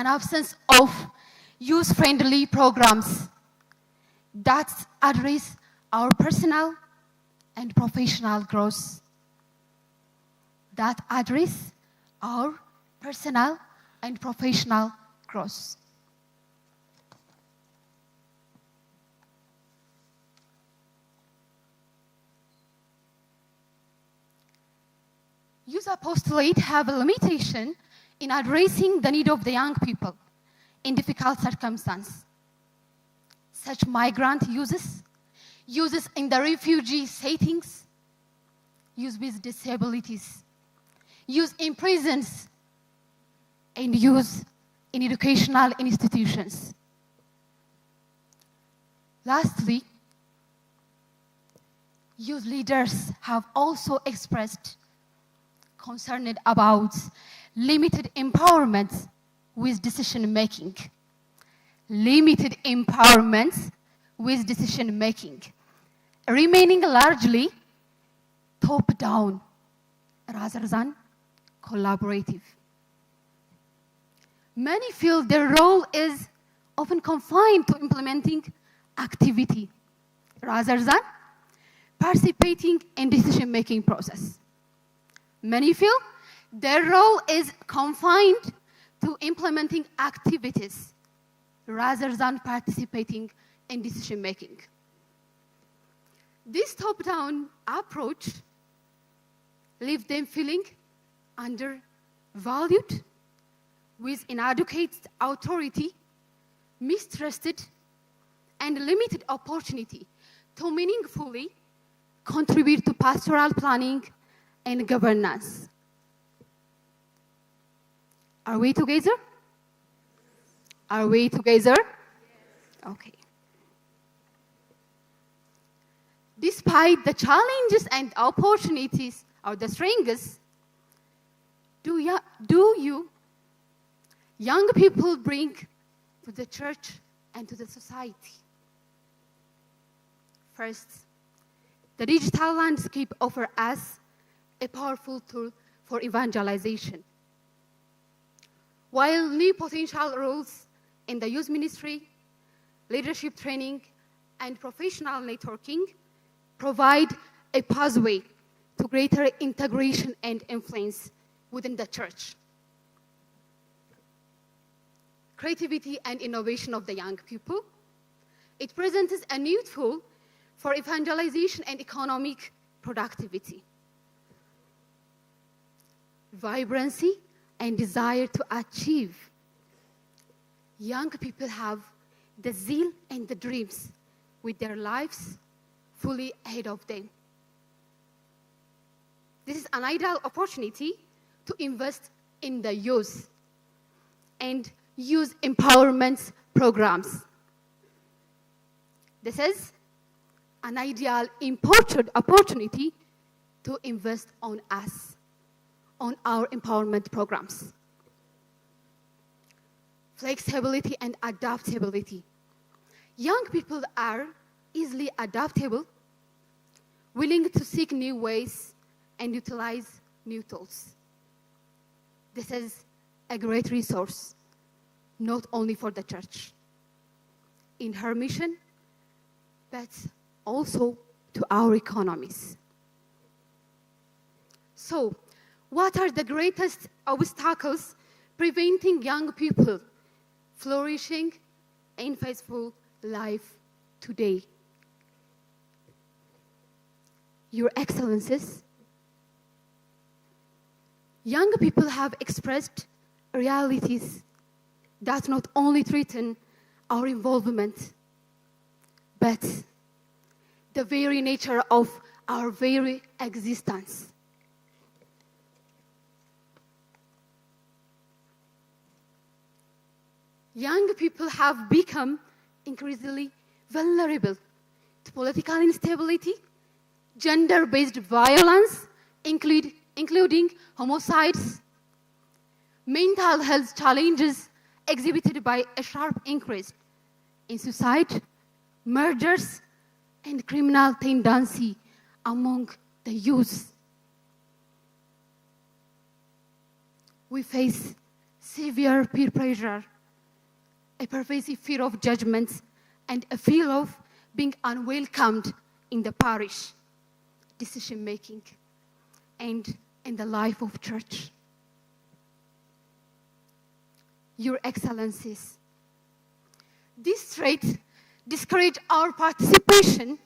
an absence of youth-friendly programs that address our personal and professional growth. That address our personal and professional growth. Youth apostolate have a limitation in addressing the need of the young people in difficult circumstances, such migrant youths in the refugee settings, youth with disabilities, youth in prisons, and youth in educational institutions. Lastly, youth leaders have also expressed concern about limited empowerment with decision-making. Limited empowerment with decision-making, remaining largely top-down rather than collaborative. Many feel their role is often confined to implementing activity rather than participating in decision-making process. Many feel their role is confined to implementing activities rather than participating in decision-making. This top-down approach leaves them feeling undervalued, with inadequate authority, mistrusted, and limited opportunity to meaningfully contribute to pastoral planning and governance. Are we together? Are we together? Okay. Despite the challenges and opportunities or the strengths, do you young people bring to the church and to the society? First, the digital landscape offers us a powerful tool for evangelization. While new potential roles in the youth ministry, leadership training, and professional networking provide a pathway to greater integration and influence within the church. Creativity and innovation of the young people. It presents a new tool for evangelization and economic productivity. Vibrancy and desire to achieve. Young people have the zeal and the dreams with their lives fully ahead of them. This is an ideal opportunity to invest in the youth and youth empowerment programs. This is an ideal important opportunity to invest on us, on our empowerment programs. Flexibility and adaptability. Young people are easily adaptable, willing to seek new ways and utilize new tools. This is a great resource, not only for the church in her mission, but also to our economies. So, what are the greatest obstacles preventing young people flourishing in faithful life today? Your Excellencies, young people have expressed realities that not only threaten our involvement, but the very nature of our very existence. Young people have become increasingly vulnerable to political instability, gender-based violence, including homicides, mental health challenges exhibited by a sharp increase in suicide, murders, and criminal tendency among the youth. We face severe peer pressure, a pervasive fear of judgment, and a fear of being unwelcomed in the parish, decision-making, and in the life of church. Your Excellencies, this trait discourage our participation,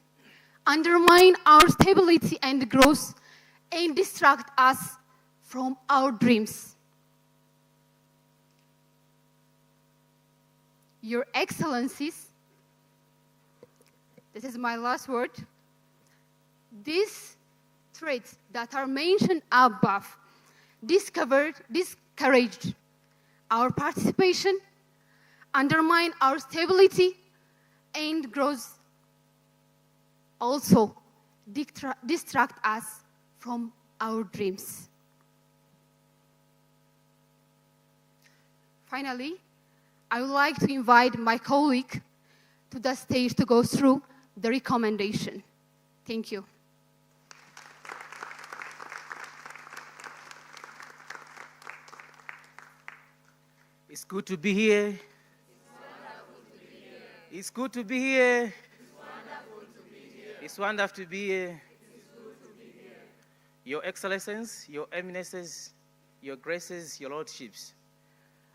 undermine our stability and growth, and distract us from our dreams. Your Excellencies, this is my last word. These traits that are mentioned above discouraged our participation, undermine our stability and growth, also distract us from our dreams. Finally, I would like to invite my colleague to the stage to go through the recommendation. Thank you. It's good to be here. It's good to be here. It's wonderful to be here. Your Excellencies, Your Eminences, Your Graces, Your Lordships,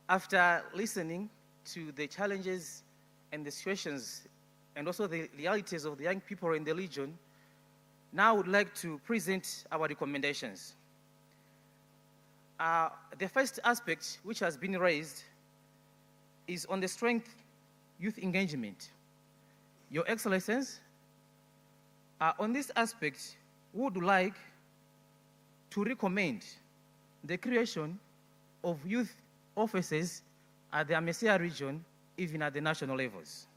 after listening to the challenges and the situations and also the realities of the young people in the region, now I would like to present our recommendations. The first aspect which has been raised is on the strength youth engagement. Your Excellencies, on this aspect, we would like to recommend the creation of youth offices at the Amecea region, even at the national levels.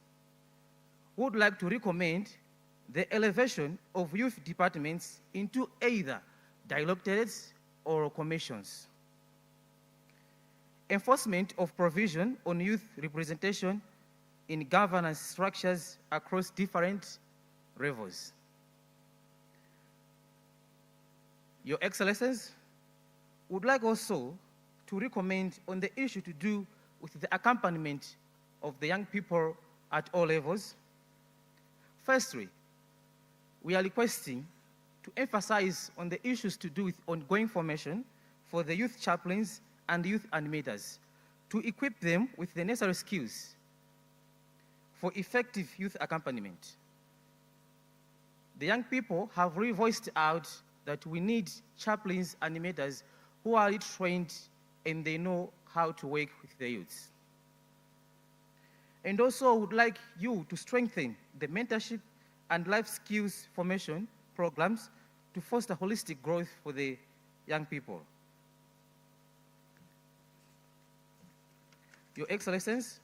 We would like to recommend the elevation of youth departments into either directorates or commissions. Enforcement of provision on youth representation in governance structures across different levels. Your Excellencies, would like also to recommend on the issue to do with the accompaniment of the young people at all levels. Firstly, we are requesting to emphasize on the issues to do with ongoing formation for the youth chaplains and youth animators, to equip them with the necessary skills for effective youth accompaniment. The young people have really voiced out that we need chaplains, animators who are trained and they know how to work with the youths. And also would like you to strengthen the mentorship and life skills formation programs to foster holistic growth for the young people. Your Excellencies,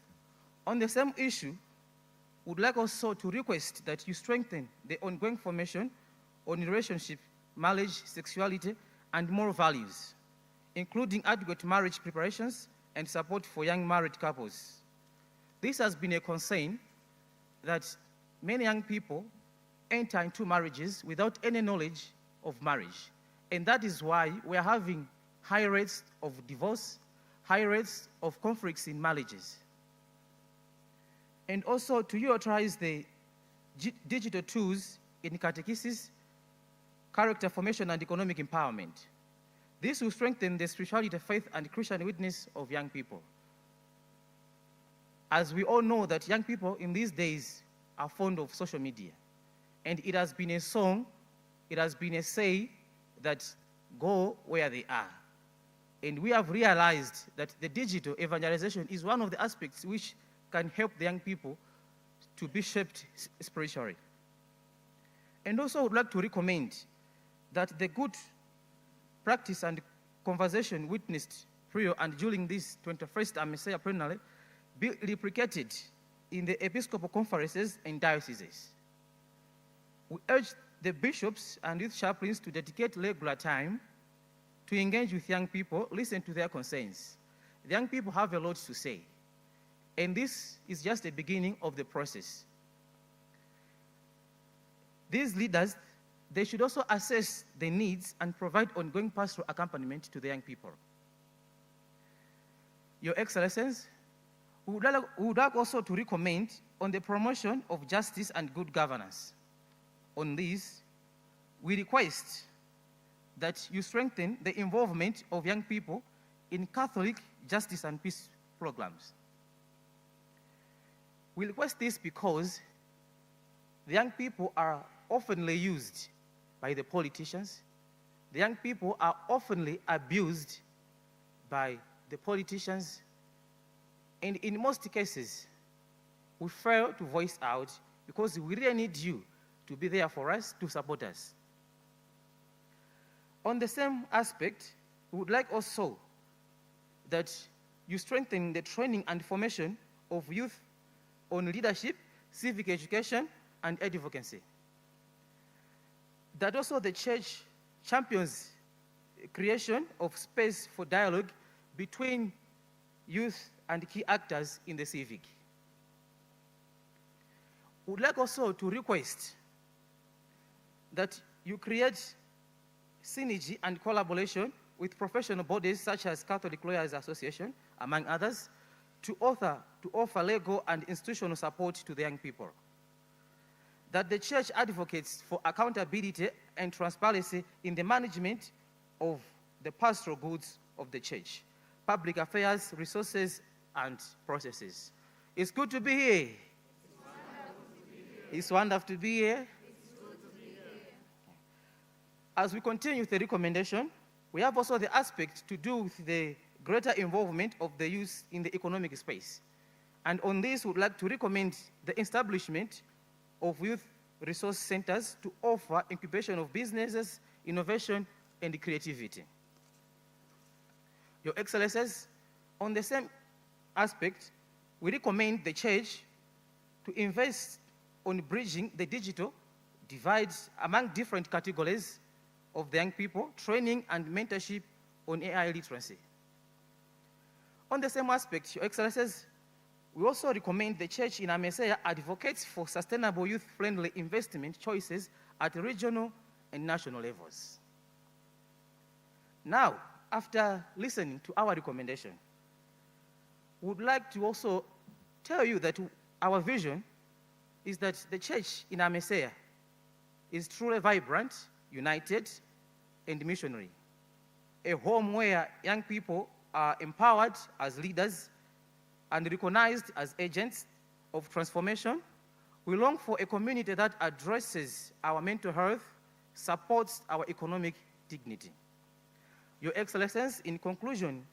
on the same issue, would like also to request that you strengthen the ongoing formation on relationship, marriage, sexuality, and moral values, including adequate marriage preparations and support for young married couples. This has been a concern that many young people enter into marriages without any knowledge of marriage. And that is why we are having high rates of divorce, high rates of conflicts in marriages. And also to utilize the digital tools in catechesis, character formation, and economic empowerment. This will strengthen the spirituality, faith, and Christian witness of young people. As we all know that young people in these days are fond of social media. And it has been a song, it has been a say that go where they are. And we have realized that the digital evangelization is one of the aspects which can help the young people to be shaped spiritually. And also I would like to recommend that the good practice and conversation witnessed prior and during this 21st Amecea plenary be replicated in the episcopal conferences and dioceses. We urge the bishops and youth chaplains to dedicate regular time to engage with young people, listen to their concerns. The young people have a lot to say, and this is just the beginning of the process. These leaders, they should also assess the needs and provide ongoing pastoral accompaniment to the young people. Your Excellencies, we would like also to recommend on the promotion of justice and good governance. On this, we request that you strengthen the involvement of young people in Catholic justice and peace programs. We request this because the young people are oftenly used by the politicians. The young people are oftenly abused by the politicians. And in most cases, we fail to voice out because we really need you to be there for us, to support us. On the same aspect, we would like also that you strengthen the training and formation of youth on leadership, civic education, and advocacy. That also the church champions creation of space for dialogue between youth and key actors in the civic. We would like also to request that you create synergy and collaboration with professional bodies such as Catholic Lawyers Association, among others, to offer legal and institutional support to the young people. That the church advocates for accountability and transparency in the management of the pastoral goods of the church, public affairs, resources, and processes. It's good to be here. It's wonderful to be here. As we continue with the recommendation, we have also the aspect to do with the greater involvement of the youth in the economic space. And on this, we would like to recommend the establishment of youth resource centers to offer incubation of businesses, innovation, and creativity. Your Excellencies, on the same aspect, we recommend the church to invest on bridging the digital divide among different categories of the young people, training and mentorship on AI literacy. On the same aspect, Your Excellencies, we also recommend the church in Amecea advocates for sustainable youth-friendly investment choices at regional and national levels. Now, after listening to our recommendation, we would like to also tell you that our vision is that the church in Amecea is truly vibrant, united, and missionary. A home where young people are empowered as leaders and recognized as agents of transformation. We long for a community that addresses our mental health, supports our economic dignity. Your Excellencies, in conclusion,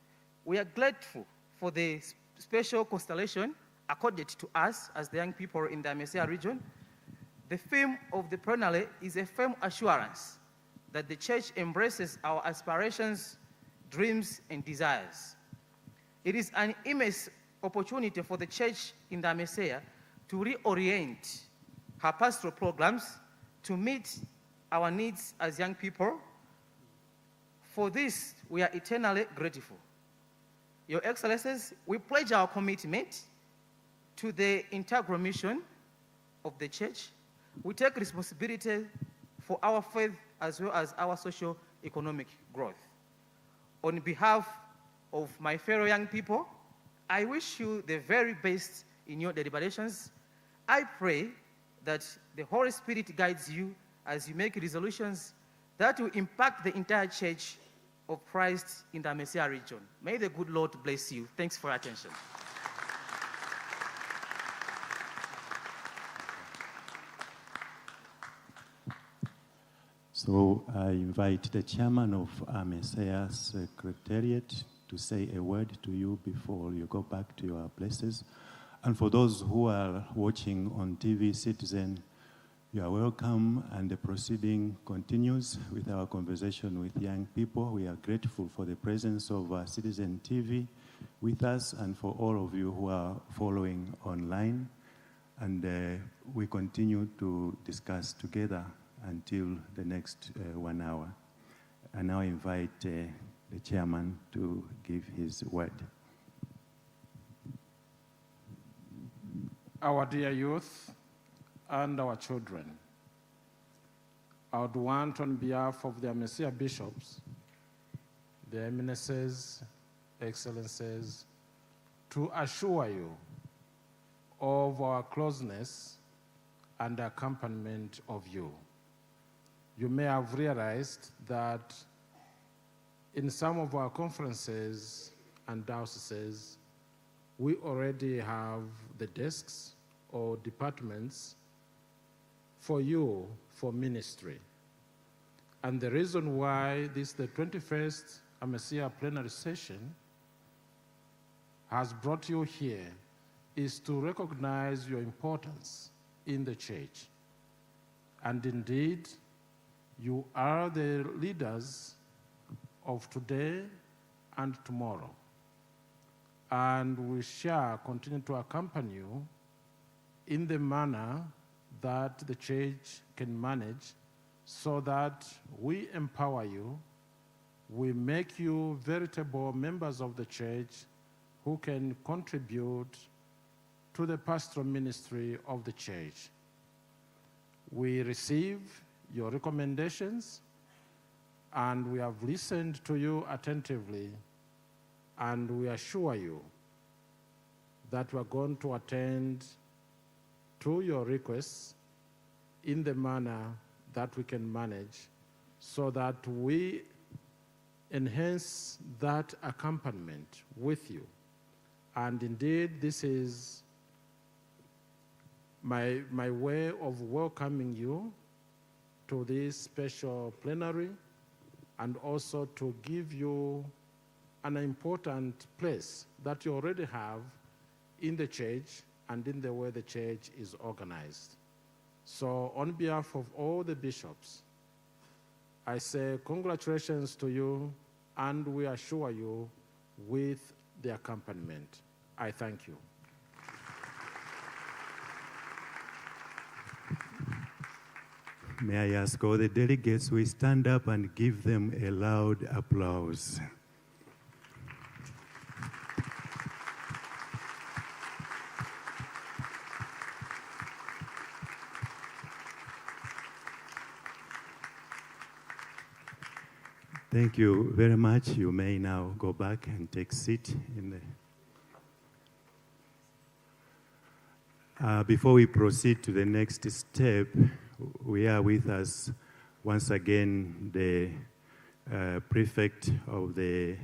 we are grateful for the special constellation accorded to us as the young people in the Amecea region. The theme of the plenary is a firm assurance that the church embraces our aspirations, dreams, and desires. It is an immense opportunity for the church in the Amecea to reorient her pastoral programs to meet our needs as young people. For this, we are eternally grateful. Your Excellencies, we pledge our commitment to the integral mission of the church. We take responsibility for our faith as well as our socio-economic growth. On behalf of my fellow young people, I wish you the very best in your deliberations. I pray that the Holy Spirit guides you as you make resolutions that will impact the entire church of Christ in the Amecea region. May the good Lord bless you. Thanks for your attention. So I invite the chairman of Amecea Secretariat to say a word to you before you go back to your places. And for those who are watching on TV Citizen, you are welcome, and the proceeding continues with our conversation with young people. We are grateful for the presence of Citizen TV with us and for all of you who are following online. And we continue to discuss together until the next 1 hour. I now invite the chairman to give his word. Our dear youth and our children, I would want on behalf of the Amecea bishops, the eminences, excellencies, to assure you of our closeness and accompaniment of you. You may have realized that in some of our conferences and dioceses, we already have the desks or departments for you for ministry. And the reason why this, the 21st Amecea plenary session, has brought you here is to recognize your importance in the church. And indeed, you are the leaders of today and tomorrow. And we shall continue to accompany you in the manner that the church can manage, so that we empower you, we make you veritable members of the church who can contribute to the pastoral ministry of the church. We receive your recommendations, and we have listened to you attentively, and we assure you that we are going to attend to your requests in the manner that we can manage, so that we enhance that accompaniment with you. And indeed, this is my way of welcoming you to this special plenary, and also to give you an important place that you already have in the church and in the way the church is organized. So on behalf of all the bishops, I say congratulations to you, and we assure you with the accompaniment. I thank you. May I ask all the delegates, we stand up and give them a loud applause. Thank you very much. You may now go back and take seat in the... Before we proceed to the next step, we are with us once again the prefect of the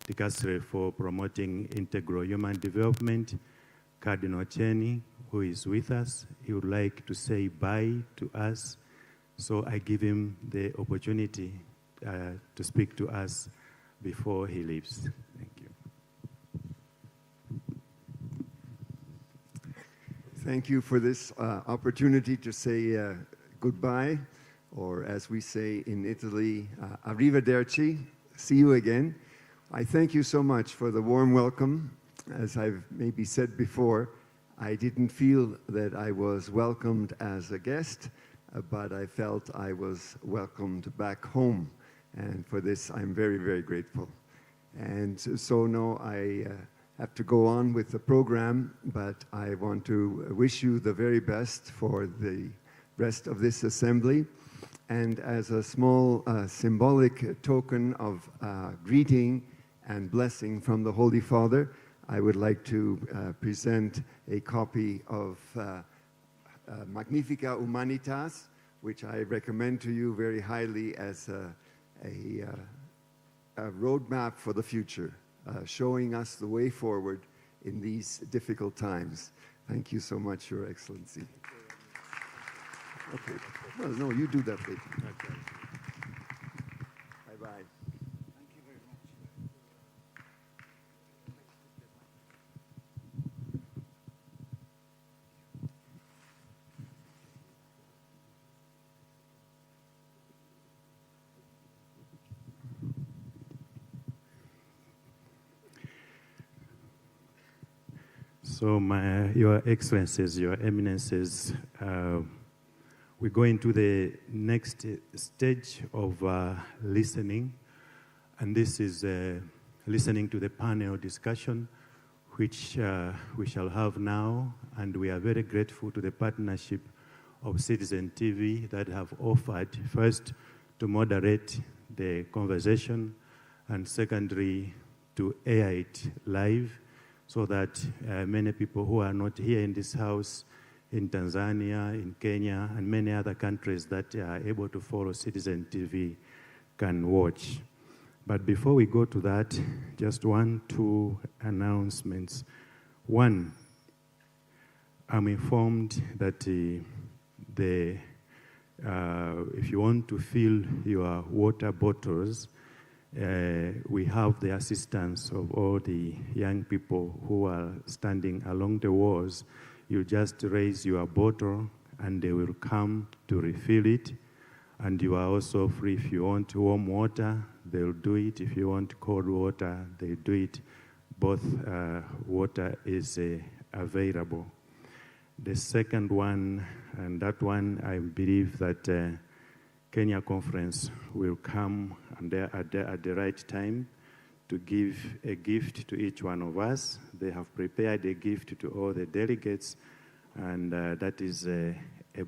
Dicastery for Promoting Integral Human Development, Cardinal Cheney, who is with us. He would like to say bye to us, so I give him the opportunity to speak to us before he leaves. Thank you. Thank you for this opportunity to say goodbye, or as we say in Italy, arrivederci, see you again. I thank you so much for the warm welcome. As I've maybe said before, I didn't feel that I was welcomed as a guest, but I felt I was welcomed back home. And for this, I'm very, very grateful. And so now I have to go on with the program, but I want to wish you the very best for the rest of this assembly. And as a small symbolic token of greeting and blessing from the Holy Father, I would like to present a copy of Magnifica Humanitas, which I recommend to you very highly as a roadmap for the future, showing us the way forward in these difficult times. Thank you so much, Your Excellency. Okay. Well, no, you do that later. Okay. Bye-bye. Thank you very much. So, Your Excellencies, Your Eminences, we go into the next stage of listening, and this is listening to the panel discussion, which we shall have now, and we are very grateful to the partnership of Citizen TV that have offered, first, to moderate the conversation, and secondly, to air it live, so that many people who are not here in this house, in Tanzania, in Kenya, and many other countries that are able to follow Citizen TV can watch. But before we go to that, just 2 announcements. One, I'm informed that if you want to fill your water bottles, we have the assistance of all the young people who are standing along the walls. You just raise your bottle and they will come to refill it. And you are also free. If you want warm water, they'll do it. If you want cold water, they do it. Both water is available. The second one, and that one, I believe that Kenya Conference will come at the right time to give a gift to each one of us. They have prepared a gift to all the delegates, and that is a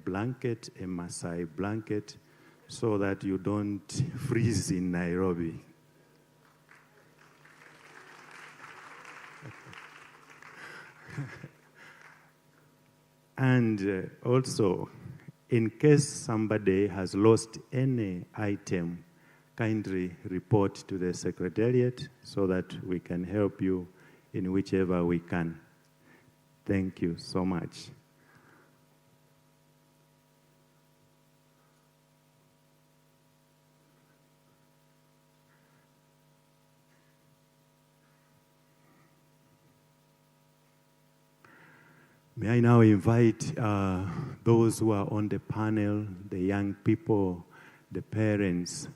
blanket, a Maasai blanket, so that you don't freeze in Nairobi. And also, in case somebody has lost any item, kindly report to the Secretariat so that we can help you in whichever we can. Thank you so much. May I now invite those who are on the panel, the young people, the parents,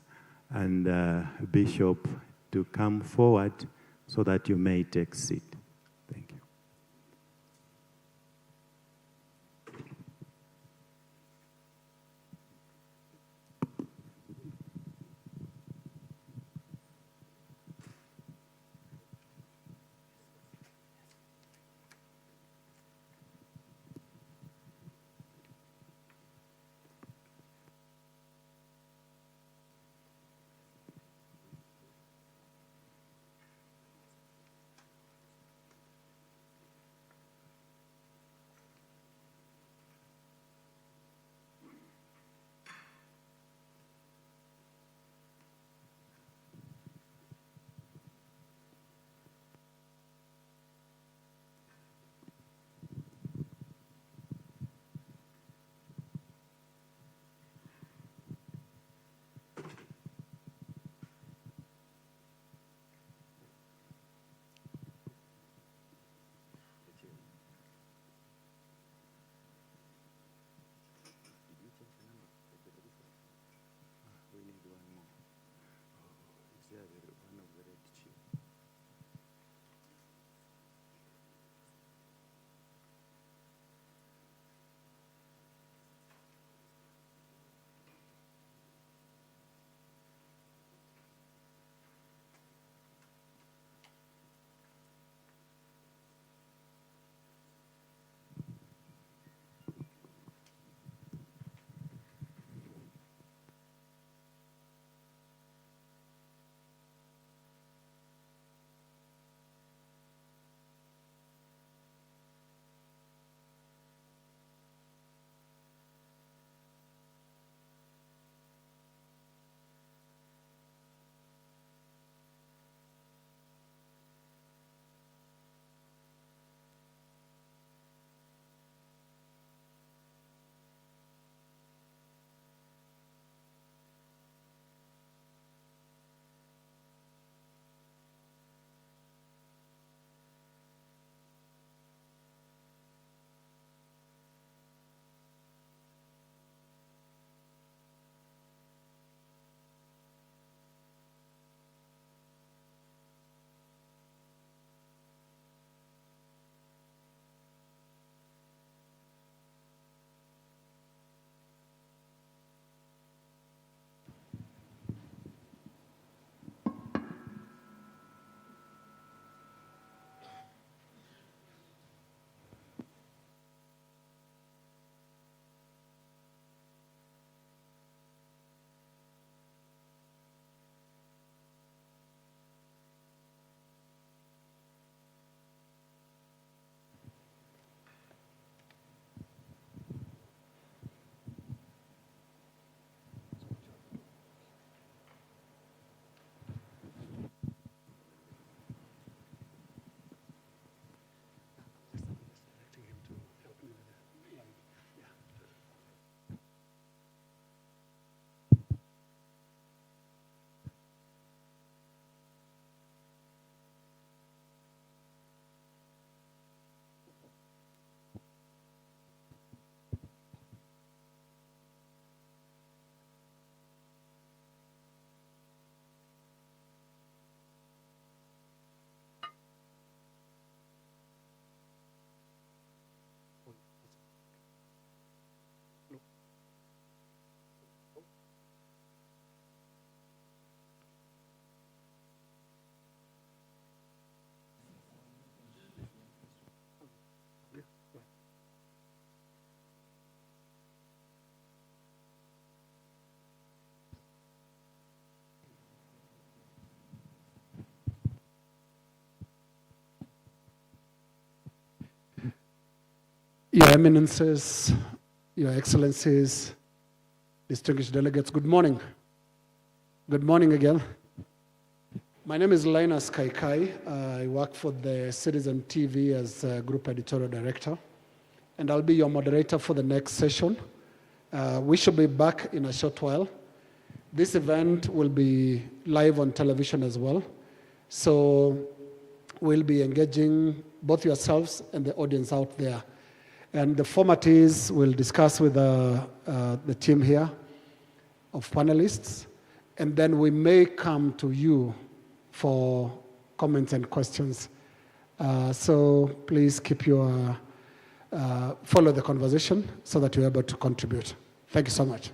and Bishop to come forward so that you may take seat. Thank you. Your Eminences, Your Excellencies, distinguished delegates, good morning. Good morning again. My name is Linus Kaikai. I work for the Citizen TV as Group Editorial Director, and I'll be your moderator for the next session. We should be back in a short while. This event will be live on television as well, so we'll be engaging both yourselves and the audience out there. And the format is we'll discuss with the team here of panelists, and then we may come to you for comments and questions. So please keep your, follow the conversation so that you're able to contribute. Thank you so much.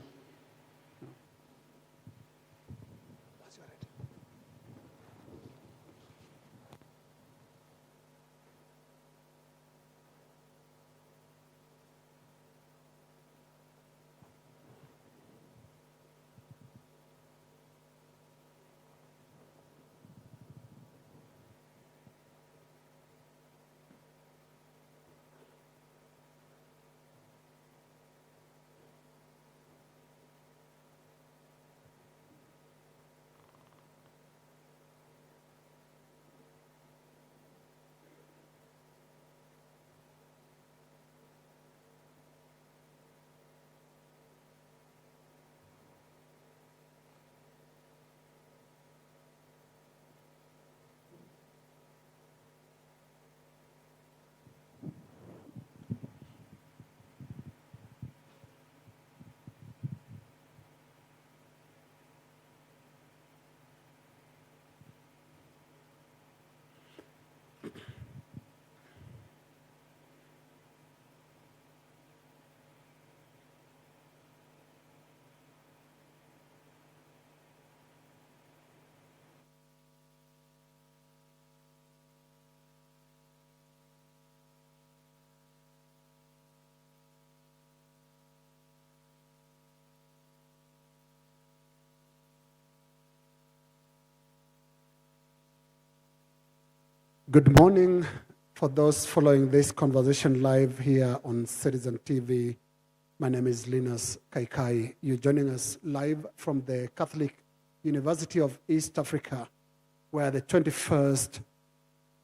Good morning for those following this conversation live here on Citizen TV. My name is Linus Kaikai. You're joining us live from the Catholic University of East Africa, where the 21st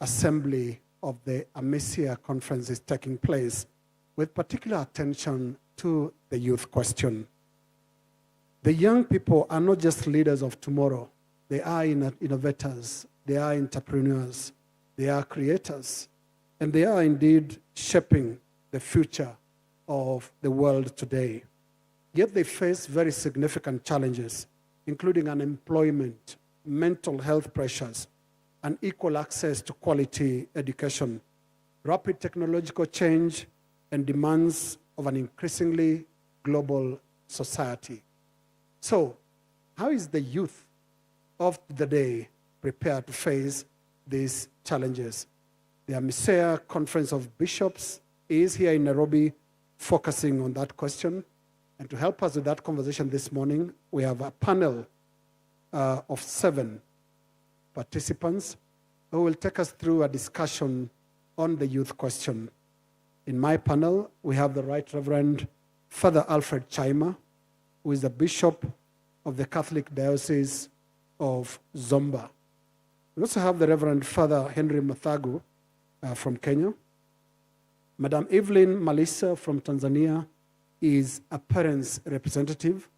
Assembly of the Amecea Conference is taking place, with particular attention to the youth question. The young people are not just leaders of tomorrow. They are innovators. They are entrepreneurs. They are creators, and they are indeed shaping the future of the world today. Yet they face very significant challenges, including unemployment, mental health pressures, unequal access to quality education, rapid technological change, and demands of an increasingly global society. So, how is the youth of the day prepared to face these challenges? The Amecea Conference of Bishops is here in Nairobi focusing on that question. And to help us with that conversation this morning, we have a panel of 7 participants who will take us through a discussion on the youth question. In my panel, we have the Right Reverend Father Alfred Chaima, who is the Bishop of the Catholic Diocese of Zomba. We also have the Reverend Father Henry Mathagu from Kenya. Madam Evelyn Malisa from Tanzania is a parents' representative.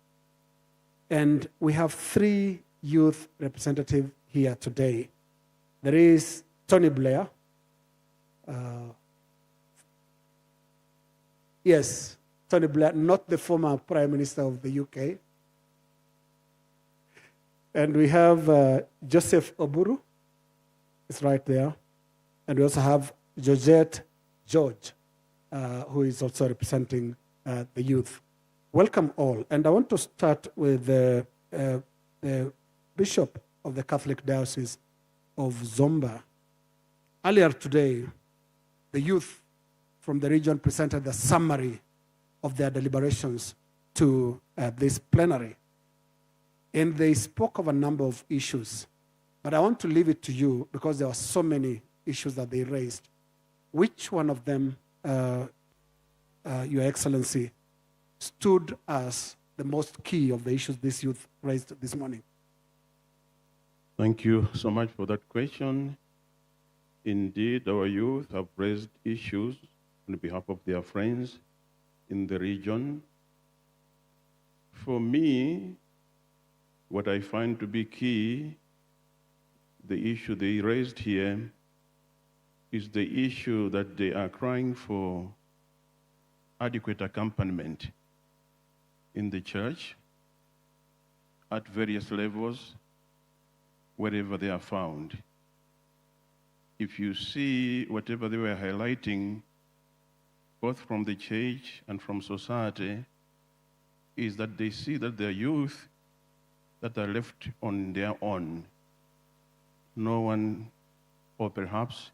And we have 3 youth representatives here today. There is Tony Blair. Yes, Tony Blair, not the former Prime Minister of the UK. And we have Joseph Oburu, it's right there. And we also have Georgette George, who is also representing the youth. Welcome all. And I want to start with the Bishop of the Catholic Diocese of Zomba. Earlier today, the youth from the region presented the summary of their deliberations to this plenary. And they spoke of a number of issues. But I want to leave it to you because there are so many issues that they raised. Which one of them Your Excellency, stood as the most key of the issues this youth raised this morning? Thank you so much for that question. Indeed, our youth have raised issues on behalf of their friends in the region. For me, what I find to be key, the issue they raised here, is the issue that they are crying for adequate accompaniment in the church at various levels, wherever they are found. If you see whatever they were highlighting, both from the church and from society, is that they see that their youth that are left on their own. No one, or perhaps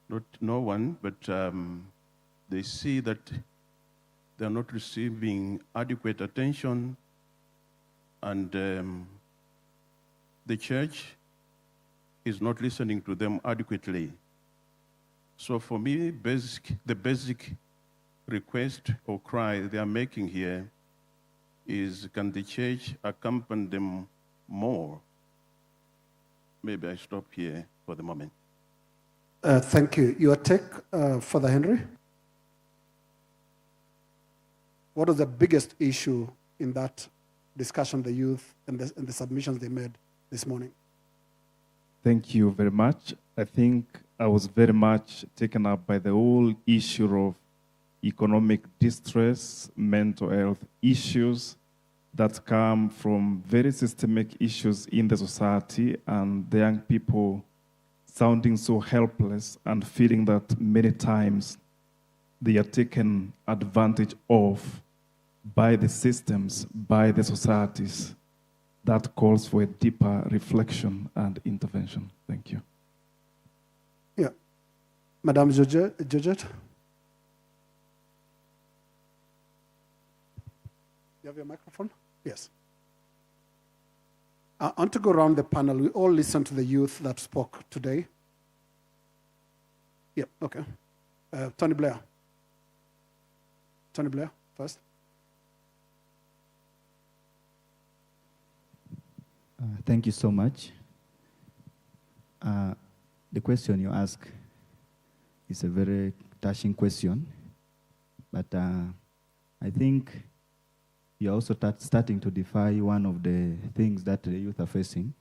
not no one, but they see that they're not receiving adequate attention, and the church is not listening to them adequately. So for me, the basic request or cry they are making here is, can the church accompany them more? Maybe I stop here for the moment. Thank you. Your take, Father Henry? What was the biggest issue in that discussion, the youth, and the submissions they made this morning? Thank you very much. I think I was very much taken up by the whole issue of economic distress, mental health issues that come from very systemic issues in the society, and the young people sounding so helpless and feeling that many times they are taken advantage of by the systems, by the societies. That calls for a deeper reflection and intervention. Thank you. Yeah. Madame Georgette? You have your microphone? Yes. I want to go around the panel. We all listened to the youth that spoke today. Yeah, okay. Tony Blair. Tony Blair, first. Thank you so much. The question you ask is a very touching question, but I think you're also starting to defy one of the things that the youth are facing.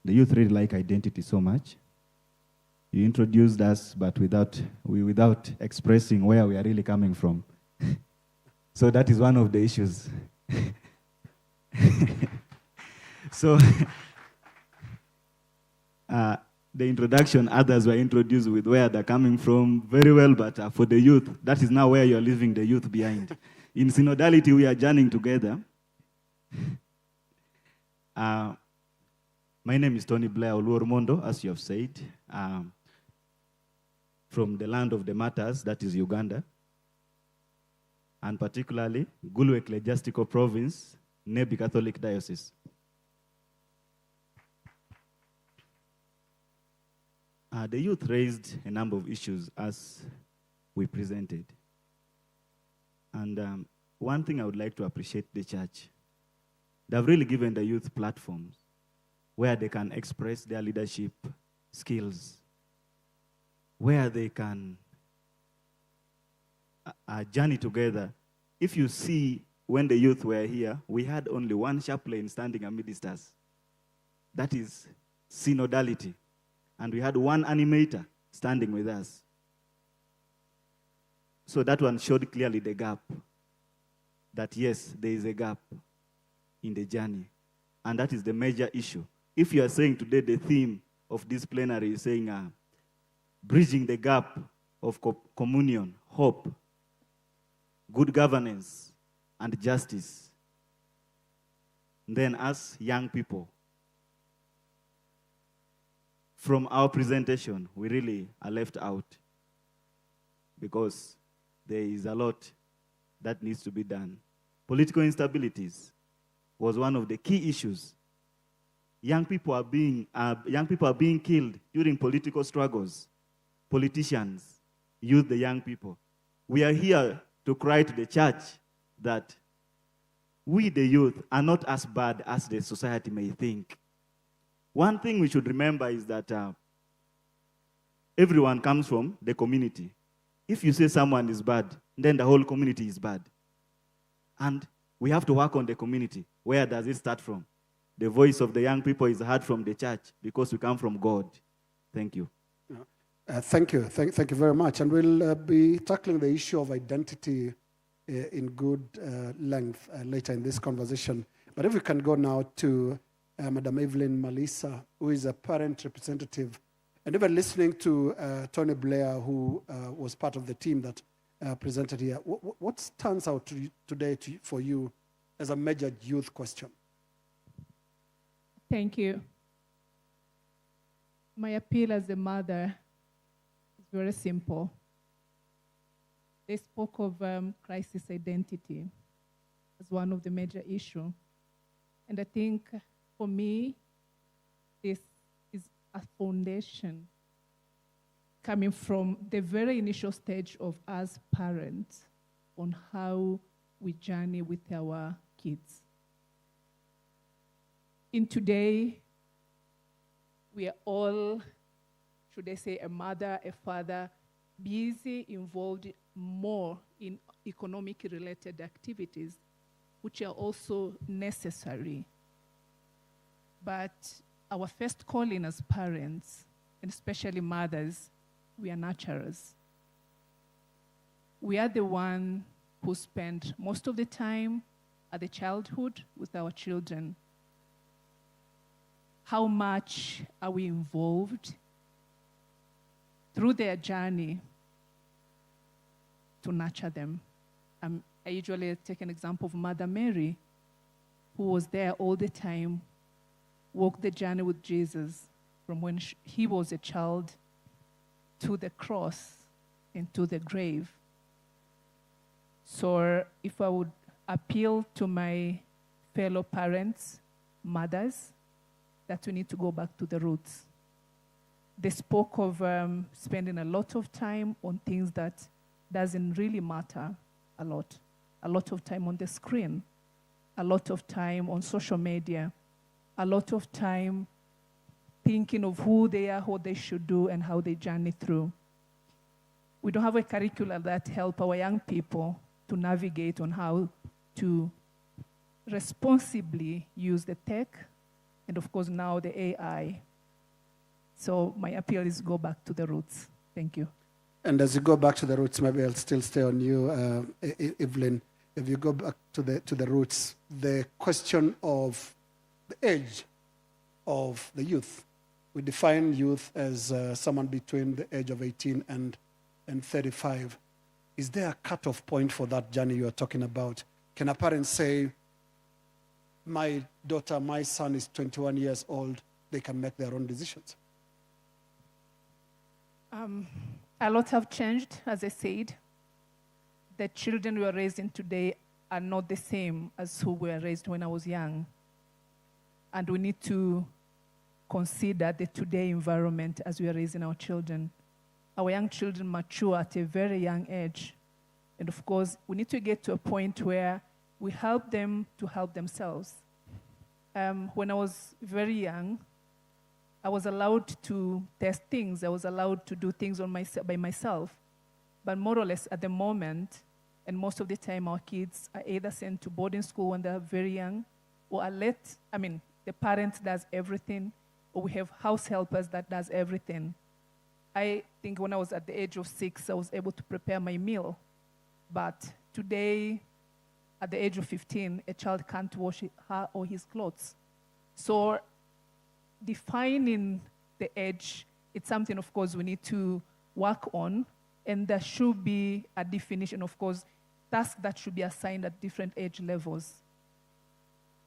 The youth really like identity so much. You introduced us, but without expressing where we are really coming from. So that is one of the issues. So the introduction, others were introduced with where they're coming from very well, but for the youth, that is now where you're leaving the youth behind. In synodality, we are journeying together. My name is Tony Blair Oluormondo, as you have said, from the land of the martyrs, that is Uganda, and particularly Gulu Ecclesiastical Province, Nebi Catholic Diocese. The youth raised a number of issues as we presented. And one thing I would like to appreciate the church, they've really given the youth platforms where they can express their leadership skills, where they can journey together. If you see, when the youth were here, we had only one chaplain standing amidst us. That is synodality. And we had one animator standing with us. So that one showed clearly the gap. That yes, there is a gap in the journey. And that is the major issue. If you are saying today the theme of this plenary is saying bridging the gap of communion, hope, good governance, and justice, then as young people, from our presentation, we really are left out because there is a lot that needs to be done. Political instabilities was one of the key issues. Young people are being killed during political struggles. Politicians use the young people. We are here to cry to the church that we, the youth, are not as bad as the society may think. One thing we should remember is that everyone comes from the community. If you say someone is bad, then the whole community is bad. And we have to work on the community. Where does it start from? The voice of the young people is heard from the church because we come from God. Thank you. Thank you. Thank you very much. And we'll be tackling the issue of identity in good length later in this conversation. But if we can go now to Madam Evelyn Malisa, who is a parent representative, and even listening to Tony Blair, who was part of the team that presented here. What stands out to you today for you as a major youth question? Thank you. My appeal as a mother is very simple. They spoke of crisis identity as one of the major issues. And I think for me, this is a foundation coming from the very initial stage of us parents on how we journey with our kids. In today, we are all, should I say, a mother, a father, busy, involved more in economically related activities, which are also necessary. But our first calling as parents, and especially mothers, we are nurturers. We are the one who spend most of the time at the childhood with our children. How much are we involved through their journey to nurture them? I usually take an example of Mother Mary, who was there all the time, walked the journey with Jesus from when he was a child to the cross and to the grave. So if I would appeal to my fellow parents, mothers, that we need to go back to the roots. They spoke of spending a lot of time on things that doesn't really matter a lot of time on the screen, a lot of time on social media, a lot of time thinking of who they are, what they should do, and how they journey through. We don't have a curriculum that help our young people to navigate on how to responsibly use the tech, and of course now the AI. So my appeal is go back to the roots. Thank you. And as you go back to the roots, maybe I'll still stay on you, Evelyn. If you go back to the roots, the question of the age of the youth. We define youth as someone between the age of 18 and 35. Is there a cutoff point for that journey you are talking about? Can a parent say, my daughter, my son is 21 years old, they can make their own decisions? A lot have changed, as I said. The children we are raising today are not the same as who were raised when I was young. And we need to consider the today environment as we are raising our children. Our young children mature at a very young age. And of course, we need to get to a point where we help them to help themselves. When I was very young, I was allowed to test things. I was allowed to do things by myself. But more or less at the moment, and most of the time our kids are either sent to boarding school when they're very young, or the parent does everything, or we have house helpers that does everything. I think when I was at the age of 6, I was able to prepare my meal. But today, at the age of 15, a child can't wash her or his clothes. So defining the age, it's something, of course, we need to work on. And there should be a definition, of course, tasks that should be assigned at different age levels.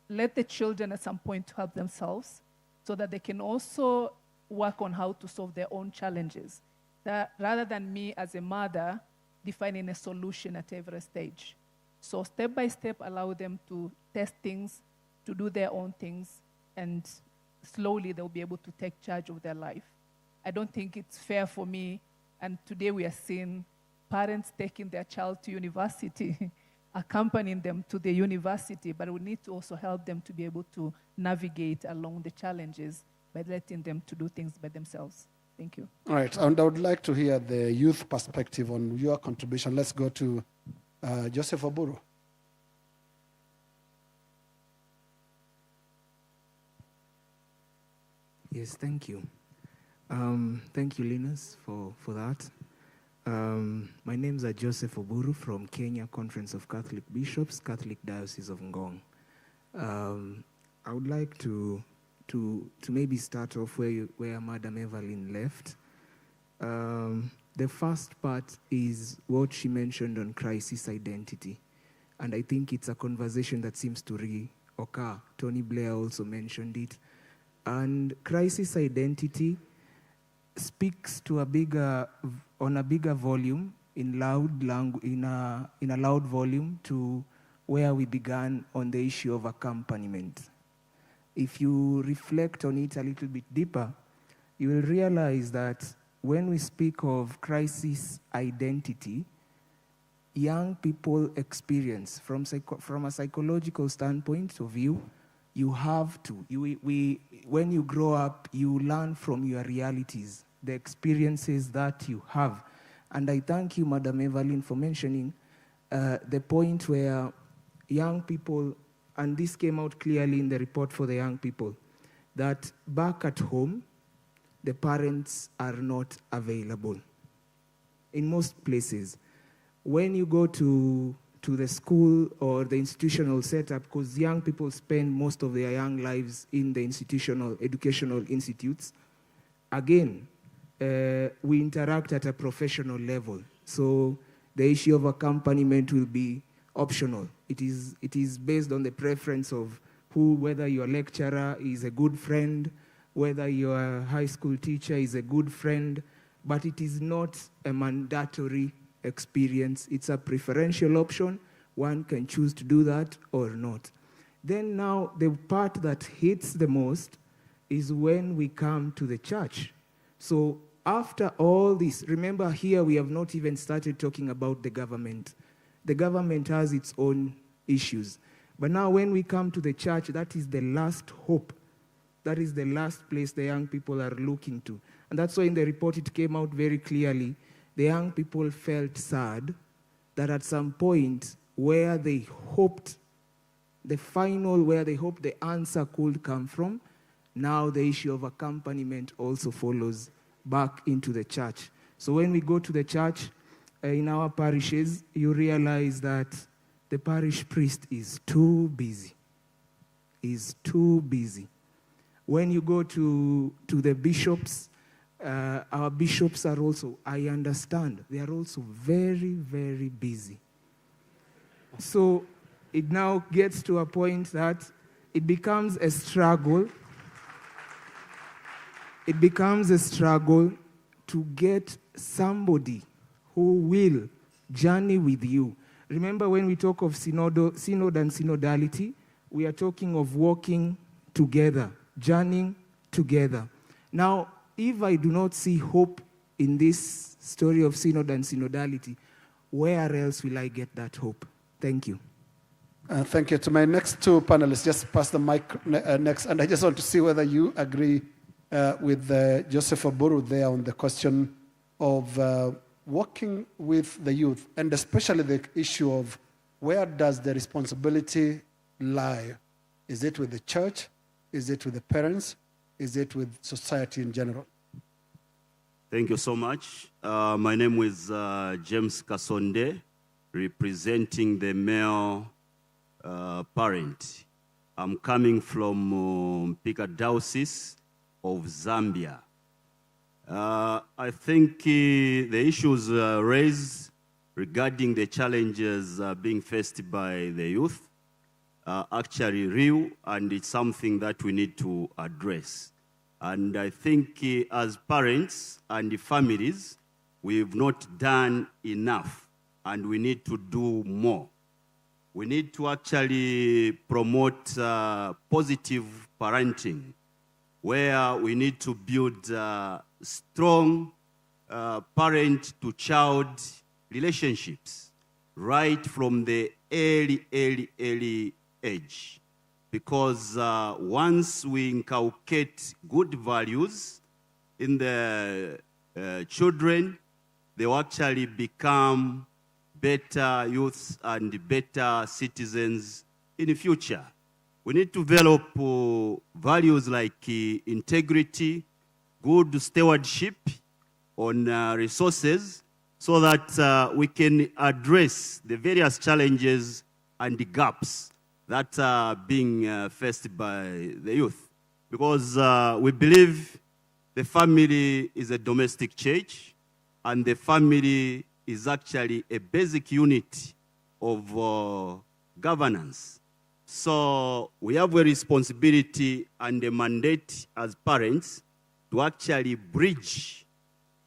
Let the children at some point help themselves so that they can also work on how to solve their own challenges, that rather than me as a mother defining a solution at every stage. So step by step, allow them to test things, to do their own things, and slowly they'll be able to take charge of their life. I don't think it's fair for me, and today we are seeing parents taking their child to university, accompanying them to the university, but we need to also help them to be able to navigate along the challenges by letting them to do things by themselves. Thank you. All right, and I would like to hear the youth perspective on your contribution. Let's go to Joseph Oburu. Yes, thank you. Thank you, Linus, for that. My name's Joseph Oburu from Kenya Conference of Catholic Bishops, Catholic Diocese of Ngong. I would like to maybe start off where Madam Evelyn left. The first part is what she mentioned on crisis identity. And I think it's a conversation that seems to reoccur. Tony Blair also mentioned it. And crisis identity speaks to on a bigger volume in a loud volume to where we began on the issue of accompaniment. If you reflect on it a little bit deeper, you will realize that when we speak of crisis identity, young people experience from a psychological standpoint of view. You have to. When you grow up, you learn from your realities, the experiences that you have. And I thank you, Madam Evelyn, for mentioning the point where young people, and this came out clearly in the report for the young people, that back at home, the parents are not available. In most places, when you go to the school or the institutional setup, because young people spend most of their young lives in the institutional educational institutes, again, we interact at a professional level. So the issue of accompaniment will be optional. It is based on the preference of whether your lecturer is a good friend, whether your high school teacher is a good friend, but it is not a mandatory experience. It's a preferential option. One can choose to do that or not. Then now, the part that hits the most is when we come to the church. So after all this, remember here we have not even started talking about the government. The government has its own issues. But now when we come to the church, that is the last hope. That is the last place the young people are looking to. And that's why in the report it came out very clearly. The young people felt sad that at some point where they hoped the answer could come from, now the issue of accompaniment also follows back into the church. So when we go to the church in our parishes, you realize that the parish priest is too busy. When you go to the bishops, our bishops are also, I understand, they are also very, very busy. So it now gets to a point that it becomes a struggle. It becomes a struggle to get somebody who will journey with you. Remember when we talk of synod and synodality, we are talking of walking together, journeying together. Now, if I do not see hope in this story of synod and synodality, where else will I get that hope? Thank you. Thank you. To my next two panelists, just pass the mic next. And I just want to see whether you agree with Joseph Oburu there on the question of working with the youth, and especially the issue of where does the responsibility lie? Is it with the church? Is it with the parents? Is it with society in general? Thank you so much. My name is James Kasonde, representing the male parent. I'm coming from Mpika Diocese of Zambia. I think the issues raised regarding the challenges being faced by the youth are actually real, and it's something that we need to address. And I think as parents and families, we've not done enough, and we need to do more. We need to actually promote positive parenting, where we need to build strong parent-to-child relationships right from the early age. Because once we inculcate good values in the children, they will actually become better youths and better citizens in the future. We need to develop values like integrity, good stewardship on resources, so that we can address the various challenges and the gaps that are being faced by the youth. Because we believe the family is a domestic church, and the family is actually a basic unit of governance. So we have a responsibility and a mandate as parents to actually bridge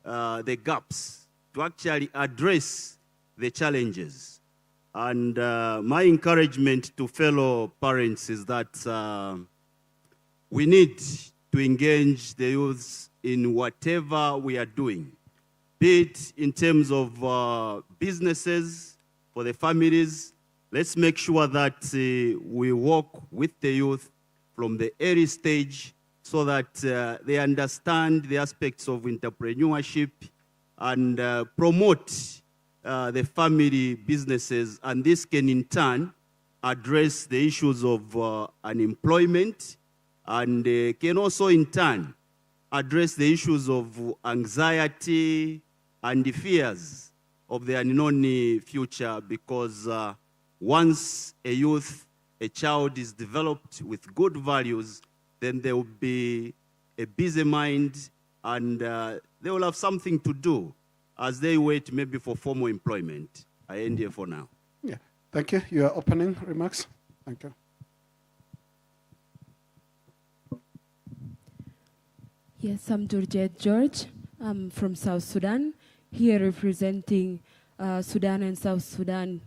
the gaps, to actually address the challenges. And my encouragement to fellow parents is that we need to engage the youths in whatever we are doing, be it in terms of businesses for the families. Let's make sure that we work with the youth from the early stage so that they understand the aspects of entrepreneurship and promote the family businesses. And this can in turn address the issues of unemployment, and can also in turn address the issues of anxiety and the fears of the unknown future, because once a youth, a child is developed with good values, then there will be a busy mind, and they will have something to do as they wait maybe for formal employment. I end here for now. Yeah, thank you. Your opening remarks. Thank you. Yes, I'm Georgette George. I'm from South Sudan, here representing Sudan and South Sudan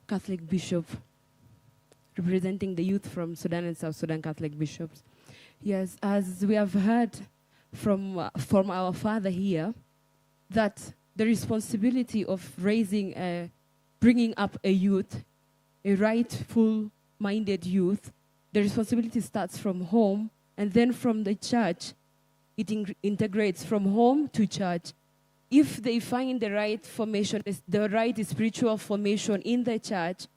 Catholic Bishop, representing the youth from Sudan and South Sudan Catholic Bishops. Yes, as we have heard from our father here, that the responsibility of bringing up a youth, a rightful-minded youth, the responsibility starts from home, and then from the church. It integrates from home to church. If they find the right formation, the right spiritual formation in the church,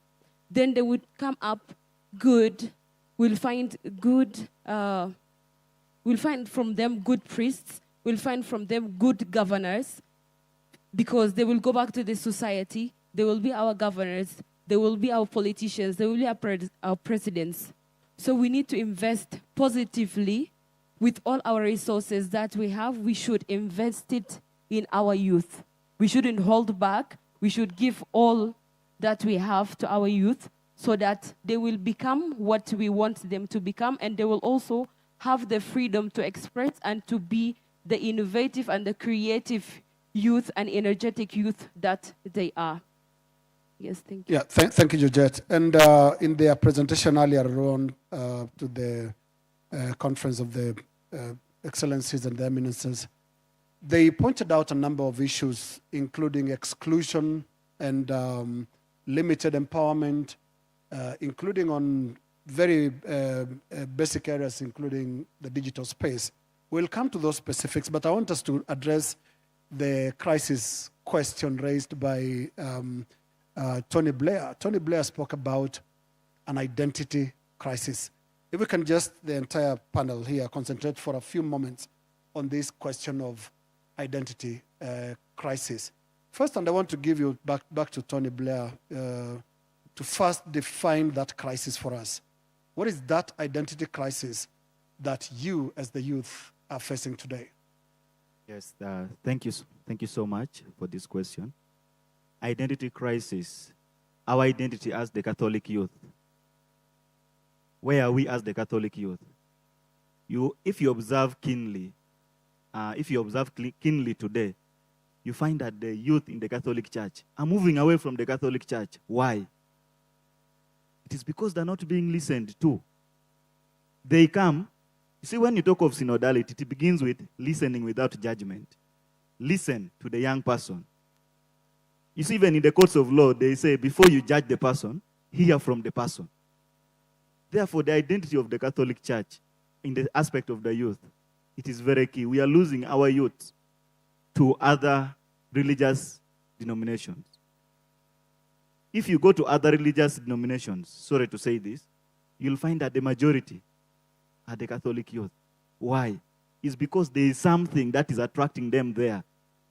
then they would come up good. We'll find from them good priests. We'll find from them good governors, because they will go back to the society. They will be our governors. They will be our politicians. They will be our presidents. So we need to invest positively with all our resources that we have. We should invest it in our youth. We shouldn't hold back. We should give all that we have to our youth so that they will become what we want them to become, and they will also have the freedom to express and to be the innovative and the creative youth and energetic youth that they are. Yes, thank you. Yeah, thank you, Georgette. And in their presentation earlier on to the conference of the excellencies and the eminences, they pointed out a number of issues, including exclusion and limited empowerment, including on very basic areas, including the digital space. We'll come to those specifics, but I want us to address the crisis question raised by Tony Blair. Tony Blair spoke about an identity crisis. If we can just, the entire panel here, concentrate for a few moments on this question of identity crisis. First, and I want to give you back to Tony Blair to first define that crisis for us. What is that identity crisis that you, as the youth, are facing today? Yes, thank you so much for this question. Identity crisis, our identity as the Catholic youth. Where are we as the Catholic youth? If you observe keenly today, you find that the youth in the Catholic Church are moving away from the Catholic Church. Why? It is because they're not being listened to. They come. You see, when you talk of synodality, it begins with listening without judgment. Listen to the young person. You see, even in the courts of law, they say before you judge the person, hear from the person. Therefore, the identity of the Catholic Church in the aspect of the youth, it is very key. We are losing our youth to other religious denominations. If you go to other religious denominations, sorry to say this, you'll find that the majority are the Catholic youth. Why? It's because there is something that is attracting them there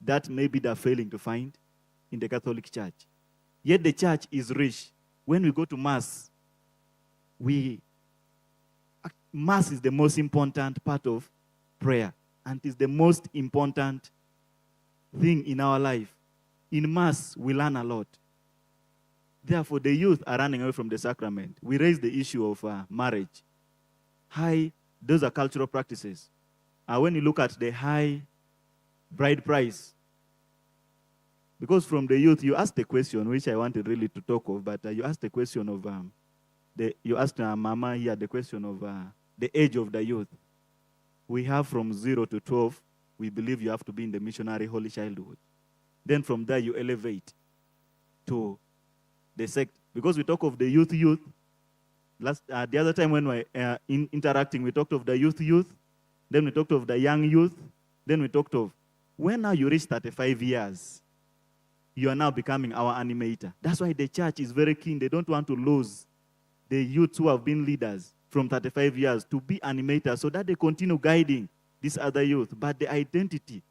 that maybe they're failing to find in the Catholic Church. Yet the church is rich. When we go to Mass, Mass is the most important part of prayer, and is the most important thing in our life. In Mass, we learn a lot. Therefore, the youth are running away from the sacrament. We raise the issue of marriage. Those are cultural practices. When you look at the high bride price, because from the youth, you asked the question, which I wanted really to talk of, but you asked the question of, you asked Mama here the question of the age of the youth. We have from 0 to 12, we believe you have to be in the missionary holy childhood. Then from there, you elevate to the sect. Because we talk of the youth. The other time when we were interacting, we talked of the youth. Then we talked of the young youth. Then we talked of when now you reach 35 years, you are now becoming our animator. That's why the church is very keen. They don't want to lose the youth who have been leaders from 35 years to be animators so that they continue guiding this other youth. But the identity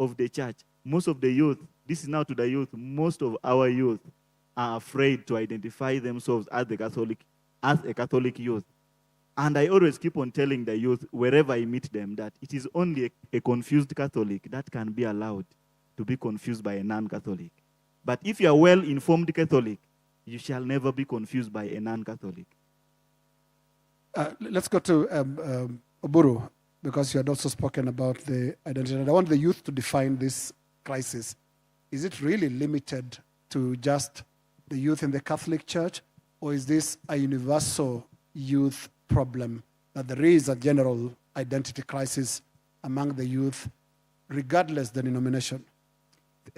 of the church, most of the youth, this is now to the youth, most of our youth are afraid to identify themselves as a Catholic youth. And I always keep on telling the youth, wherever I meet them, that it is only a confused Catholic that can be allowed to be confused by a non-Catholic. But if you are well-informed Catholic, you shall never be confused by a non-Catholic. Let's go to Oburu, because you had also spoken about the identity. And I want the youth to define this crisis. Is it really limited to just the youth in the Catholic Church, or is this a universal youth problem, that there is a general identity crisis among the youth, regardless the denomination?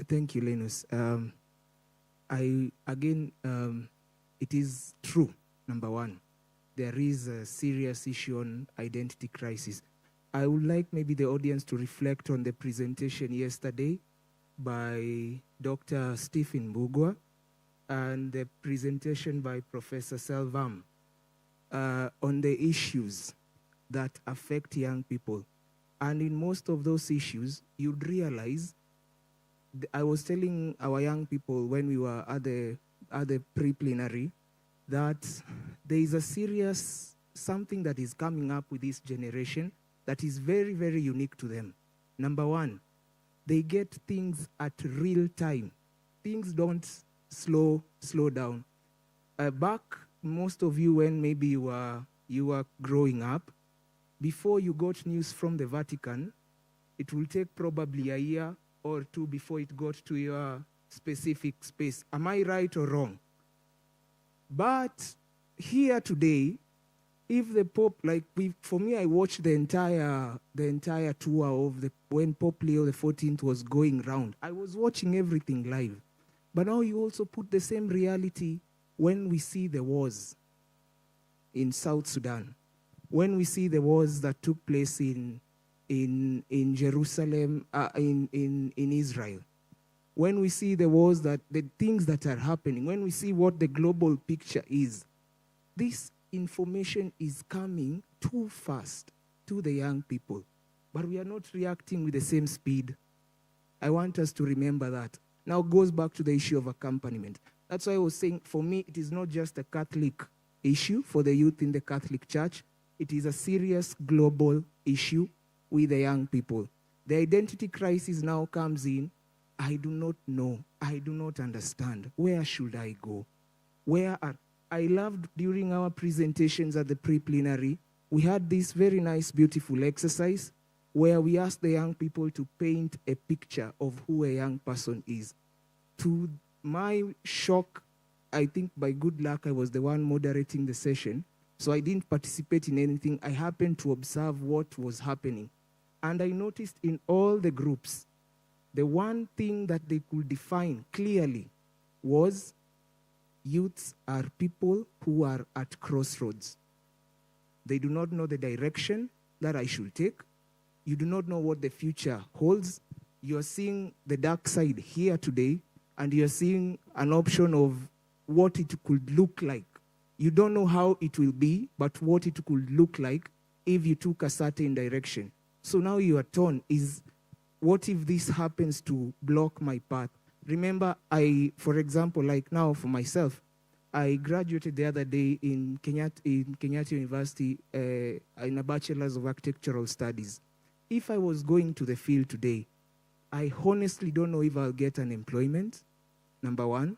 Thank you, Linus. It is true, number one. There is a serious issue on identity crisis. I would like maybe the audience to reflect on the presentation yesterday by Dr. Stephen Mbugua and the presentation by Professor Selvam on the issues that affect young people. And in most of those issues, you'd realize, I was telling our young people when we were at the pre-plenary, that there is a serious something that is coming up with this generation that is very, very unique to them. Number one, they get things at real time. Things don't slow down. Back, most of you, when maybe you were growing up, before you got news from the Vatican, it will take probably a year or two before it got to your specific space. Am I right or wrong? But here today, if the Pope, for me, I watched the entire tour of when Pope Leo XIV was going round. I was watching everything live. But now you also put the same reality when we see the wars in South Sudan, when we see the wars that took place in Jerusalem, in Israel, when we see the wars, the things that are happening, when we see what the global picture is, this information is coming too fast to the young people, but we are not reacting with the same speed. I want us to remember that. Now it goes back to the issue of accompaniment. That's why I was saying, for me, it is not just a Catholic issue for the youth in the Catholic Church. It is a serious global issue with the young people. The identity crisis now comes in. I do not know. I do not understand. Where should I go? I loved during our presentations at the pre-plenary, we had this very nice, beautiful exercise where we asked the young people to paint a picture of who a young person is. To my shock, I think by good luck, I was the one moderating the session, so I didn't participate in anything. I happened to observe what was happening. And I noticed in all the groups, the one thing that they could define clearly was youths are people who are at crossroads. They do not know the direction that I should take. You do not know what the future holds. You're seeing the dark side here today, and you're seeing an option of what it could look like. You don't know how it will be, but what it could look like if you took a certain direction. So now you are torn. What if this happens to block my path? Remember, for example, like now for myself, I graduated the other day in Kenyatta University in a Bachelor's of Architectural Studies. If I was going to the field today, I honestly don't know if I'll get an employment, number one.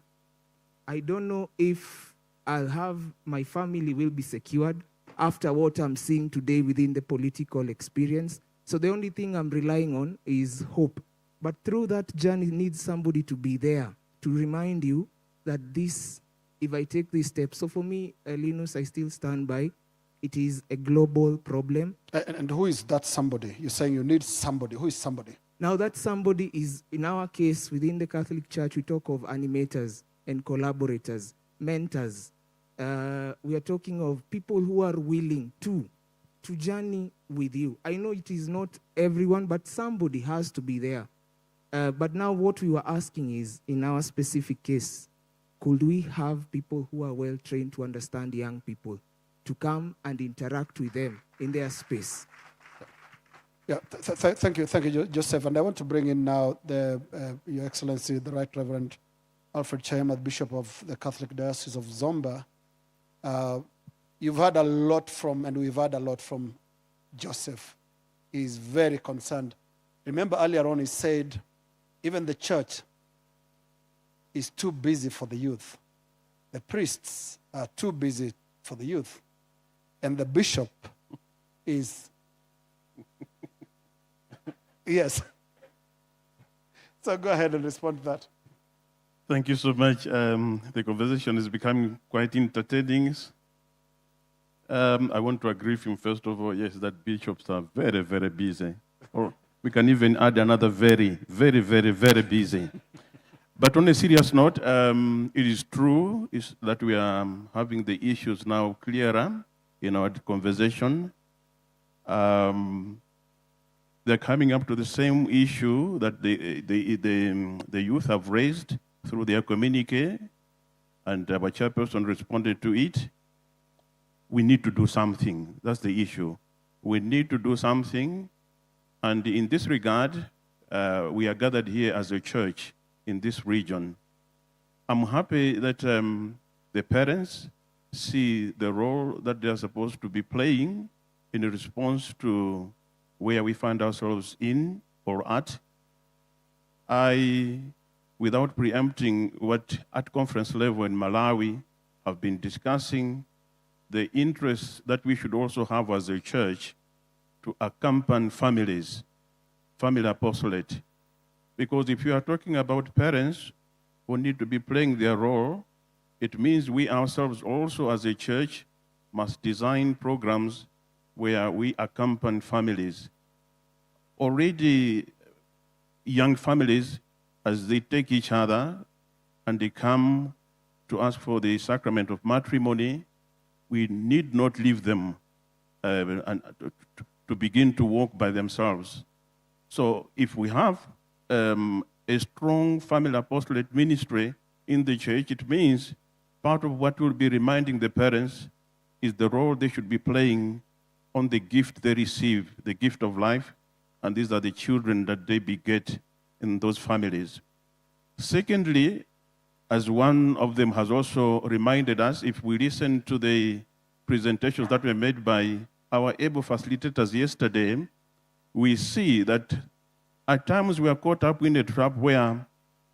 I don't know if I'll have, my family will be secured after what I'm seeing today within the political experience. So the only thing I'm relying on is hope. But through that journey needs somebody to be there to remind you that this, if I take these steps. So for me, Linus, I still stand by. It is a global problem. And who is that somebody? You're saying you need somebody. Who is somebody? Now that somebody is, in our case, within the Catholic Church, we talk of animators and collaborators, mentors. We are talking of people who are willing to journey with you. I know it is not everyone, but somebody has to be there. But now what we were asking is, in our specific case, could we have people who are well trained to understand young people, to come and interact with them in their space? Yeah, thank you, Joseph. And I want to bring in now Your Excellency, the Right Reverend Alfred Chayema, Bishop of the Catholic Diocese of Zomba. You've heard a lot from, and we've heard a lot from Joseph. He's very concerned. Remember earlier on he said, even the church is too busy for the youth. The priests are too busy for the youth. And the bishop is, yes. So go ahead and respond to that. Thank you so much. The conversation is becoming quite entertaining. I want to agree with him, first of all, yes, that bishops are very, very busy. Or we can even add another very, very, very, very busy. But on a serious note, it is true that we are having the issues now clearer in our conversation. They're coming up to the same issue that the youth have raised through their communique, and our chairperson responded to it. We need to do something. That's the issue. We need to do something. And in this regard, we are gathered here as a church in this region. I'm happy that the parents see the role that they're supposed to be playing in response to where we find ourselves in or at. Without preempting what at conference level in Malawi have been discussing, the interest that we should also have as a church to accompany families, family apostolate. Because if you are talking about parents who need to be playing their role, it means we ourselves also as a church must design programs where we accompany families. Already young families, as they take each other and they come to ask for the sacrament of matrimony, we need not leave them to begin to walk by themselves. So if we have a strong family apostolate ministry in the church, it means part of what we'll be reminding the parents is the role they should be playing on the gift they receive, the gift of life, and these are the children that they beget in those families. Secondly, as one of them has also reminded us, if we listen to the presentations that were made by our able facilitators yesterday, we see that at times we are caught up in a trap where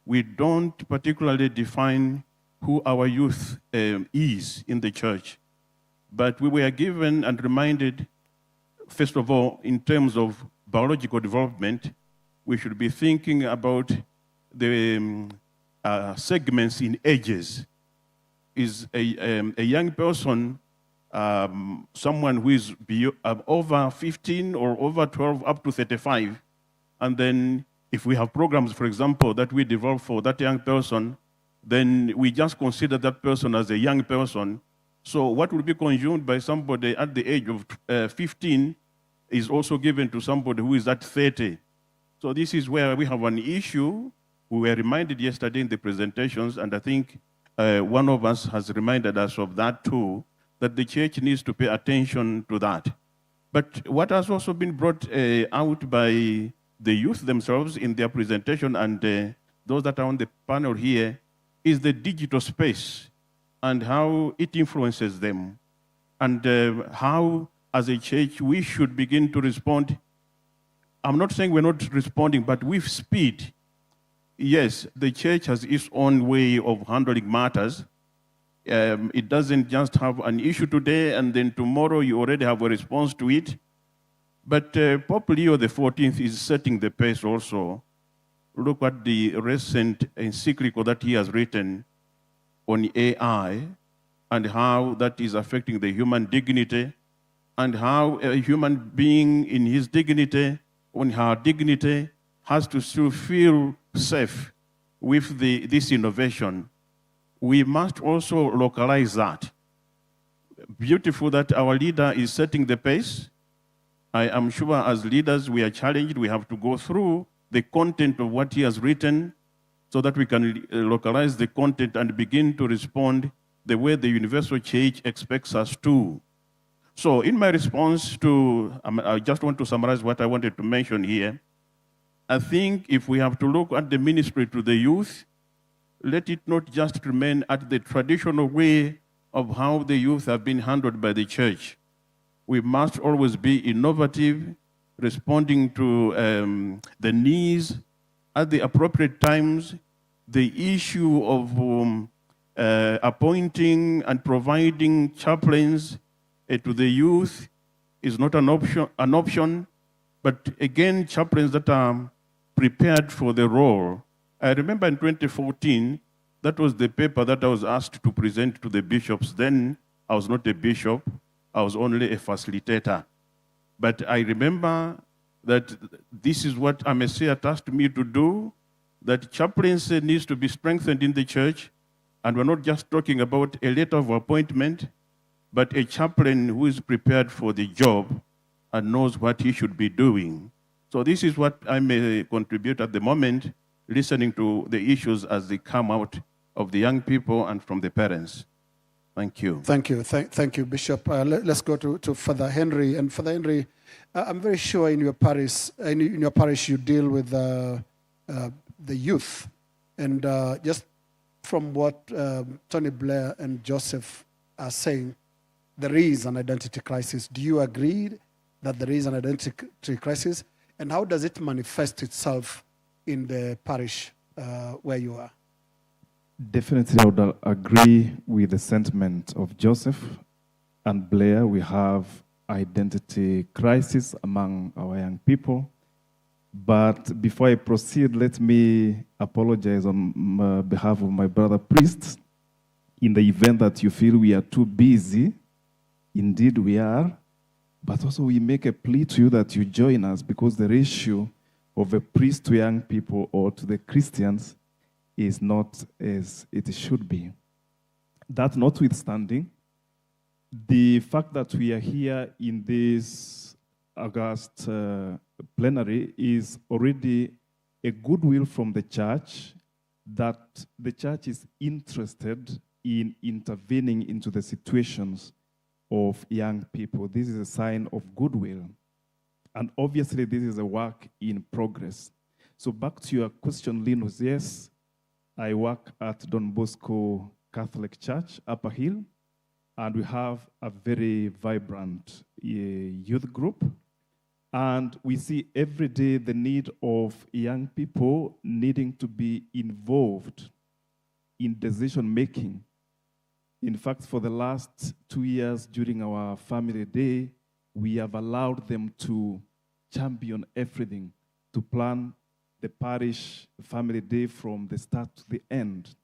we don't particularly define who our youth is in the church. But we were given and reminded, first of all, in terms of biological development, we should be thinking about the segments in ages. Is a young person someone who is over 15 or over 12 up to 35, and then If we have programs, for example, that we develop for that young person, then we just consider that person as a young person. So what will be consumed by somebody at the age of 15 is also given to somebody who is at 30. So this is where we have an issue. We were reminded yesterday in the presentations, and I think one of us has reminded us of that too, that the church needs to pay attention to that. But what has also been brought out by the youth themselves in their presentation and those that are on the panel here is the digital space and how it influences them, and how, as a church, we should begin to respond. I'm not saying we're not responding, but with speed. Yes, the church has its own way of handling matters. It doesn't just have an issue today and then tomorrow you already have a response to it. But Pope Leo XIV is setting the pace also. Look at the recent encyclical that he has written on AI and how that is affecting the human dignity, and how a human being in his dignity, on her dignity, has to still feel safe with this innovation. We must also localize that. Beautiful that our leader is setting the pace. I am sure as leaders we are challenged. We have to go through the content of what he has written so that we can localize the content and begin to respond the way the universal church expects us to. So in my response to, I just want to summarize what I wanted to mention here. I think if we have to look at the ministry to the youth, let it not just remain at the traditional way of how the youth have been handled by the church. We must always be innovative, responding to the needs at the appropriate times. The issue of appointing and providing chaplains to the youth is not an option, but again, chaplains that are prepared for the role. I remember in 2014, that was the paper that I was asked to present to the bishops. Then I was not a bishop, I was only a facilitator. But I remember that this is what Amecea tasked me to do, that chaplaincy needs to be strengthened in the church, and we're not just talking about a letter of appointment, but a chaplain who is prepared for the job and knows what he should be doing. So this is what I may contribute at the moment, listening to the issues as they come out of the young people and from the parents. Thank you. Thank you. Thank you, Bishop. Let's go to Father Henry. And Father Henry, I'm very sure in your parish, you deal with the youth. And just from what Tony Blair and Joseph are saying, there is an identity crisis. Do you agree that there is an identity crisis? And how does it manifest itself in the parish where you are? Definitely, I would agree with the sentiment of Joseph and Blair. We have identity crisis among our young people. But before I proceed, let me apologize on behalf of my brother priests. In the event that you feel we are too busy, indeed we are, but also we make a plea to you that you join us, because the ratio of a priest to young people or to the Christians is not as it should be. That notwithstanding, the fact that we are here in this August plenary is already a goodwill from the church, that the church is interested in intervening into the situations of young people. This is a sign of goodwill. And obviously, this is a work in progress. So back to your question, Linus, yes, I work at Don Bosco Catholic Church, Upper Hill, and we have a very vibrant youth group. And we see every day the need of young people needing to be involved in decision-making. In fact, for the last 2 years during our family day, we have allowed them to champion everything, to plan the parish family day from the start to the end.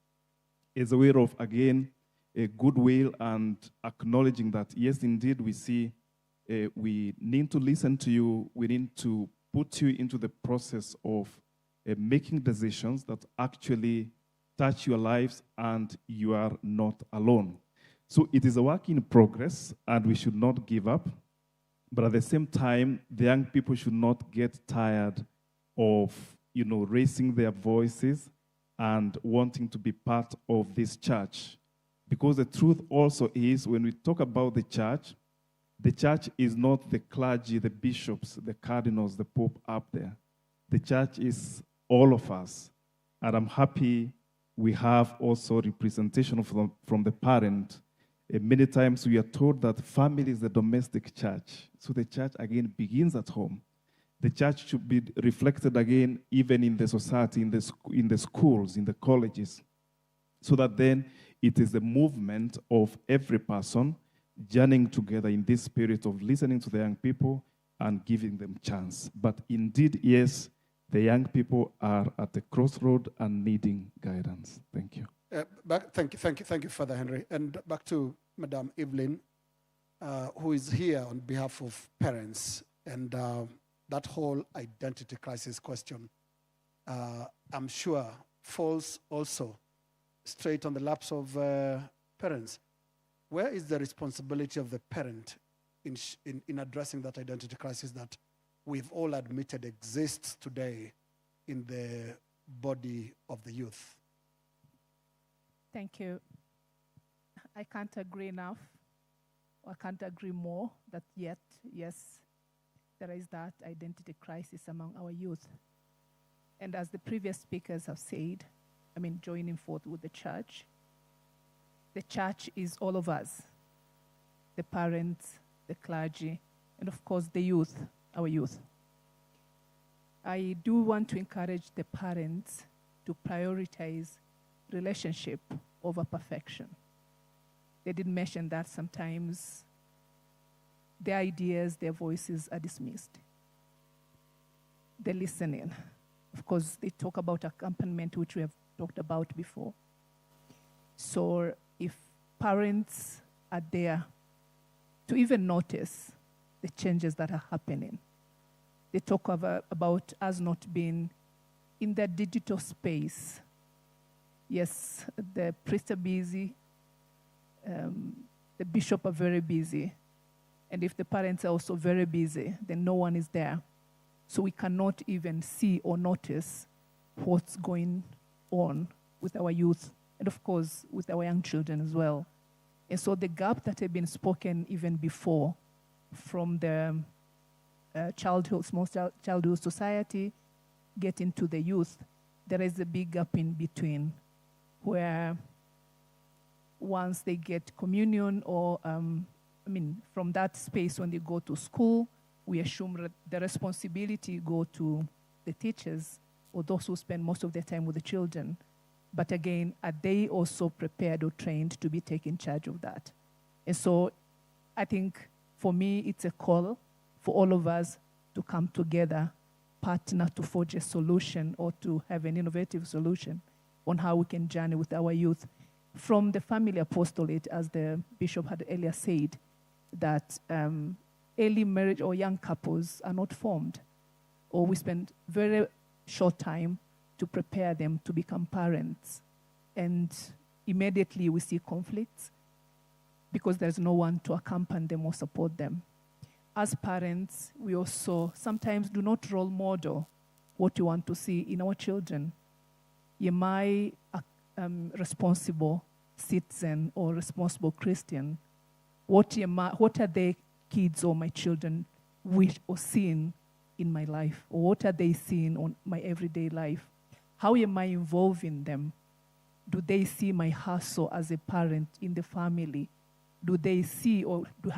As a way of, again, a goodwill and acknowledging that, yes, indeed, we see we need to listen to you, we need to put you into the process of making decisions that actually touch your lives, and you are not alone. So it is a work in progress, and we should not give up. But at the same time, the young people should not get tired of, raising their voices and wanting to be part of this church. Because the truth also is, when we talk about the church is not the clergy, the bishops, the cardinals, the pope up there. The church is all of us. And I'm happy we have also representation from the parent. Many times we are told that family is the domestic church. So the church, again, begins at home. The church should be reflected again, even in the society, in the schools, in the colleges, so that then it is the movement of every person journeying together in this spirit of listening to the young people and giving them chance. But indeed, yes, the young people are at the crossroad and needing guidance. Thank you. Thank you, Father Henry. And back to Madame Evelyn, who is here on behalf of parents, and that whole identity crisis question, I'm sure, falls also straight on the laps of parents. Where is the responsibility of the parent in addressing that identity crisis that we've all admitted exists today in the body of the youth? Thank you. I can't agree enough, or I can't agree more that yet, yes, there is that identity crisis among our youth. And as the previous speakers have said, joining forth with the church is all of us, the parents, the clergy, and of course the youth, our youth. I do want to encourage the parents to prioritize relationship over perfection. They did mention that sometimes their ideas, their voices are dismissed. The listening. Of course, they talk about accompaniment, which we have talked about before. So if parents are there to even notice the changes that are happening, they talk about us not being in the digital space. Yes, the priests are busy, the bishop are very busy, and if the parents are also very busy, then no one is there. So we cannot even see or notice what's going on with our youth, and of course with our young children as well. And so the gap that had been spoken even before from the small childhood society getting to the youth, there is a big gap in between, where once they get communion or, from that space when they go to school, we assume the responsibility go to the teachers or those who spend most of their time with the children. But again, are they also prepared or trained to be taking charge of that? And so I think for me, it's a call for all of us to come together, partner to forge a solution or to have an innovative solution on how we can journey with our youth. From the family apostolate, as the bishop had earlier said, that early marriage or young couples are not formed, or we spend very short time to prepare them to become parents. And immediately we see conflicts because there's no one to accompany them or support them. As parents, we also sometimes do not role model what we want to see in our children. Am I a responsible citizen or responsible Christian? What are the kids or my children wish or seeing in my life? Or what are they seeing on my everyday life? How am I involving them? Do they see my hustle as a parent in the family? Do they see or do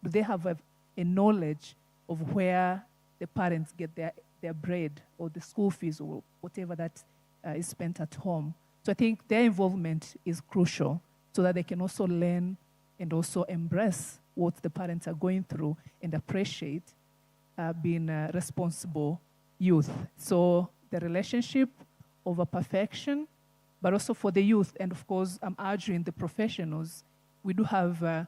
they have a knowledge of where the parents get their bread or the school fees or whatever that is spent at home? So I think their involvement is crucial so that they can also learn and also embrace what the parents are going through and appreciate being a responsible youth. So the relationship over perfection, but also for the youth. And of course, I'm urging the professionals. We do have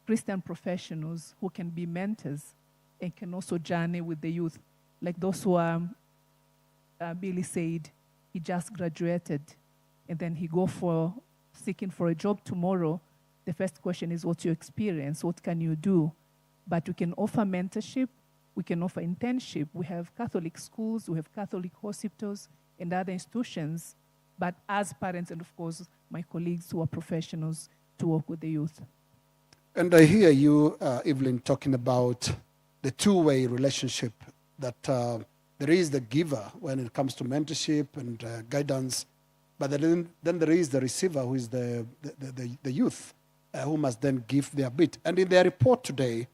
Christian professionals who can be mentors and can also journey with the youth, like those who are Billy said, he just graduated, and then he go for seeking for a job tomorrow. The first question is, what's your experience? What can you do? But we can offer mentorship. We can offer internship. We have Catholic schools. We have Catholic hospitals and other institutions. But as parents and, of course, my colleagues who are professionals to work with the youth. And I hear you, Evelyn, talking about the two-way relationship, that there is the giver when it comes to mentorship and guidance, but then there is the receiver, who is the youth, who must then give their bit. And in their report today,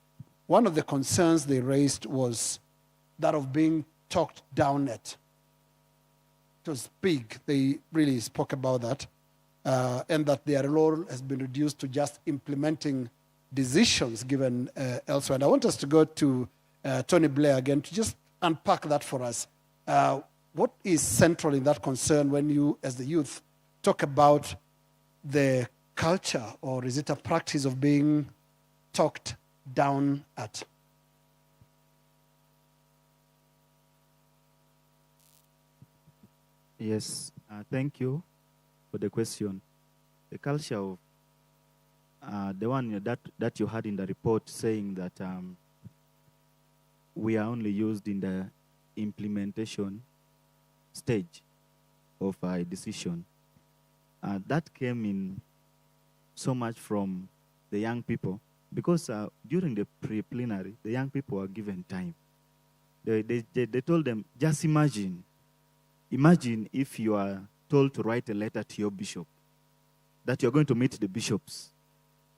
one of the concerns they raised was that of being talked down at. It was big. They really spoke about that, and that their role has been reduced to just implementing decisions given elsewhere. And I want us to go to Tony Blair again to just unpack that for us. What is central in that concern when you, as the youth, talk about the culture, or is it a practice of being talked down at? Yes, thank you for the question. The culture of the one that you had in the report saying that we are only used in the implementation stage of a decision. That came in so much from the young people, because during the pre-plenary, the young people were given time. They told them, just imagine if you are told to write a letter to your bishop, that you're going to meet the bishops.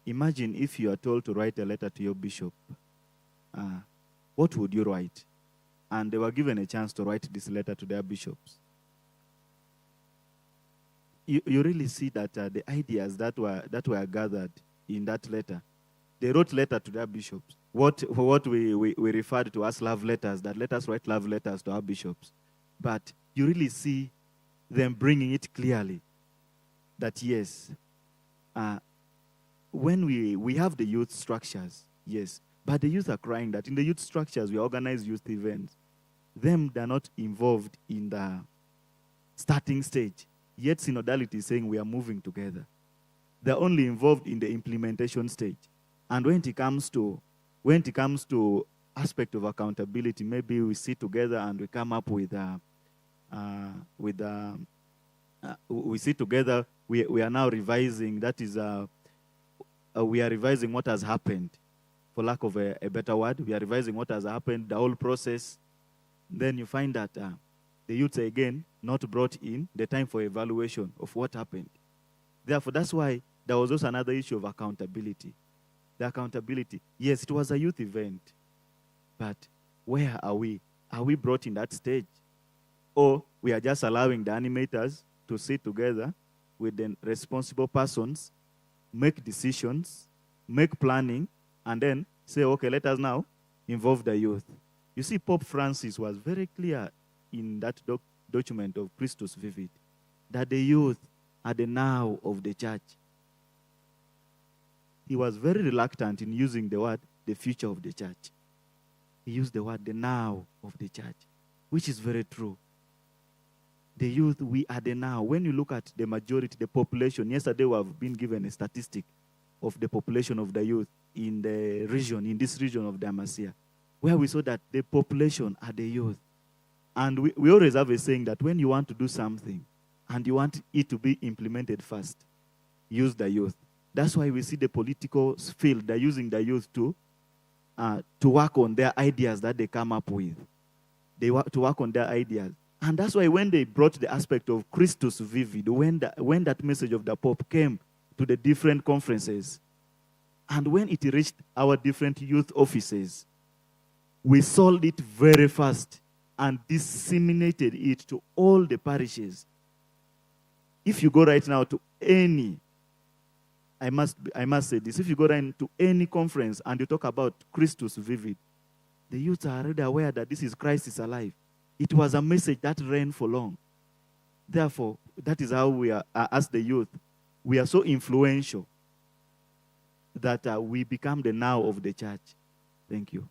Imagine if you are told to write a letter to your bishop. What would you write? And they were given a chance to write this letter to their bishops. You really see that the ideas that were gathered in that letter, they wrote letter to their bishops. What we referred to as love letters, that let us write love letters to our bishops. But you really see them bringing it clearly that yes, when we have the youth structures, yes, but the youth are crying that in the youth structures we organize youth events. They're not involved in the starting stage. Yet synodality is saying we are moving together. They're only involved in the implementation stage. And when it comes to aspect of accountability, maybe we sit together and we come up with we sit together. We are now revising. That is, we are revising what has happened, for lack of a better word. We are revising what has happened, the whole process. Then you find that the youths are again not brought in the time for evaluation of what happened. Therefore, that's why there was also another issue of accountability. The accountability. Yes, it was a youth event, but where are we? Are we brought in that stage? Or we are just allowing the animators to sit together with the responsible persons, make decisions, make planning, and then say, okay, let us now involve the youth. You see, Pope Francis was very clear in that document of Christus Vivit, that the youth are the now of the church. He was very reluctant in using the word, the future of the church. He used the word, the now of the church, which is very true. The youth, we are the now. When you look at the majority, the population, yesterday we have been given a statistic of the population of the youth in the region, in this region of the Amecea, where we saw that the population are the youth. And we always have a saying that when you want to do something and you want it to be implemented fast, use the youth. That's why we see the political field, they're using the youth to work on their ideas that they come up with. They want to work on their ideas. And that's why when they brought the aspect of Christus Vivid, when that message of the Pope came to the different conferences, and when it reached our different youth offices, we sold it very fast and disseminated it to all the parishes. If you go right now to any, I must say this, if you go right to any conference and you talk about Christus Vivid, the youth are already aware that this is Christ is alive. It was a message that ran for long. Therefore, that is how we are, as the youth, we are so influential that we become the now of the church. Thank you.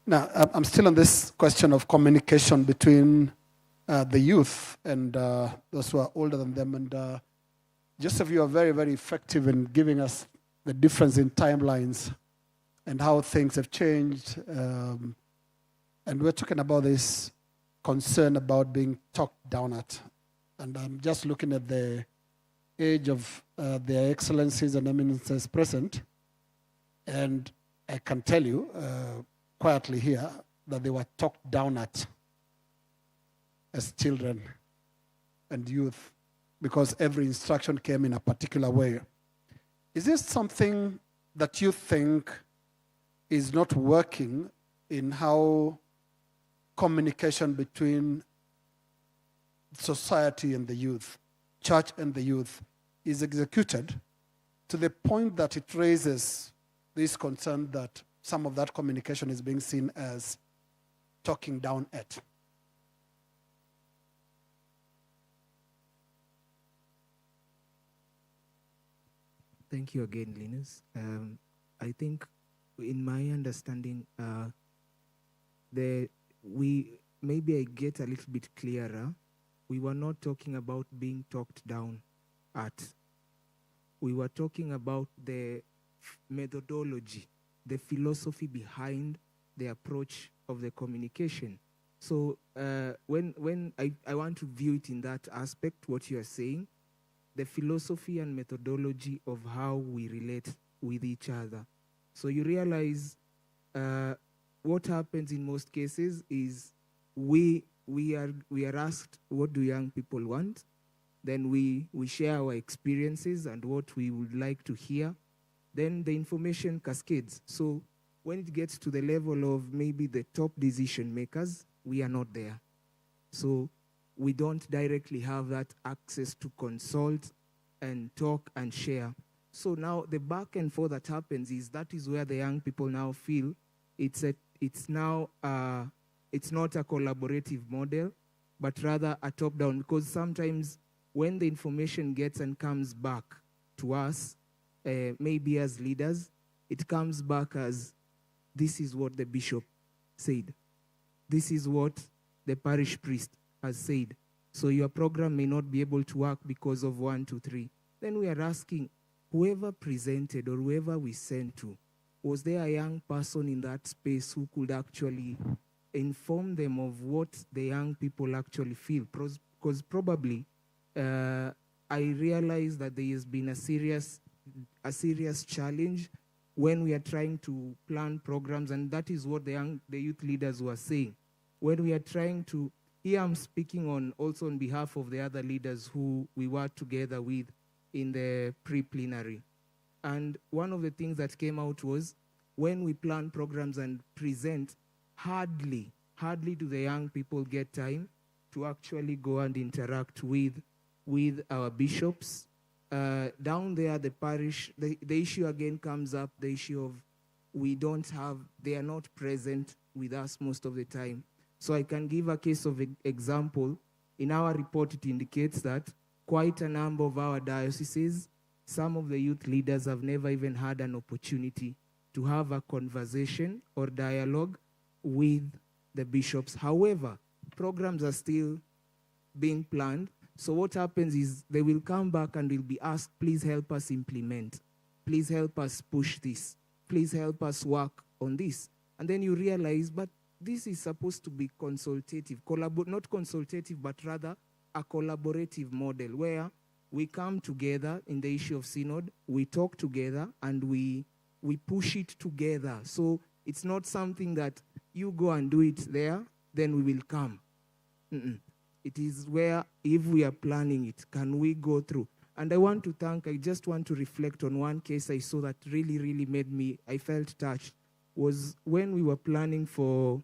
Now, I'm still on this question of communication between the youth and those who are older than them. And Joseph, you are very, very effective in giving us the difference in timelines and how things have changed. And we're talking about this concern about being talked down at. And I'm just looking at the age of their excellencies and eminences present. And I can tell you quietly here that they were talked down at as children and youth because every instruction came in a particular way. Is this something that you think is not working in how communication between society and the youth, church and the youth, is executed to the point that it raises this concern that some of that communication is being seen as talking down at? Thank you again, Linus. I think, in my understanding, maybe I get a little bit clearer. We were not talking about being talked down at. We were talking about the methodology, the philosophy behind the approach of the communication. So when I want to view it in that aspect, what you are saying, the philosophy and methodology of how we relate with each other. So you realize what happens in most cases is we are asked, what do young people want? Then we share our experiences and what we would like to hear. Then the information cascades. So when it gets to the level of maybe the top decision makers, we are not there. So we don't directly have that access to consult and talk and share. So now the back and forth that happens that is where the young people now feel it's not a collaborative model, but rather a top-down, because sometimes when the information gets and comes back to us, maybe as leaders, it comes back as, this is what the bishop said. This is what the parish priest has said. So your program may not be able to work because of 1, 2, 3. Then we are asking, whoever presented or whoever we sent to, was there a young person in that space who could actually inform them of what the young people actually feel? Because probably I realize that there has been a serious challenge when we are trying to plan programs, and that is what the youth leaders were saying. When we are trying to, here I'm speaking also on behalf of the other leaders who we worked together with in the pre-plenary. And one of the things that came out was, when we plan programs and present, hardly do the young people get time to actually go and interact with our bishops. Down there, the parish, the issue again comes up, the issue of they are not present with us most of the time. So I can give a case of example. In our report, it indicates that quite a number of our dioceses, some of the youth leaders have never even had an opportunity to have a conversation or dialogue with the bishops. However, programs are still being planned. So what happens is they will come back and will be asked, please help us implement. Please help us push this. Please help us work on this. And then you realize, but this is supposed to be consultative, not consultative, but rather a collaborative model where we come together in the issue of synod, we talk together, and we push it together. So it's not something that you go and do it there, then we will come. It is where, if we are planning it, can we go through? And I just want to reflect on one case I saw that really, really I felt touched, was when we were planning for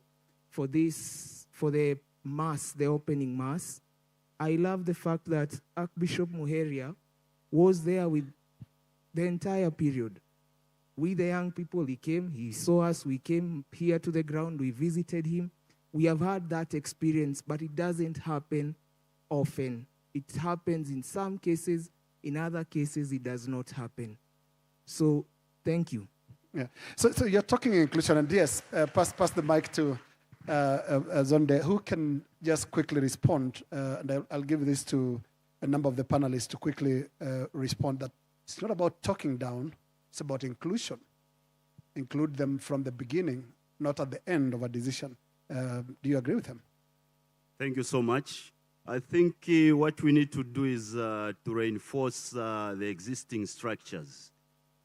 the mass, the opening mass. I love the fact that Archbishop Muheria was there with the entire period. We, the young people, he came, he saw us, we came here to the ground, we visited him. We have had that experience, but it doesn't happen often. It happens in some cases, in other cases it does not happen. So, thank you. Yeah. So you're talking inclusion, and yes, pass the mic to Zonde, who can just quickly respond, and I'll give this to a number of the panelists to quickly respond that it's not about talking down, it's about inclusion. Include them from the beginning, not at the end of a decision. Do you agree with him? Thank you so much. I think what we need to do is to reinforce the existing structures.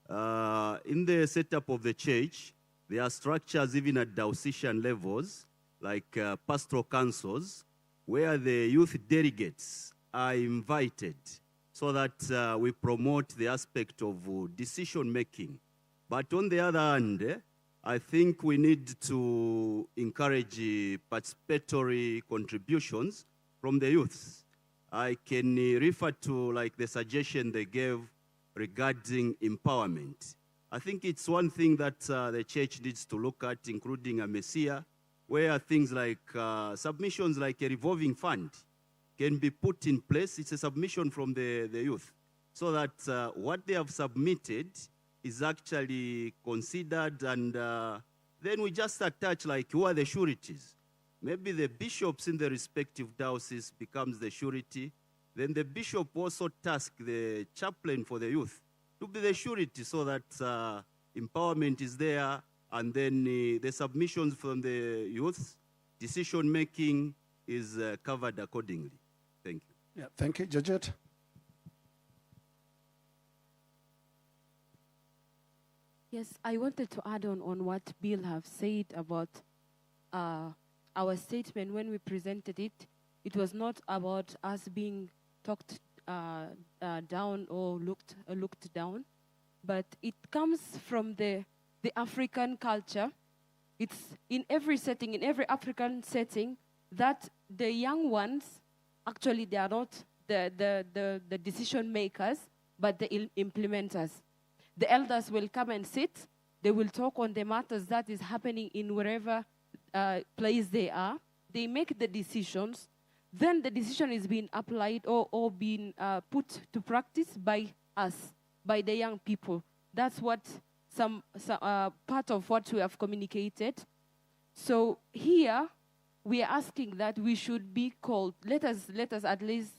In the setup of the church, there are structures even at diocesan levels, like pastoral councils, where the youth delegates are invited so that we promote the aspect of decision-making. But on the other hand, I think we need to encourage participatory contributions from the youths. I can refer to like the suggestion they gave regarding empowerment. I think it's one thing that the church needs to look at, including Amecea, where things like submissions like a revolving fund can be put in place. It's a submission from the youth, so that what they have submitted is actually considered, and then we just attach like who are the sureties. Maybe the bishops in the respective dioceses becomes the surety. Then the bishop also tasks the chaplain for the youth to be the surety, so that empowerment is there, and then the submissions from the youth, decision-making is covered accordingly. Thank you. Yeah, thank you. Georgette? Yes, I wanted to add on what Bill have said about our statement. When we presented it, it was not about us being talked down or looked down, but it comes from the African culture. It's in every setting, in every African setting, that the young ones, actually they are not the decision makers, but the implementers. The elders will come and sit. They will talk on the matters that is happening in wherever place they are. They make the decisions. Then the decision is being applied or being put to practice by us, by the young people. That's what some part of what we have communicated. So here we are asking that we should be called. Let us at least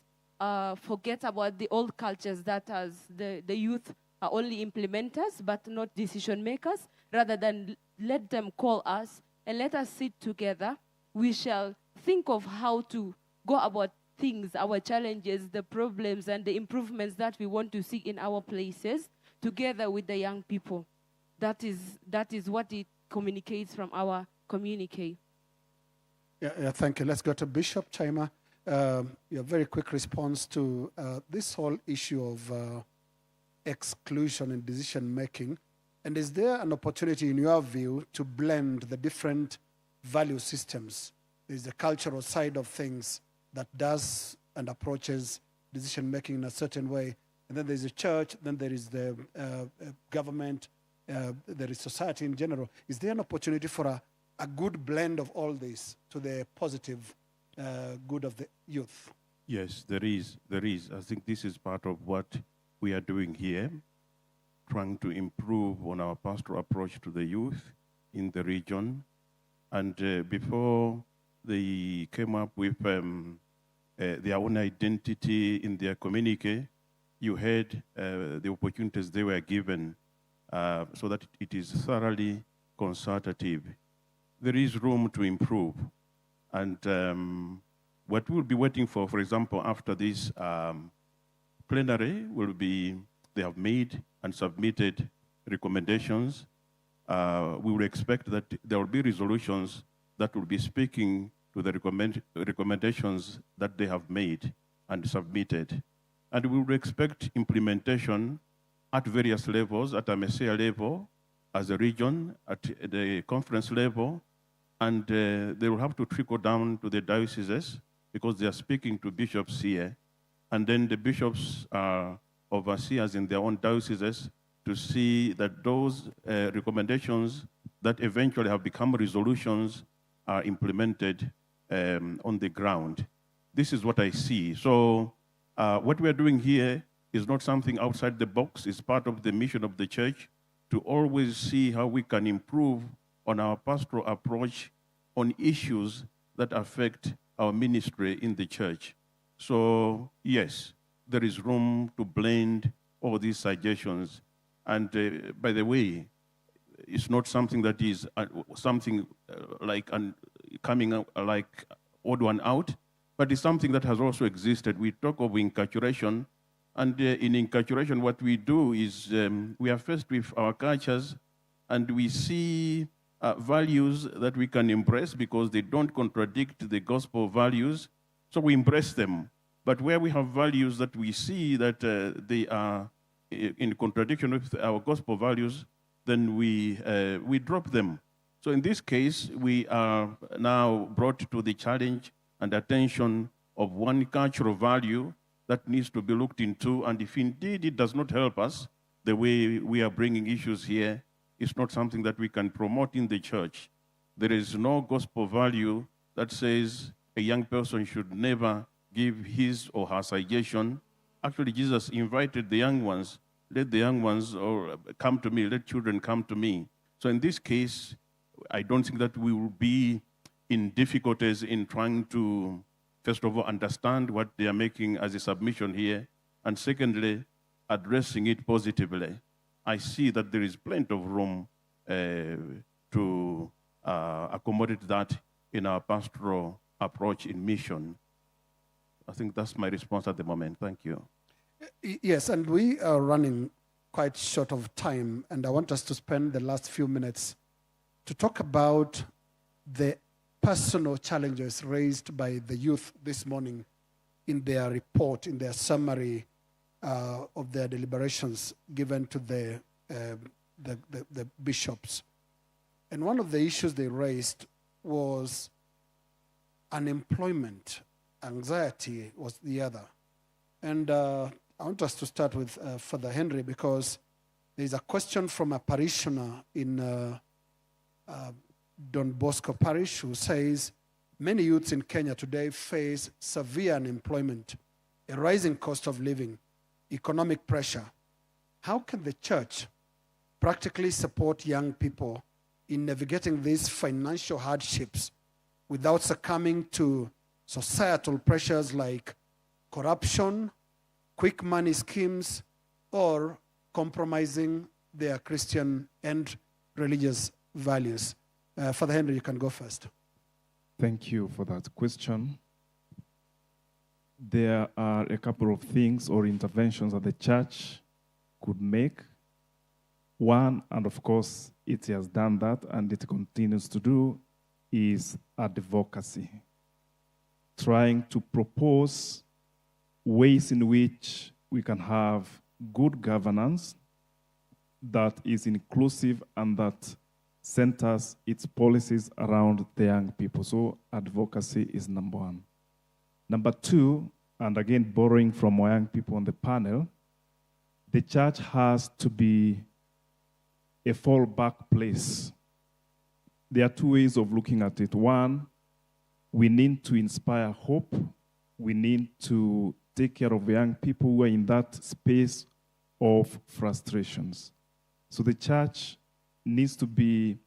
forget about the old cultures that as the youth are only implementers but not decision makers. Rather than let them call us and let us sit together, we shall think of how to go about things, our challenges, the problems, and the improvements that we want to see in our places, together with the young people. That is what it communicates from our communique. Yeah, thank you. Let's go to Bishop Chima. Your very quick response to this whole issue of exclusion in decision making. And is there an opportunity, in your view, to blend the different value systems? There's the cultural side of things that does and approaches decision making in a certain way. And then there's the church, then there is the government, there is society in general. Is there an opportunity for a good blend of all this to the positive good of the youth? Yes, there is. I think this is part of what we are doing here, trying to improve on our pastoral approach to the youth in the region. And before they came up with their own identity in their communique, you heard the opportunities they were given so that it is thoroughly consultative. There is room to improve. And what we'll be waiting for example, after this plenary will be, they have made and submitted recommendations. We will expect that there will be resolutions that will be speaking to the recommendations that they have made and submitted. And we will expect implementation at various levels, at Amecea level, as a region, at the conference level, and they will have to trickle down to the dioceses because they are speaking to bishops here. And then the bishops are overseers in their own dioceses to see that those recommendations that eventually have become resolutions are implemented on the ground. This is what I see. So what we're doing here is not something outside the box. It's part of the mission of the church to always see how we can improve on our pastoral approach on issues that affect our ministry in the church. So, yes, there is room to blend all these suggestions. And by the way, it's not something that is coming out like odd one out, but it's something that has also existed. We talk of inculturation, and in inculturation, what we do is we are faced with our cultures, and we see values that we can embrace because they don't contradict the gospel values, so we embrace them. But where we have values that we see that they are in contradiction with our gospel values, then we drop them. So in this case, we are now brought to the challenge and attention of one cultural value that needs to be looked into, and if indeed it does not help us, the way we are bringing issues here, it's not something that we can promote in the church. There is no gospel value that says a young person should never give his or her suggestion. Actually, Jesus invited the young ones, let the young ones come to me, let children come to me. So in this case, I don't think that we will be in difficulties in trying to, first of all, understand what they are making as a submission here, and secondly, addressing it positively. I see that there is plenty of room to accommodate that in our pastoral approach in mission. I think that's my response at the moment. Thank you. Yes, and we are running quite short of time, and I want us to spend the last few minutes to talk about the personal challenges raised by the youth this morning in their report, in their summary of their deliberations given to the bishops. And one of the issues they raised was unemployment. Anxiety was the other. And I want us to start with Father Henry, because there's a question from a parishioner in Don Bosco Parish who says, many youths in Kenya today face severe unemployment, a rising cost of living, economic pressure. How can the church practically support young people in navigating these financial hardships without succumbing to societal pressures like corruption, quick money schemes, or compromising their Christian and religious values? Father Henry, you can go first. Thank you for that question. There are a couple of things or interventions that the church could make. One, and of course it has done that and it continues to do, is advocacy. Trying to propose ways in which we can have good governance that is inclusive and that centers its policies around the young people. So advocacy is number one. Number two, and again borrowing from our young people on the panel, the church has to be a fallback place. There are two ways of looking at it. One, we need to inspire hope. We need to take care of young people who are in that space of frustrations. So the church needs to be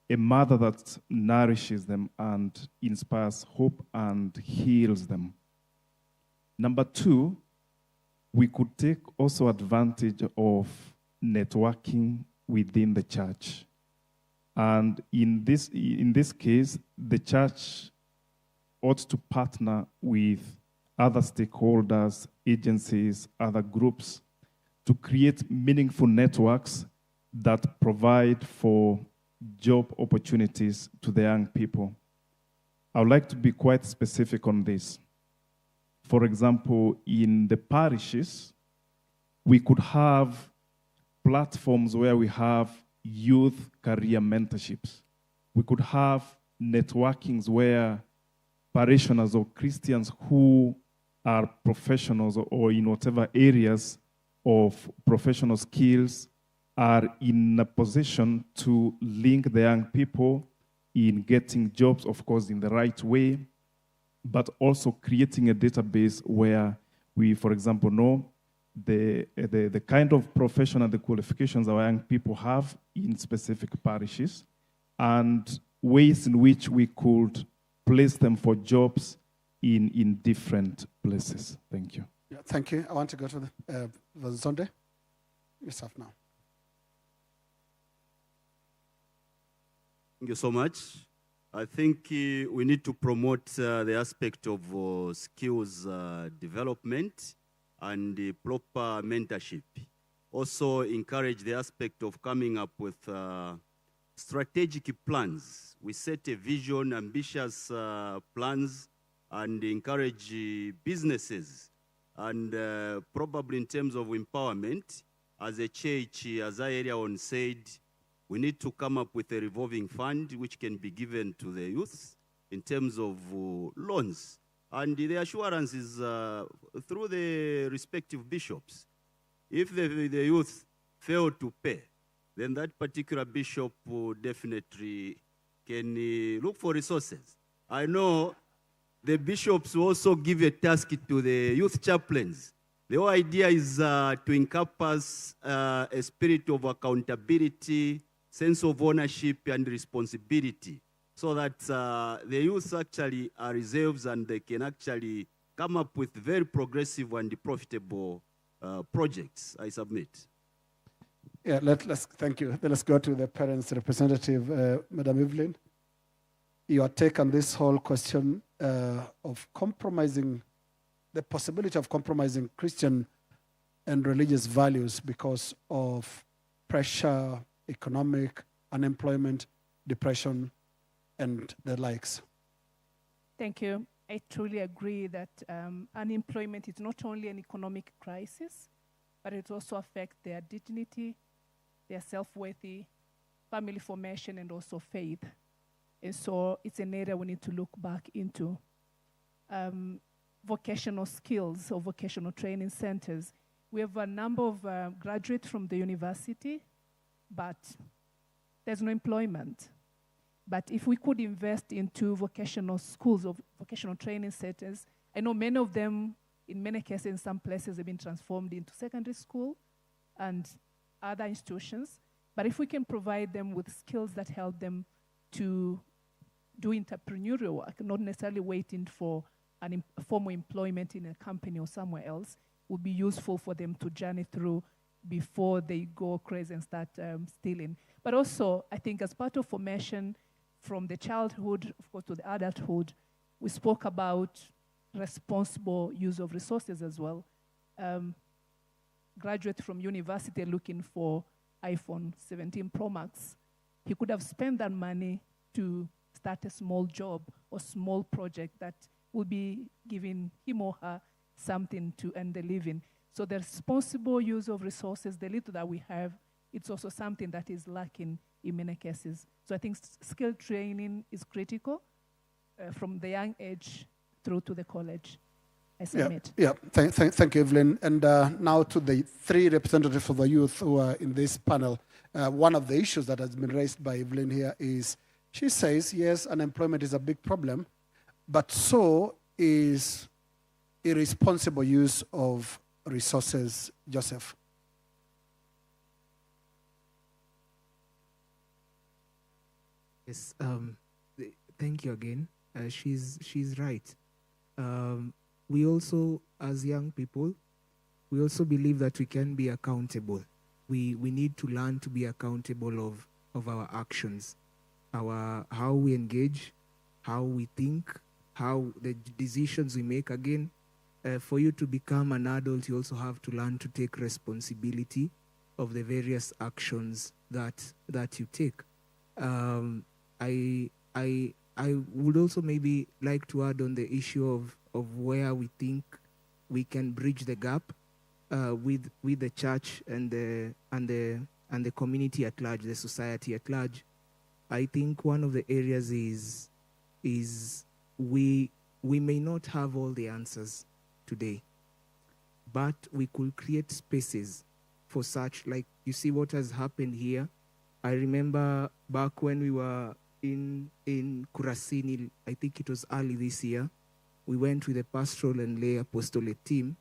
a mother that nourishes them and inspires hope and heals them. Number two, we could take also advantage of networking within the church. And in this case, the church ought to partner with other stakeholders, agencies, other groups to create meaningful networks that provide for job opportunities to the young people. I would like to be quite specific on this. For example, in the parishes, we could have platforms where we have youth career mentorships. We could have networkings where parishioners or Christians who are professionals or in whatever areas of professional skills are in a position to link the young people in getting jobs, of course, in the right way, but also creating a database where we, for example, know the kind of profession and the qualifications our young people have in specific parishes, and ways in which we could place them for jobs in different places. Thank you. Yeah, thank you. I want to go to the Zonde. Yourself now. Thank you so much. I think we need to promote the aspect of skills development and proper mentorship. Also encourage the aspect of coming up with strategic plans. We set a vision, ambitious plans, and encourage businesses. And probably in terms of empowerment, as a church, as I earlier on said, we need to come up with a revolving fund which can be given to the youth in terms of loans. And the assurance is through the respective bishops. If the youth fail to pay, then that particular bishop definitely can look for resources. I know the bishops will also give a task to the youth chaplains. The whole idea is to encompass a spirit of accountability, sense of ownership and responsibility, so that the youth actually are reserves and they can actually come up with very progressive and profitable projects. I submit. Yeah, let's thank you. Then let's go to the parents' representative, Madam Evelyn. Your take on this whole question of compromising, the possibility of compromising Christian and religious values because of pressure, economic, unemployment, depression, and the likes. Thank you. I truly agree that unemployment is not only an economic crisis, but it also affects their dignity, their self-worthy, family formation, and also faith. And so it's an area we need to look back into. Vocational skills or vocational training centers. We have a number of graduates from the university, but there's no employment. But if we could invest into vocational schools or vocational training centers, I know many of them, in many cases, in some places, have been transformed into secondary school and other institutions. But if we can provide them with skills that help them to do entrepreneurial work, not necessarily waiting for formal employment in a company or somewhere else, would be useful for them to journey through before they go crazy and start stealing. But also, I think as part of formation from the childhood, of course, to the adulthood, we spoke about responsible use of resources as well. Graduate from university looking for iPhone 17 Pro Max, he could have spent that money to start a small job or small project that will be giving him or her something to earn the living. So the responsible use of resources, the little that we have, it's also something that is lacking in many cases. So I think skill training is critical from the young age through to the college. I submit. Yeah. Thank you, Evelyn. And now to the three representatives of the youth who are in this panel. One of the issues that has been raised by Evelyn here is, she says, yes, unemployment is a big problem, but so is irresponsible use of resources. Joseph. Yes, thank you again. She's right. We also, as young people, we also believe that we can be accountable. We need to learn to be accountable of our actions, how we engage, how we think, how the decisions we make. Again, for you to become an adult, you also have to learn to take responsibility of the various actions that you take. I would also maybe like to add on the issue of where we think we can bridge the gap with the church and the community at large, the society at large. I think one of the areas is we may not have all the answers today, but we could create spaces for such, like you see what has happened here. I remember back when we were in Kurasini, I think it was early this year, we went with the pastoral and lay apostolate team,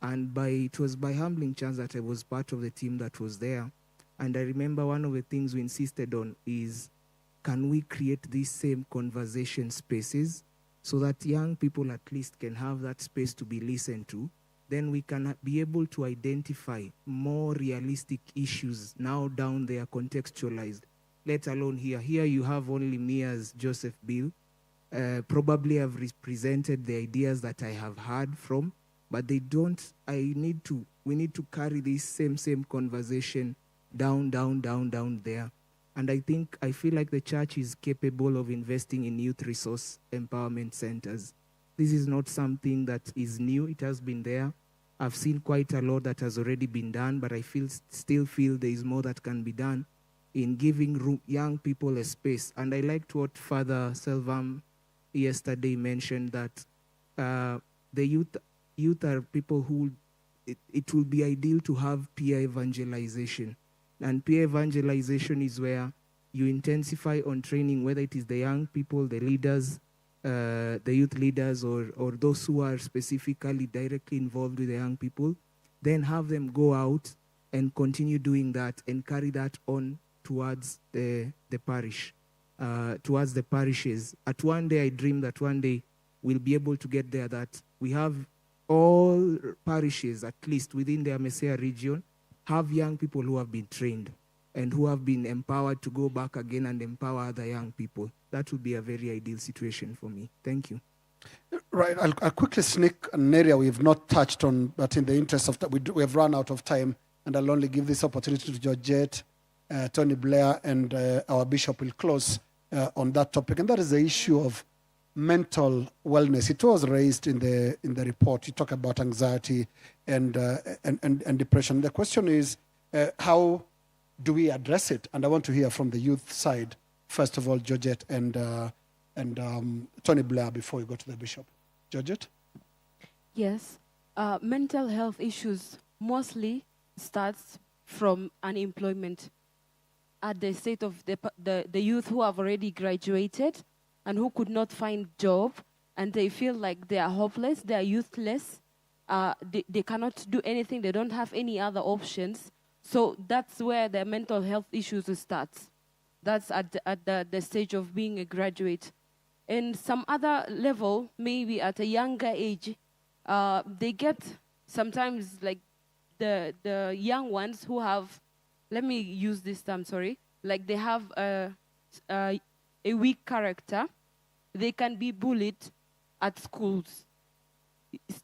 and it was by humbling chance that I was part of the team that was there. And I remember one of the things we insisted on is can we create these same conversation spaces so that young people at least can have that space to be listened to? Then we can be able to identify more realistic issues now down there contextualized, let alone here. Here you have only me as Joseph Bill. Probably I've represented the ideas that I have heard from, but they don't, we need to carry this same conversation down there. And I feel like the church is capable of investing in youth resource empowerment centers. This is not something that is new. It has been there. I've seen quite a lot that has already been done, but I still feel there is more that can be done in giving young people a space. And I liked what Father Selvam yesterday mentioned, that the youth are people who, it will be ideal to have peer evangelization. And peer evangelization is where you intensify on training, whether it is the young people, the leaders, the youth leaders, or those who are specifically directly involved with the young people, then have them go out and continue doing that and carry that on towards the parish, towards the parishes. At one day, I dream that one day we'll be able to get there, that we have all parishes, at least within the Amecea region, have young people who have been trained and who have been empowered to go back again and empower other young people. That would be a very ideal situation for me. Thank you. Right, I'll quickly sneak an area we've not touched on, but in the interest of time, we have run out of time, and I'll only give this opportunity to Georgette, Tony Blair, and our bishop will close on that topic, and that is the issue of mental wellness. It was raised in the report. You talk about anxiety and depression. The question is, how do we address it? And I want to hear from the youth side. First of all, Georgette and Tony Blair before we go to the bishop. Georgette? Yes. Mental health issues mostly starts from unemployment. At the state of the youth who have already graduated and who could not find job, and they feel like they are hopeless, they are youthless, they cannot do anything, they don't have any other options. So that's where the mental health issues start. That's at the stage of being a graduate. In some other level, maybe at a younger age, they get sometimes like the young ones who have, let me use this term, sorry, like they have a weak character. They can be bullied at schools.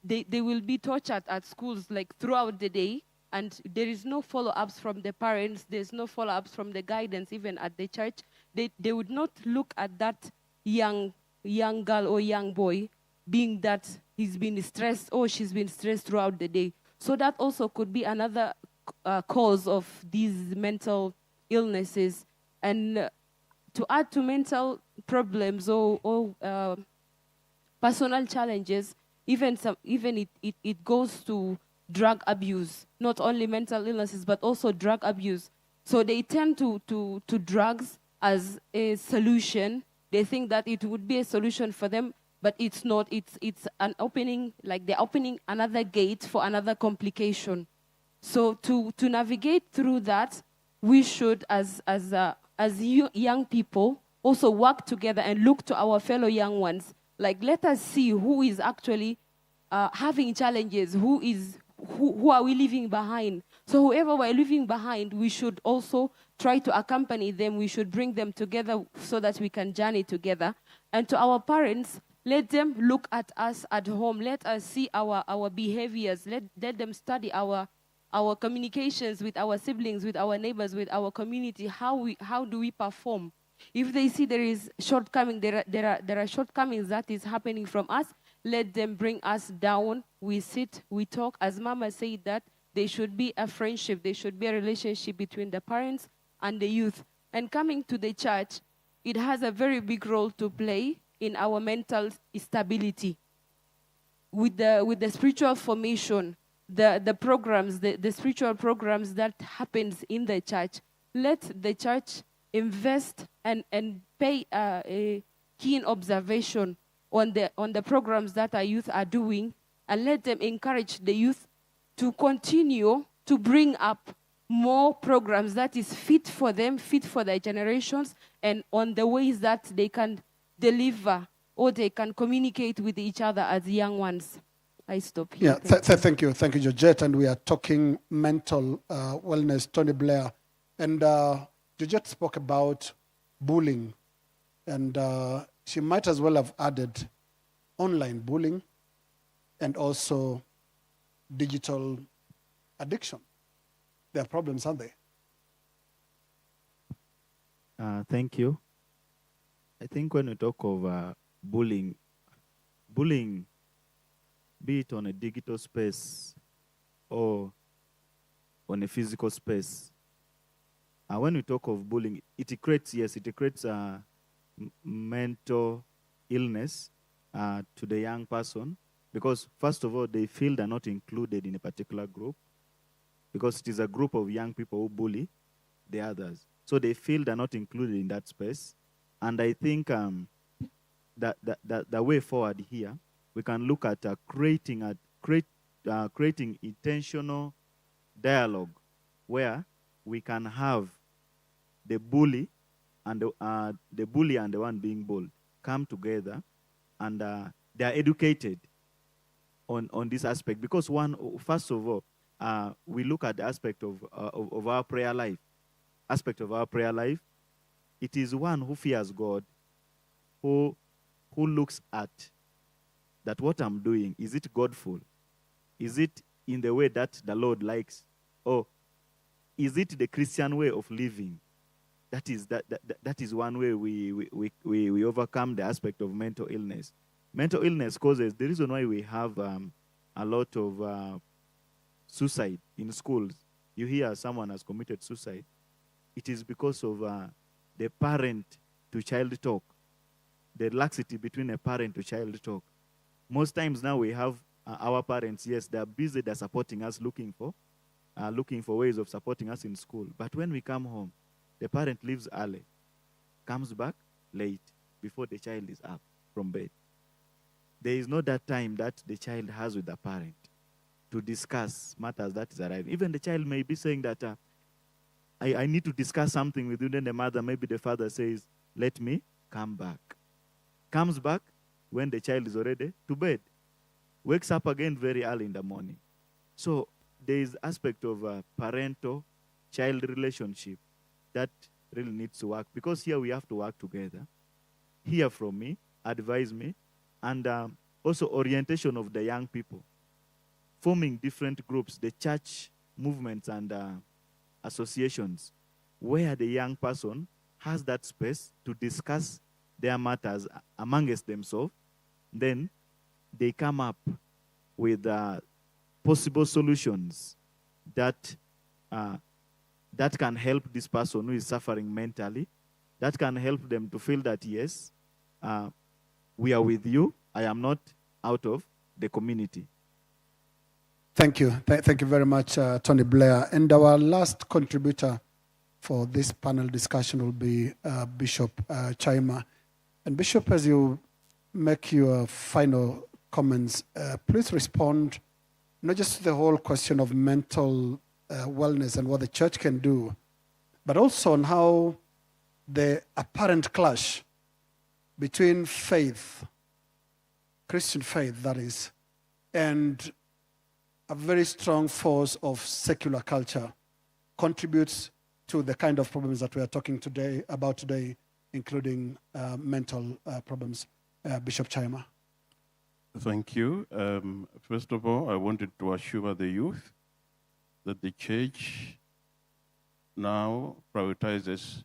They will be tortured at schools like throughout the day, and there is no follow-ups from the parents. There's no follow-ups from the guidance, even at the church. They would not look at that young girl or young boy being that he's been stressed or she's been stressed throughout the day. So that also could be another cause of these mental illnesses. And to add to mental problems or personal challenges, even it goes to drug abuse, not only mental illnesses, but also drug abuse. So they tend to drugs as a solution. They think that it would be a solution for them, but it's not. It's an opening, like they're opening another gate for another complication. So to navigate through that, we should, as young people, also work together and look to our fellow young ones. Like, let us see who is actually having challenges, who are we leaving behind. So whoever we're leaving behind, we should also try to accompany them. We should bring them together so that we can journey together. And to our parents, let them look at us at home. Let us see our behaviors. Let them study our communications with our siblings, with our neighbors, with our community. How do we perform? If they see there is shortcoming, there are shortcomings that is happening from us, let them bring us down. We sit, we talk. As Mama said, that there should be a friendship, there should be a relationship between the parents and the youth. And coming to the church, it has a very big role to play in our mental stability. With the spiritual formation, the programs, the spiritual programs that happens in the church, let the church invest and pay a keen observation on the programs that our youth are doing, and let them encourage the youth to continue to bring up more programs that is fit for them, fit for their generations, and on the ways that they can deliver or they can communicate with each other as young ones. I stop here. Yeah, thank you, Georgette. And we are talking mental wellness, Tony Blair. And Georgette spoke about bullying, and she might as well have added online bullying and also digital addiction. There are problems, aren't they? Thank you. I think when we talk of bullying, be it on a digital space or on a physical space, when we talk of bullying, it creates mental illness to the young person, because first of all, they feel they're not included in a particular group, because it is a group of young people who bully the others. So they feel they're not included in that space. And I think that the way forward here, we can look at creating intentional dialogue where we can have the bully and the one being bullied come together, and they are educated on this aspect. Because first of all, we look at the aspect of our prayer life. It is one who fears God, who looks at that what I'm doing, is it godful? Is it in the way that the Lord likes? Or is it the Christian way of living? That is one way we overcome the aspect of mental illness. Mental illness causes, the reason why we have a lot of suicide in schools. You hear someone has committed suicide. It is because of the parent-to-child talk, the laxity between a parent-to-child talk. Most times now we have our parents, yes, they're busy, they're supporting us, looking for ways of supporting us in school. But when we come home, the parent leaves early, comes back late, before the child is up from bed. There is not that time that the child has with the parent to discuss matters that is arriving. Even the child may be saying that, I need to discuss something with you. Then the mother, maybe the father says, let me come back. Comes back when the child is already to bed. Wakes up again very early in the morning. So there is aspect of parental-child relationship that really needs to work. Because here we have to work together. Hear from me, advise me, and also orientation of the young people. Forming different groups, the church movements and associations, where the young person has that space to discuss their matters amongst themselves. Then they come up with possible solutions that can help this person who is suffering mentally, that can help them to feel that, yes, we are with you. I am not out of the community. Thank you. Thank you very much, Tony Blair. And our last contributor for this panel discussion will be Bishop Chaima. And Bishop, as you make your final comments, please respond not just to the whole question of mental wellness and what the church can do, but also on how the apparent clash between faith, Christian faith that is, and a very strong force of secular culture contributes to the kind of problems that we are talking about today, including mental problems. Bishop Chaima. Thank you. First of all, I wanted to assure the youth that the church now prioritizes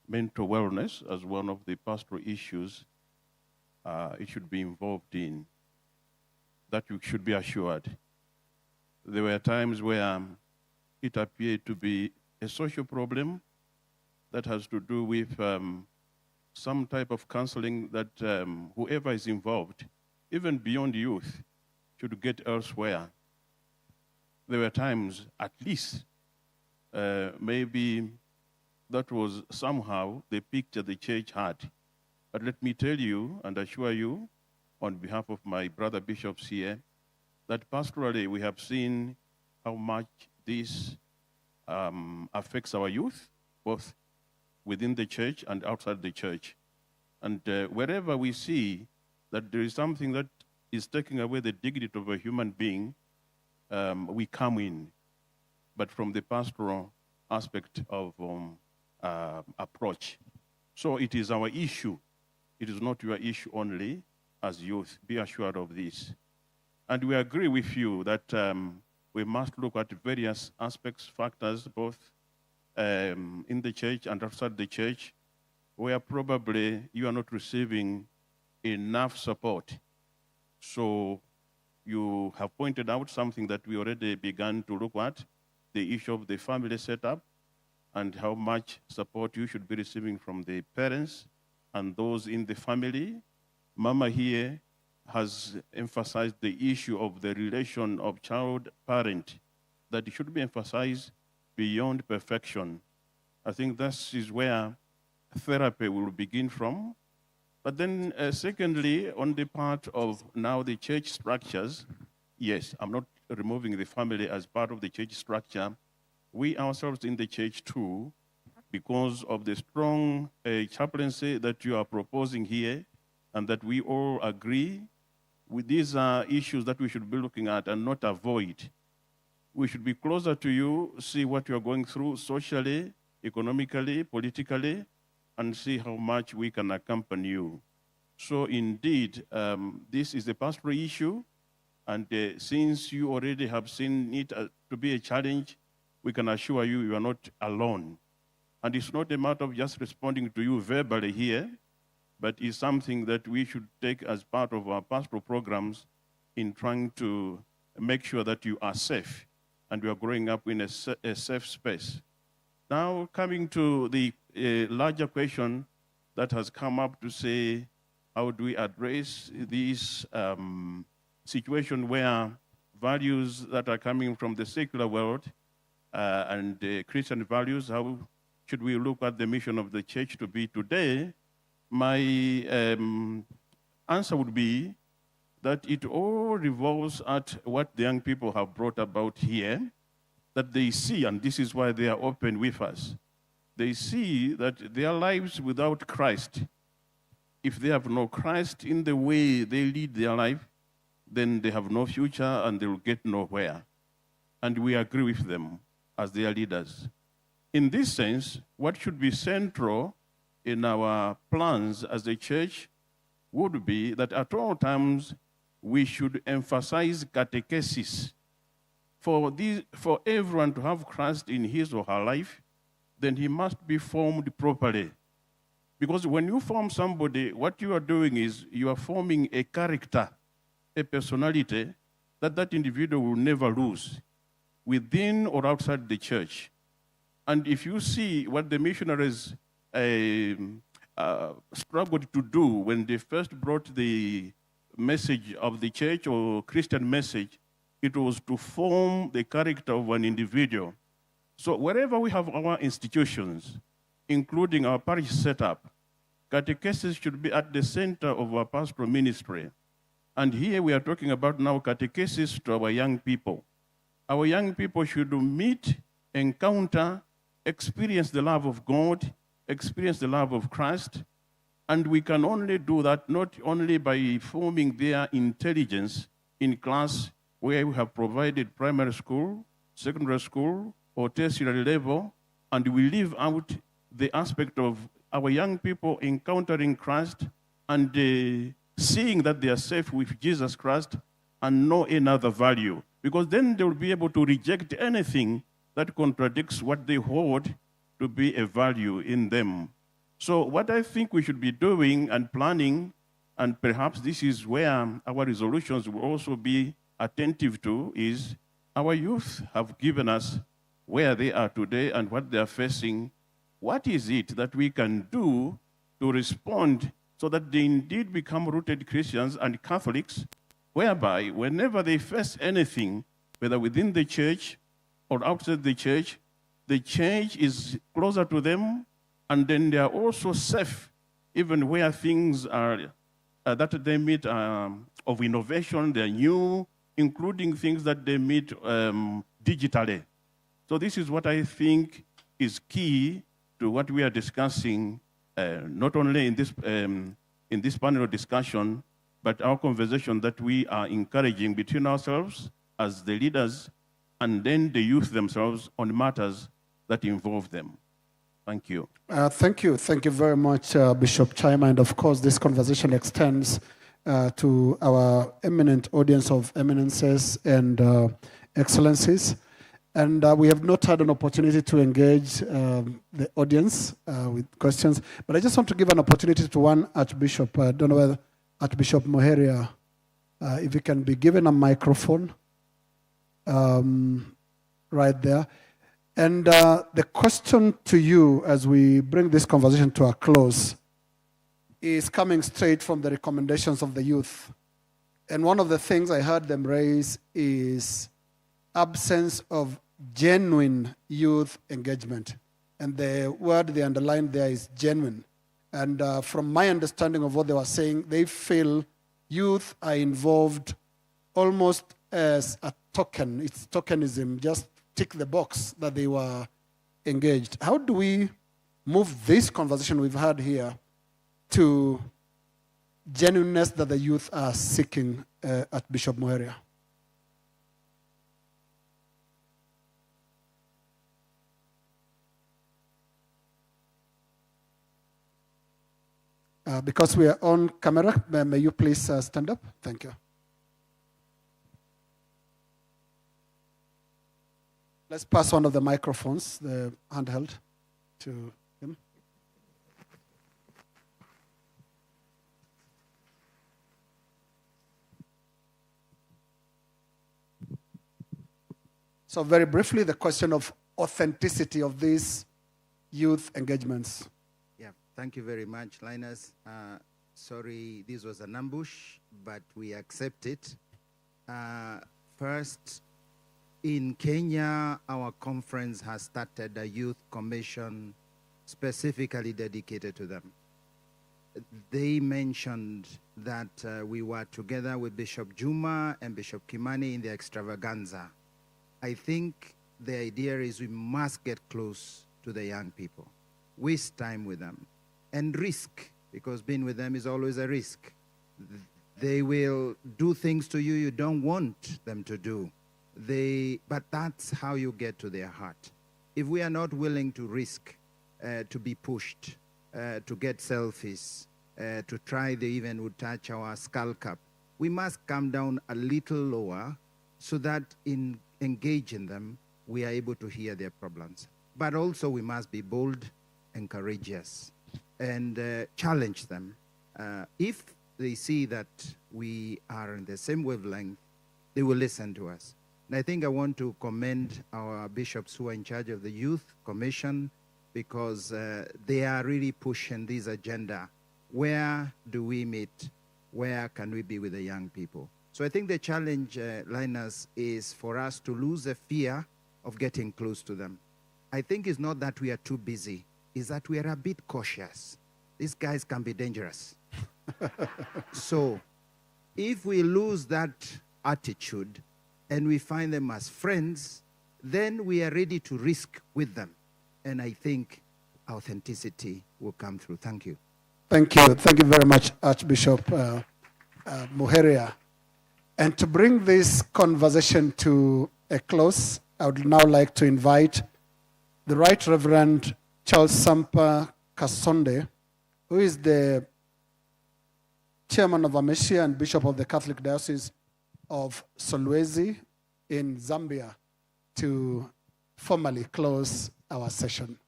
mental wellness as one of the pastoral issues it should be involved in. That you should be assured. There were times where it appeared to be a social problem that has to do with some type of counseling that whoever is involved, even beyond youth, should get elsewhere. There were times, at least, maybe that was somehow the picture the church had. But let me tell you and assure you, on behalf of my brother bishops here, that pastorally we have seen how much this affects our youth, both within the church and outside the church. And wherever we see that there is something that is taking away the dignity of a human being, we come in, but from the pastoral aspect of approach. So it is our issue. It is not your issue only as youth. Be assured of this. And we agree with you that we must look at various aspects, factors, both in the church and outside the church, where probably you are not receiving enough support. So you have pointed out something that we already began to look at, the issue of the family setup and how much support you should be receiving from the parents and those in the family. Mama here has emphasized the issue of the relation of child-parent, that it should be emphasized beyond perfection. I think this is where therapy will begin from. But then secondly, on the part of now the church structures, yes, I'm not removing the family as part of the church structure. We ourselves in the church too, because of the strong chaplaincy that you are proposing here, and that we all agree with, these are issues that we should be looking at and not avoid. We should be closer to you, see what you're going through socially, economically, politically, and see how much we can accompany you. So indeed, this is a pastoral issue, and since you already have seen it to be a challenge, we can assure you you are not alone. And it's not a matter of just responding to you verbally here, but it's something that we should take as part of our pastoral programs in trying to make sure that you are safe and you are growing up in a safe space. Now, coming to the larger question that has come up to say, how do we address this situation where values that are coming from the secular world and Christian values, how should we look at the mission of the church to be today? My answer would be that it all revolves at what the young people have brought about here, that they see, and this is why they are open with us. They see that their lives without Christ, if they have no Christ in the way they lead their life, then they have no future and they will get nowhere. And we agree with them as their leaders. In this sense, what should be central in our plans as a church would be that at all times we should emphasize catechesis. For everyone to have Christ in his or her life, then he must be formed properly. Because when you form somebody, what you are doing is you are forming a character, a personality that individual will never lose, within or outside the church. And if you see what the missionaries struggled to do when they first brought the message of the church or Christian message, it was to form the character of an individual. So wherever we have our institutions, including our parish setup, catechesis should be at the center of our pastoral ministry. And here we are talking about now catechesis to our young people. Our young people should meet, encounter, experience the love of God, experience the love of Christ, and we can only do that not only by forming their intelligence in class where we have provided primary school, secondary school, or tertiary level, and we leave out the aspect of our young people encountering Christ and seeing that they are safe with Jesus Christ and no another value. Because then they will be able to reject anything that contradicts what they hold to be a value in them. So what I think we should be doing and planning, and perhaps this is where our resolutions will also be attentive to, is our youth have given us where they are today and what they are facing. What is it that we can do to respond so that they indeed become rooted Christians and Catholics, whereby whenever they face anything, whether within the church or outside the church is closer to them, and then they are also safe, even where things are that they meet of innovation, they're new, including things that they meet digitally. So this is what I think is key to what we are discussing, not only in this panel discussion, but our conversation that we are encouraging between ourselves as the leaders and then the youth themselves on matters that involve them. Thank you. Thank you. Thank you very much, Bishop Chima. And of course, this conversation extends to our eminent audience of eminences and excellencies. And we have not had an opportunity to engage the audience with questions. But I just want to give an opportunity to one Archbishop. I don't know whether Archbishop Moheria, if you can be given a microphone right there. And the question to you as we bring this conversation to a close is coming straight from the recommendations of the youth. And one of the things I heard them raise is absence of genuine youth engagement. And the word they underlined there is genuine. And from my understanding of what they were saying, they feel youth are involved almost as a token. It's tokenism, just tick the box that they were engaged. How do we move this conversation we've had here to genuineness that the youth are seeking at Bishop Moheria? Because we are on camera, may you please stand up? Thank you. Let's pass one of the microphones, the handheld, to him. So very briefly, the question of authenticity of these youth engagements. Yeah, thank you very much, Linus. Sorry, this was an ambush, but we accept it. First, in Kenya, our conference has started a youth commission specifically dedicated to them. They mentioned that we were together with Bishop Juma and Bishop Kimani in the extravaganza. I think the idea is we must get close to the young people, waste time with them, and risk, because being with them is always a risk. They will do things to you you don't want them to do. But that's how you get to their heart. If we are not willing to risk, to be pushed, to get selfies, to try they even would touch our skull cap, we must come down a little lower so that in engaging them, we are able to hear their problems. But also we must be bold and courageous and challenge them. If they see that we are in the same wavelength, they will listen to us. And I think I want to commend our bishops who are in charge of the Youth Commission because they are really pushing this agenda. Where do we meet? Where can we be with the young people? So I think the challenge, Linus, is for us to lose the fear of getting close to them. I think it's not that we are too busy, it's that we are a bit cautious. These guys can be dangerous. So if we lose that attitude and we find them as friends, then we are ready to risk with them. And I think authenticity will come through. Thank you. Thank you. Thank you very much, Archbishop Moheria. And to bring this conversation to a close, I would now like to invite the Right Reverend Charles Sampa Kasonde, who is the chairman of Amecea and bishop of the Catholic Diocese of Solwezi in Zambia, to formally close our session.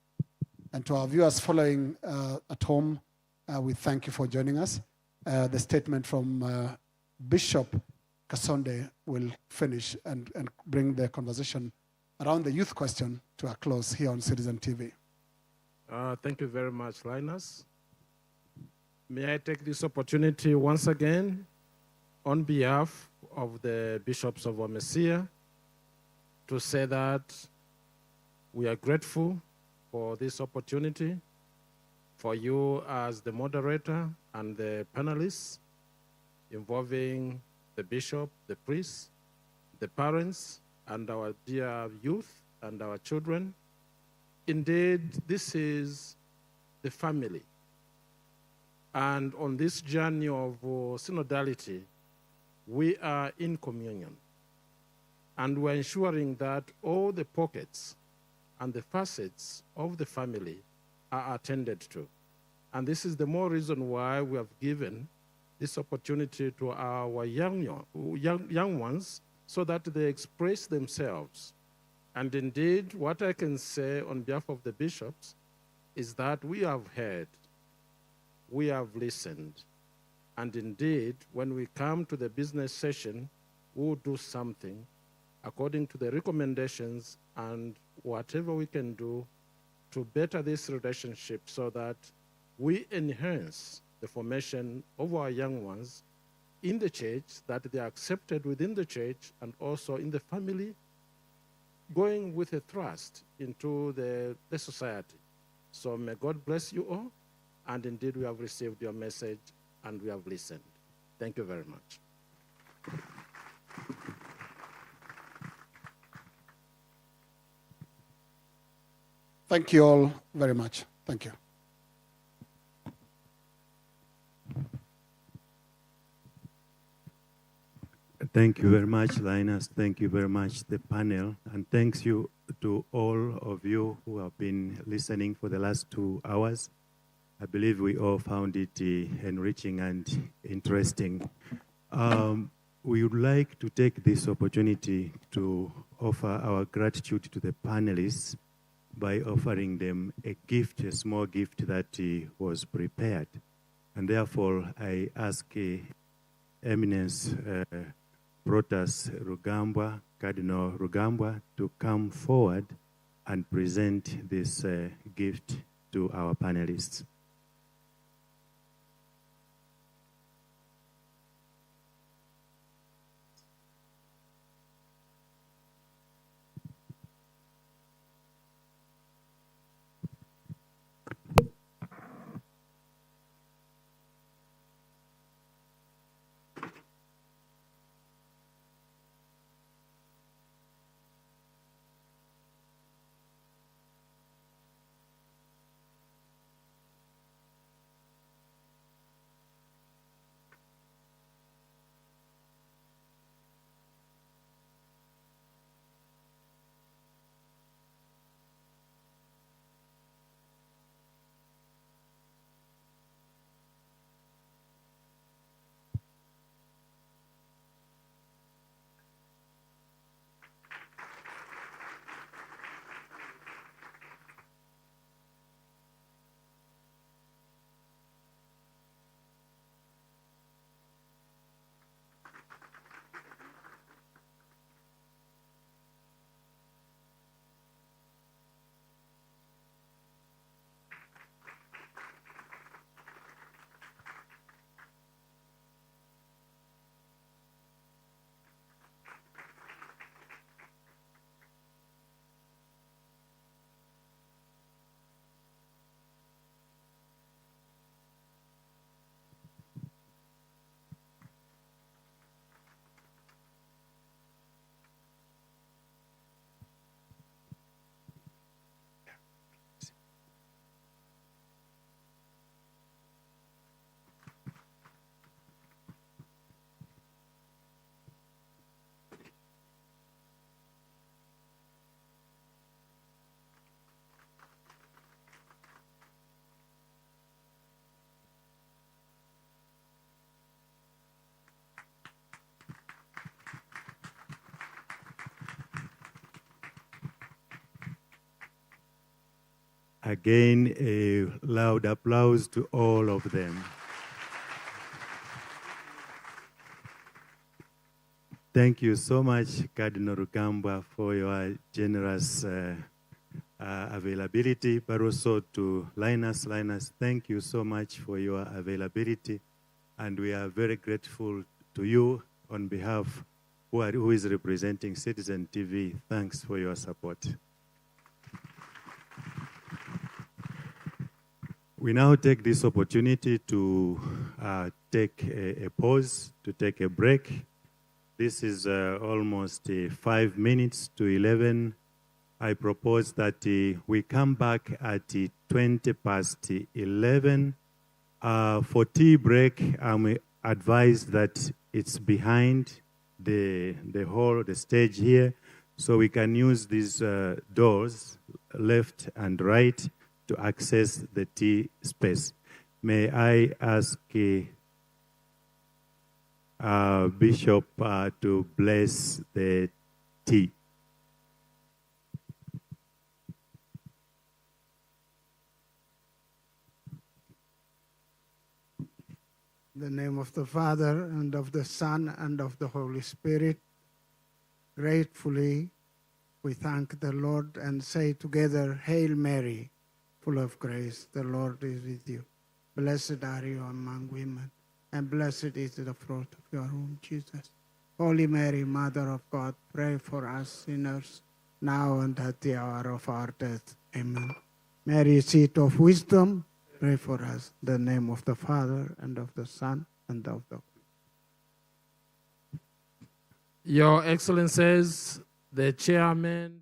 And to our viewers following at home, we thank you for joining us. The statement from Bishop Kasonde will finish and bring the conversation around the youth question to a close here on Citizen TV. Thank you very much, Linus. May I take this opportunity once again on behalf of the bishops of Amecea to say that we are grateful for this opportunity, for you as the moderator and the panelists involving the bishop, the priests, the parents, and our dear youth and our children. Indeed, this is the family. And on this journey of synodality, we are in communion. And we're ensuring that all the pockets and the facets of the family are attended to. And this is the more reason why we have given this opportunity to our young ones so that they express themselves. And indeed, what I can say on behalf of the bishops is that we have heard, we have listened, and indeed, when we come to the business session, we'll do something according to the recommendations and whatever we can do to better this relationship so that we enhance the formation of our young ones in the church, that they are accepted within the church and also in the family, going with a trust into the society. So may God bless you all. And indeed, we have received your message and we have listened. Thank you very much. Thank you all very much. Thank you. Thank you very much, Linus. Thank you very much, the panel. And thanks you to all of you who have been listening for the last 2 hours. I believe we all found it enriching and interesting. We would like to take this opportunity to offer our gratitude to the panelists by offering them a gift, a small gift that was prepared. And therefore, I ask Eminence Protas Rugambwa, Cardinal Rugambwa, to come forward and present this gift to our panelists. Again, a loud applause to all of them. Thank you so much, Cardinal Rugambwa, for your generous availability, but also to Linus. Linus, thank you so much for your availability, and we are very grateful to you on behalf who is representing Citizen TV. Thanks for your support. We now take this opportunity to take a pause, to take a break. This is almost 5 minutes to 11 I propose that we come back at 20 past 11. For tea break, I'm advised that it's behind the hall, the stage here, so we can use these doors, left and right, to access the tea space. May I ask Bishop to bless the tea? In the name of the Father, and of the Son, and of the Holy Spirit, gratefully we thank the Lord and say together, Hail Mary, full of grace, the Lord is with you. Blessed are you among women, and blessed is the fruit of your womb, Jesus. Holy Mary, Mother of God, pray for us sinners, now and at the hour of our death. Amen. Mary, seat of wisdom, pray for us. In the name of the Father, and of the Son, and of the Your Excellencies, the chairman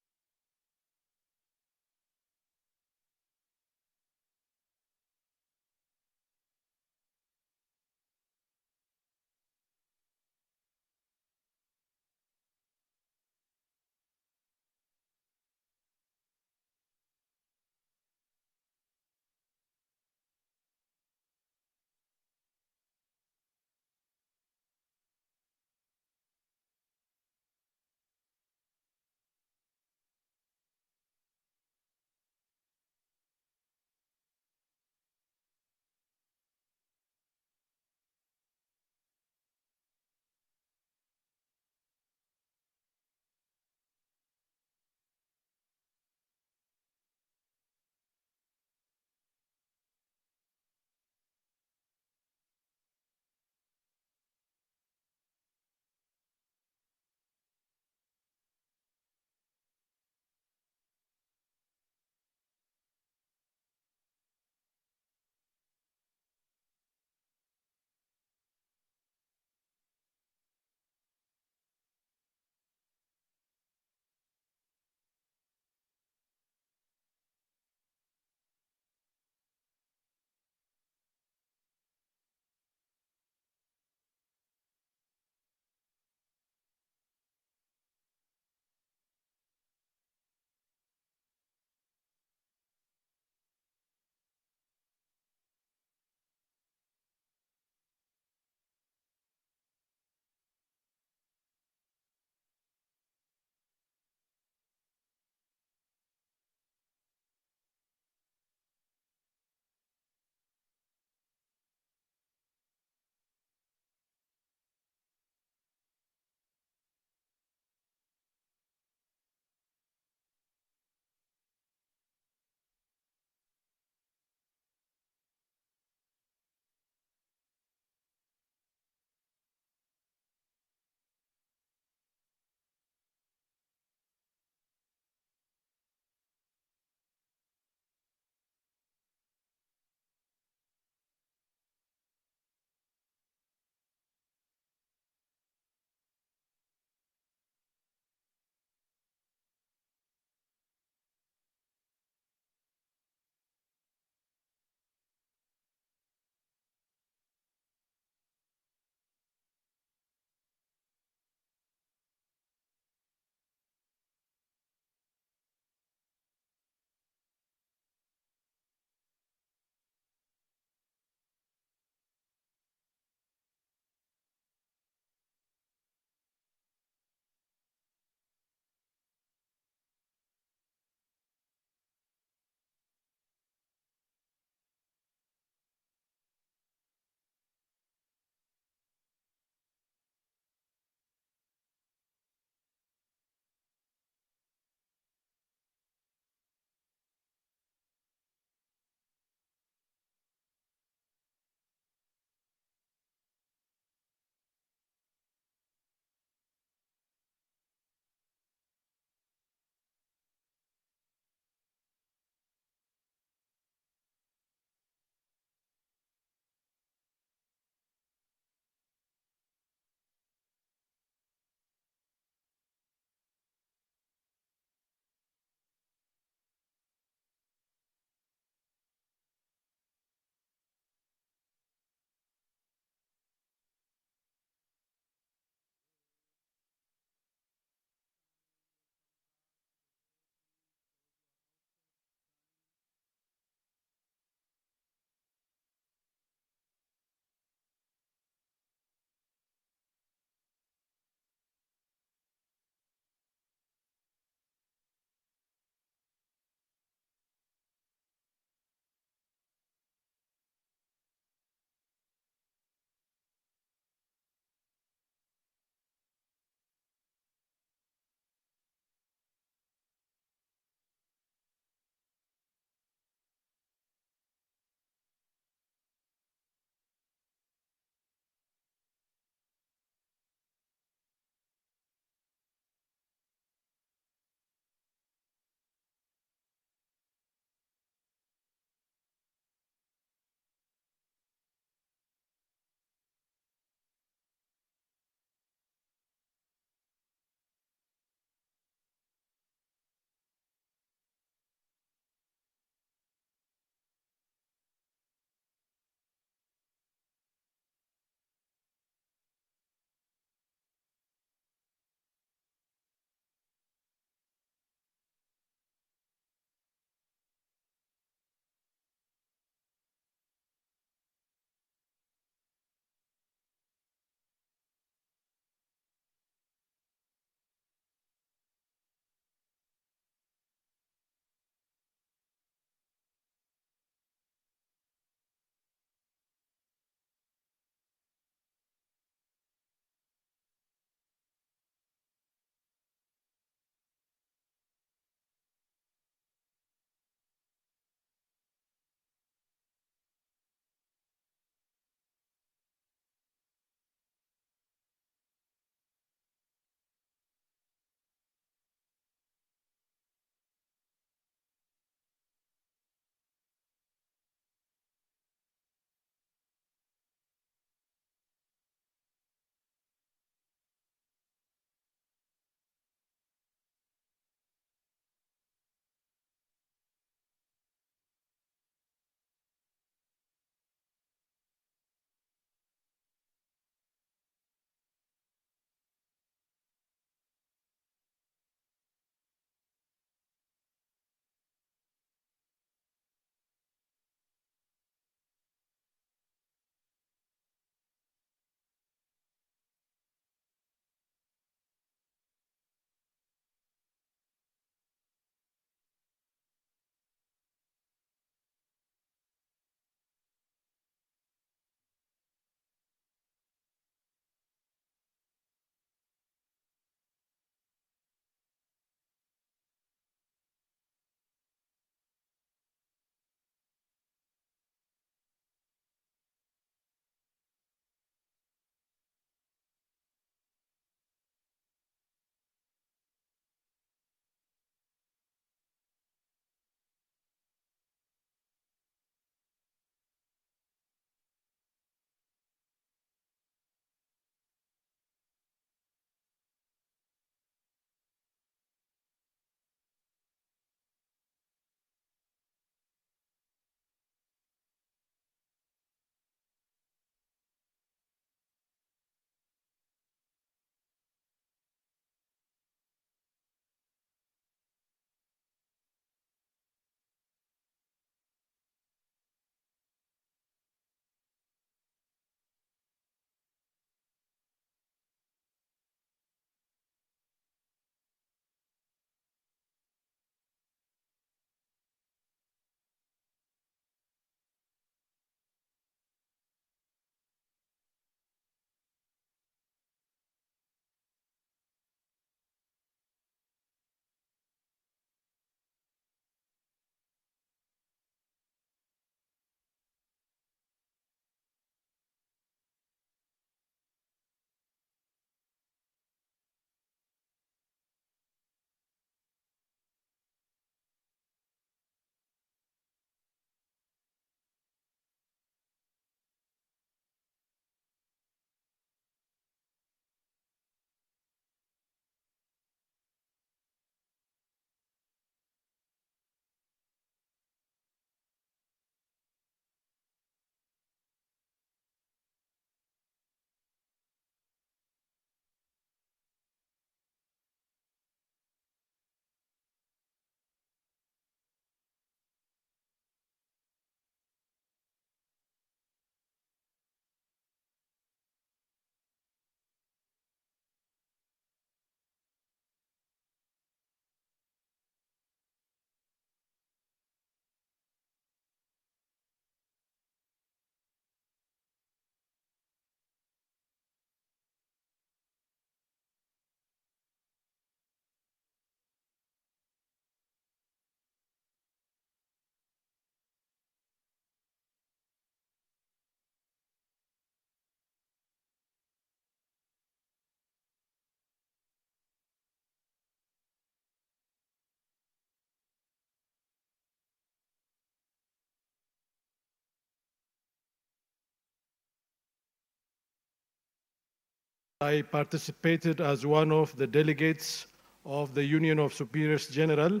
I participated as one of the delegates of the Union of Superiors General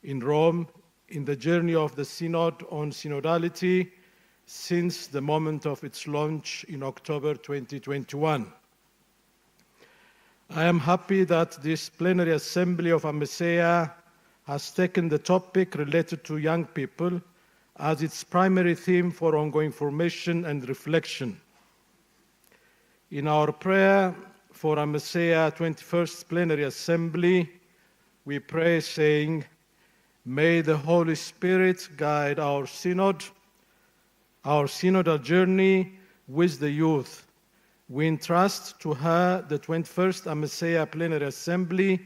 in Rome in the journey of the Synod on Synodality since the moment of its launch in October 2021. I am happy that this plenary assembly of Amecea has taken the topic related to young people as its primary theme for ongoing formation and reflection. In our prayer for Amecea 21st Plenary Assembly, we pray saying, may the Holy Spirit guide our synodal journey with the youth. We entrust to her the 21st Amecea Plenary Assembly.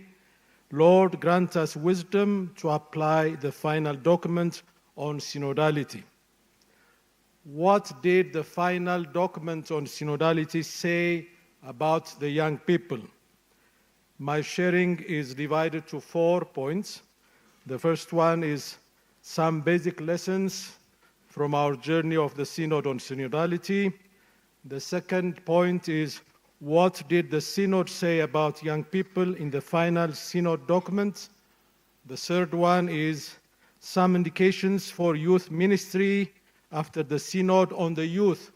Lord, grant us wisdom to apply the final document on synodality. What did the final document on synodality say about the young people? My sharing is divided to 4 points. The first one is some basic lessons from our journey of the Synod on synodality. The second point is what did the Synod say about young people in the final Synod document? The third one is some indications for youth ministry after the Synod on the Youth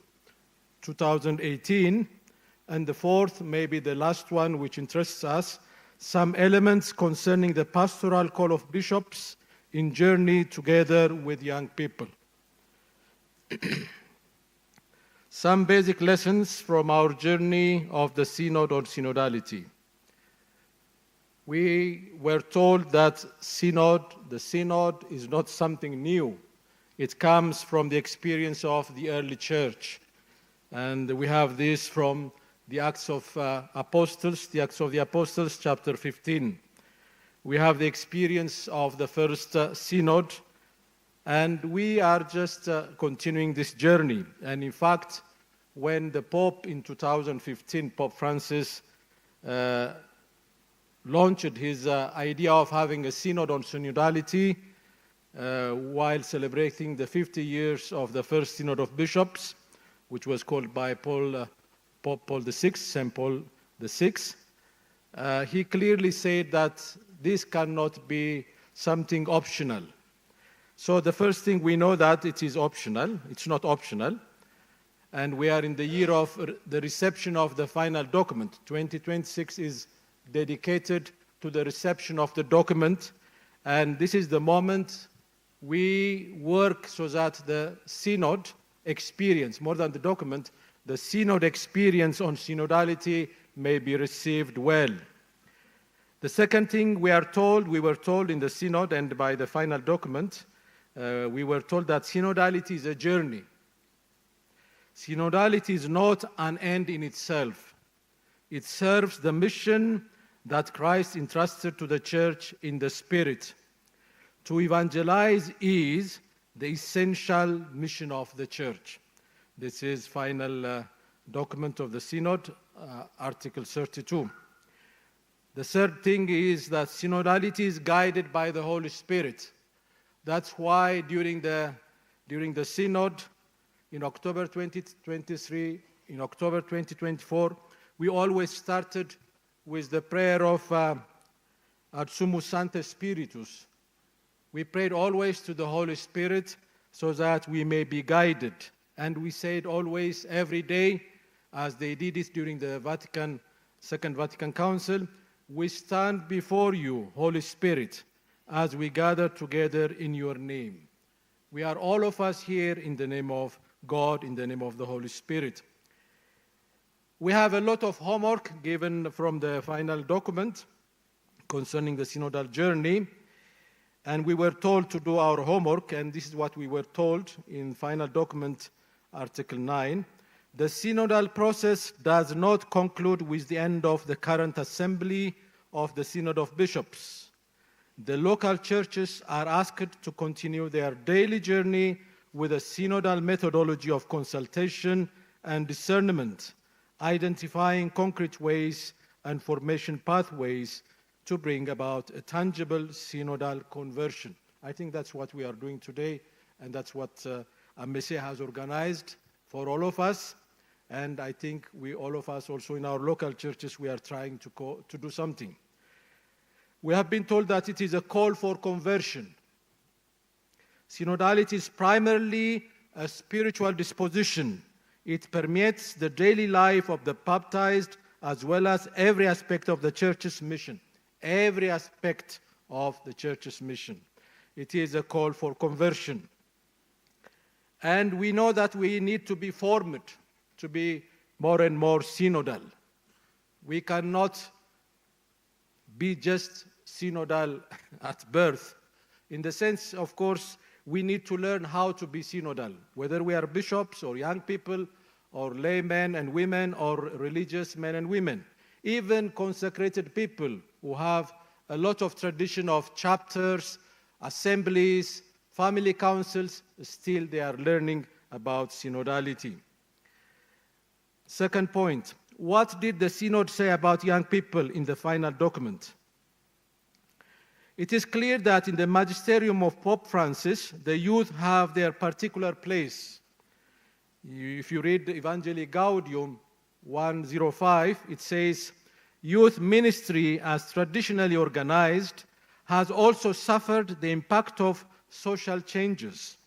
2018. And the fourth, maybe the last one, which interests us, some elements concerning the pastoral call of bishops in journey together with young people. Some basic lessons from our journey of the Synod on synodality. We were told that the Synod is not something new. It comes from the experience of the early church. And we have this from the Acts of Apostles, the Acts of the Apostles, chapter 15. We have the experience of the first Synod, and we are just continuing this journey. And in fact, when the Pope in 2015, Pope Francis, launched his idea of having a Synod on synodality, while celebrating the 50 years of the first Synod of Bishops, which was called by Pope Paul VI, St. Paul VI, he clearly said that this cannot be something optional. So the first thing, we know that it is optional. It's not optional. And we are in the year of the reception of the final document. 2026 is dedicated to the reception of the document. And this is the moment we work so that the Synod experience, more than the document, the Synod experience on synodality may be received well. The second thing we were told in the Synod and by the final document, we were told that synodality is a journey. Synodality is not an end in itself. It serves the mission that Christ entrusted to the church in the Spirit. To evangelize is the essential mission of the church. This is final document of the Synod, Article 32. The third thing is that synodality is guided by the Holy Spirit. That's why during the Synod in October 2023, in October 2024, we always started with the prayer of Ad Sumus Sancte Spiritus. We prayed always to the Holy Spirit so that we may be guided. And we said always, every day, as they did it during the Second Vatican Council, we stand before you, Holy Spirit, as we gather together in your name. We are all of us here in the name of God, in the name of the Holy Spirit. We have a lot of homework given from the final document concerning the synodal journey. And we were told to do our homework, and this is what we were told in final document, Article 9. The synodal process does not conclude with the end of the current assembly of the Synod of Bishops. The local churches are asked to continue their daily journey with a synodal methodology of consultation and discernment, identifying concrete ways and formation pathways to bring about a tangible synodal conversion. I think that's what we are doing today, and that's what Amecea has organized for all of us. And I think all of us also in our local churches, we are trying to do something. We have been told that it is a call for conversion. Synodality is primarily a spiritual disposition. It permeates the daily life of the baptized as well as every aspect of the church's mission. Every aspect of the church's mission. It is a call for conversion. And we know that we need to be formed to be more and more synodal. We cannot be just synodal at birth. In the sense, of course, we need to learn how to be synodal, whether we are bishops or young people or laymen and women or religious men and women. Even consecrated people who have a lot of tradition of chapters, assemblies, family councils, still they are learning about synodality. Second point, what did the synod say about young people in the final document? It is clear that in the magisterium of Pope Francis, the youth have their particular place. If you read Evangelii Gaudium 105, it says, youth ministry as traditionally organized has also suffered the impact of social changes.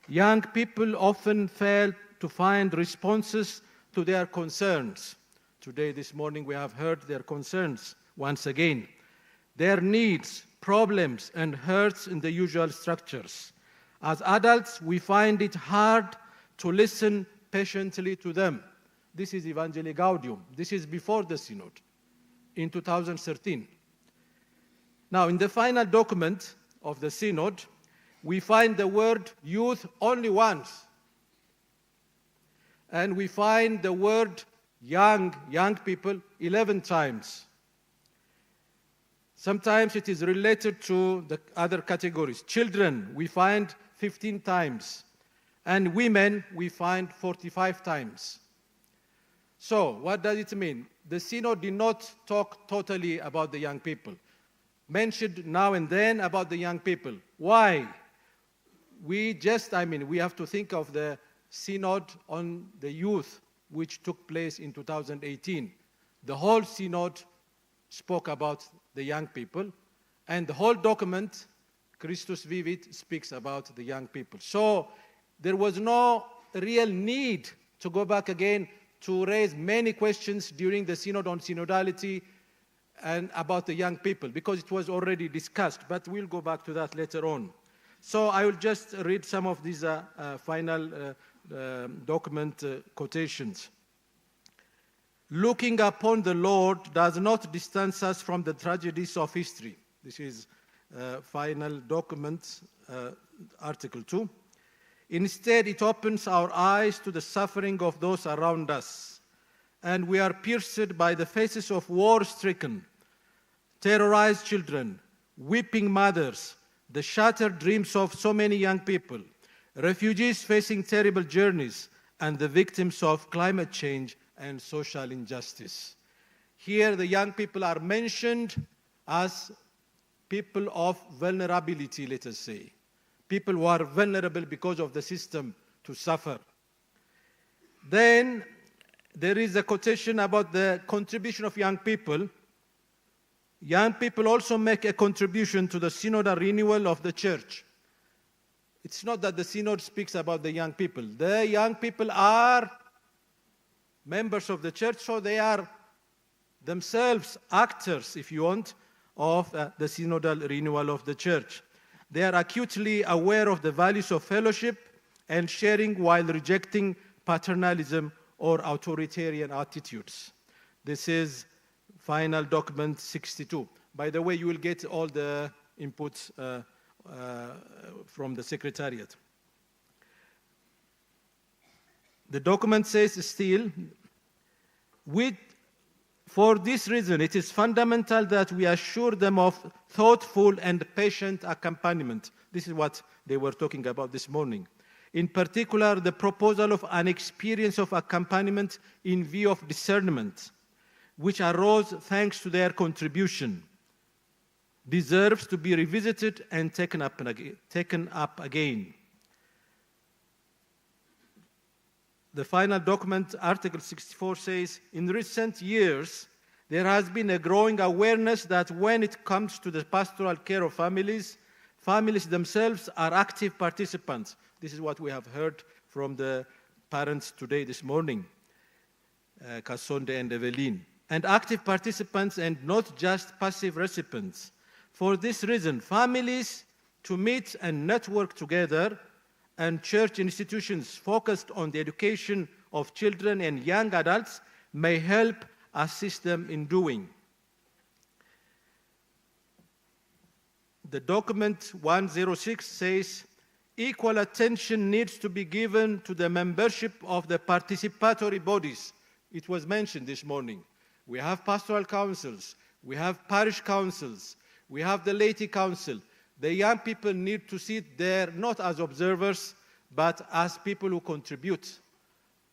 Young people often fail to find responses to their concerns. Today, this morning, we have heard their concerns once again. Their needs, problems, and hurts in the usual structures. As adults, we find it hard to listen patiently to them. This is Evangelii Gaudium. This is before the Synod, in 2013. Now, in the final document of the Synod, we find the word youth only once. And we find the word young people 11 times. Sometimes it is related to the other categories. Children, we find 15 times. And women, we find 45 times. So, what does it mean? The Synod did not talk totally about the young people. Mentioned now and then about the young people. Why? We have to think of the Synod on the youth, which took place in 2018. The whole Synod spoke about the young people, and the whole document, Christus Vivit, speaks about the young people. So there was no real need to go back again to raise many questions during the Synod on synodality and about the young people, because it was already discussed, but we'll go back to that later on. So I will just read some of these final document quotations. Looking upon the Lord does not distance us from the tragedies of history. This is final document, Article 2. Instead, it opens our eyes to the suffering of those around us, and we are pierced by the faces of war-stricken, terrorized children, weeping mothers, the shattered dreams of so many young people, refugees facing terrible journeys, and the victims of climate change and social injustice. Here, the young people are mentioned as people of vulnerability, let us say. People who are vulnerable because of the system to suffer. Then, there is a quotation about the contribution of young people. Young people also make a contribution to the synodal renewal of the church. It's not that the Synod speaks about the young people. The young people are members of the church, so they are themselves actors, if you want, of the synodal renewal of the church. They are acutely aware of the values of fellowship and sharing while rejecting paternalism or authoritarian attitudes. This is final document 62. By the way, you will get all the inputs from the Secretariat. The document says still, for this reason, it is fundamental that we assure them of thoughtful and patient accompaniment. This is what they were talking about this morning. In particular, the proposal of an experience of accompaniment in view of discernment, which arose thanks to their contribution, deserves to be revisited and taken up again. The final document, Article 64, says, in recent years, there has been a growing awareness that when it comes to the pastoral care of families, families themselves are active participants. This is what we have heard from the parents today, this morning, Kasonde and Evelyn. And active participants and not just passive recipients. For this reason, families to meet and network together and church institutions focused on the education of children and young adults may help assist them in doing. The document 106 says, equal attention needs to be given to the membership of the participatory bodies. It was mentioned this morning. We have pastoral councils, we have parish councils, we have the laity council. The young people need to sit there not as observers, but as people who contribute.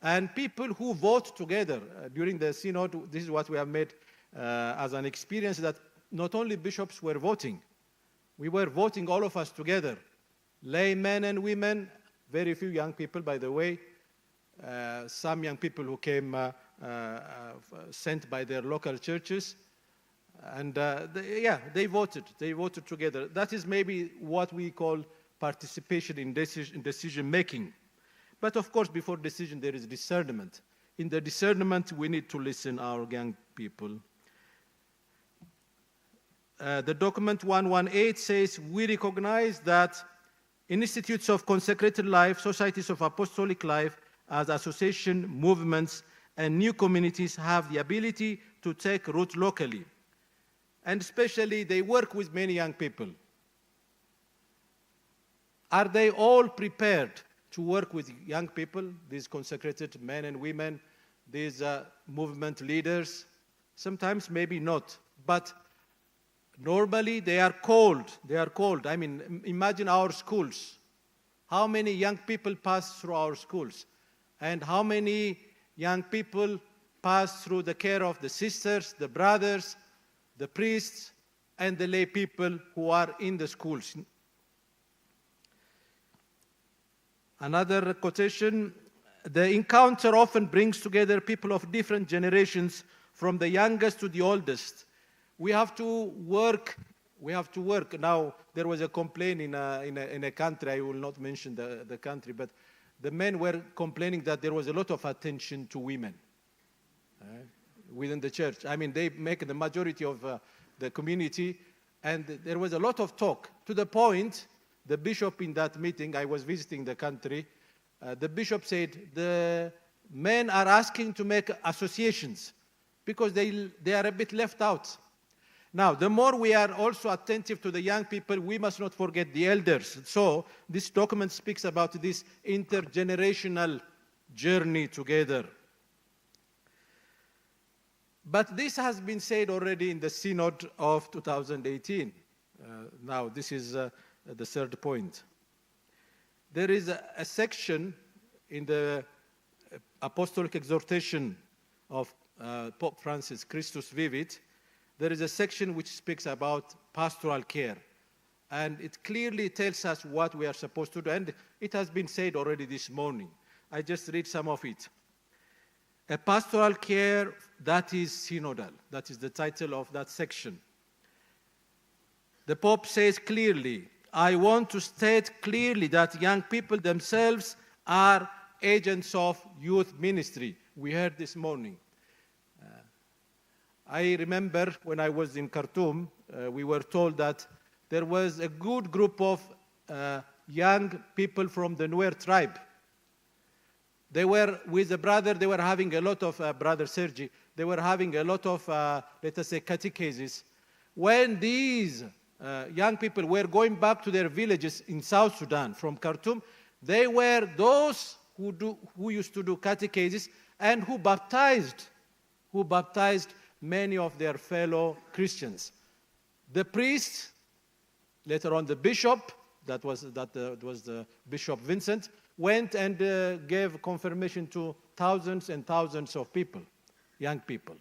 And people who vote together. During the synod, this is what we have made as an experience, that not only bishops were voting, we were voting all of us together. Laymen and women, very few young people, by the way, some young people who came sent by their local churches. And they voted together. That is maybe what we call participation in decision making. But of course, before decision, there is discernment. In the discernment, we need to listen our young people. The document 118 says, we recognize that institutes of consecrated life, societies of apostolic life, as association, movements, and new communities have the ability to take root locally. And especially, they work with many young people. Are they all prepared to work with young people, these consecrated men and women, these movement leaders? Sometimes maybe not, but normally they are called. I mean, imagine our schools. How many young people pass through our schools? And how many young people pass through the care of the sisters, the brothers, the priests, and the lay people who are in the schools? Another quotation, the encounter often brings together people of different generations, from the youngest to the oldest. We have to work. Now, there was a complaint in a country, I will not mention the country, but the men were complaining that there was a lot of attention to women within the church. I mean, they make the majority of the community, and there was a lot of talk, to the point the bishop in that meeting, I was visiting the country, the bishop said, the men are asking to make associations because they are a bit left out. Now, the more we are also attentive to the young people, we must not forget the elders. So this document speaks about this intergenerational journey together. But this has been said already in the Synod of 2018. Now, this is the third point. There is a section in the Apostolic Exhortation of Pope Francis, Christus Vivit. There is a section which speaks about pastoral care. And it clearly tells us what we are supposed to do. And it has been said already this morning. I just read some of it. A pastoral care that is synodal. That is the title of that section. The Pope says clearly, I want to state clearly that young people themselves are agents of youth ministry. We heard this morning. I remember when I was in Khartoum, we were told that there was a good group of young people from the Nuer tribe. They were with a brother, they were having a lot of, Brother Sergi, they were having a lot of, let us say, catechesis. When these young people were going back to their villages in South Sudan from Khartoum, they were those who used to do catechesis and who baptized many of their fellow Christians. The priest, later on the bishop, that was the Bishop Vincent, went and gave confirmation to thousands and thousands of people, young people.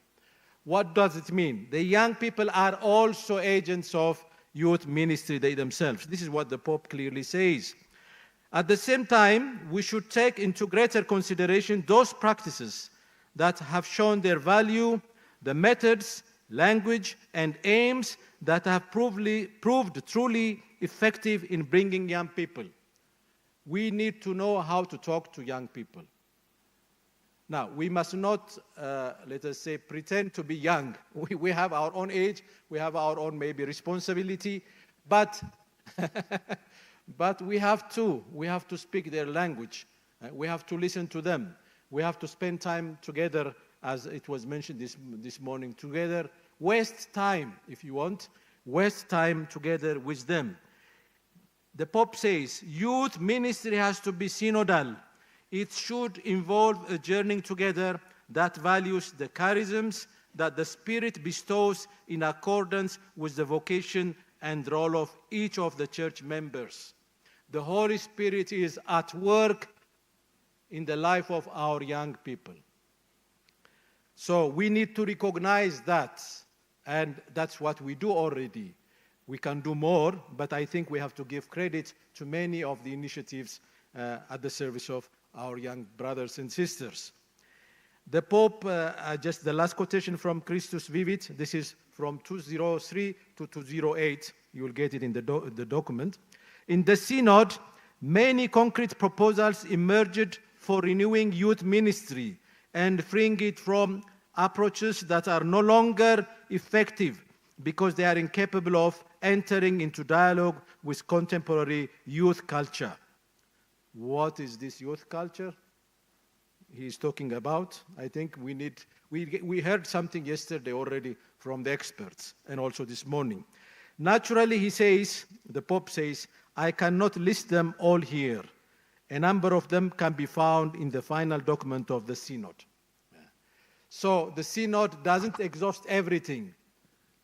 What does it mean? The young people are also agents of youth ministry, they themselves. This is what the Pope clearly says. At the same time, we should take into greater consideration those practices that have shown their value, the methods, language, and aims that have proved truly effective in bringing young people. We need to know how to talk to young people. Now, we must not, let us say, pretend to be young. We have our own age, we have our own maybe responsibility, but but we have to speak their language. We have to listen to them. We have to spend time together, as it was mentioned this morning, together. Waste time, if you want. Waste time together with them. The Pope says, youth ministry has to be synodal. It should involve a journey together that values the charisms that the Spirit bestows in accordance with the vocation and role of each of the church members. The Holy Spirit is at work in the life of our young people. So we need to recognize that, and that's what we do already. We can do more, but I think we have to give credit to many of the initiatives at the service of our young brothers and sisters. The Pope, just the last quotation from Christus Vivit, this is from 203 to 208, you will get it in the document. In the Synod, many concrete proposals emerged for renewing youth ministry and freeing it from approaches that are no longer effective because they are incapable of entering into dialogue with contemporary youth culture. What is this youth culture he's talking about? I think we heard something yesterday already from the experts and also this morning. Naturally, he says, the Pope says, I cannot list them all here. A number of them can be found in the final document of the Synod. So the Synod doesn't exhaust everything.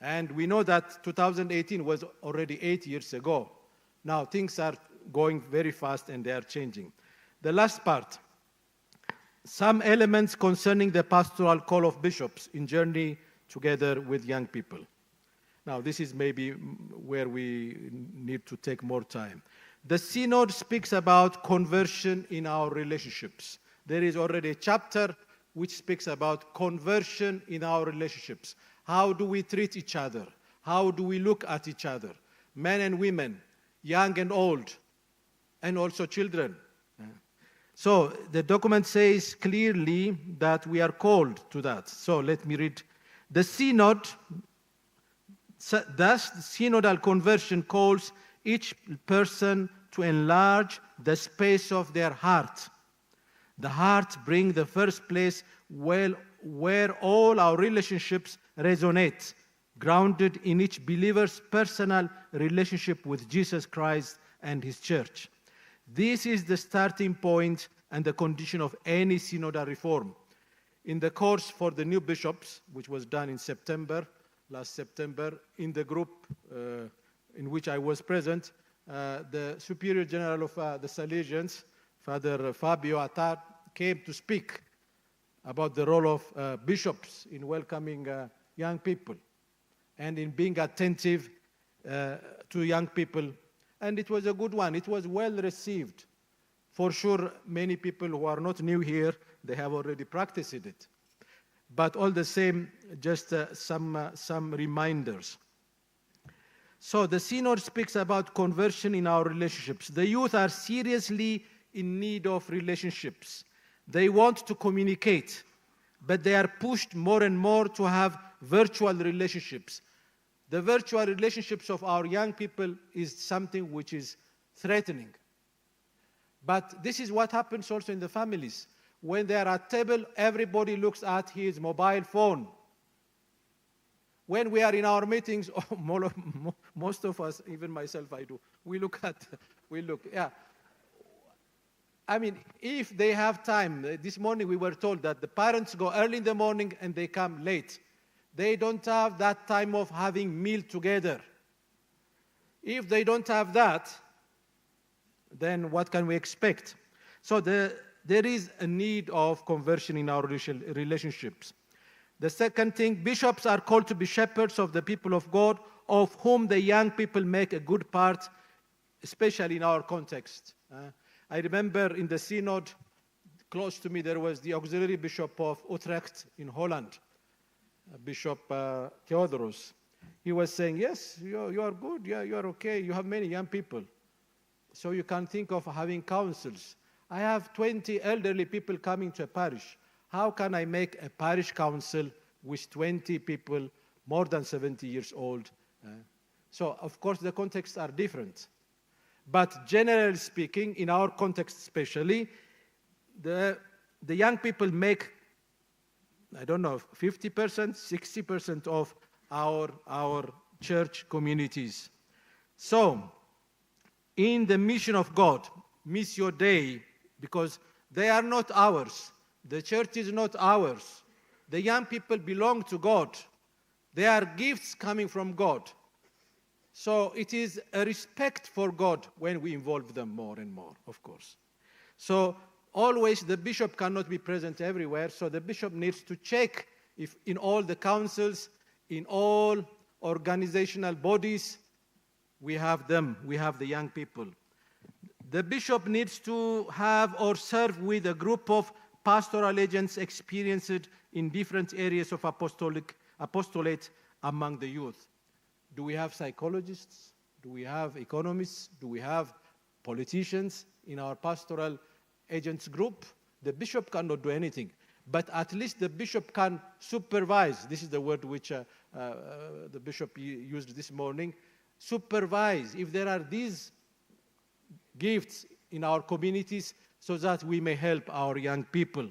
And we know that 2018 was already 8 years ago. Now things are going very fast and they are changing. The last part, some elements concerning the pastoral call of bishops in journey together with young people. Now, this is maybe where we need to take more time. The Synod speaks about conversion in our relationships. There is already a chapter which speaks about conversion in our relationships. How do we treat each other? How do we look at each other? Men and women, young and old, and also children. So the document says clearly that we are called to that. So let me read. The Synod, thus synodal conversion calls each person to enlarge the space of their heart. The heart brings the first place where all our relationships resonate, grounded in each believer's personal relationship with Jesus Christ and his church. This is the starting point and the condition of any synodal reform. In the course for the new bishops, which was done in September, last September, in the group in which I was present, the Superior General of the Salesians, Father Fabio Attar, came to speak about the role of bishops in welcoming young people and in being attentive to young people. And it was a good one. It was well received. For sure, many people who are not new here, they have already practiced it. But all the same, just some reminders. So the Synod speaks about conversion in our relationships. The youth are seriously in need of relationships. They want to communicate, but they are pushed more and more to have virtual relationships. The virtual relationships of our young people is something which is threatening. But this is what happens also in the families. When they are at table, everybody looks at his mobile phone. When we are in our meetings, most of us, even myself, I do, we look. I mean, if they have time, this morning we were told that the parents go early in the morning and they come late. They don't have that time of having meal together. If they don't have that, then what can we expect? So there is a need of conversion in our relationships. The second thing, bishops are called to be shepherds of the people of God, of whom the young people make a good part, especially in our context. I remember in the synod, close to me, there was the auxiliary bishop of Utrecht in Holland, Bishop Theodorus. He was saying, yes, you are good, yeah, you are okay, you have many young people. So you can think of having councils. I have 20 elderly people coming to a parish. How can I make a parish council with 20 people more than 70 years old? So, of course, the contexts are different. But generally speaking, in our context especially, the young people make, I don't know, 50%, 60% of our church communities. So, in the mission of God, Missio Dei, because they are not ours. The church is not ours. The young people belong to God. They are gifts coming from God. So it is a respect for God when we involve them more and more, of course. So always the bishop cannot be present everywhere, so the bishop needs to check if in all the councils, in all organizational bodies, we have them, we have the young people. The bishop needs to have or serve with a group of pastoral agents experienced in different areas of apostolate among the youth. Do we have psychologists? Do we have economists? Do we have politicians in our pastoral agents group? The bishop cannot do anything, but at least the bishop can supervise. This is the word which the bishop used this morning. Supervise if there are these gifts in our communities so that we may help our young people.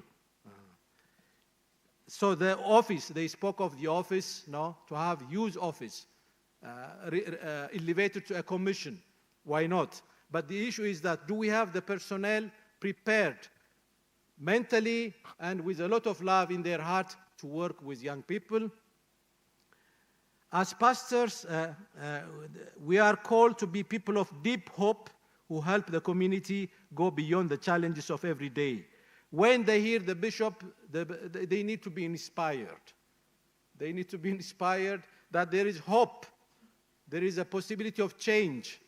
So the office, they spoke of the office, no, to have youth office, elevated to a commission. Why not? But the issue is that do we have the personnel prepared mentally and with a lot of love in their heart to work with young people? As pastors, we are called to be people of deep hope who help the community go beyond the challenges of every day. When they hear the bishop, they need to be inspired. They need to be inspired that there is hope. There is a possibility of change.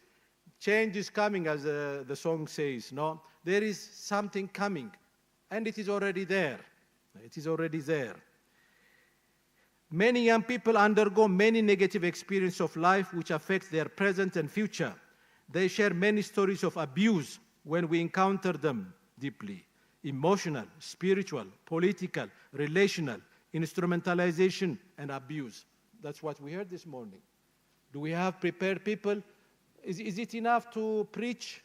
Change is coming, as the song says, no? There is something coming, and it is already there. It is already there. Many young people undergo many negative experiences of life which affect their present and future. They share many stories of abuse when we encounter them deeply. Emotional, spiritual, political, relational, instrumentalization, and abuse. That's what we heard this morning. Do we have prepared people? Is it enough to preach?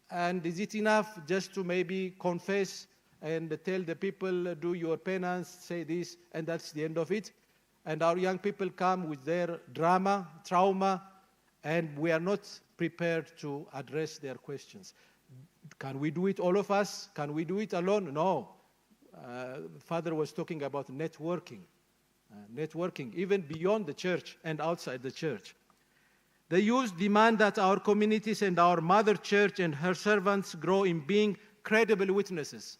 And is it enough just to maybe confess and tell the people, do your penance, say this, and that's the end of it? And our young people come with their drama, trauma, and we are not prepared to address their questions. Can we do it, all of us? Can we do it alone? No. Father was talking about networking. Networking, even beyond the church and outside the church. The youth demand that our communities and our mother church and her servants grow in being credible witnesses.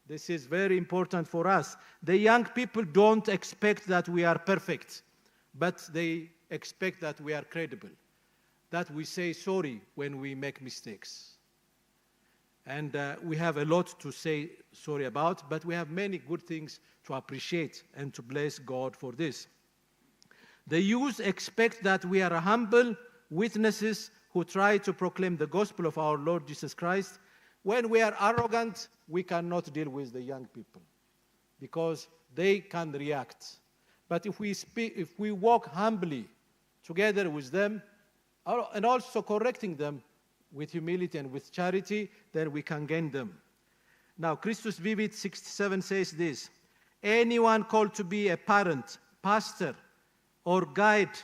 This is very important for us. The young people don't expect that we are perfect, but they expect that we are credible, that we say sorry when we make mistakes. And we have a lot to say sorry about, but we have many good things to appreciate and to bless God for this. The youth expect that we are humble witnesses who try to proclaim the gospel of our Lord Jesus Christ. When we are arrogant, we cannot deal with the young people because they can react. But if we walk humbly together with them and also correcting them with humility and with charity, then we can gain them. Now, Christus Vivit 67 says this: anyone called to be a parent, pastor, or guide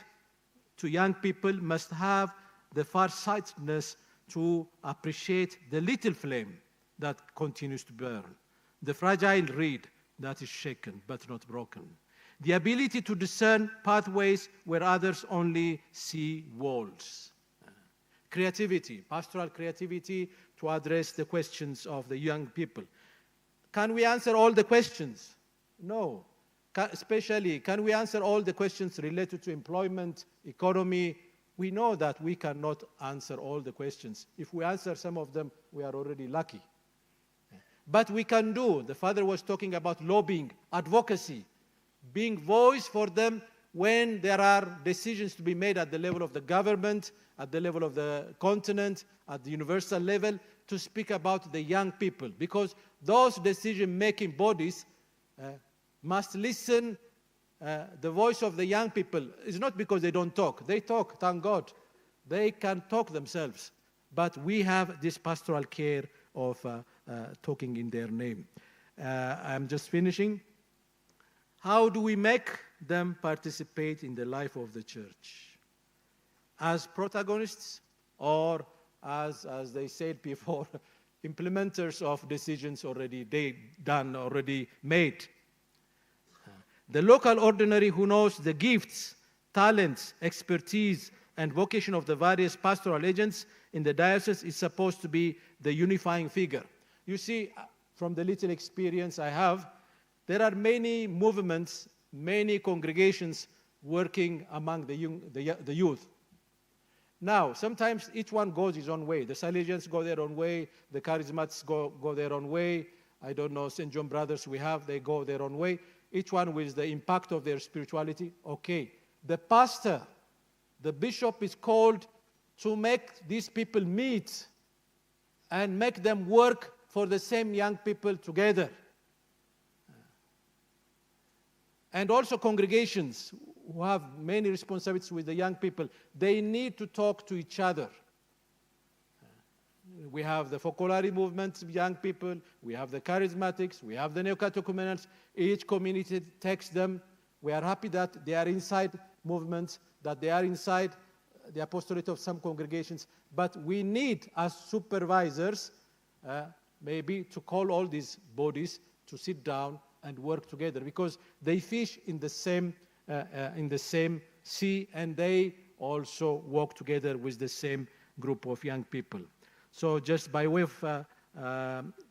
to young people must have the farsightedness to appreciate the little flame that continues to burn, the fragile reed that is shaken but not broken, the ability to discern pathways where others only see walls. Creativity, pastoral creativity to address the questions of the young people. Can we answer all the questions? No. Especially, can we answer all the questions related to employment, economy? We know that we cannot answer all the questions. If we answer some of them, we are already lucky. But we can do. The father was talking about lobbying, advocacy, being voice for them when there are decisions to be made at the level of the government, at the level of the continent, at the universal level, to speak about the young people. Because those decision-making bodies must listen the voice of the young people. It's not because they don't talk. They talk, thank God. They can talk themselves. But we have this pastoral care of talking in their name. I'm just finishing. How do we make them participate in the life of the church? As protagonists or as they said before, implementers of decisions already done, already made. The local ordinary who knows the gifts, talents, expertise, and vocation of the various pastoral agents in the diocese is supposed to be the unifying figure. You see, from the little experience I have, there are many movements, many congregations working among the youth. Now, sometimes each one goes his own way. The Salesians go their own way. The Charismatics go their own way. I don't know, St. John Brothers they go their own way. Each one with the impact of their spirituality. Okay. The pastor, the bishop is called to make these people meet and make them work for the same young people together. And also congregations who have many responsibilities with the young people, they need to talk to each other. We have the Focolare movement of young people, we have the Charismatics, we have the Neocatechumenals. Each community takes them. We are happy that they are inside movements, that they are inside the apostolate of some congregations. But we need, as supervisors, maybe to call all these bodies to sit down and work together, because they fish in the same sea, and they also walk together with the same group of young people. So just by way of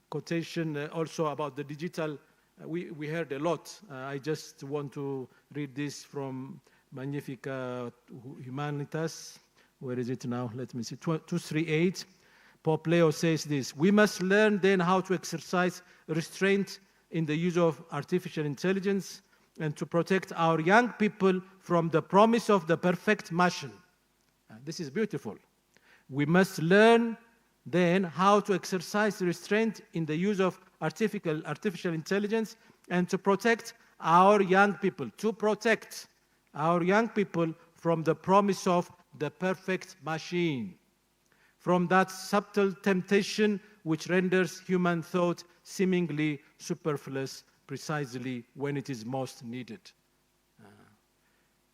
quotation, also about the digital, we heard a lot. I just want to read this from Magnifica Humanitas. Where is it now? Let me see. 238. Pope Leo says this: we must learn then how to exercise restraint in the use of artificial intelligence and to protect our young people from the promise of the perfect machine. This is beautiful. We must learn then how to exercise restraint in the use of artificial intelligence and to protect our young people, from the promise of the perfect machine, from that subtle temptation which renders human thought seemingly superfluous precisely when it is most needed.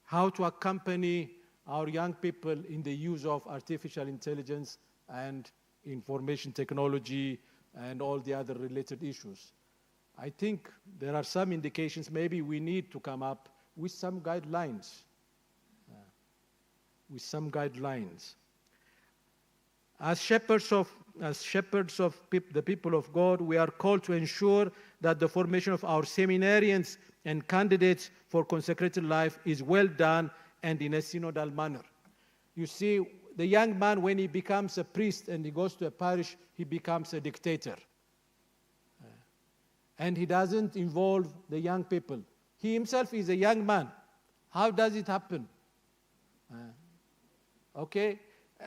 How to accompany our young people in the use of artificial intelligence and information technology and all the other related issues. I think there are some indications maybe we need to come up with some guidelines. As shepherds of the people of God, we are called to ensure that the formation of our seminarians and candidates for consecrated life is well done and in a synodal manner. You see, the young man, when he becomes a priest and he goes to a parish, he becomes a dictator. And he doesn't involve the young people. He himself is a young man. How does it happen? Okay,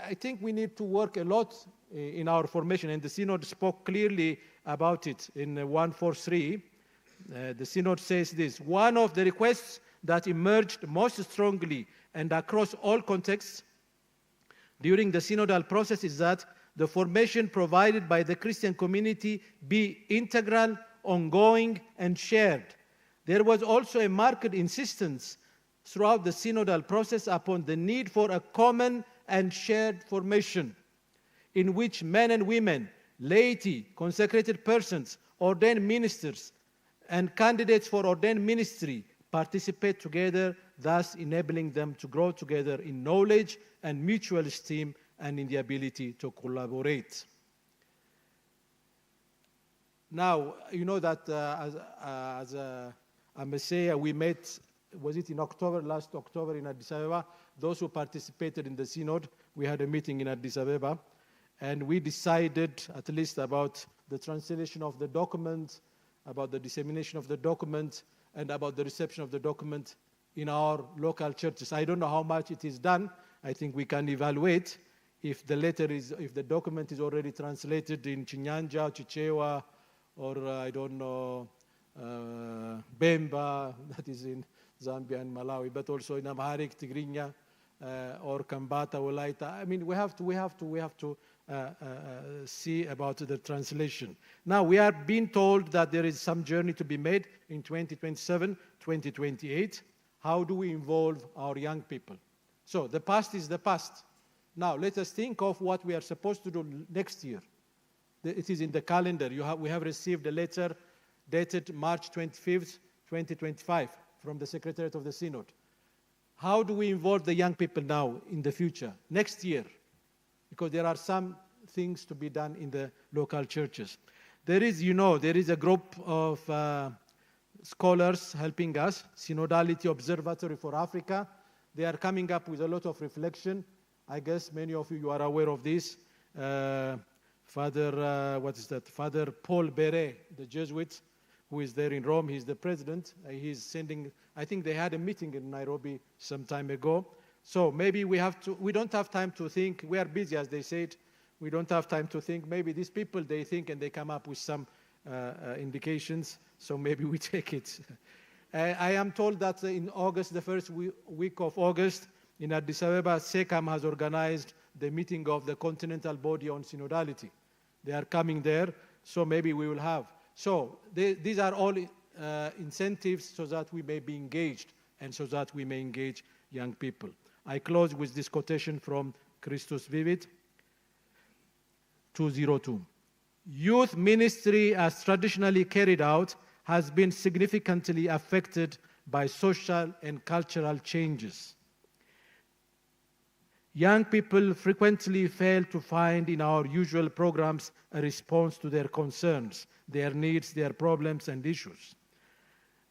I think we need to work a lot in our formation, and the Synod spoke clearly about it in 143. The Synod says this: one of the requests that emerged most strongly and across all contexts during the synodal process is that the formation provided by the Christian community be integral, ongoing, and shared. There was also a marked insistence throughout the synodal process upon the need for a common and shared formation in which men and women, laity, consecrated persons, ordained ministers, and candidates for ordained ministry participate together, thus enabling them to grow together in knowledge and mutual esteem and in the ability to collaborate. Now, you know that as Amecea, we met was it in October, last October in Addis Ababa, those who participated in the synod, we had a meeting in Addis Ababa, and we decided at least about the translation of the document, about the dissemination of the document, and about the reception of the document in our local churches. I don't know how much it is done. I think we can evaluate if the document is already translated in Chinyanja, Chichewa, or I don't know, Bemba, that is in Zambia and Malawi, but also in Amharic, Tigrinya, or Kambata, Wolaita. I mean, we have to see about the translation. Now, we are being told that there is some journey to be made in 2027, 2028. How do we involve our young people? So the past is the past. Now, let us think of what we are supposed to do next year. It is in the calendar. We have received a letter dated March 25th, 2025, from the Secretariat of the Synod. How do we involve the young people now in the future, next year? Because there are some things to be done in the local churches. There is a group of scholars helping us, Synodality Observatory for Africa. They are coming up with a lot of reflection. I guess many of you are aware of this. Father Paul Beret, the Jesuit, who is there in Rome, he's the president. He's sending, I think they had a meeting in Nairobi some time ago. So maybe we don't have time to think. We are busy, as they said. We don't have time to think. Maybe these people, they think and they come up with some indications. So maybe we take it. I am told that in August, the first week of August, in Addis Ababa, SECAM has organized the meeting of the Continental Body on Synodality. They are coming there, so maybe we will have. So these are all incentives so that we may be engaged and so that we may engage young people. I close with this quotation from Christus Vivit, 202. Youth ministry, as traditionally carried out, has been significantly affected by social and cultural changes. Young people frequently fail to find in our usual programs a response to their concerns, their needs, their problems, and issues.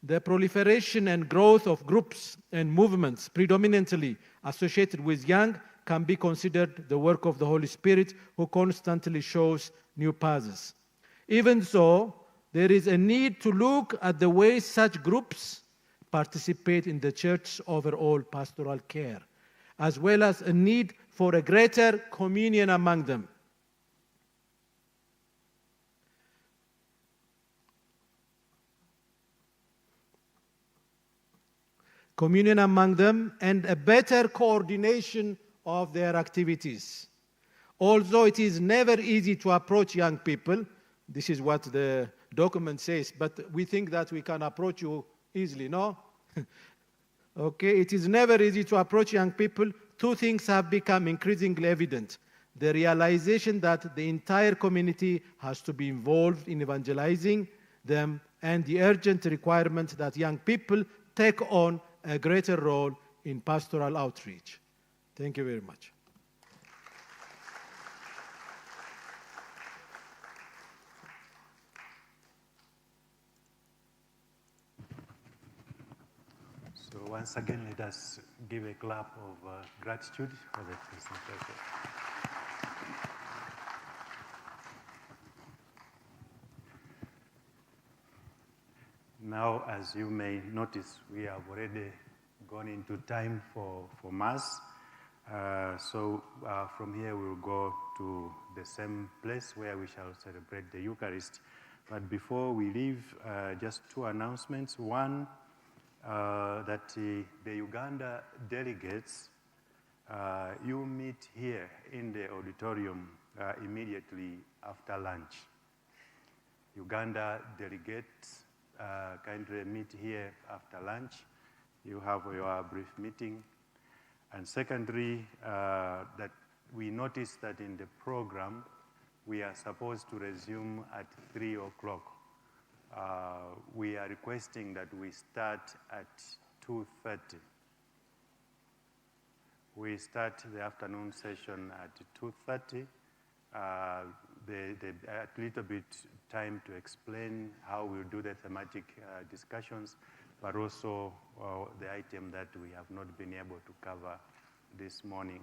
The proliferation and growth of groups and movements predominantly associated with young can be considered the work of the Holy Spirit, who constantly shows new paths. Even so, there is a need to look at the way such groups participate in the church's overall pastoral care, as well as a need for a greater communion among them. Communion among them and a better coordination of their activities. Although it is never easy to approach young people, this is what the document says, but we think that we can approach you easily, no? Okay, it is never easy to approach young people. Two things have become increasingly evident. The realization that the entire community has to be involved in evangelizing them, and the urgent requirement that young people take on a greater role in pastoral outreach. Thank you very much. So once again, let us give a clap of gratitude for the presentation. Now, as you may notice, we have already gone into time for Mass. So from here, we will go to the same place where we shall celebrate the Eucharist. But before we leave, just two announcements. One, that the Uganda delegates, you meet here in the auditorium immediately after lunch. Uganda delegates kindly meet here after lunch. You have your brief meeting. And secondly, that we noticed that in the program, we are supposed to resume at 3 o'clock. We are requesting that we start at 2:30. We start the afternoon session at 2:30. A little bit time to explain how we'll do the thematic discussions. but also the item that we have not been able to cover this morning.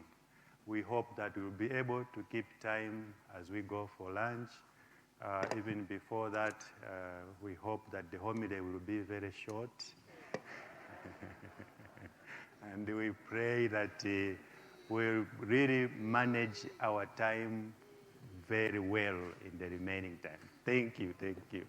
We hope that we'll be able to keep time as we go for lunch. Even before that, we hope that the homily will be very short. And we pray that we'll really manage our time very well in the remaining time. Thank you, thank you.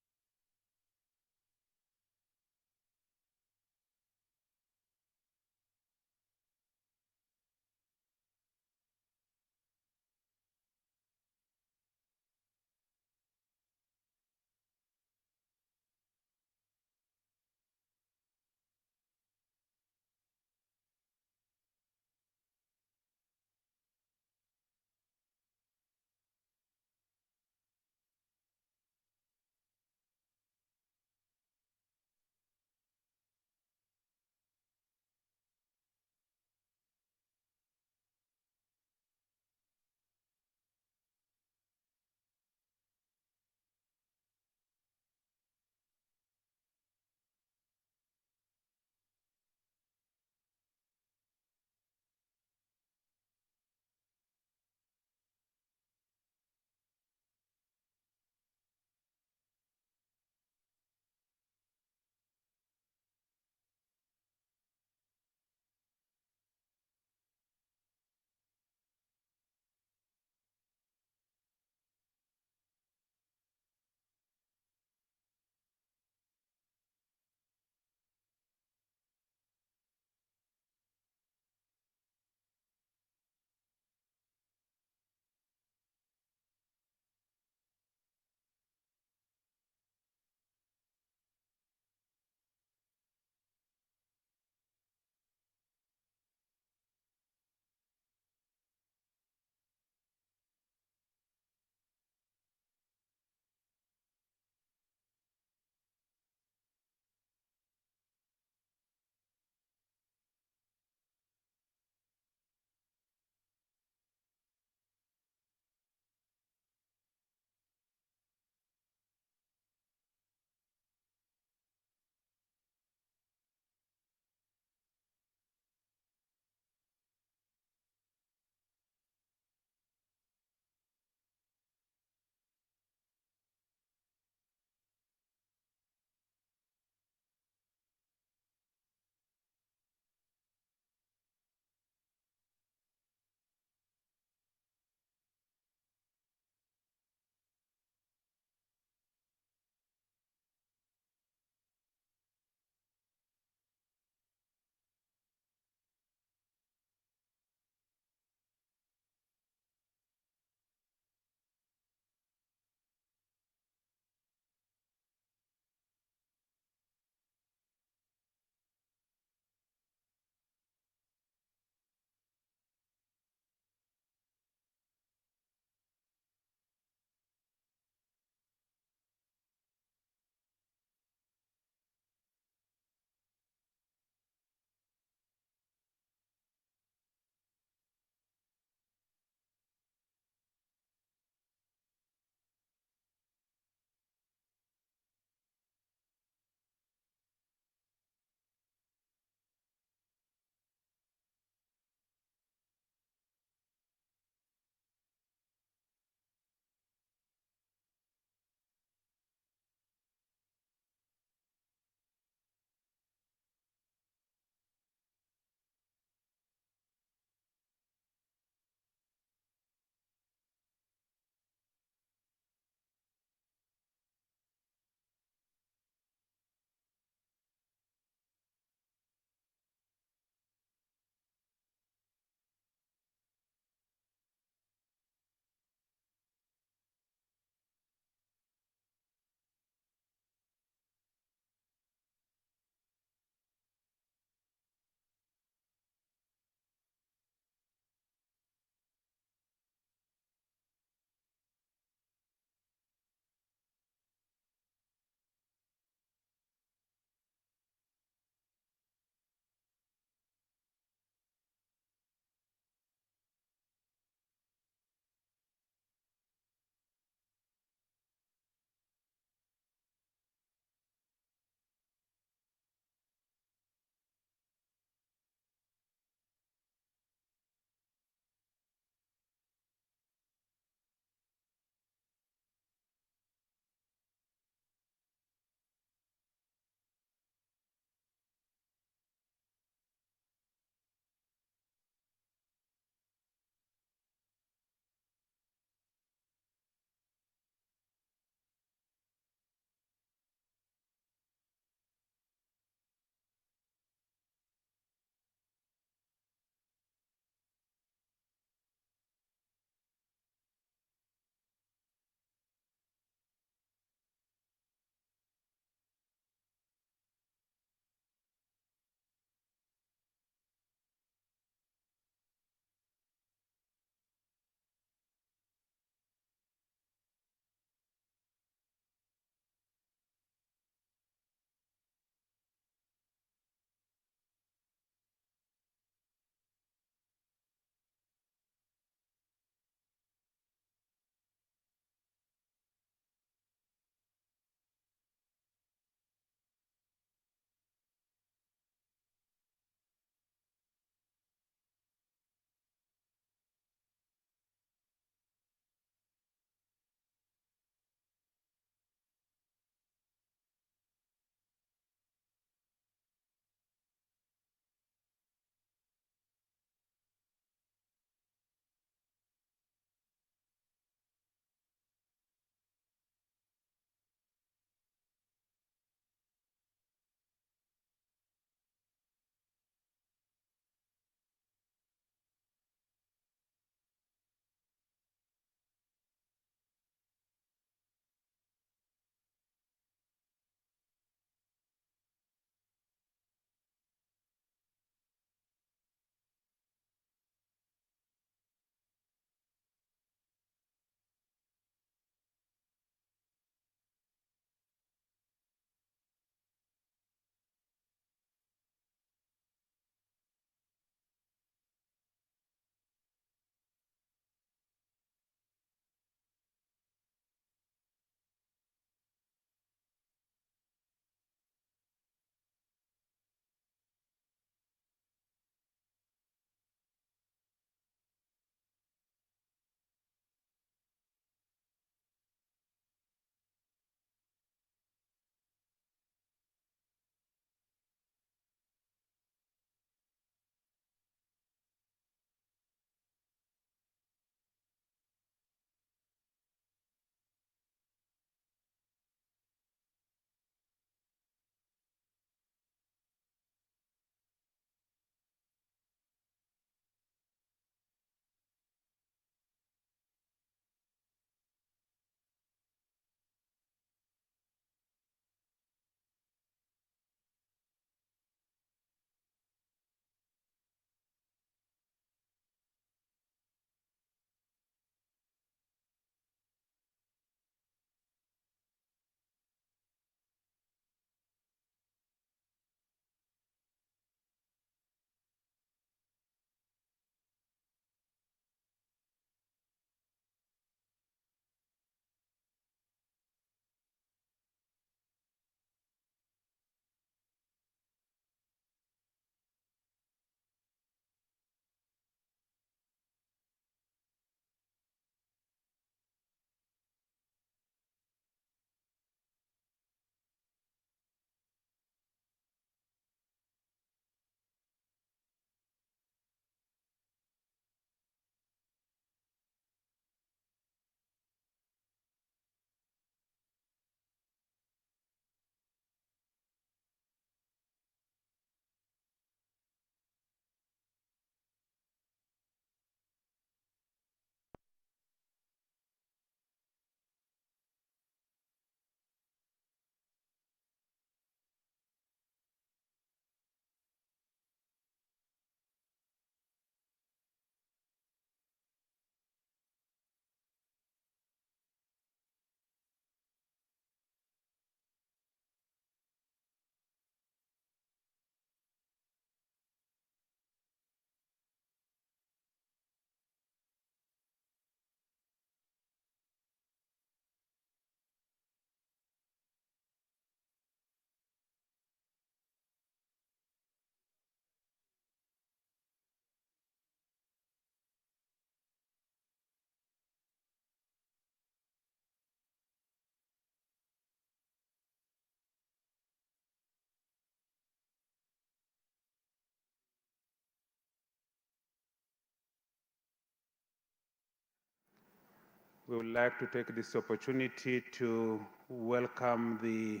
We would like to take this opportunity to welcome the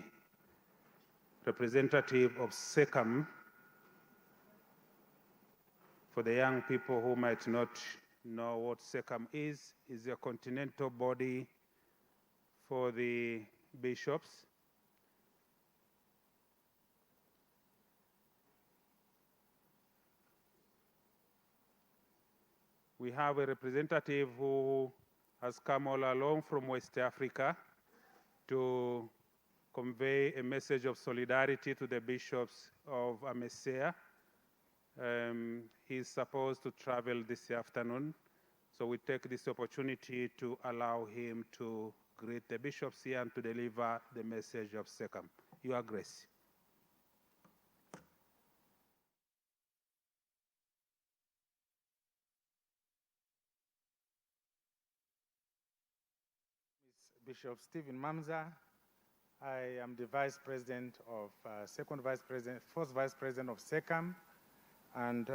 representative of SECAM. For the young people who might not know what SECAM is a continental body for the bishops. We have a representative who has come all along from West Africa to convey a message of solidarity to the bishops of Amecea. He's supposed to travel this afternoon, so we take this opportunity to allow him to greet the bishops here and to deliver the message of SECAM. Your Grace. Bishop Stephen Mamza. I am the Vice President of, first Vice President of SECAM, and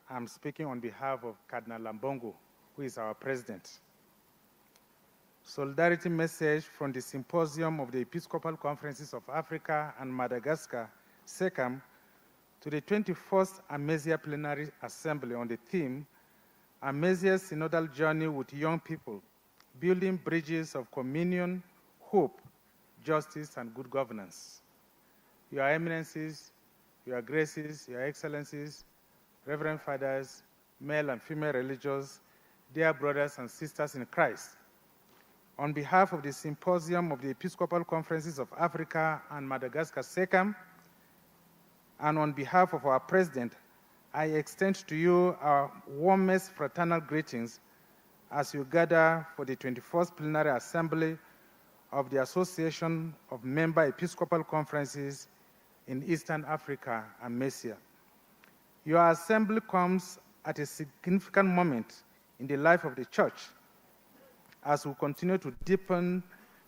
I'm speaking on behalf of Cardinal Lambongo, who is our President. Solidarity message from the Symposium of the Episcopal Conferences of Africa and Madagascar, SECAM, to the 21st Amecea Plenary Assembly on the theme, Amecea's Synodal Journey with Young People, Building Bridges of Communion, Hope, Justice, and Good Governance. Your Eminences, Your Graces, Your Excellencies, Reverend Fathers, male and female religious, dear brothers and sisters in Christ, on behalf of the Symposium of the Episcopal Conferences of Africa and Madagascar, SECAM, and on behalf of our President, I extend to you our warmest fraternal greetings as you gather for the 21st Plenary Assembly of the Association of Member Episcopal Conferences in Eastern Africa, Amecea. Your assembly comes at a significant moment in the life of the Church as we continue to deepen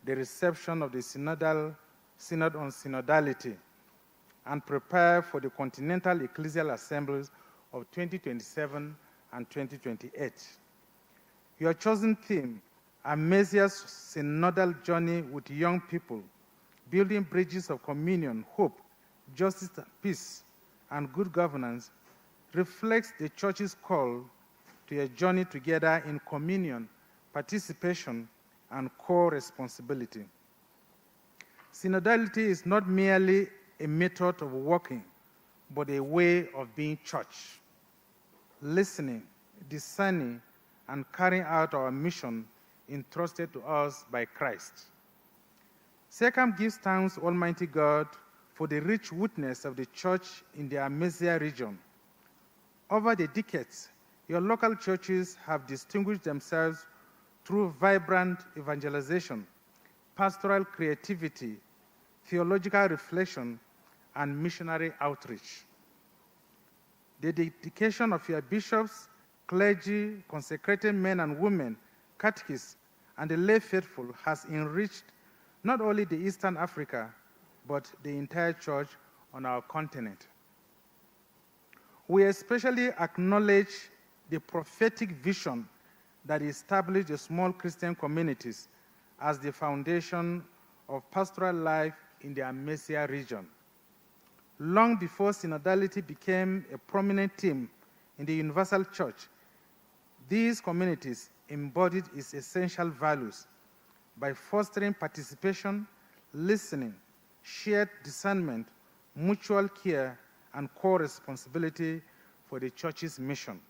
the reception of the Synod on Synodality and prepare for the Continental Ecclesial Assemblies of 2027 and 2028. Your chosen theme, Amecea's Synodal Journey with Young People, Building Bridges of Communion, Hope, Justice, Peace, and Good Governance, reflects the Church's call to a journey together in communion, participation, and co-responsibility. Synodality is not merely a method of working, but a way of being church, listening, discerning, and carrying out our mission entrusted to us by Christ. SECAM gives thanks, Almighty God, for the rich witness of the Church in the Amecea region. Over the decades, your local churches have distinguished themselves through vibrant evangelization, pastoral creativity, theological reflection, and missionary outreach. The dedication of your bishops, clergy, consecrated men and women, catechists, and the lay faithful has enriched not only the Eastern Africa, but the entire church on our continent. We especially acknowledge the prophetic vision that established the small Christian communities as the foundation of pastoral life in the Amecea region. Long before synodality became a prominent theme in the Universal Church, these communities embodied its essential values by fostering participation, listening, shared discernment, mutual care, and co-responsibility for the Church's mission.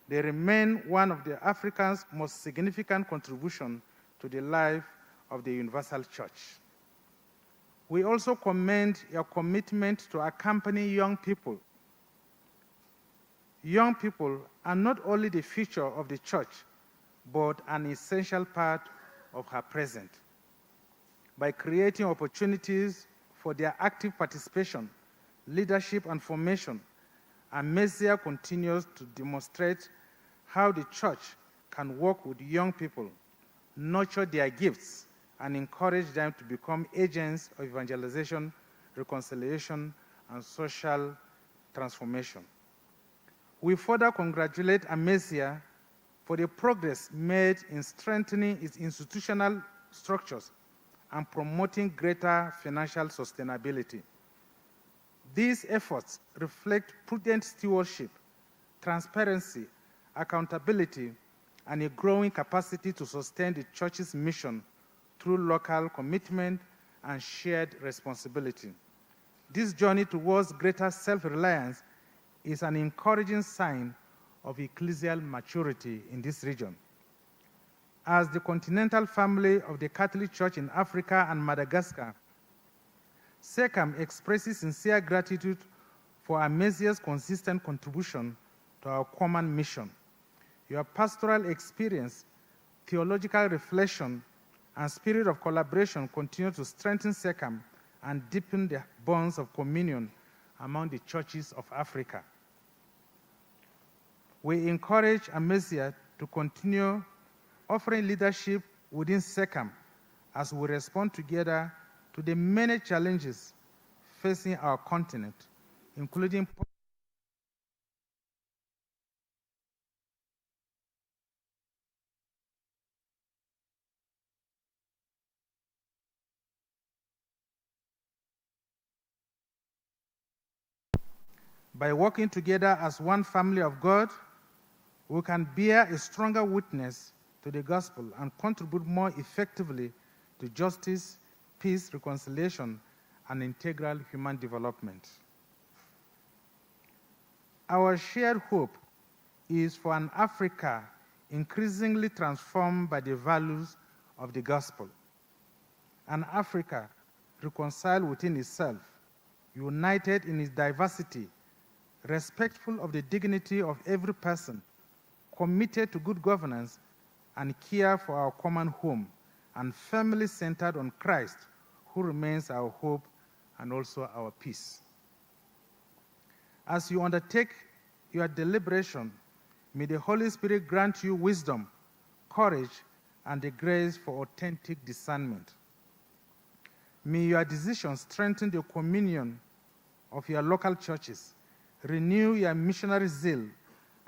They remain one of the Africa's most significant contributions to the life of the Universal Church. We also commend your commitment to accompany young people. Young people are not only the future of the Church, but an essential part of her present. By creating opportunities for their active participation, leadership, and formation, Amecea continues to demonstrate how the Church can work with young people, nurture their gifts, and encourage them to become agents of evangelization, reconciliation, and social transformation. We further congratulate Amecea for the progress made in strengthening its institutional structures and promoting greater financial sustainability. These efforts reflect prudent stewardship, transparency, accountability, and a growing capacity to sustain the Church's mission through local commitment and shared responsibility. This journey towards greater self-reliance is an encouraging sign of ecclesial maturity in this region. As the continental family of the Catholic Church in Africa and Madagascar, SECAM expresses sincere gratitude for Amecea's consistent contribution to our common mission. Your pastoral experience, theological reflection, and spirit of collaboration continue to strengthen SECAM and deepen the bonds of communion among the churches of Africa. We encourage Amecea to continue offering leadership within SECAM as we respond together to the many challenges facing our continent, including by working together as one family of God, we can bear a stronger witness to the gospel and contribute more effectively to justice, peace, reconciliation, and integral human development. Our shared hope is for an Africa increasingly transformed by the values of the gospel, an Africa reconciled within itself, united in its diversity, respectful of the dignity of every person, committed to good governance and care for our common home, and firmly centered on Christ, who remains our hope and also our peace. As you undertake your deliberation, may the Holy Spirit grant you wisdom, courage, and the grace for authentic discernment. May your decisions strengthen the communion of your local churches, renew your missionary zeal,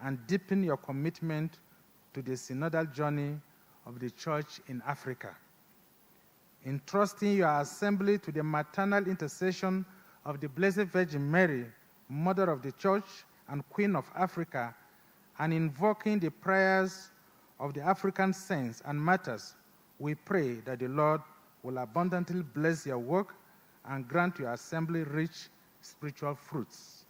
and deepen your commitment to the synodal journey of the Church in Africa. Entrusting your assembly to the maternal intercession of the Blessed Virgin Mary, Mother of the Church and Queen of Africa, and invoking the prayers of the African saints and martyrs, we pray that the Lord will abundantly bless your work and grant your assembly rich spiritual fruits.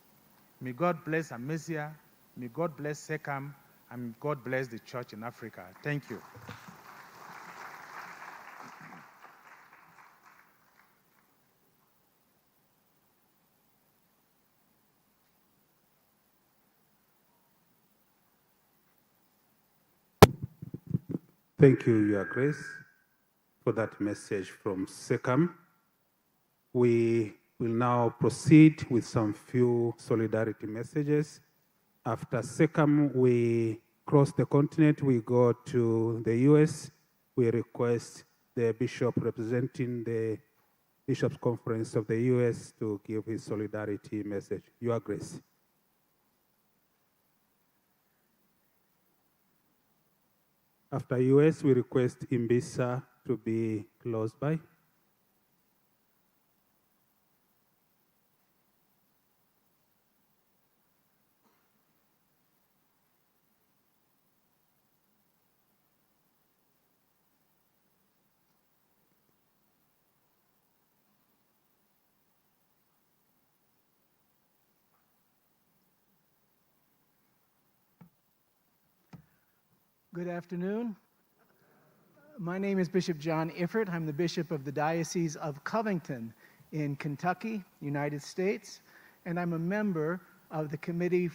May God bless Amecea, may God bless SECAM, and may God bless the Church in Africa. Thank you. Thank you, Your Grace, for that message from SECAM. We will now proceed with some few solidarity messages. After SECAM, we cross the continent, we go to the US. We request the bishop representing the Bishops' Conference of the US to give his solidarity message. Your Grace. After US, we request Imbisa to be close by. Good afternoon. My name is Bishop John Iffert. I'm the Bishop of the Diocese of Covington in Kentucky, United States, and I'm a member of the Committee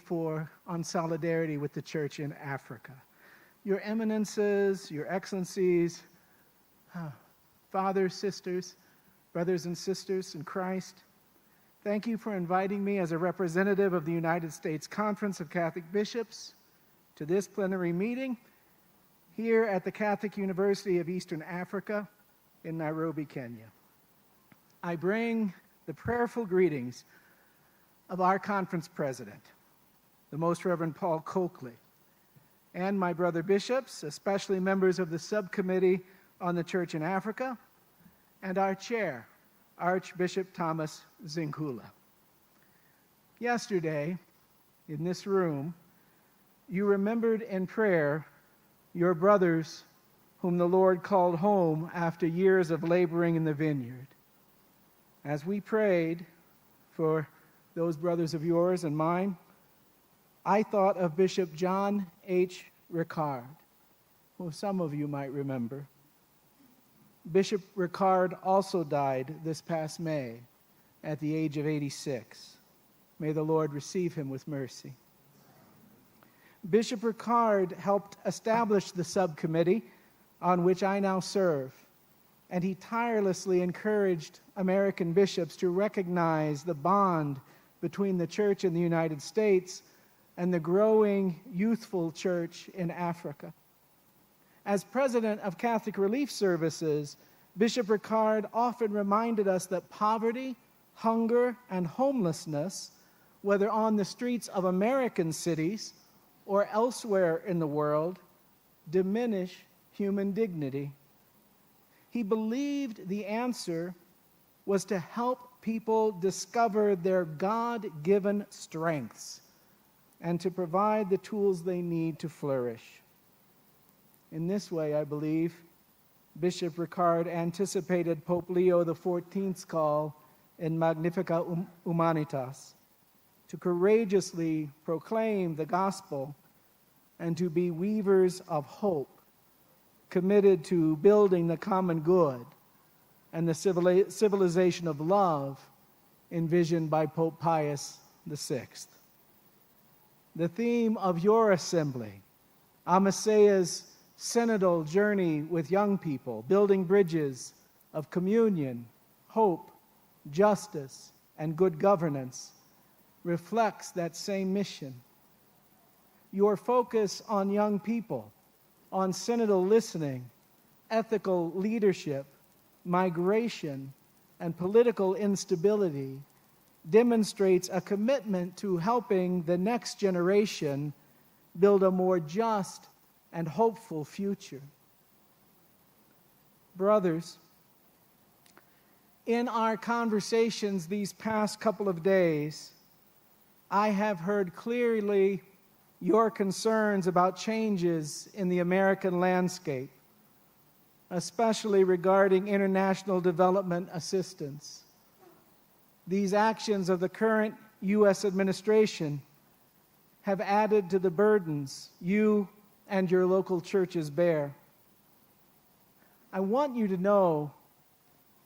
on Solidarity with the Church in Africa. Your Eminences, Your Excellencies, fathers, sisters, brothers and sisters in Christ, thank you for inviting me as a representative of the United States Conference of Catholic Bishops to this plenary meeting here at the Catholic University of Eastern Africa in Nairobi, Kenya. I bring the prayerful greetings of our conference president, the Most Reverend Paul Coakley, and my brother bishops, especially members of the subcommittee on the Church in Africa, and our chair, Archbishop Thomas Zinkula. Yesterday, in this room, you remembered in prayer your brothers whom the Lord called home after years of laboring in the vineyard. As we prayed for those brothers of yours and mine, I thought of Bishop John H. Ricard, who some of you might remember. Bishop Ricard also died this past May at the age of 86. May the Lord receive him with mercy. Bishop Ricard helped establish the subcommittee on which I now serve, and he tirelessly encouraged American bishops to recognize the bond between the church in the United States and the growing youthful church in Africa. As president of Catholic Relief Services, Bishop Ricard often reminded us that poverty, hunger, and homelessness, whether on the streets of American cities or elsewhere in the world, diminish human dignity. He believed the answer was to help people discover their God-given strengths and to provide the tools they need to flourish. In this way, I believe, Bishop Ricard anticipated Pope Leo XIV's call in Magnificat Humanitas to courageously proclaim the gospel and to be weavers of hope, committed to building the common good and the civilization of love envisioned by Pope Pius VI. The theme of your assembly, Amecea's synodal journey with young people, building bridges of communion, hope, justice, and good governance, reflects that same mission. Your focus on young people, on synodal listening, ethical leadership, migration, and political instability demonstrates a commitment to helping the next generation build a more just and hopeful future. Brothers, in our conversations these past couple of days, I have heard clearly your concerns about changes in the American landscape, especially regarding international development assistance. These actions of the current U.S. administration have added to the burdens you and your local churches bear. I want you to know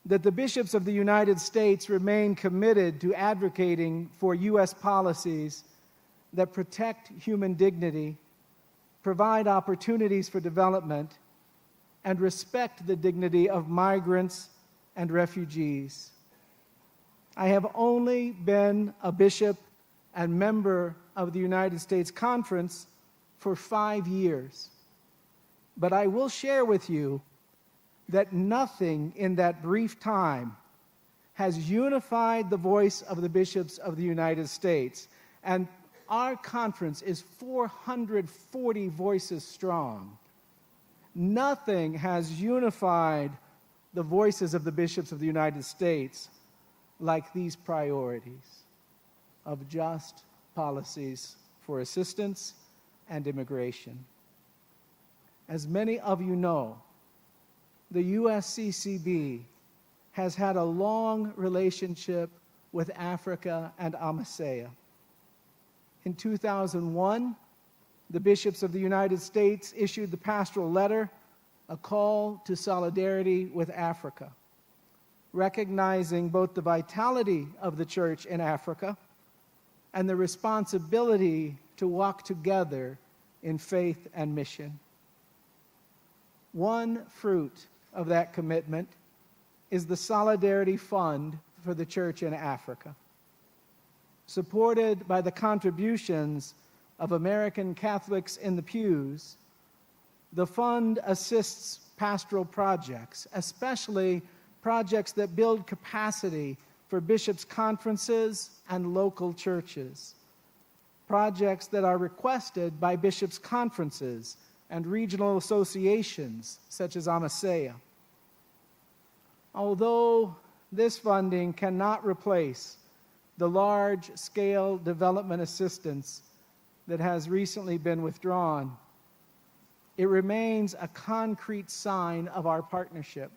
that the bishops of the United States remain committed to advocating for U.S. policies that protect human dignity, provide opportunities for development, and respect the dignity of migrants and refugees. I have only been a bishop and member of the United States Conference for 5 years, but I will share with you that nothing in that brief time has unified the voice of the bishops of the United States. And our conference is 440 voices strong. Nothing has unified the voices of the bishops of the United States like these priorities of just policies for assistance and immigration. As many of you know, the USCCB has had a long relationship with Africa and Amecea. In 2001, the bishops of the United States issued the pastoral letter, A Call to Solidarity with Africa, recognizing both the vitality of the church in Africa and the responsibility to walk together in faith and mission. One fruit of that commitment is the Solidarity Fund for the Church in Africa. Supported by the contributions of American Catholics in the pews, the fund assists pastoral projects, especially projects that build capacity for bishops' conferences and local churches. projects that are requested by bishops' conferences and regional associations, such as Amecea. Although this funding cannot replace the large-scale development assistance that has recently been withdrawn, it remains a concrete sign of our partnership.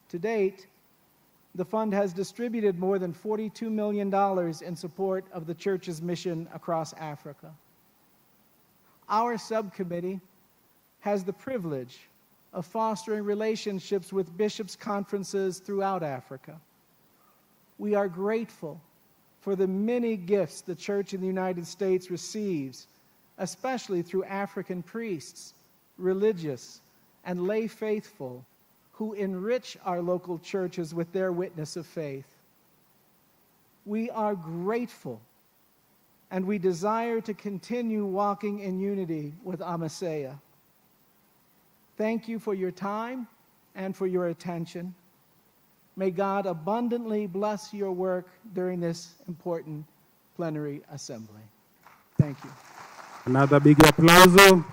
To date, the fund has distributed more than $42 million in support of the Church's mission across Africa. Our subcommittee has the privilege of fostering relationships with bishops' conferences throughout Africa. We are grateful for the many gifts the Church in the United States receives, especially through African priests, religious, and lay faithful who enrich our local churches with their witness of faith. We are grateful, and we desire to continue walking in unity with Amecea. Thank you for your time and for your attention. May God abundantly bless your work during this important plenary assembly. Thank you. Another big applause.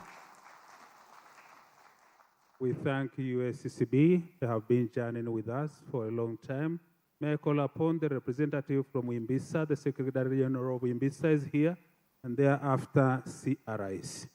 We thank USCCB. They have been journeying with us for a long time. May I call upon the representative from Wimbisa, the Secretary General of Wimbisa is here, and thereafter CRIs.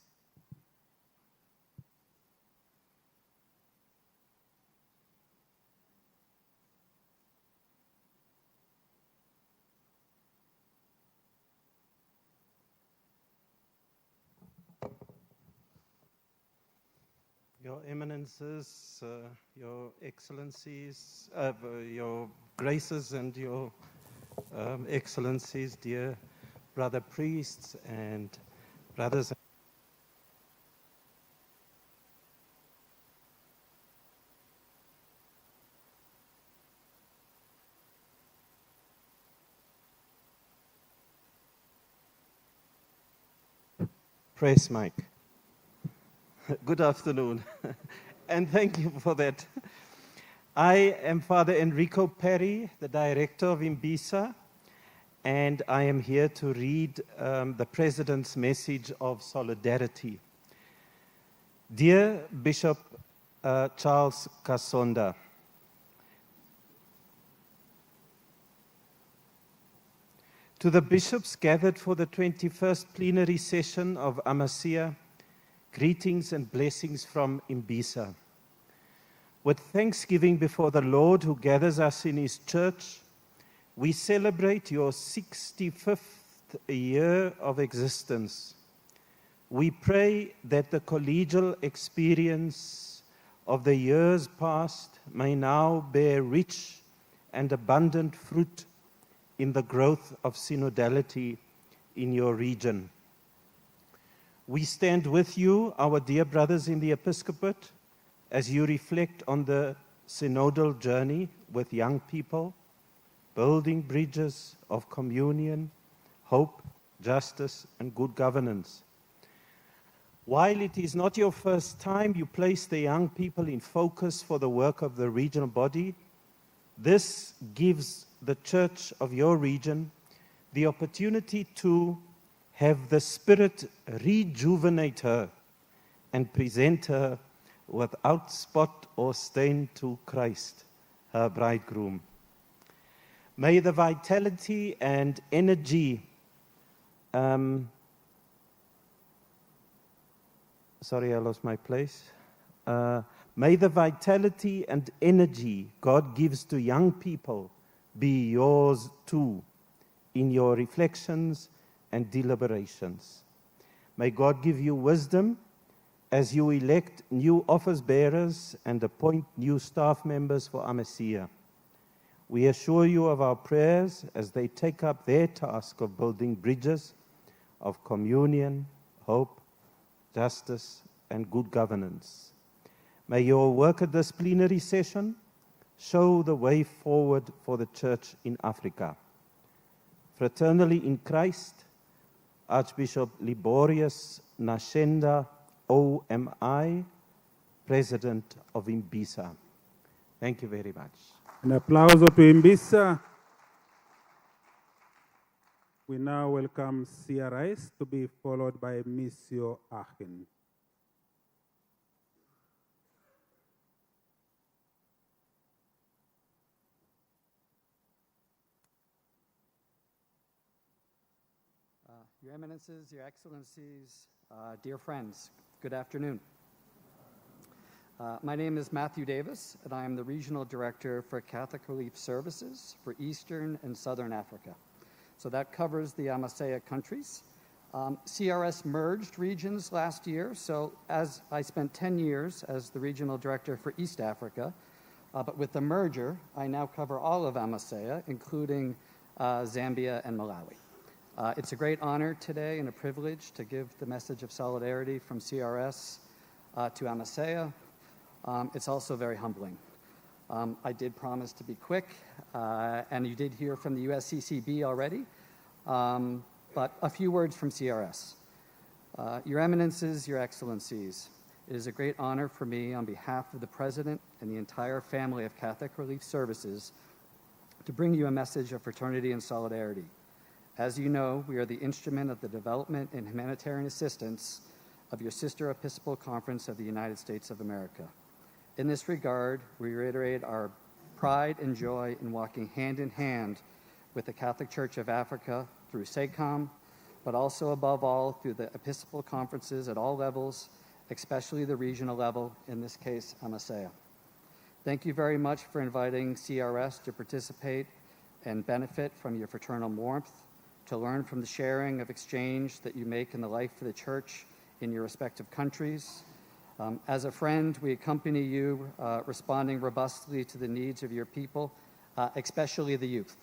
Your Eminences, Your Excellencies, Your Graces and Your Excellencies, dear brother priests and brothers. Press mic. Good afternoon, and thank you for that. I am Father Enrico Perry, the director of Imbisa, and I am here to read the President's message of solidarity. Dear Bishop Charles Kasonda, to the bishops gathered for the 21st plenary session of Amecea, greetings and blessings from Imbisa. With thanksgiving before the Lord who gathers us in his church, we celebrate your 65th year of existence. We pray that the collegial experience of the years past may now bear rich and abundant fruit in the growth of synodality in your region. We stand with you, our dear brothers in the episcopate, as you reflect on the synodal journey with young people, building bridges of communion, hope, justice, and good governance. While it is not your first time you place the young people in focus for the work of the regional body, this gives the church of your region the opportunity to have the Spirit rejuvenate her and present her without spot or stain to Christ, her bridegroom. May the vitality and energy, sorry, I lost my place. May the vitality and energy God gives to young people be yours too in your reflections and deliberations. May God give you wisdom as you elect new office bearers and appoint new staff members for Amecea. We assure you of our prayers as they take up their task of building bridges of communion, hope, justice, and good governance. May your work at this plenary session show the way forward for the Church in Africa. Fraternally in Christ, Archbishop Liborius Nashenda, OMI, President of Imbisa. Thank you very much. An applause to Imbisa. We now welcome CRS to be followed by Monsieur Aachen. Your Eminences, Your Excellencies, dear friends, good afternoon. My name is Matthew Davis, and I am the Regional Director for Catholic Relief Services for Eastern and Southern Africa. So that covers the Amecea countries. CRS merged regions last year, so as I spent 10 years as the Regional Director for East Africa, but with the merger, I now cover all of Amecea, including Zambia and Malawi. It's a great honor today and a privilege to give the message of solidarity from CRS to Amecea. It's also very humbling. I did promise to be quick, and you did hear from the USCCB already, but a few words from CRS. Your Eminences, Your Excellencies, it is a great honor for me on behalf of the President and the entire family of Catholic Relief Services to bring you a message of fraternity and solidarity. As you know, we are the instrument of the development and humanitarian assistance of your sister Episcopal Conference of the United States of America. In this regard, we reiterate our pride and joy in walking hand in hand with the Catholic Church of Africa through SECOM, but also above all through the Episcopal conferences at all levels, especially the regional level, in this case, Amecea. Thank you very much for inviting CRS to participate and benefit from your fraternal warmth, to learn from the sharing of exchange that you make in the life of the Church in your respective countries. As a friend, we accompany you, responding robustly to the needs of your people, especially the youth.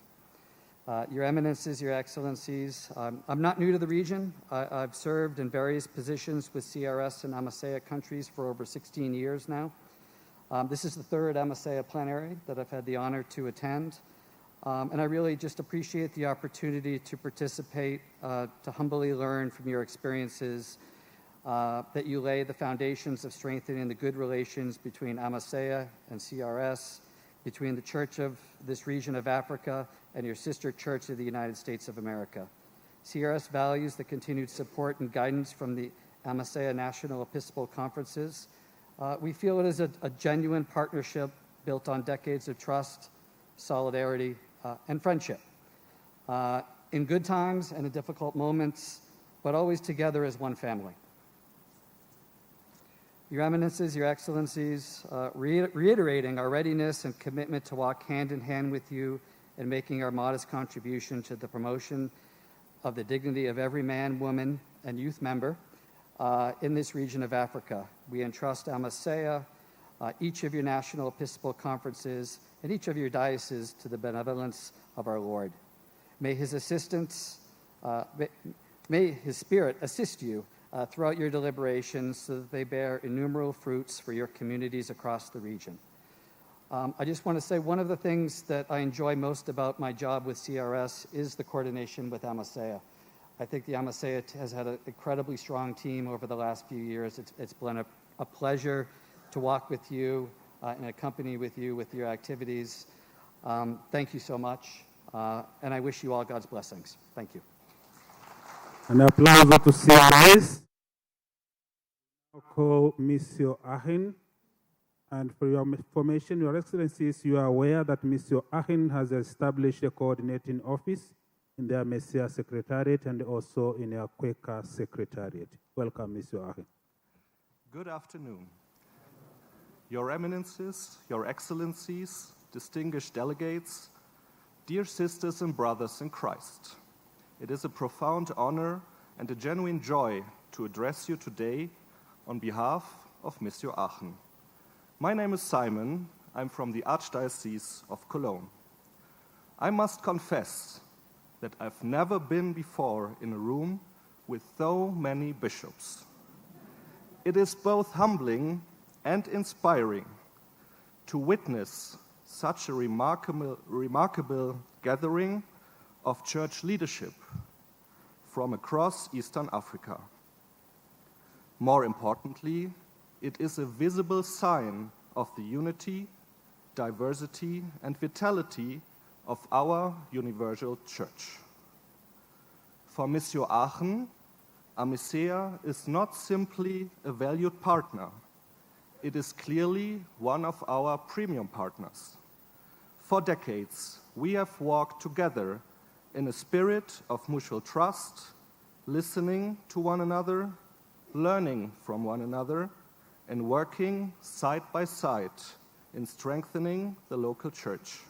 Your Eminences, Your Excellencies, I'm not new to the region. I've served in various positions with CRS and Amecea countries for over 16 years now. This is the third Amecea plenary that I've had the honor to attend. And I really just appreciate the opportunity to participate, to humbly learn from your experiences, that you lay the foundations of strengthening the good relations between Amecea and CRS, between the Church of this region of Africa and your sister Church of the United States of America. CRS values the continued support and guidance from the Amecea National Episcopal Conferences. We feel it is a genuine partnership built on decades of trust, solidarity, and friendship. In good times and in difficult moments, but always together as one family. Your Eminences, Your Excellencies, reiterating our readiness and commitment to walk hand in hand with you in making our modest contribution to the promotion of the dignity of every man, woman, and youth member in this region of Africa. We entrust Amecea, each of your national Episcopal conferences, and each of your dioceses to the benevolence of our Lord. May his assistance, may his Spirit assist you throughout your deliberations so that they bear innumerable fruits for your communities across the region. I just want to say one of the things that I enjoy most about my job with CRS is the coordination with Amecea. I think the Amecea has had an incredibly strong team over the last few years. It's been a pleasure to walk with you and accompany with you with your activities. Thank you so much, and I wish you all God's blessings. Thank you. An applause to CRS. I'll call Monsieur Aachen. And for your information, Your Excellencies, you are aware that Monsieur Aachen has established a coordinating office in the Amecea Secretariat and also in a Quaker Secretariat. Welcome, Monsieur Aachen. Good afternoon. Your Eminences, Your Excellencies, distinguished delegates, dear sisters and brothers in Christ. It is a profound honor and a genuine joy to address you today on behalf of Monsieur Aachen. My name is Simon. I'm from the Archdiocese of Cologne. I must confess that I've never been before in a room with so many bishops. It is both humbling and inspiring to witness such a remarkable gathering of church leadership from across Eastern Africa. More importantly, it is a visible sign of the unity, diversity, and vitality of our universal church. For Miss Joachim, Amecea is not simply a valued partner. It is clearly one of our premium partners. For decades, we have walked together in a spirit of mutual trust, listening to one another, learning from one another, and working side by side in strengthening the local church.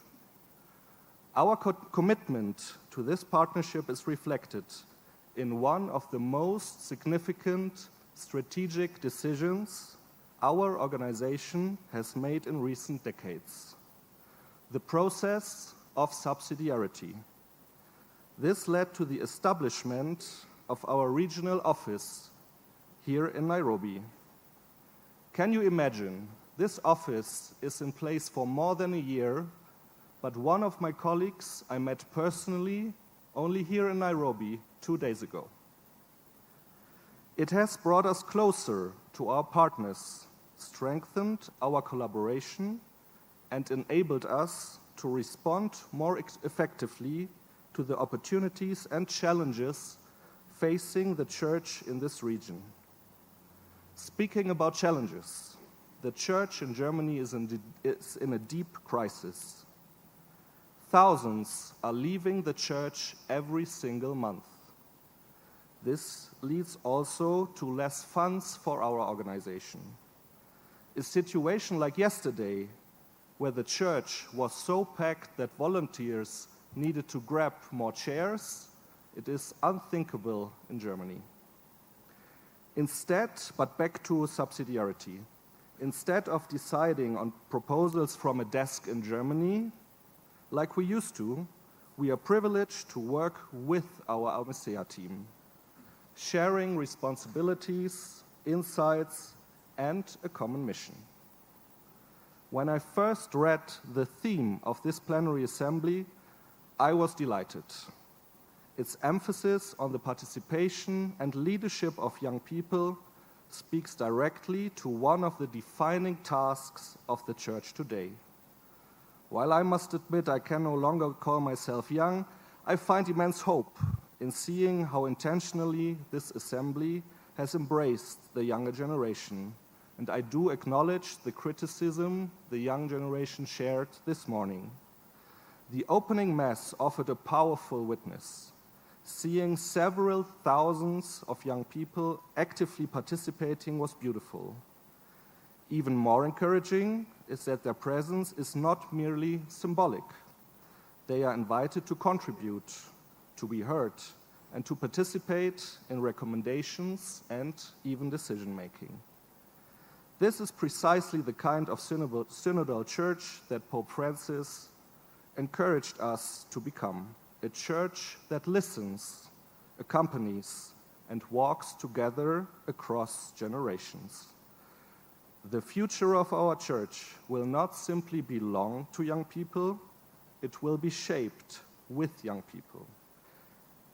Our commitment to this partnership is reflected in one of the most significant strategic decisions our organization has made in recent decades: the process of subsidiarity. This led to the establishment of our regional office here in Nairobi. Can you imagine? This office is in place for more than a year, but one of my colleagues I met personally only here in Nairobi 2 days ago. It has brought us closer to our partners, strengthened our collaboration, and enabled us to respond more effectively to the opportunities and challenges facing the church in this region. Speaking about challenges, the church in Germany is in a deep crisis. Thousands are leaving the church every single month. This leads also to less funds for our organization. A situation like yesterday, where the church was so packed that volunteers needed to grab more chairs, it is unthinkable in Germany. Instead, but back to subsidiarity, instead of deciding on proposals from a desk in Germany, like we used to, we are privileged to work with our Amecea team, sharing responsibilities, insights, and a common mission. When I first read the theme of this plenary assembly, I was delighted. Its emphasis on the participation and leadership of young people speaks directly to one of the defining tasks of the church today. While I must admit I can no longer call myself young, I find immense hope in seeing how intentionally this assembly has embraced the younger generation, and I do acknowledge the criticism the young generation shared this morning. The opening mass offered a powerful witness. Seeing several thousands of young people actively participating was beautiful. Even more encouraging is that their presence is not merely symbolic. They are invited to contribute, to be heard, and to participate in recommendations and even decision-making. This is precisely the kind of synodal church that Pope Francis encouraged us to become, a church that listens, accompanies, and walks together across generations. The future of our church will not simply belong to young people, it will be shaped with young people.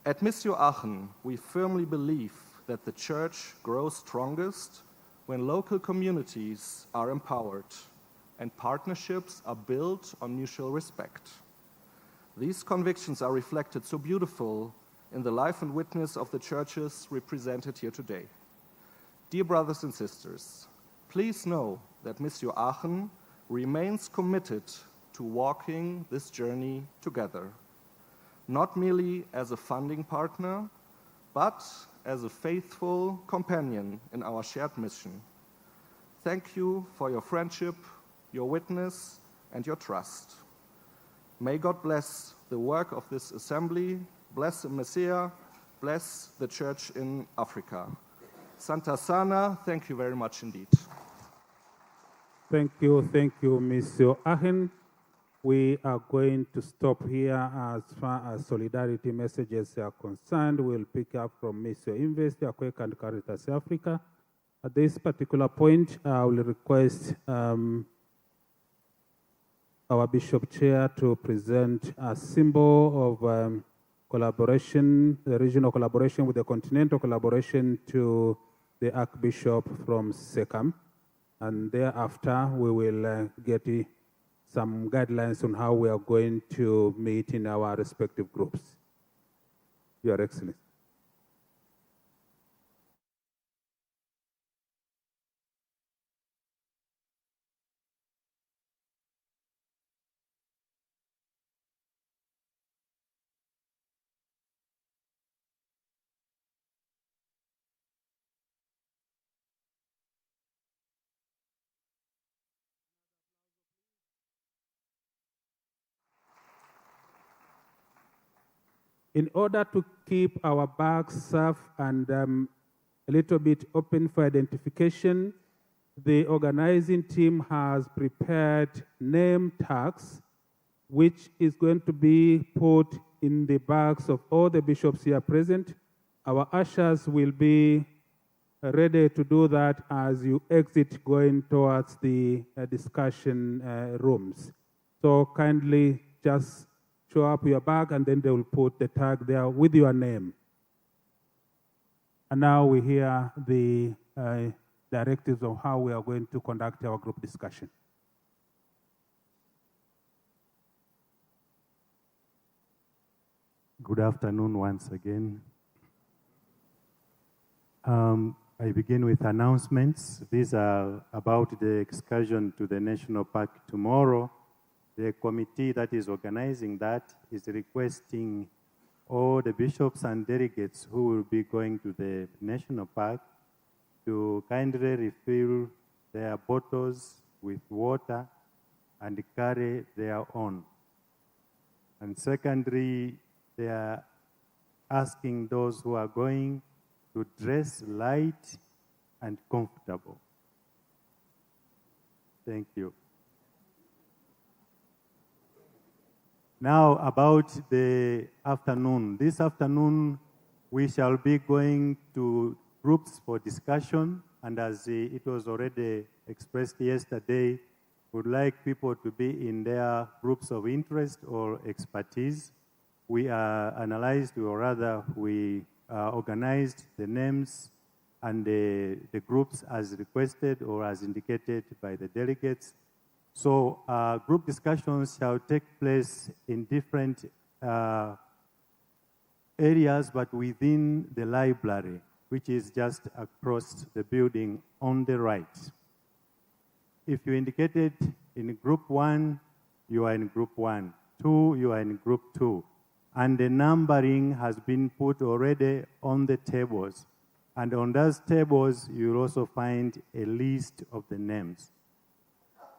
At Miss Joachim, we firmly believe that the church grows strongest when local communities are empowered and partnerships are built on mutual respect. These convictions are reflected so beautiful in the life and witness of the churches represented here today. Dear brothers and sisters, please know that Miss Joachim remains committed to walking this journey together, not merely as a funding partner, but as a faithful companion in our shared mission. Thank you for your friendship, your witness, and your trust. May God bless the work of this assembly, bless Amecea, bless the church in Africa. Santa Sana, thank you very much indeed. Thank you, Ms. Joachim. We are going to stop here as far as solidarity messages are concerned. We'll pick up from Ms. Invest, Akweka, and Caritas Africa. At this particular point, I will request our Bishop Chair to present a symbol of collaboration, the regional collaboration with the continental collaboration to the Archbishop from SECAM. And thereafter, we will get some guidelines on how we are going to meet in our respective groups. Your Excellency. In order to keep our bags safe and a little bit open for identification, the organizing team has prepared name tags, which is going to be put in the bags of all the bishops here present. Our ushers will be ready to do that as you exit going towards the discussion rooms. So kindly just show up your bag and then they will put the tag there with your name. And now we hear the directives of how we are going to conduct our group discussion. Good afternoon once again. I begin with announcements. These are about the excursion to the national park tomorrow. The committee that is organizing that is requesting all the bishops and delegates who will be going to the national park to kindly refill their bottles with water and carry their own. And secondly, they are asking those who are going to dress light and comfortable. Thank you. Now about the afternoon. This afternoon, we shall be going to groups for discussion, and as it was already expressed yesterday, would like people to be in their groups of interest or expertise. We analyzed, or rather, we organized the names and the groups as requested or as indicated by the delegates. So group discussions shall take place in different areas, but within the library, which is just across the building on the right. If you indicated in group 1, you are in group 1. 2, you are in group 2. And the numbering has been put already on the tables. And on those tables, you'll also find a list of the names.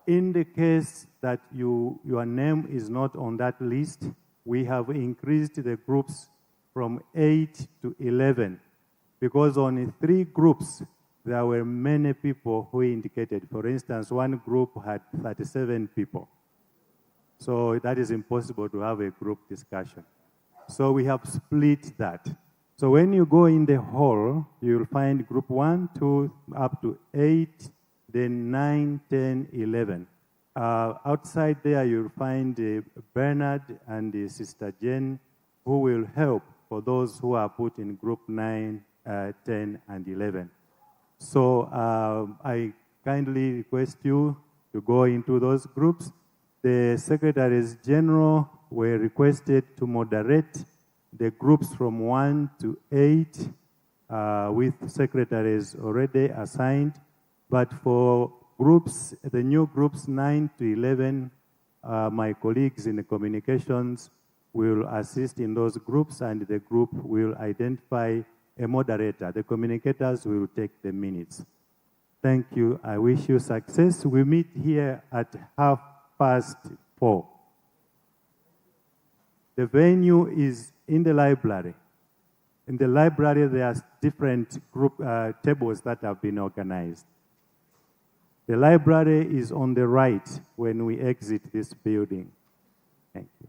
In the case that your name is not on that list, we have increased the groups from 8 to 11, because only 3 groups, there were many people who indicated. For instance, one group had 37 people. So that is impossible to have a group discussion. So we have split that. So when you go in the hall, you'll find group 1, 2, up to 8, then 9, 10, 11. Outside there, you'll find Bernard and Sister Jen, who will help for those who are put in group 9, 10, and 11. So I kindly request you to go into those groups. The secretaries general were requested to moderate the groups from 1 to 8 with secretaries already assigned. But for groups, the new groups 9 to 11, my colleagues in the communications will assist in those groups, and the group will identify a moderator. The communicators will take the minutes. Thank you. I wish you success. We meet here at 4:30. The venue is in the library. In the library, there are different group tables that have been organized. The library is on the right when we exit this building. Thank you.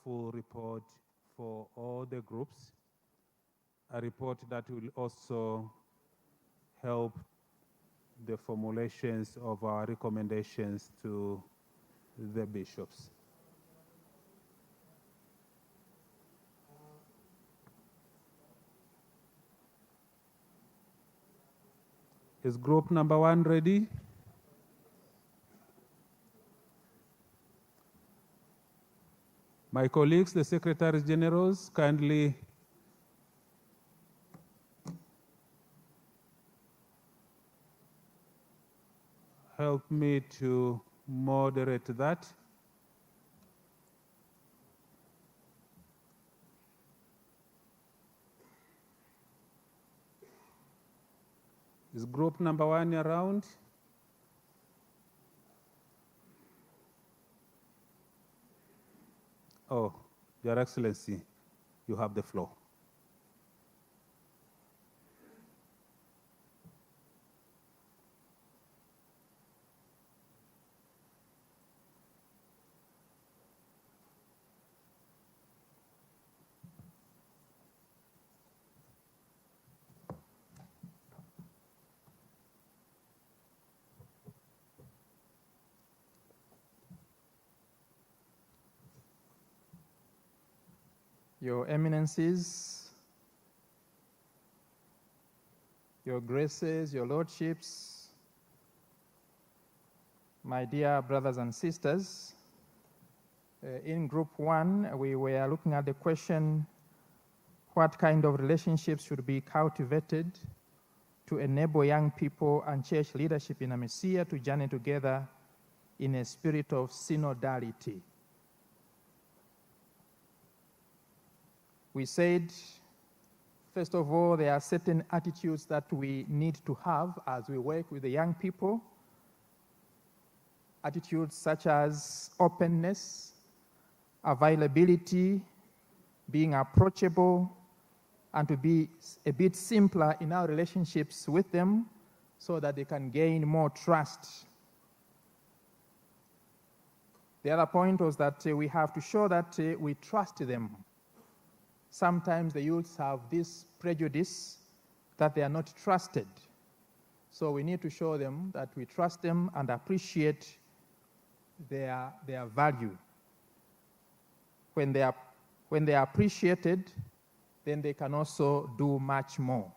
full report for all the groups, a report that will also help the formulations of our recommendations to the bishops. Is group number 1 ready? My colleagues, the Secretaries Generals, kindly help me to moderate that. Is group number 1 around? Oh, Your Excellency, you have the floor. Your Eminencies, Your Graces, Your Lordships, my dear brothers and sisters, in Group 1, we were looking at the question, what kind of relationships should be cultivated to enable young people and church leadership in Amecea to journey together in a spirit of synodality. We said, first of all, there are certain attitudes that we need to have as we work with the young people. Attitudes such as openness, availability, being approachable, and to be a bit simpler in our relationships with them so that they can gain more trust. The other point was that we have to show that we trust them. Sometimes the youths have this prejudice that they are not trusted. So we need to show them that we trust them and appreciate their value. When they are appreciated, then they can also do much more.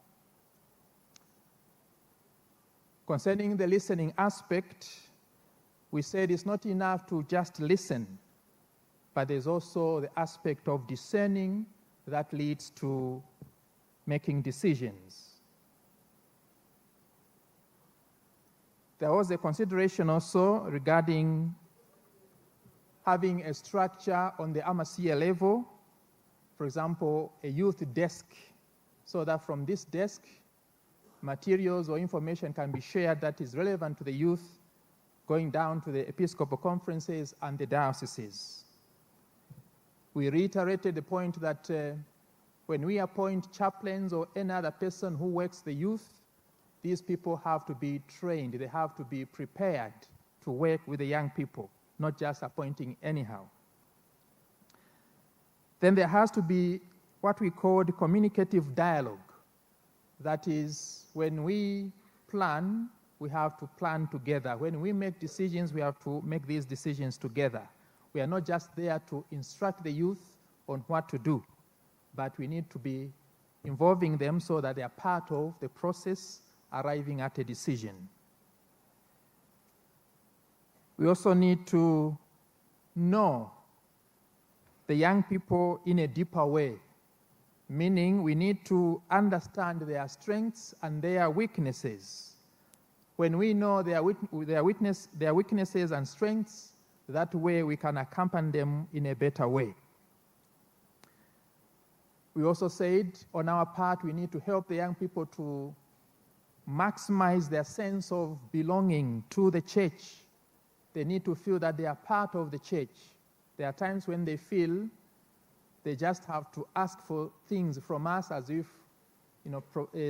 Concerning the listening aspect, we said it's not enough to just listen, but there's also the aspect of discerning that leads to making decisions. There was a consideration also regarding having a structure on the Amecea level, for example, a youth desk, so that from this desk, materials or information can be shared that is relevant to the youth, going down to the Episcopal conferences and the dioceses. We reiterated the point that when we appoint chaplains or any other person who works the youth, these people have to be trained. They have to be prepared to work with the young people, not just appointing anyhow. Then there has to be what we call the communicative dialogue. That is, when we plan, we have to plan together. When we make decisions, we have to make these decisions together. We are not just there to instruct the youth on what to do, but we need to be involving them so that they are part of the process arriving at a decision. We also need to know the young people in a deeper way, meaning we need to understand their strengths and their weaknesses. When we know their weaknesses and strengths, that way we can accompany them in a better way. We also said on our part we need to help the young people to maximize their sense of belonging to the church. They need to feel that they are part of the church. There are times when they feel they just have to ask for things from us as if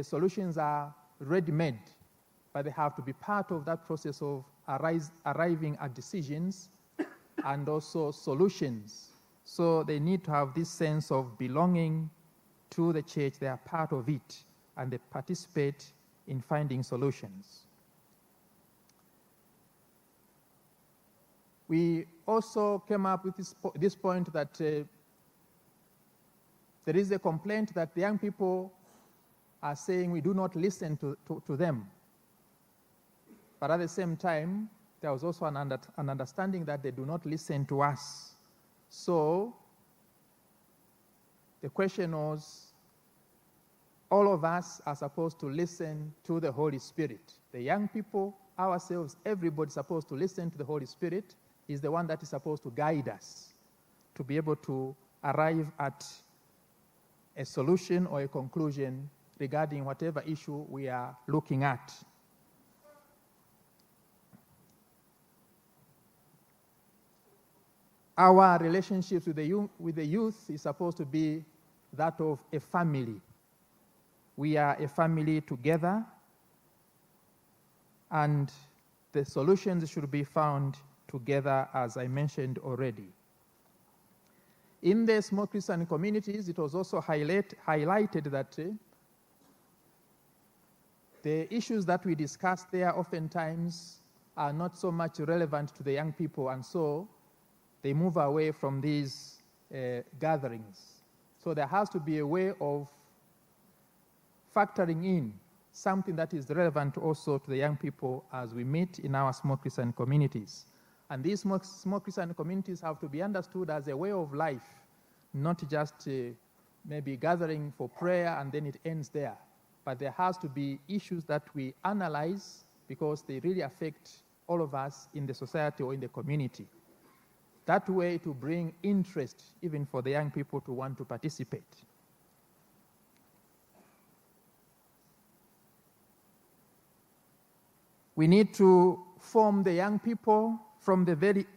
solutions are ready-made, but they have to be part of that process of arriving at decisions and also solutions So they need to have this sense of belonging to the church. They are part of it, and they participate in finding solutions. We also came up with this point that there is a complaint that the young people are saying we do not listen to them. But at the same time, there was also an understanding that they do not listen to us. So the question was, all of us are supposed to listen to the Holy Spirit. The young people, ourselves, everybody's supposed to listen to the Holy Spirit. He's the one that is supposed to guide us to be able to arrive at a solution or a conclusion regarding whatever issue we are looking at. Our relationships with the youth is supposed to be that of a family. We are a family together, and the solutions should be found together, as I mentioned already. In the small Christian communities, it was also highlighted that the issues that we discuss there oftentimes are not so much relevant to the young people, and so they move away from these gatherings. So there has to be a way of factoring in something that is relevant also to the young people as we meet in our small Christian communities. And these small Christian communities have to be understood as a way of life, not just maybe gathering for prayer and then it ends there. But there has to be issues that we analyze because they really affect all of us in the society or in the community. That way to bring interest even for the young people to want to participate. We need to form the young people from the very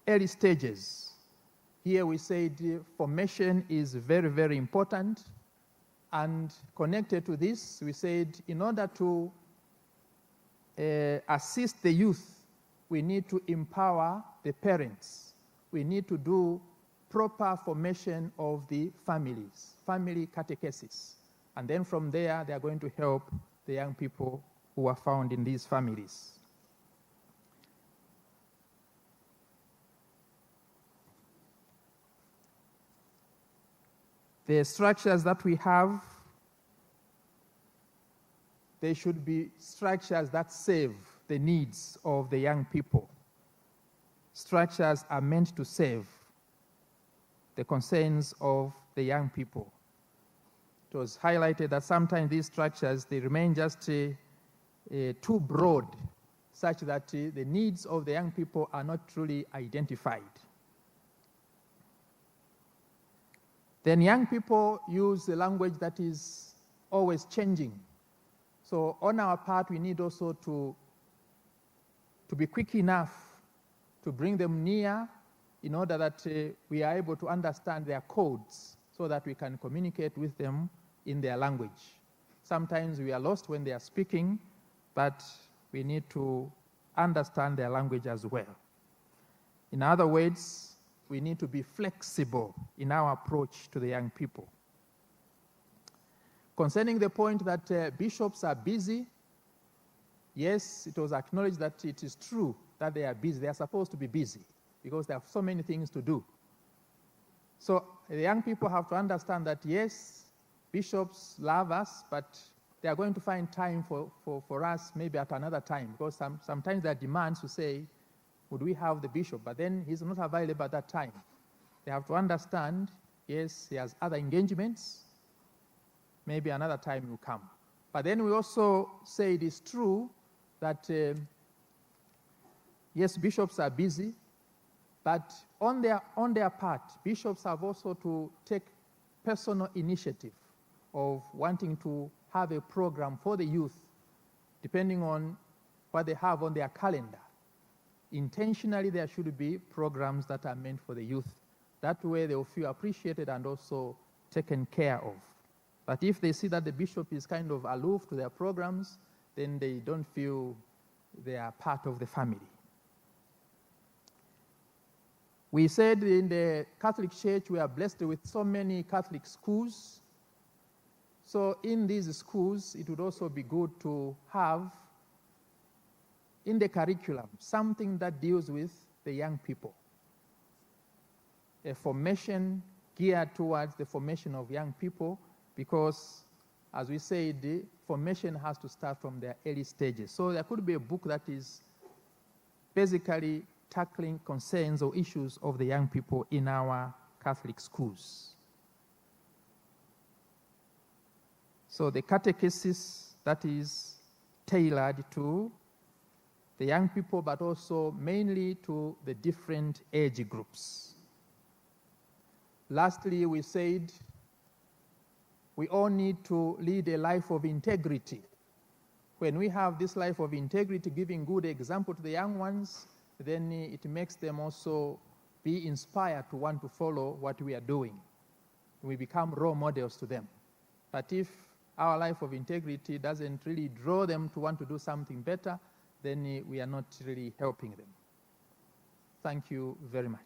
early stages. Here we said formation is very, very important. And connected to this, we said in order to assist the youth, we need to empower the parents. We need to do proper formation of the families, family catechesis. And then from there, they are going to help the young people who are found in these families. The structures that we have, they should be structures that serve the needs of the young people. Structures are meant to serve the concerns of the young people. It was highlighted that sometimes these structures, they remain just too broad, such that the needs of the young people are not truly identified. Then young people use the language that is always changing. So on our part, we need also to be quick enough to bring them near in order that we are able to understand their codes so that we can communicate with them in their language. Sometimes we are lost when they are speaking, but we need to understand their language as well. In other words, we need to be flexible in our approach to the young people. Concerning the point that bishops are busy, yes, it was acknowledged that it is true that they are busy. They are supposed to be busy because they have so many things to do. So the young people have to understand that, yes, bishops love us, but they are going to find time for us maybe at another time, because sometimes there are demands to say, would we have the bishop? But then he's not available at that time. They have to understand, yes, he has other engagements, maybe another time will come. But then we also say it is true that, yes, bishops are busy, but on their part, bishops have also to take personal initiative of wanting to have a program for the youth, depending on what they have on their calendar. Intentionally, there should be programs that are meant for the youth. That way they will feel appreciated and also taken care of. But if they see that the bishop is kind of aloof to their programs, then they don't feel they are part of the family. We said in the Catholic Church we are blessed with so many Catholic schools. So in these schools, it would also be good to have in the curriculum something that deals with the young people. A formation geared towards the formation of young people, because, as we said, the formation has to start from their early stages. So there could be a book that is basically tackling concerns or issues of the young people in our Catholic schools. So the catechesis that is tailored to the young people, but also mainly to the different age groups. Lastly, we said we all need to lead a life of integrity. When we have this life of integrity, giving good example to the young ones, then it makes them also be inspired to want to follow what we are doing. We become role models to them. But if our life of integrity doesn't really draw them to want to do something better, then we are not really helping them. Thank you very much.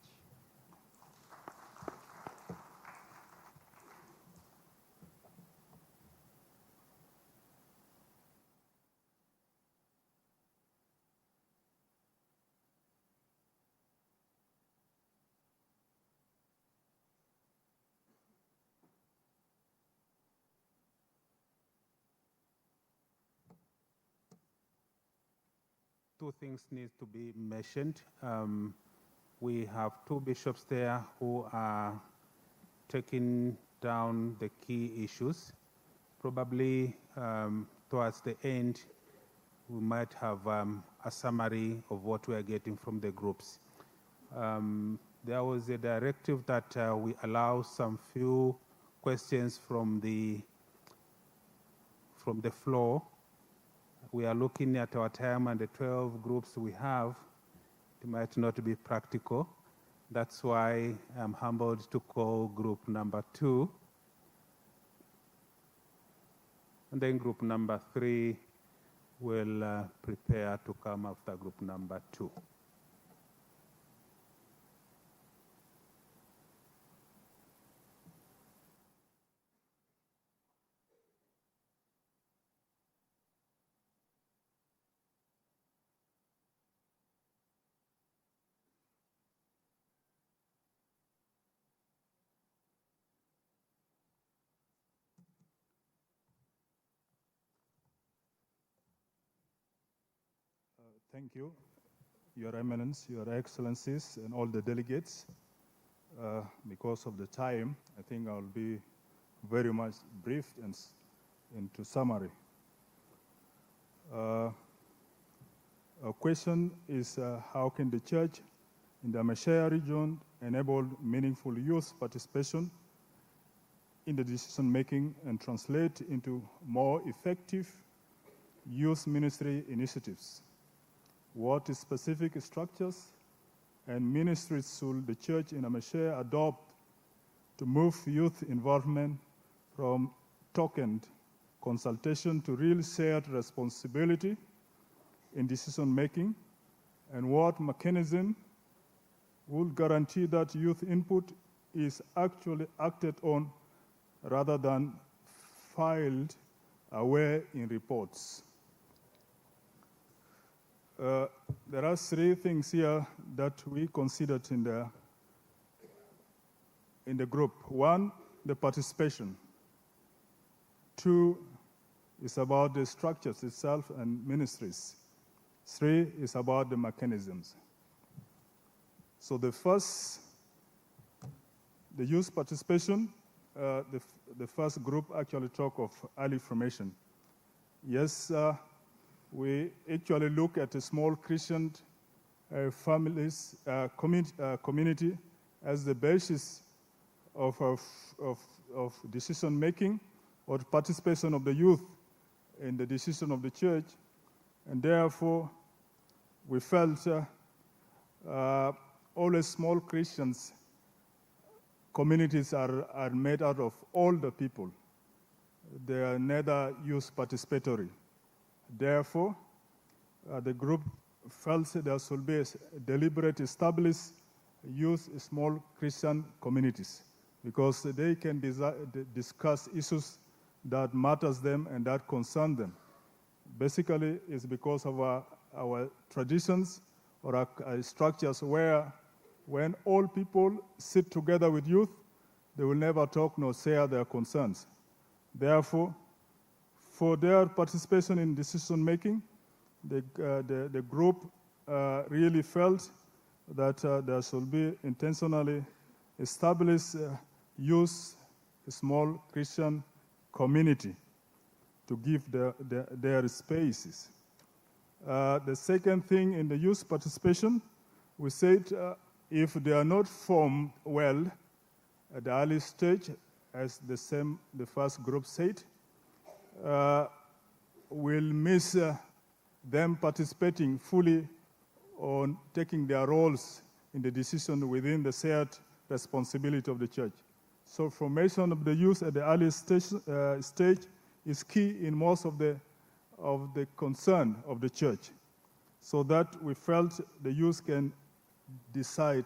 Two things need to be mentioned. We have two bishops there who are taking down the key issues. Probably towards the end, we might have a summary of what we are getting from the groups. There was a directive that we allow some few questions from the floor. We are looking at our time and the 12 groups we have. It might not be practical. That's why I'm humbled to call group number 2. And then group number 3 will prepare to come after group number 2. Thank you, Your Eminence, Your Excellencies, and all the delegates. Because of the time, I think I'll be very much briefed and into summary. A question is how can the Church in the Amecea region enable meaningful youth participation in the decision-making and translate into more effective youth ministry initiatives? What specific structures and ministries should the Church in Amecea adopt to move youth involvement from tokened consultation to real shared responsibility in decision-making? And what mechanism will guarantee that youth input is actually acted on rather than filed away in reports? There are 3 things here that we considered in the group. 1, the participation. 2 is about the structures itself and ministries. 3 is about the mechanisms. So the youth participation, the first group actually talk of early formation. Yes, we actually look at a small Christian families community as the basis of decision making or participation of the youth in the decision of the Church, and therefore we felt always small Christians communities are made out of older people. They are neither youth participatory. Therefore, the group felt there should be a deliberate established youth small Christian communities, because they can discuss issues that matters them and that concern them. Basically, it's because of our traditions or our structures where when all people sit together with youth, they will never talk nor share their concerns. Therefore, for their participation in decision making, the group really felt that there should be intentionally established youth, a small Christian community to give their spaces. The second thing in the youth participation, we said if they are not formed well at the early stage, as the first group said, we'll miss them participating fully on taking their roles in the decision within the shared responsibility of the church. So formation of the youth at the early stage is key in most of the concern of the church, so that we felt the youth can decide,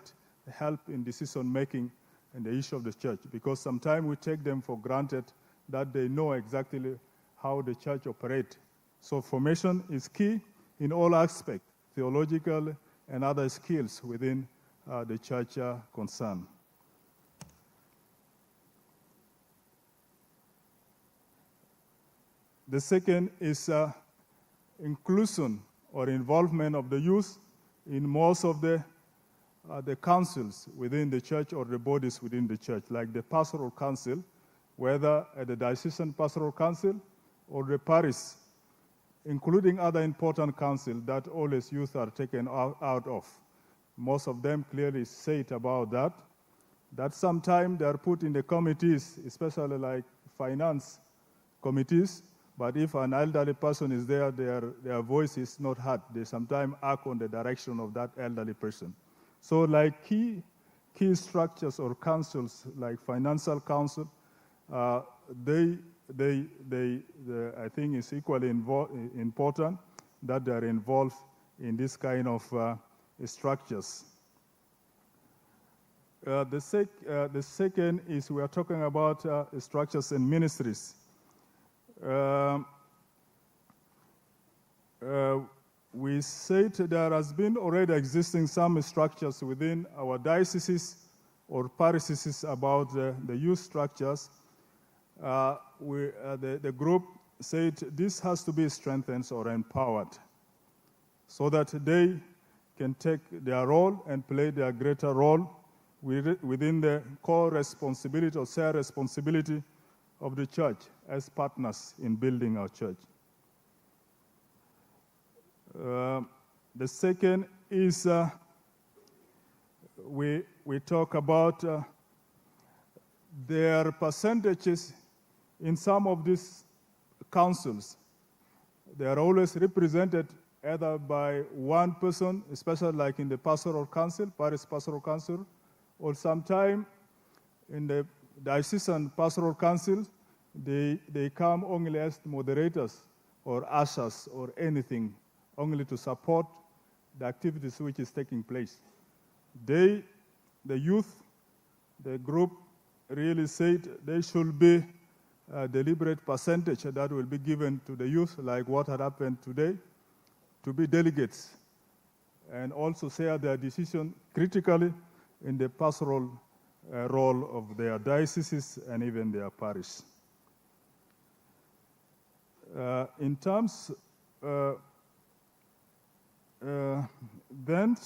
help in decision making and the issue of the church, because sometimes we take them for granted that they know exactly how the church operates. So formation is key in all aspects, theological and other skills within the church concern. The second is inclusion or involvement of the youth in most of the councils within the church or the bodies within the church, like the pastoral council, whether at the diocesan pastoral council or the parish, including other important councils that always youth are taken out of. Most of them clearly say it about that sometimes they are put in the committees, especially like finance committees, but if an elderly person is there, their voice is not heard. They sometimes act on the direction of that elderly person. So like key structures or councils, like financial council, I think it's equally important that they are involved in this kind of structures. The second is we are talking about structures and ministries. We said there has been already existing some structures within our dioceses or parishes about the youth structures. The group said this has to be strengthened or empowered so that they can take their role and play their greater role within the core responsibility or shared responsibility of the church as partners in building our church. The second is we talk about their percentages in some of these councils. They are always represented either by one person, especially like in the pastoral council, parish pastoral council, or sometime in the diocesan pastoral council, they come only as moderators or ushers or anything, only to support the activities which is taking place. The youth, the group really said there should be a deliberate percentage that will be given to the youth, like what had happened today, to be delegates, and also share their decision critically in the pastoral role of their dioceses and even their parish. In terms, then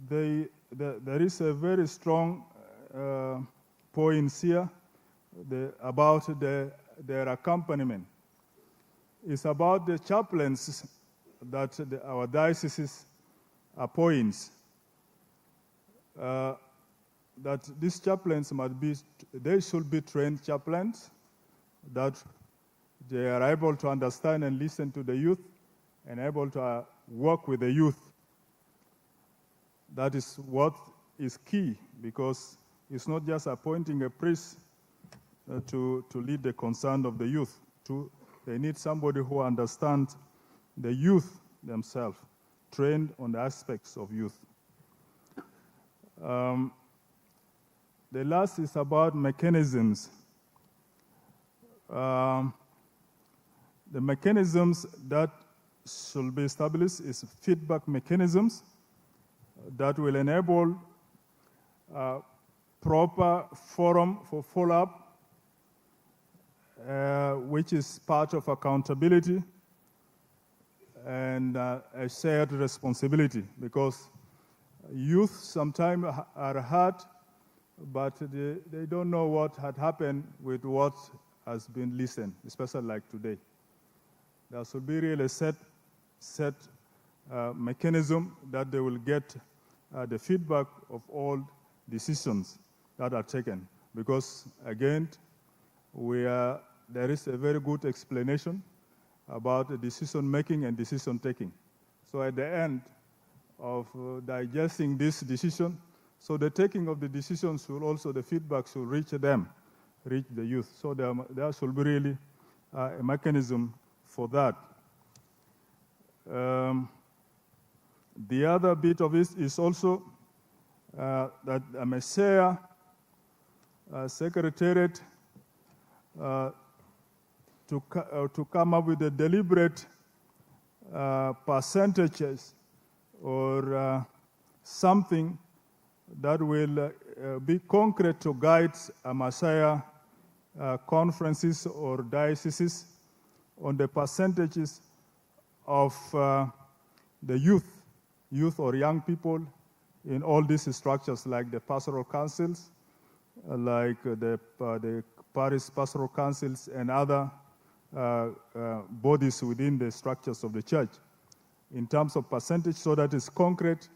there is a very strong point here about their accompaniment. It's about the chaplains that our dioceses appoints. That these chaplains they should be trained chaplains, that they are able to understand and listen to the youth and able to work with the youth. That is what is key, because it's not just appointing a priest to lead the concern of the youth. They need somebody who understands the youth themselves, trained on the aspects of youth. The last is about mechanisms. The mechanisms that should be established is feedback mechanisms that will enable proper forum for follow-up, which is part of accountability and a shared responsibility, because youth sometimes are hurt, but they don't know what had happened with what has been listened, especially like today. There should be really a set mechanism that they will get the feedback of all decisions that are taken. Because again, there is a very good explanation about decision making and decision taking. So at the end of digesting this decision, so the taking of the decisions should also, the feedback should reach them, reach the youth. So there should be really a mechanism for that. The other bit of it is also that Amecea Secretariat to come up with the deliberate percentages or something that will be concrete to guide Amecea conferences or dioceses on the percentages of the youth or young people in all these structures, like the pastoral councils, like the parish pastoral councils and other bodies within the structures of the church, in terms of percentage, so that it's concrete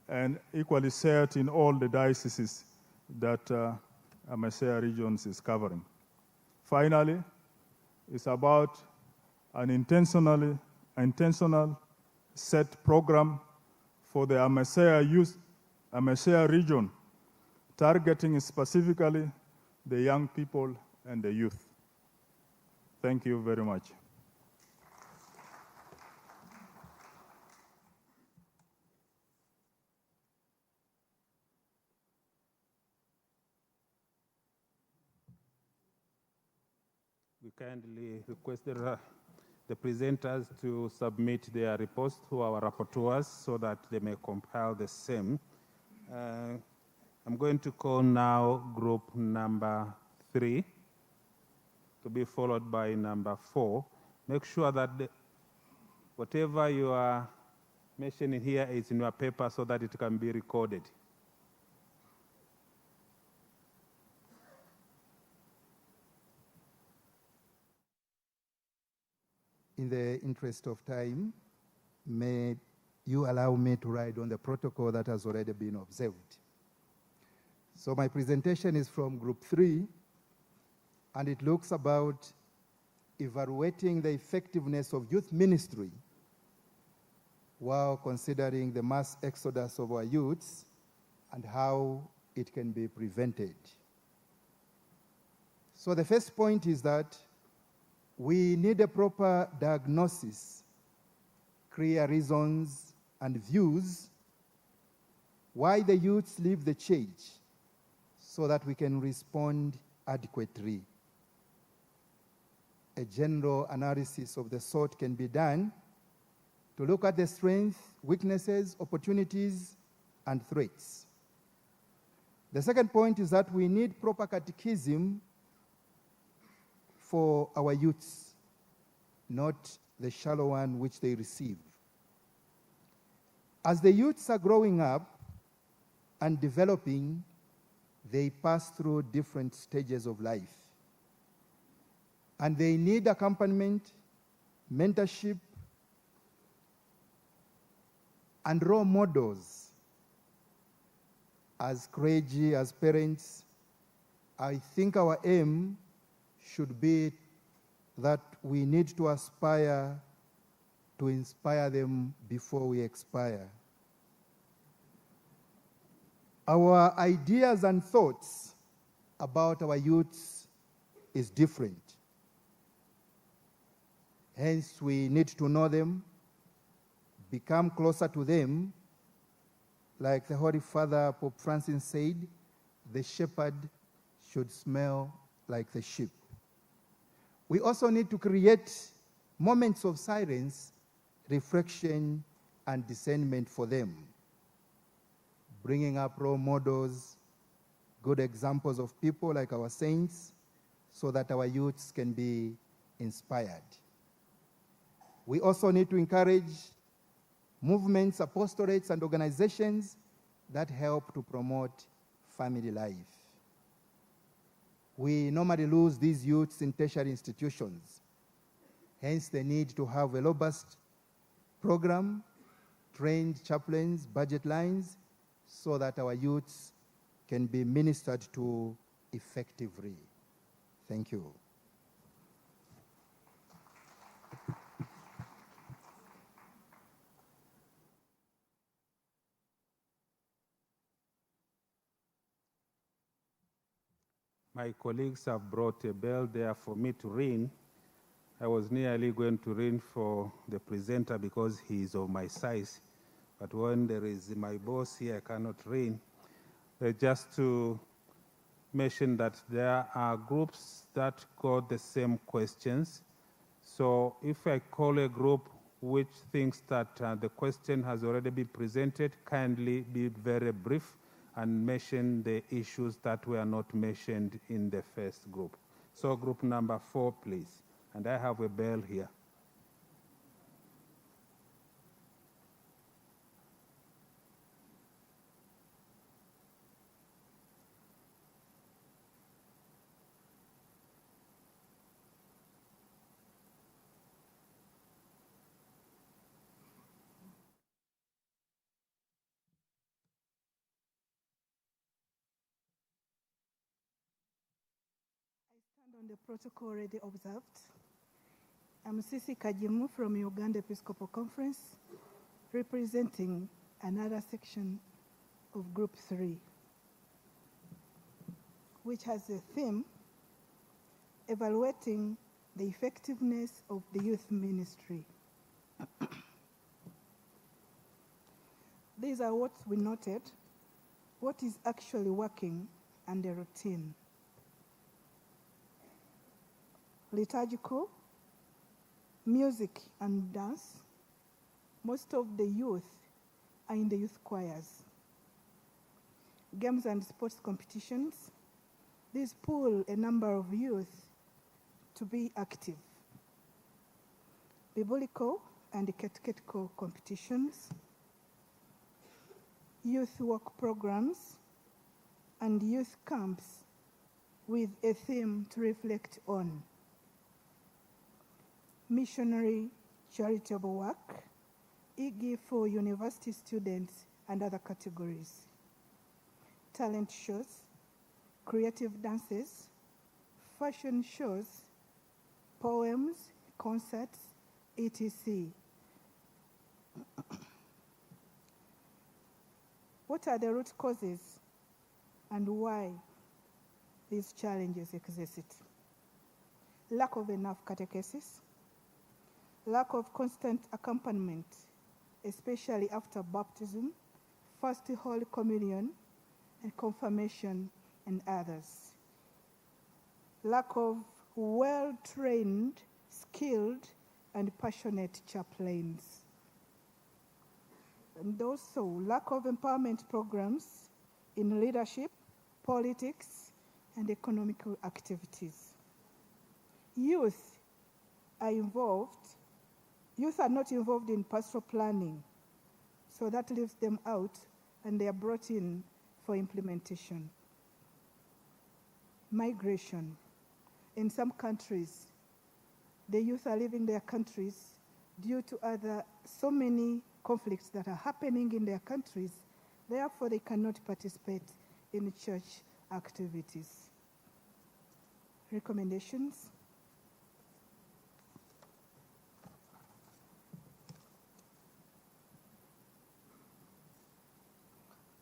and equally shared in all the dioceses that Amecea regions is covering. Finally, it's about an intentional set program for the Amecea region, targeting specifically the young people and the youth. Thank you very much. We kindly request the presenters to submit their reports to our rapporteurs so that they may compile the same. I'm going to call now group number 3 to be followed by number 4. Make sure that whatever you are mentioning here is in your paper so that it can be recorded. In the interest of time, may you allow me to ride on the protocol that has already been observed. So my presentation is from Group 3, and it looks about evaluating the effectiveness of youth ministry while considering the mass exodus of our youths and how it can be prevented. So the first point is that we need a proper diagnosis, clear reasons and views why the youths leave the church so that we can respond adequately. A general analysis of the sort can be done to look at the strengths, weaknesses, opportunities, and threats. The second point is that we need proper catechism for our youths, not the shallow one which they receive. As the youths are growing up and developing, they pass through different stages of life. And they need accompaniment, mentorship, and role models. As clergy, as parents, I think our aim should be that we need to aspire to inspire them before we expire. Our ideas and thoughts about our youths is different. Hence, we need to know them, become closer to them, Like the Holy Father Pope Francis said, the shepherd should smell like the sheep. We also need to create moments of silence, reflection, and discernment for them, bringing up role models, good examples of people like our saints, so that our youths can be inspired. We also need to encourage movements, apostolates, and organizations that help to promote family life. We normally lose these youths in tertiary institutions. Hence, the need to have a robust program, trained chaplains, budget lines, so that our youths can be ministered to effectively. Thank you. My colleagues have brought a bell there for me to ring. I was nearly going to ring for the presenter because he is of my size. But when there is my boss here, I cannot ring. Just to mention that there are groups that got the same questions. So if I call a group which thinks that the question has already been presented, kindly be very brief and mention the issues that were not mentioned in the first group. So group number 4, please. And I have a bell here. On the protocol already observed, I'm Sisi Kajimu from Uganda Episcopal Conference, representing another section of Group 3, which has a theme, evaluating the effectiveness of the youth ministry. These are what we noted, what is actually working, and the routine. Liturgical, music and dance. Most of the youth are in the youth choirs. Games and sports competitions. These pull a number of youth to be active. Biblical and catechetical competitions. Youth work programs and youth camps with a theme to reflect on. Missionary charitable work, e.g. for university students and other categories. Talent shows, creative dances, fashion shows, poems, concerts, etc. What are the root causes and why these challenges exist? Lack of enough catechesis, lack of constant accompaniment, especially after baptism, First Holy Communion, and confirmation, and others. Lack of well-trained, skilled, and passionate chaplains. And also lack of empowerment programs in leadership, politics, and economical activities. Youth are not involved in pastoral planning, so that leaves them out and they are brought in for implementation. Migration. In some countries, the youth are leaving their countries due to so many conflicts that are happening in their countries. Therefore, they cannot participate in church activities. Recommendations.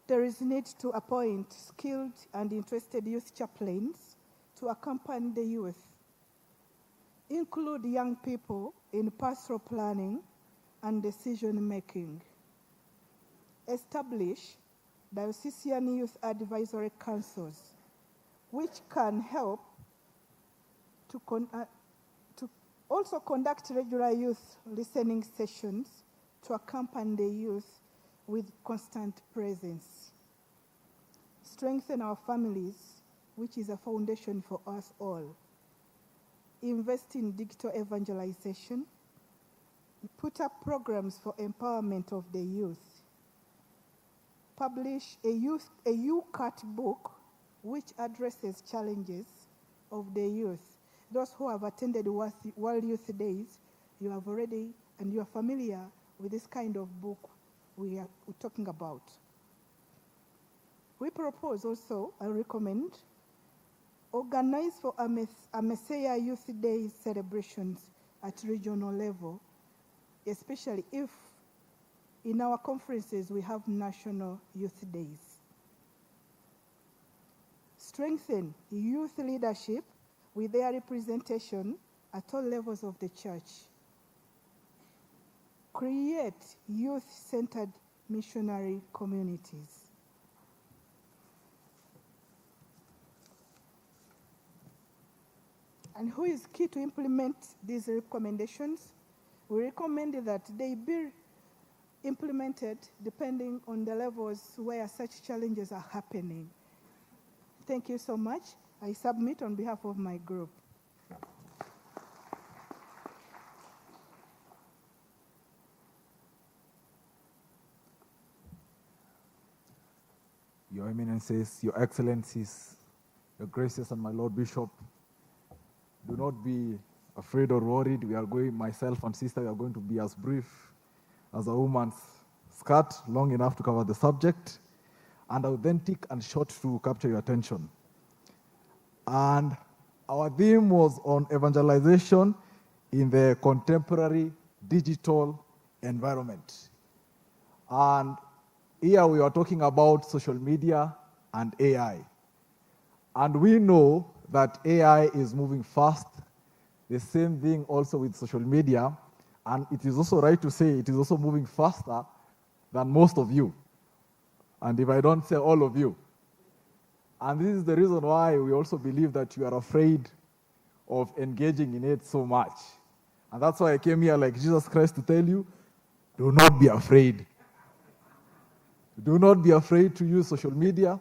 There is need to appoint skilled and interested youth chaplains to accompany the youth. Include young people in pastoral planning and decision making. Establish diocesan youth advisory councils, which can help to also conduct regular youth listening sessions to accompany the youth with constant presence. Strengthen our families, which is a foundation for us all. Invest in digital evangelization. Put up programs for empowerment of the youth. Publish a YouCat book which addresses challenges of the youth. Those who have attended World Youth Days, you have already, and you are familiar with this kind of book we're talking about. We propose also, I recommend, organize for Amecea Youth Day celebrations at regional level, especially if in our conferences we have national youth days. Strengthen youth leadership with their representation at all levels of the church. Create youth-centered missionary communities. And who is key to implement these recommendations? We recommend that they be implemented depending on the levels where such challenges are happening. Thank you so much. I submit on behalf of my group. Your Eminences, Your Excellencies, Your Graces, and my Lord Bishop, do not be afraid or worried. We are going, myself and sister, we are going to be as brief as a woman's skirt, long enough to cover the subject, and authentic and short to capture your attention. And our theme was on evangelization in the contemporary digital environment. And here we are talking about social media and AI. And we know that AI is moving fast. The same thing also with social media. And it is also right to say it is also moving faster than most of you. And if I don't say all of you. And this is the reason why we also believe that you are afraid of engaging in it so much. And that's why I came here like Jesus Christ to tell you, do not be afraid. Do not be afraid to use social media,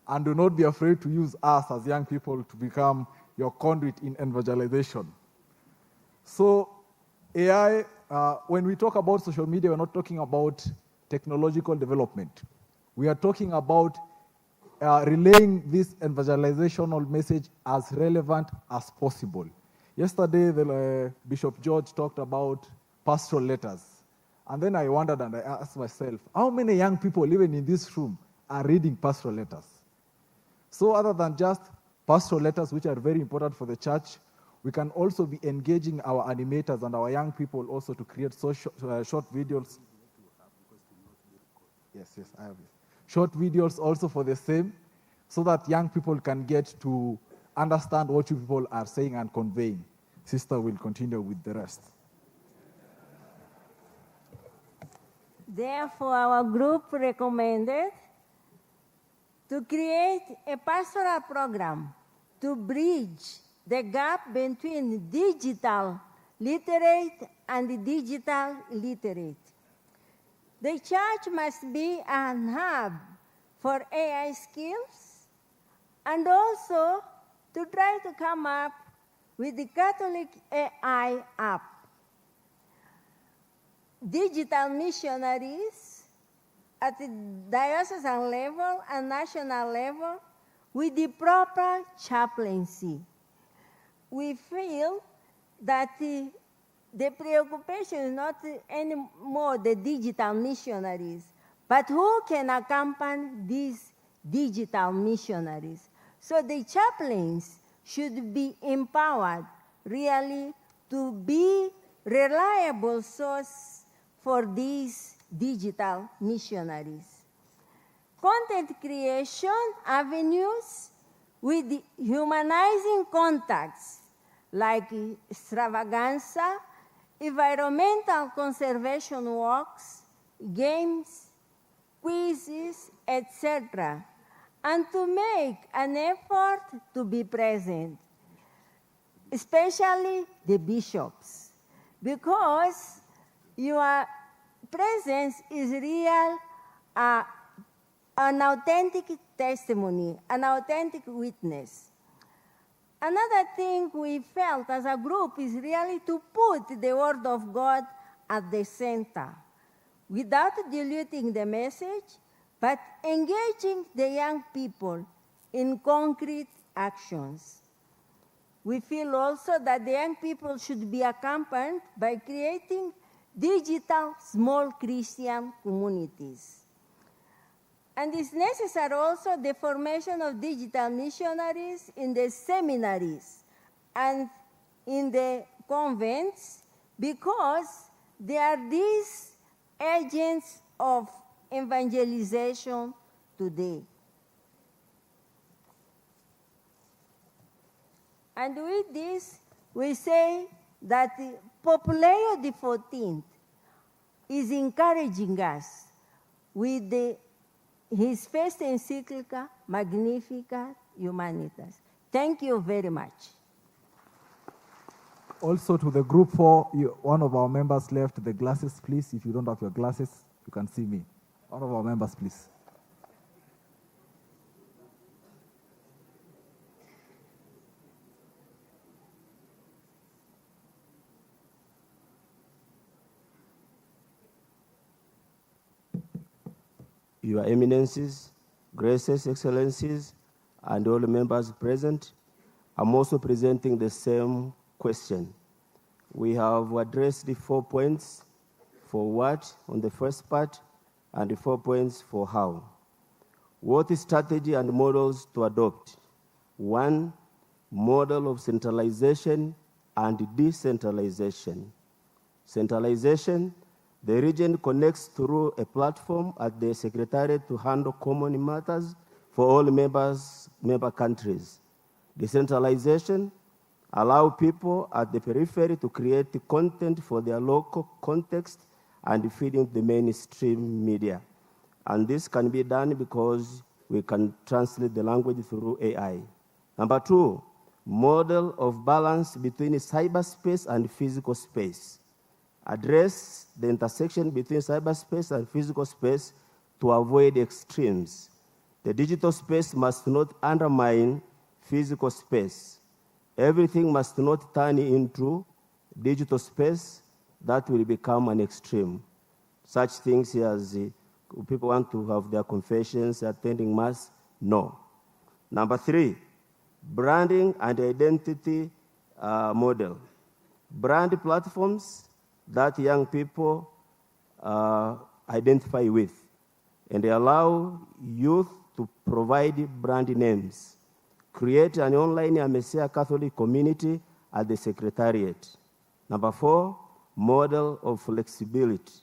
and do not be afraid to use us as young people to become your conduit in evangelization. So AI, when we talk about social media, we're not talking about technological development. We are talking about relaying this evangelizational message as relevant as possible. Yesterday, Bishop George talked about pastoral letters. And then I wondered and I asked myself, how many young people, even in this room, are reading pastoral letters? So other than just pastoral letters, which are very important for the church, we can also be engaging our animators and our young people also to create short videos. Yes, I have it. Short videos also for the same, so that young people can get to understand what you people are saying and conveying. Sister will continue with the rest. Therefore, our group recommended to create a pastoral program to bridge the gap between digital literate and digital illiterate. The church must be an hub for AI skills and also to try to come up with the Catholic AI app. Digital missionaries at the diocesan level and national level with the proper chaplaincy. We feel that the preoccupation is not anymore the digital missionaries, but who can accompany these digital missionaries. So the chaplains should be empowered really to be reliable source for these digital missionaries. Content creation avenues with the humanizing contacts like extravaganza, environmental conservation walks, games, quizzes, etc., and to make an effort to be present, especially the bishops, because your presence is real, an authentic testimony, an authentic witness. Another thing we felt as a group is really to put the Word of God at the center, without diluting the message, but engaging the young people in concrete actions. We feel also that the young people should be accompanied by creating digital small Christian communities. And it's necessary also the formation of digital missionaries in the seminaries and in the convents, because they are these agents of evangelization today. And with this, we say that Pope Leo XIV is encouraging us with his first encyclical, Magnificat Humanitas. Thank you very much. Also to the group 4, one of our members left the glasses, please. If you don't have your glasses, you can see me. One of our members, please. Your Eminences, Graces, Excellencies, and all the members present, I'm also presenting the same question. We have addressed the 4 points for what on the first part, and the 4 points for how. What is strategy and models to adopt? 1, model of centralization and decentralization. Centralization, the region connects through a platform at the Secretariat to handle common matters for all member countries. Decentralization, allow people at the periphery to create content for their local context and feeding the mainstream media. And this can be done because we can translate the language through AI. Number 2, model of balance between cyberspace and physical space. Address the intersection between cyberspace and physical space to avoid extremes. The digital space must not undermine physical space. Everything must not turn into digital space that will become an extreme. Such things as people want to have their confessions, attending mass, no. Number 3, branding and identity model. Brand platforms that young people identify with, and they allow youth to provide brand names. Create an online Amecea Catholic community at the Secretariat. Number 4, model of flexibility.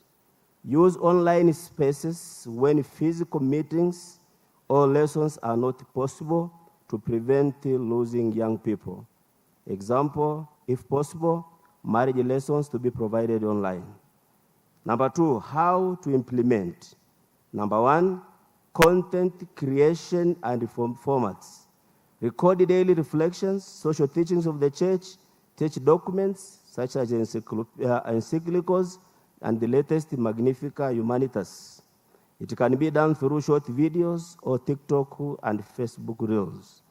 Use online spaces when physical meetings or lessons are not possible to prevent losing young people. Example, if possible, marriage lessons to be provided online. Number 2, how to implement. Number 1, content creation and formats. Record daily reflections, social teachings of the church, church documents such as encyclicals, and the latest Magnificat Humanitas. It can be done through short videos or TikTok and Facebook Reels.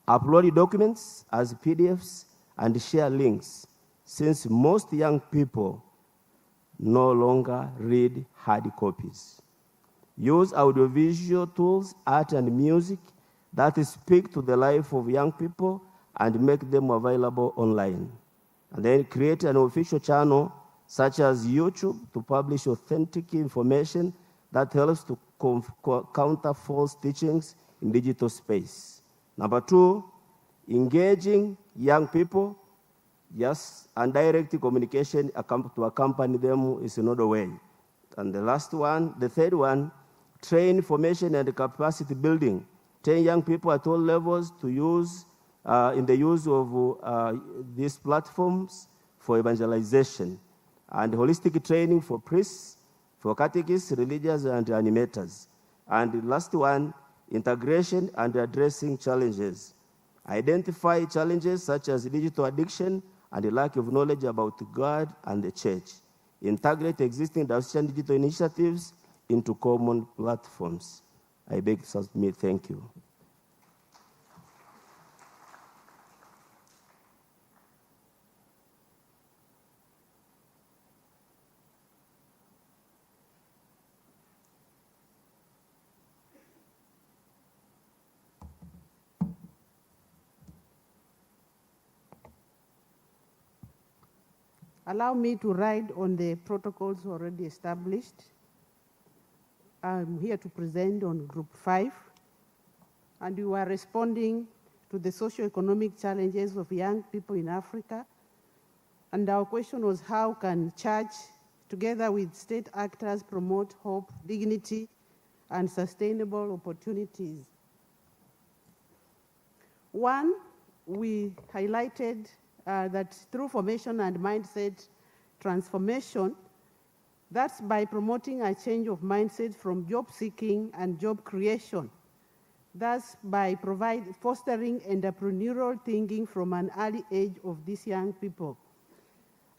Upload documents as PDFs and share links, since most young people no longer read hard copies. Use audiovisual tools, art and music that speak to the life of young people and make them available online. And then create an official channel such as YouTube to publish authentic information that helps to counter false teachings in digital space. Number 2, engaging young people. Yes, and direct communication to accompany them is another way. And the third one, train, formation, and capacity building. Train young people at all levels to use in the use of these platforms for evangelization, and holistic training for priests, for catechists, religious, and animators. And the last one, integration and addressing challenges. Identify challenges such as digital addiction and the lack of knowledge about God and the church. Integrate existing diocesan digital initiatives into common platforms. I beg to submit. Thank you. Allow me to ride on the protocols already established. I'm here to present on Group 5, and we are responding to the socio-economic challenges of young people in Africa. And our question was, how can church, together with state actors, promote hope, dignity, and sustainable opportunities? One, we highlighted that through formation and mindset transformation, that's by promoting a change of mindset from job seeking and job creation. That's by fostering entrepreneurial thinking from an early age of these young people.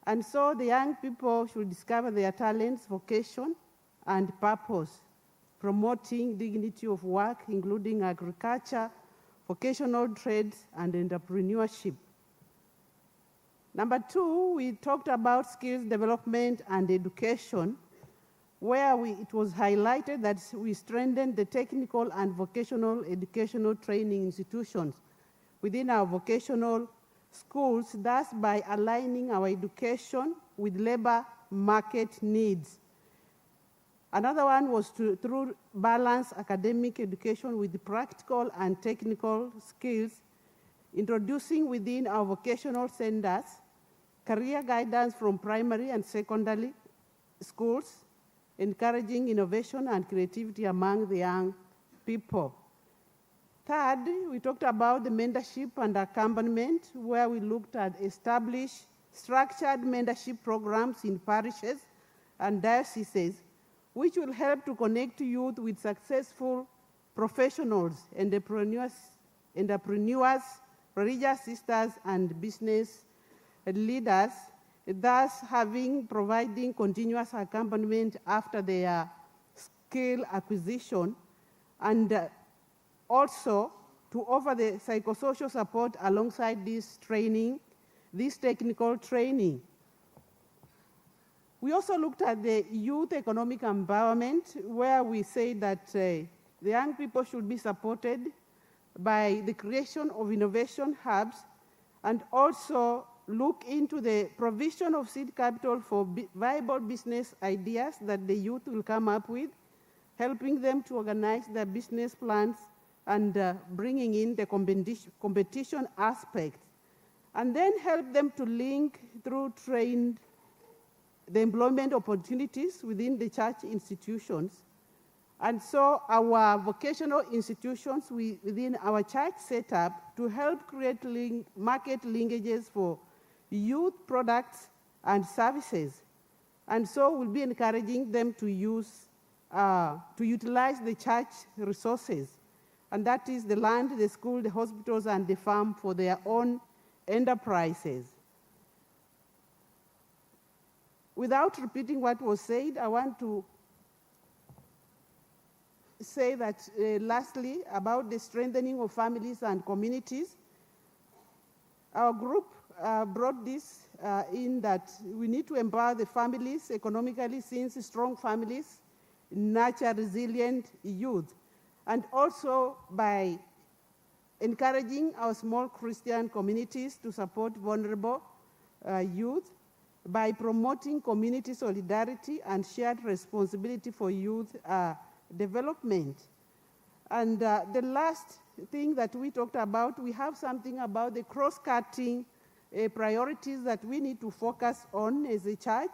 And so the young people should discover their talents, vocation, and purpose, promoting dignity of work, including agriculture, vocational trades, and entrepreneurship. Number two, we talked about skills development and education, where it was highlighted that we strengthened the technical and vocational educational training institutions within our vocational schools, thus by aligning our education with labor market needs. Another one was through balance academic education with practical and technical skills, introducing within our vocational centers career guidance from primary and secondary schools, encouraging innovation and creativity among the young people. Third, we talked about the mentorship and accompaniment, where we looked at established structured mentorship programs in parishes and dioceses, which will help to connect youth with successful professionals, entrepreneurs, religious sisters, and business leaders, thus providing continuous accompaniment after their skill acquisition, and also to offer the psychosocial support alongside this training, this technical training. We also looked at the youth economic empowerment, where we say that the young people should be supported by the creation of innovation hubs, and also look into the provision of seed capital for viable business ideas that the youth will come up with, helping them to organize their business plans and bringing in the competition aspect, and then help them to link through the employment opportunities within the church institutions. And so our vocational institutions within our church setup to help create market linkages for youth products and services. And so we'll be encouraging them to utilize the church resources. And that is the land, the school, the hospitals, and the farm for their own enterprises. Without repeating what was said, I want to say that lastly, about the strengthening of families and communities. Our group brought this in that we need to empower the families economically, since strong families nurture resilient youth, and also by encouraging our small Christian communities to support vulnerable youth, by promoting community solidarity and shared responsibility for youth development. And the last thing that we talked about, we have something about the cross-cutting priorities that we need to focus on as a church.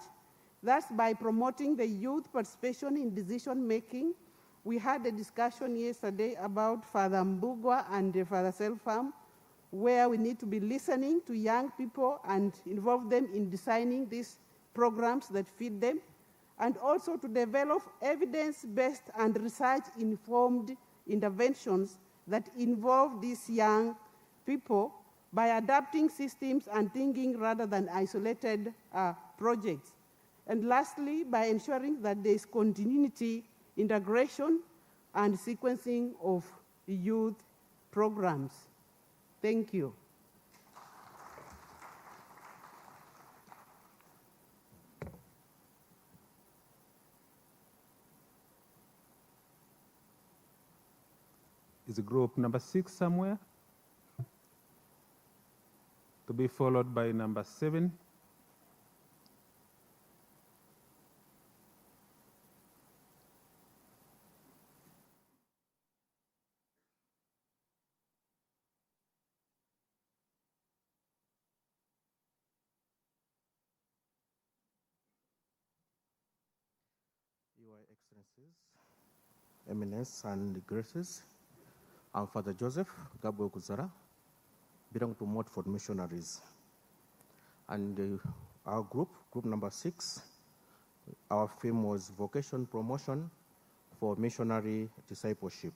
That's by promoting the youth participation in decision-making. We had a discussion yesterday about Father Mbugwa and Father Selfam, where we need to be listening to young people and involve them in designing these programs that feed them. and also to develop evidence-based and research-informed interventions that involve these young people by adapting systems and thinking rather than isolated projects. And lastly, by ensuring that there is continuity, integration, and sequencing of youth programs. Thank you. Is group number 6 somewhere? To be followed by number 7. Your Excellencies, Eminence and Graces, I'm Father Joseph Gabriel Kuzara, belong to Montfort Missionaries. And our group number 6, our theme was Vocation Promotion for Missionary Discipleship.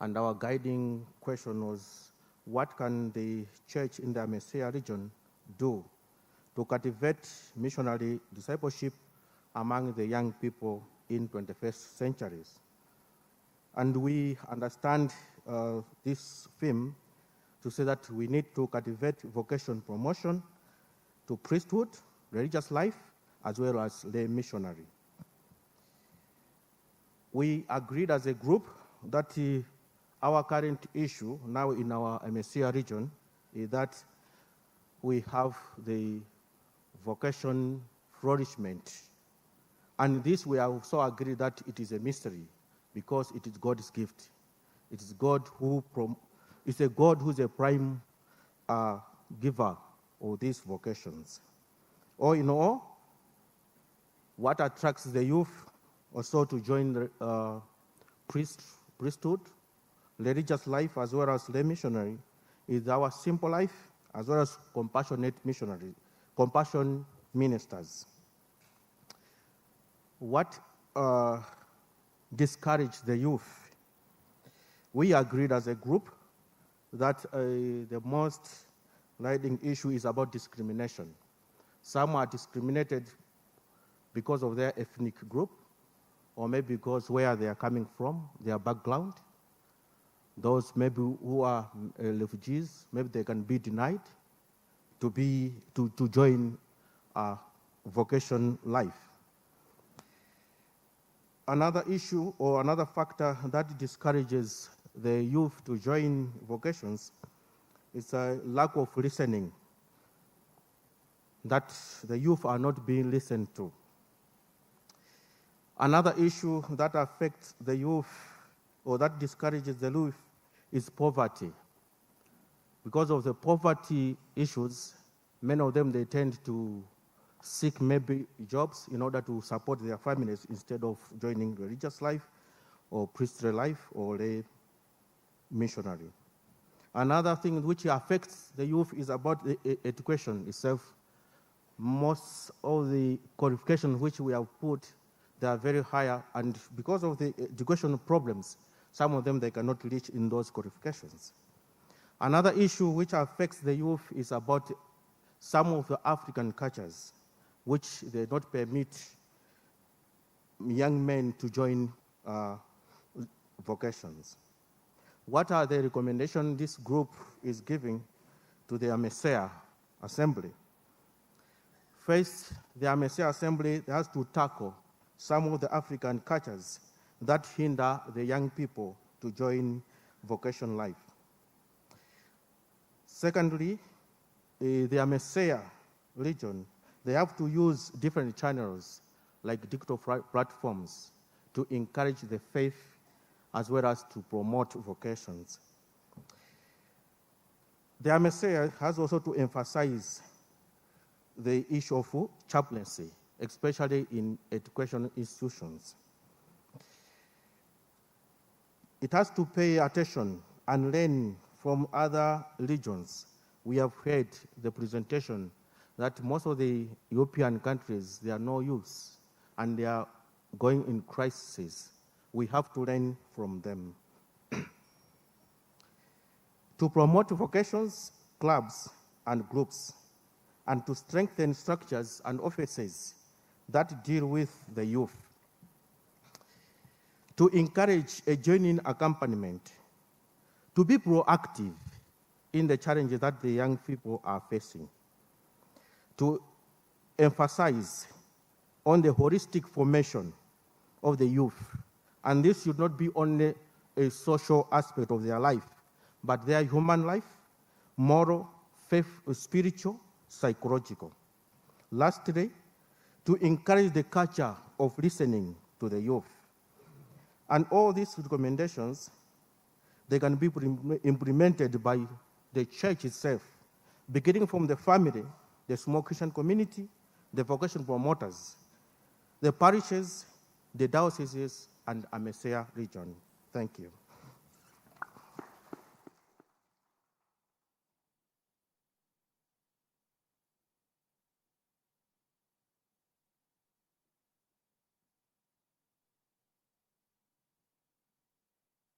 And our guiding question was, what can the church in the Amecea region do to cultivate missionary discipleship among the young people in 21st centuries? And we understand this theme to say that we need to cultivate vocation promotion to priesthood, religious life, as well as lay missionary. We agreed as a group that our current issue now in our Amecea region is that we have the vocation flourishment. And this we also agree that it is a mystery because it is God's gift. It is God who it's a God who's a prime giver of these vocations. All in all, what attracts the youth also to join the priesthood, religious life, as well as lay missionary, is our simple life, as well as compassionate missionary, compassion ministers. What discouraged the youth? We agreed as a group that the most leading issue is about discrimination. Some are discriminated because of their ethnic group, or maybe because where they are coming from, their background. Those maybe who are refugees, maybe they can be denied to join vocation life. Another issue or another factor that discourages the youth to join vocations is a lack of listening, that the youth are not being listened to. Another issue that affects the youth or that discourages the youth is poverty. Because of the poverty issues, many of them, they tend to seek maybe jobs in order to support their families instead of joining religious life or priestly life or lay missionary. Another thing which affects the youth is about the education itself. Most of the qualifications which we have put, they are very high, and because of the educational problems, some of them they cannot reach in those qualifications. Another issue which affects the youth is about some of the African cultures, which they don't permit young men to join vocations. What are the recommendations this group is giving to the Amecea Assembly? First, the Amecea Assembly has to tackle some of the African cultures that hinder the young people to join vocation life. Secondly, the Amecea region, they have to use different channels like digital platforms to encourage the faith as well as to promote vocations. The Amecea has also to emphasize the issue of chaplaincy, especially in educational institutions. It has to pay attention and learn from other regions. We have heard the presentation that most of the European countries, there are no youths. and they are going in crisis. We have to learn from them. To promote vocations, clubs, and groups, and to strengthen structures and offices that deal with the youth. To encourage a genuine accompaniment, to be proactive in the challenges that the young people are facing, to emphasize on the holistic formation of the youth. And this should not be only a social aspect of their life, but their human life, moral, faith, spiritual, psychological. Lastly, to encourage the culture of listening to the youth. And all these recommendations, they can be implemented by the church itself, beginning from the family, the small Christian community, the vocation promoters, the parishes, the dioceses, and Amecea region. Thank you.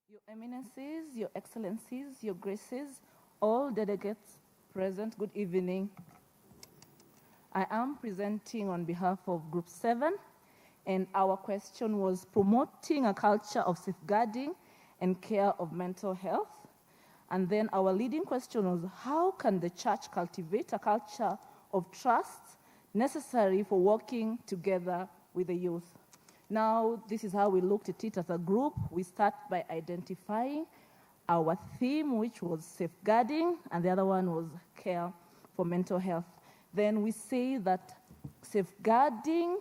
Your Eminences, Your Excellencies, Your Graces, all delegates present, good evening. I am presenting on behalf of Group 7, and our question was promoting a culture of safeguarding and care of mental health. And then our leading question was, how can the church cultivate a culture of trust necessary for working together with the youth? Now, this is how we looked at it as a group. We start by identifying our theme, which was safeguarding, and the other one was care for mental health. Then we say that safeguarding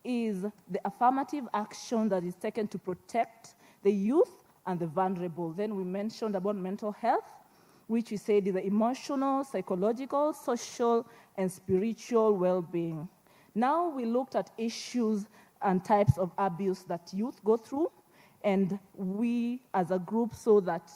is the affirmative action that is taken to protect the youth and the vulnerable. Then we mentioned about mental health, which we said is the emotional, psychological, social, and spiritual well-being. Now we looked at issues and types of abuse that youth go through, and we as a group saw that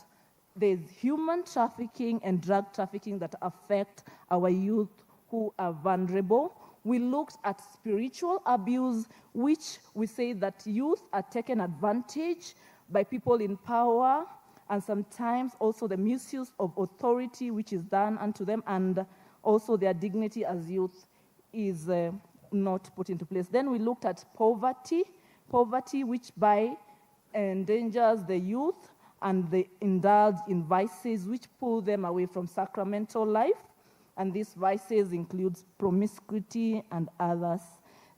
there's human trafficking and drug trafficking that affect our youth who are vulnerable. We looked at spiritual abuse, which we say that youth are taken advantage by people in power, and sometimes also the misuse of authority which is done unto them, and also their dignity as youth is not put into place. Then we looked at poverty which by endangers the youth, and they indulge in vices which pull them away from sacramental life, and these vices include promiscuity and others.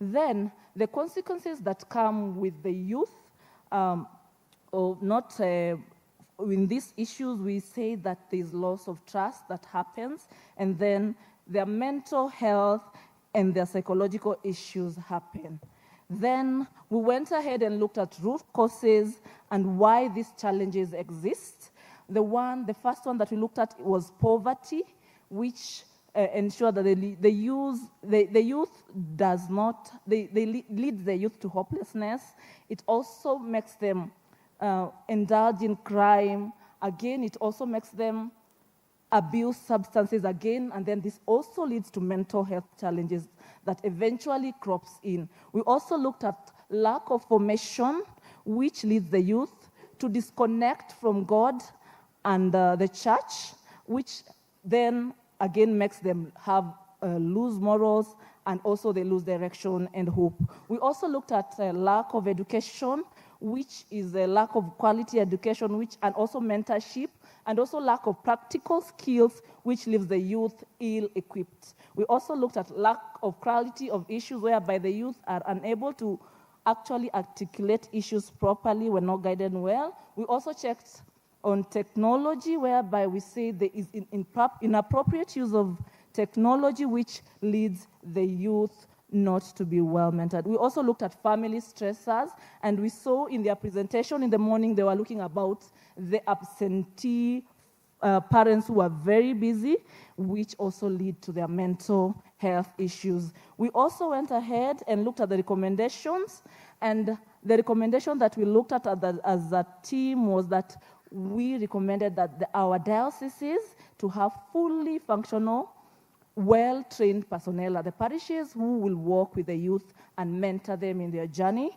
Then the consequences that come with the youth, in these issues, we say that there's loss of trust that happens, and then their mental health and their psychological issues happen. Then we went ahead and looked at root causes and why these challenges exist. The first one that we looked at was poverty, which ensure that the youth leads the youth to hopelessness. It also makes them indulge in crime. Again, it also makes them abuse substances again, and then this also leads to mental health challenges that eventually crops in. We also looked at lack of formation, which leads the youth to disconnect from God and the church, which then again makes them have lose morals, and also they lose direction and hope. We also looked at lack of education, which is a lack of quality education, and also mentorship, and also lack of practical skills, which leaves the youth ill-equipped. We also looked at lack of clarity of issues, whereby the youth are unable to actually articulate issues properly when not guided well. We also checked on technology, whereby we say there is inappropriate use of technology, which leads the youth not to be well mentored. We also looked at family stressors, and we saw in their presentation in the morning, they were looking about the absentee parents who are very busy, which also lead to their mental health issues. We also went ahead and looked at the recommendations, and the recommendation that we looked at as a team was that we recommended that our dioceses to have fully functional well-trained personnel at the parishes who will work with the youth and mentor them in their journey.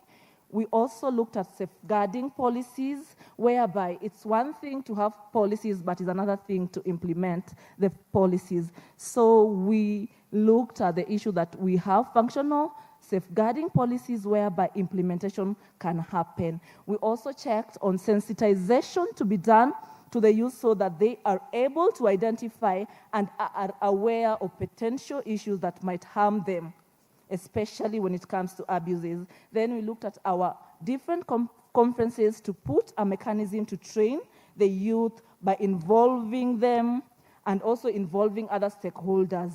We also looked at safeguarding policies, whereby it's one thing to have policies, but it's another thing to implement the policies. So we looked at the issue that we have functional safeguarding policies whereby implementation can happen. We also checked on sensitization to be done to the youth so that they are able to identify and are aware of potential issues that might harm them, especially when it comes to abuses. Then we looked at our different conferences to put a mechanism to train the youth by involving them and also involving other stakeholders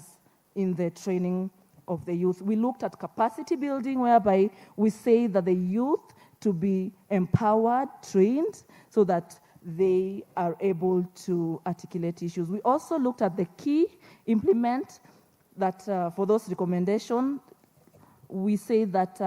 in the training of the youth. We looked at capacity building, whereby we say that the youth to be empowered, trained, so that they are able to articulate issues. We also looked at the key implement that for those recommendations, we say that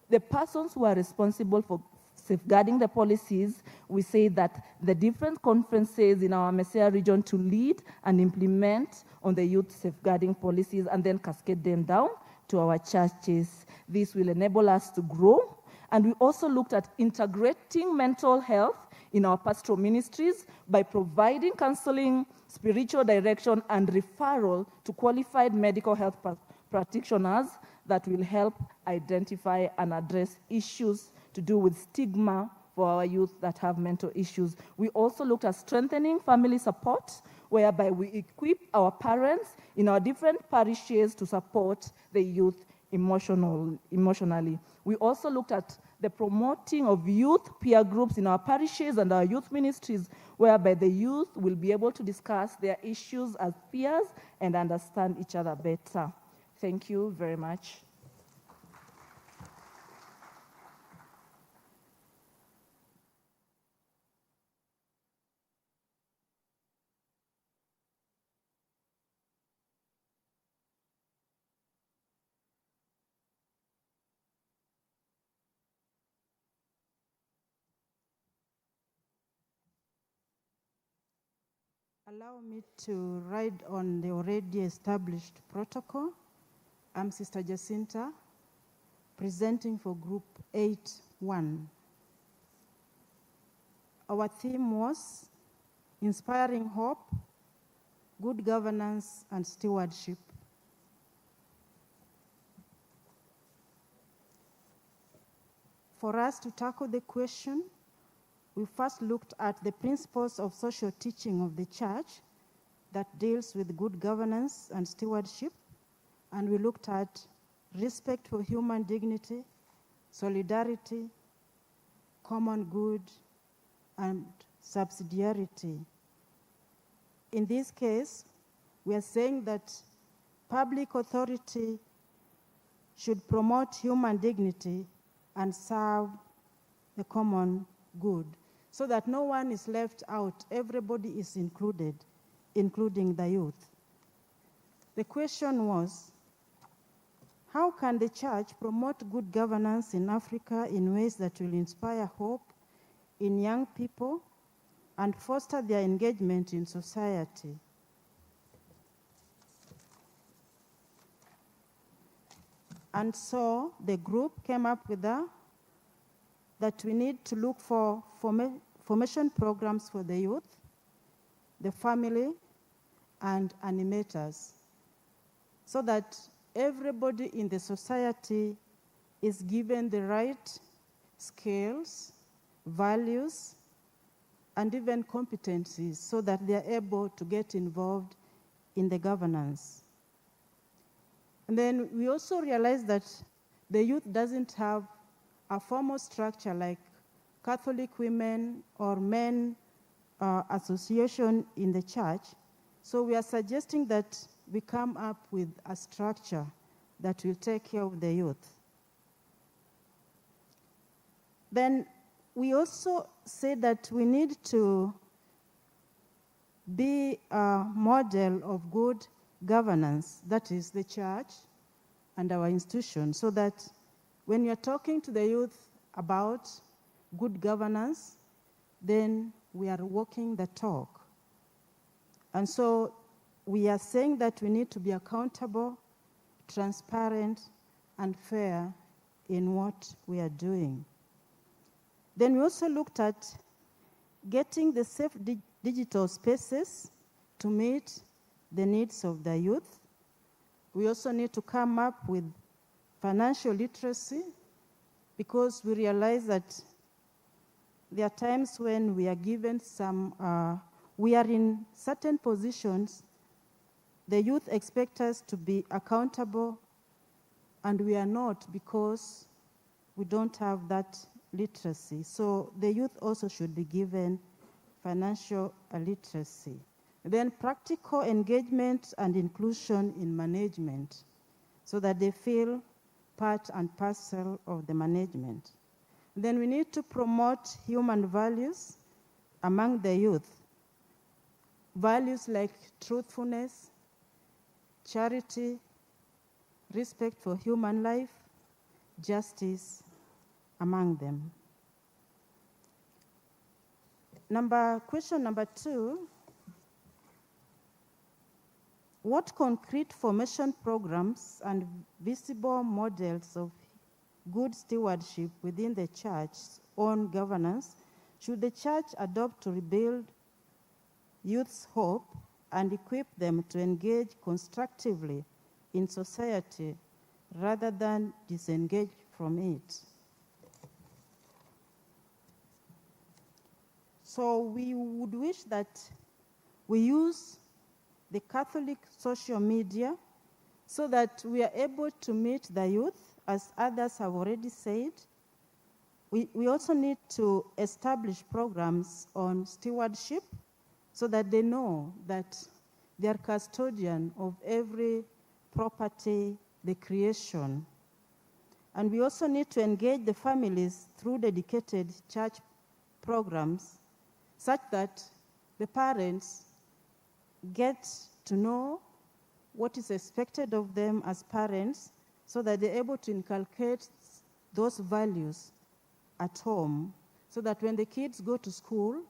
the persons who are responsible for safeguarding the policies, we say that the different conferences in our Amecea region to lead and implement on the youth safeguarding policies and then cascade them down to our churches. This will enable us to grow. And we also looked at integrating mental health in our pastoral ministries by providing counseling, spiritual direction, and referral to qualified medical health practitioners that will help identify and address issues to do with stigma for our youth that have mental issues. We also looked at strengthening family support, whereby we equip our parents in our different parishes to support the youth emotionally. We also looked at the promoting of youth peer groups in our parishes and our youth ministries, whereby the youth will be able to discuss their issues as peers and understand each other better. Thank you very much. Allow me to ride on the already established protocol. I'm Sister Jacinta, presenting for Group 8-1. Our theme was Inspiring Hope, Good Governance, and Stewardship. For us to tackle the question, we first looked at the principles of social teaching of the church that deals with good governance and stewardship, and we looked at respect for human dignity, solidarity, common good, and subsidiarity. In this case, we are saying that public authority should promote human dignity and serve the common good, so that no one is left out, everybody is included, including the youth. The question was, how can the church promote good governance in Africa in ways that will inspire hope in young people and foster their engagement in society? And so the group came up with that we need to look for formation programs for the youth, the family, and animators, so that everybody in the society is given the right skills, values, and even competencies so that they are able to get involved in the governance. And then we also realized that the youth doesn't have a formal structure like Catholic women or men association in the church. So we are suggesting that we come up with a structure that will take care of the youth. Then we also say that we need to be a model of good governance, that is the church and our institution, so that when you're talking to the youth about good governance, then we are walking the talk. And so we are saying that we need to be accountable, transparent, and fair in what we are doing. Then we also looked at getting the safe digital spaces to meet the needs of the youth. We also need to come up with financial literacy, because we realize that there are times when we are given we are in certain positions, the youth expect us to be accountable, and we are not, because we don't have that literacy. So the youth also should be given financial literacy. Then practical engagement and inclusion in management, so that they feel part and parcel of the management. Then we need to promote human values among the youth. Values like truthfulness, charity, respect for human life, justice among them. Question number 2, what concrete formation programs and visible models of good stewardship within the church's own governance should the church adopt to rebuild youth's hope and equip them to engage constructively in society rather than disengage from it? So we would wish that we use the Catholic social media so that we are able to meet the youth, as others have already said. We also need to establish programs on stewardship so that they know that they are custodian of every property, the creation. And we also need to engage the families through dedicated church programs such that the parents get to know what is expected of them as parents, so that they're able to inculcate those values at home, so that when the kids go to school,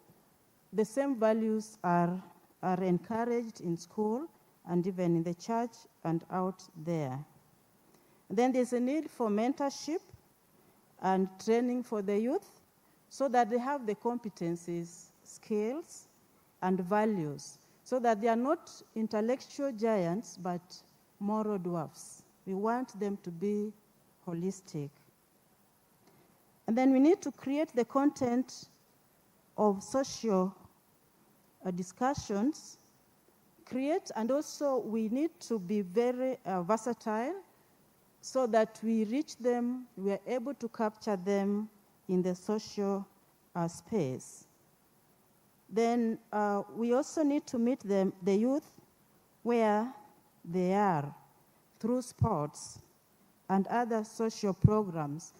the same values are encouraged in school and even in the church and out there. Then there's a need for mentorship and training for the youth, so that they have the competencies, skills, and values, so that they are not intellectual giants, but moral dwarfs. We want them to be holistic. And then we need to create the content of social discussions, and also we need to be very versatile, so that we reach them, we are able to capture them in the social space. Then we also need to meet the youth where they are through sports and other social programs.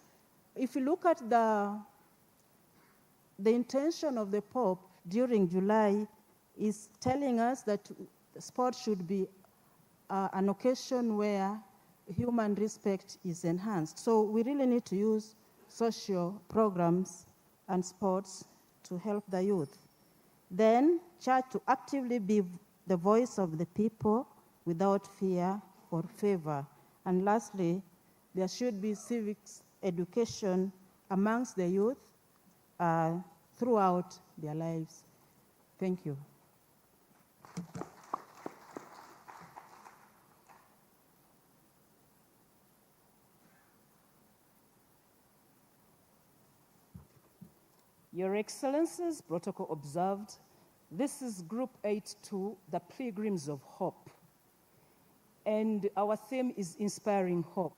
If you look at the intention of the Pope during July is telling us that sport should be an occasion where human respect is enhanced. So we really need to use social programs and sports to help the youth. Then, church to actively be the voice of the people without fear or favor. And lastly, there should be civics education amongst the youth throughout their lives. Thank you. Your Excellencies, protocol observed, this is Group 8-2, the Pilgrims of Hope. And our theme is Inspiring Hope.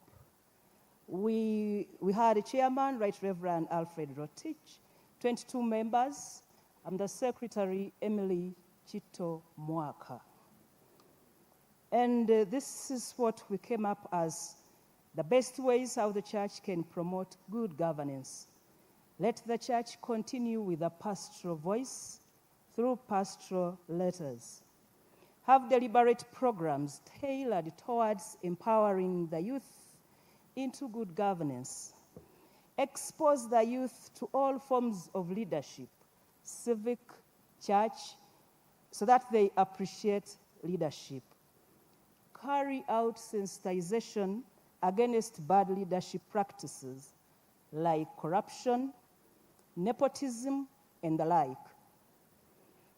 We had a chairman, Right Reverend Alfred Rotich, 22 members. I'm the secretary, Emily Chito Mwaka. And this is what we came up as the best ways how the church can promote good governance. Let the church continue with a pastoral voice through pastoral letters. Have deliberate programs tailored towards empowering the youth into good governance. Expose the youth to all forms of leadership, civic, church, so that they appreciate leadership. Carry out sensitization against bad leadership practices like corruption, nepotism, and the like.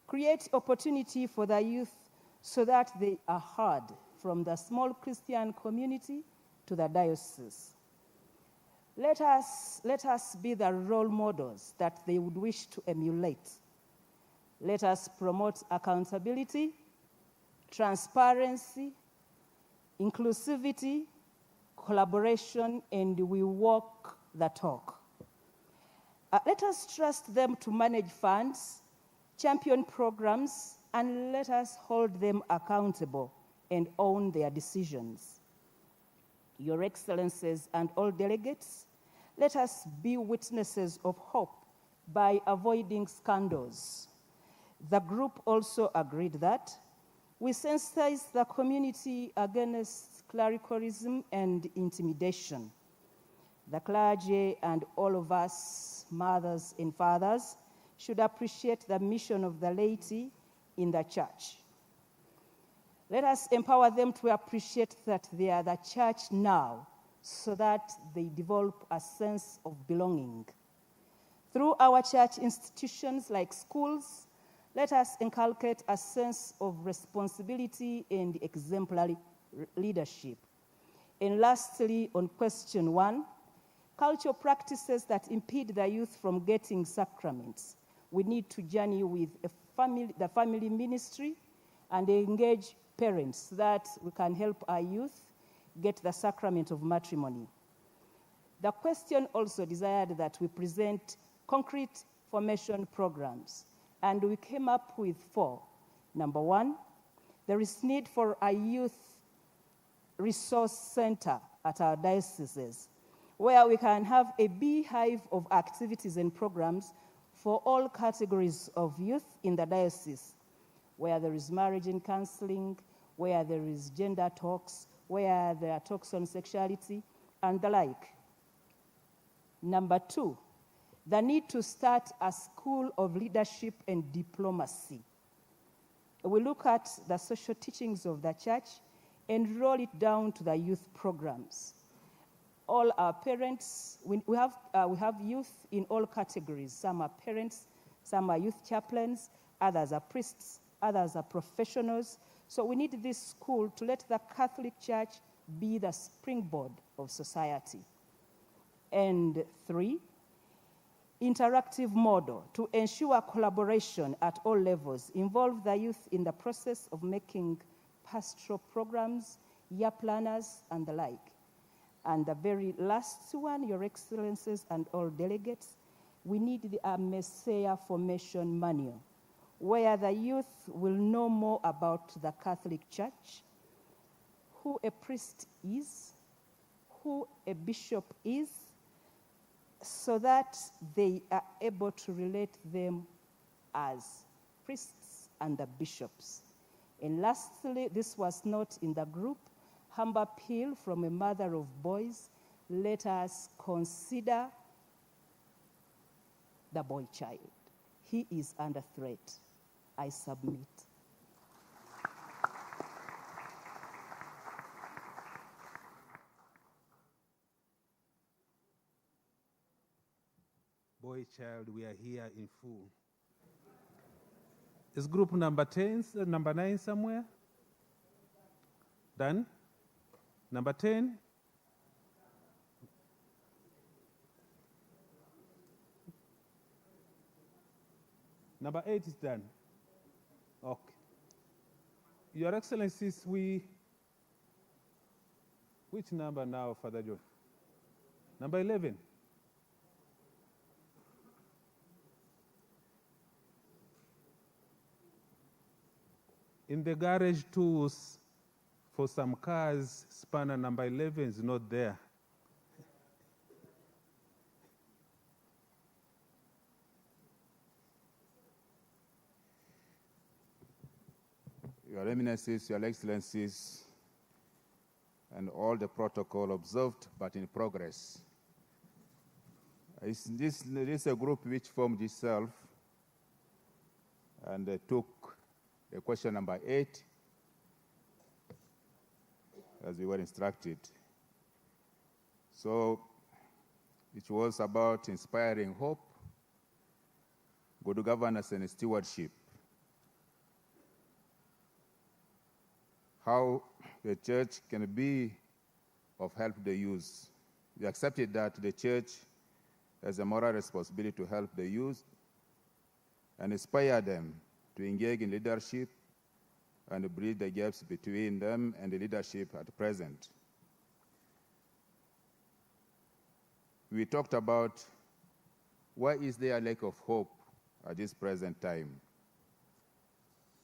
Create opportunity for the youth so that they are heard from the small Christian community to the diocese. Let us be the role models that they would wish to emulate. Let us promote accountability, transparency, inclusivity, collaboration, and we walk the talk. Let us trust them to manage funds, champion programs, and let us hold them accountable and own their decisions. Your Excellencies and all delegates, let us be witnesses of hope by avoiding scandals. The group also agreed that we sensitize the community against clericalism and intimidation. The clergy and all of us, mothers and fathers, should appreciate the mission of the laity in the church. Let us empower them to appreciate that they are the church now, so that they develop a sense of belonging. Through our church institutions like schools, let us inculcate a sense of responsibility and exemplary leadership. And lastly, on question 1, cultural practices that impede the youth from getting sacraments. We need to journey with the family ministry and engage parents so that we can help our youth get the sacrament of matrimony. The question also desired that we present concrete formation programs, and we came up with 4. Number 1, there is need for a youth resource center at our dioceses, where we can have a beehive of activities and programs for all categories of youth in the diocese, where there is marriage and counseling, where there is gender talks, where there are talks on sexuality, and the like. Number 2, the need to start a school of leadership and diplomacy. We look at the social teachings of the church and roll it down to the youth programs. All our parents, we have youth in all categories. Some are parents, some are youth chaplains, others are priests, others are professionals. So we need this school to let the Catholic Church be the springboard of society. And 3, interactive model to ensure collaboration at all levels, involve the youth in the process of making pastoral programs, year planners, and the like. And the very last one, Your Excellencies and all delegates, we need the Amecea formation manual, where the youth will know more about the Catholic Church, who a priest is, who a bishop is, so that they are able to relate them as priests and the bishops. And lastly, this was not in the group, humble appeal from a mother of boys, let us consider the boy child. He is under threat. I submit. Boy child, we are here in full. Is group number 10, number 9 somewhere? Done? Number 10? Number 8 is done. Okay. Your Excellencies, which number now, Father John? Number 11. In the garage tools for some cars, spanner number 11 is not there. Your Eminences, Your Excellencies, and all the protocol observed but in progress. This is a group which formed itself and took the question number 8 as we were instructed. So it was about inspiring hope, good governance, and stewardship. How the church can be of help to the youth. We accepted that the church has a moral responsibility to help the youth and inspire them to engage in leadership and bridge the gaps between them and the leadership at present. We talked about why is there a lack of hope at this present time.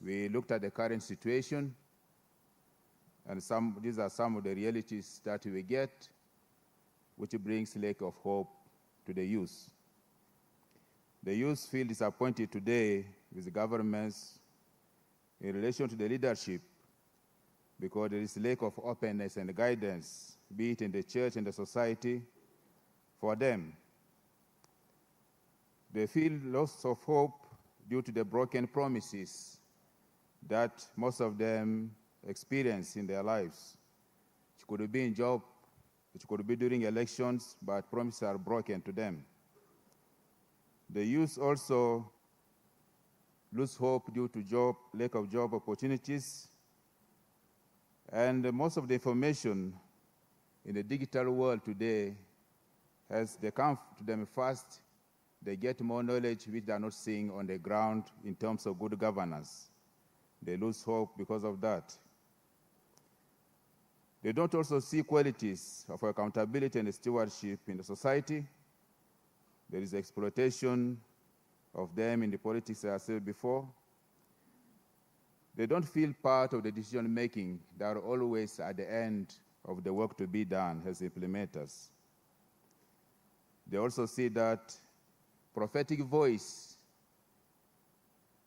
We looked at the current situation, and these are some of the realities that we get, which brings lack of hope to the youth. The youth feel disappointed today with the governments in relation to the leadership because there is lack of openness and guidance, be it in the church and the society, for them. They feel loss of hope due to the broken promises that most of them experience in their lives. It could be in job, it could be during elections, but promises are broken to them. The youth also lose hope due to lack of job opportunities, and most of the information in the digital world today, as they come to them fast, they get more knowledge which they are not seeing on the ground in terms of good governance. They lose hope because of that. They don't also see qualities of accountability and stewardship in the society. There is exploitation of them in the politics, as I said before. They don't feel part of the decision making. They are always at the end of the work to be done as implementers. They also see that prophetic voice,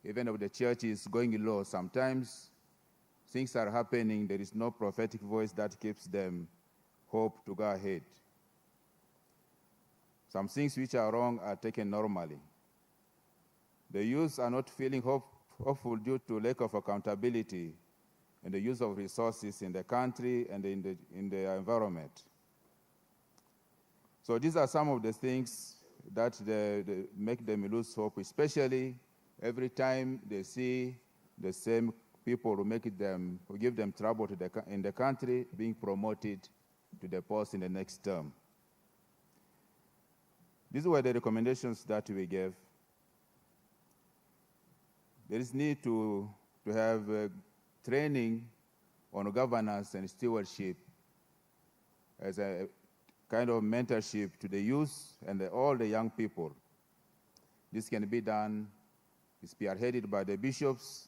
even if the church is going low, sometimes things are happening, there is no prophetic voice that keeps them hope to go ahead. Some things which are wrong are taken normally. The youth are not feeling hopeful due to lack of accountability and the use of resources in the country and in the environment. So these are some of the things that they make them lose hope, especially every time they see the same people who give them trouble in the country being promoted to the post in the next term. These were the recommendations that we gave. There is need to have training on governance and stewardship as a kind of mentorship to the youth and all the young people. This can be done, spearheaded by the bishops,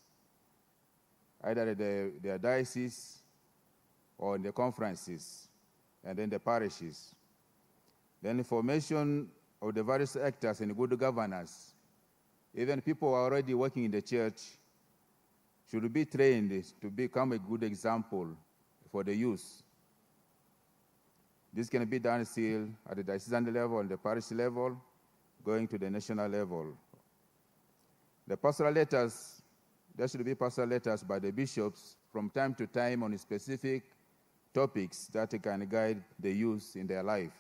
either their diocese or in the conferences, and then the parishes. Then information of the various actors in good governance, even people who are already working in the church, should be trained to become a good example for the youth. This can be done still at the diocesan level and the parish level, going to the national level. The pastoral letters, there should be pastoral letters by the bishops from time to time on specific topics that can guide the youth in their life.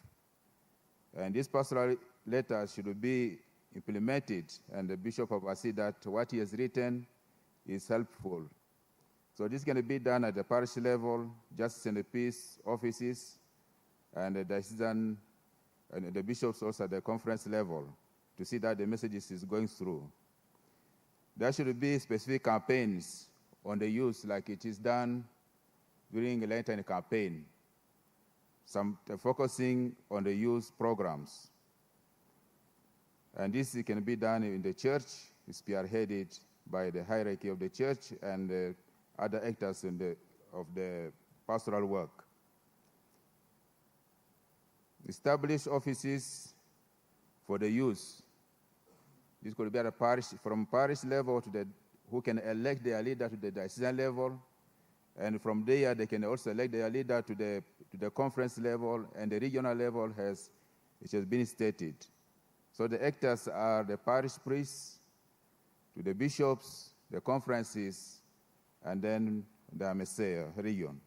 And these pastoral letters should be implemented, and the bishop oversees that what he has written is helpful. So this can be done at the parish level, justice and the peace offices, and the diocesan and the bishops also at the conference level to see that the messages is going through. There should be specific campaigns on the youth like it is done during the Lenten campaign, some focusing on the youth programs. And this can be done in the church, spearheaded by the hierarchy of the church and other actors of the pastoral work. Establish offices for the youth. This could be at a parish, from parish level to who can elect their leader to the diocesan level, and from there they can also elect their leader to the conference level and the regional level, it has been stated. So the actors are the parish priests, to the bishops, the conferences, and then the Amecea region.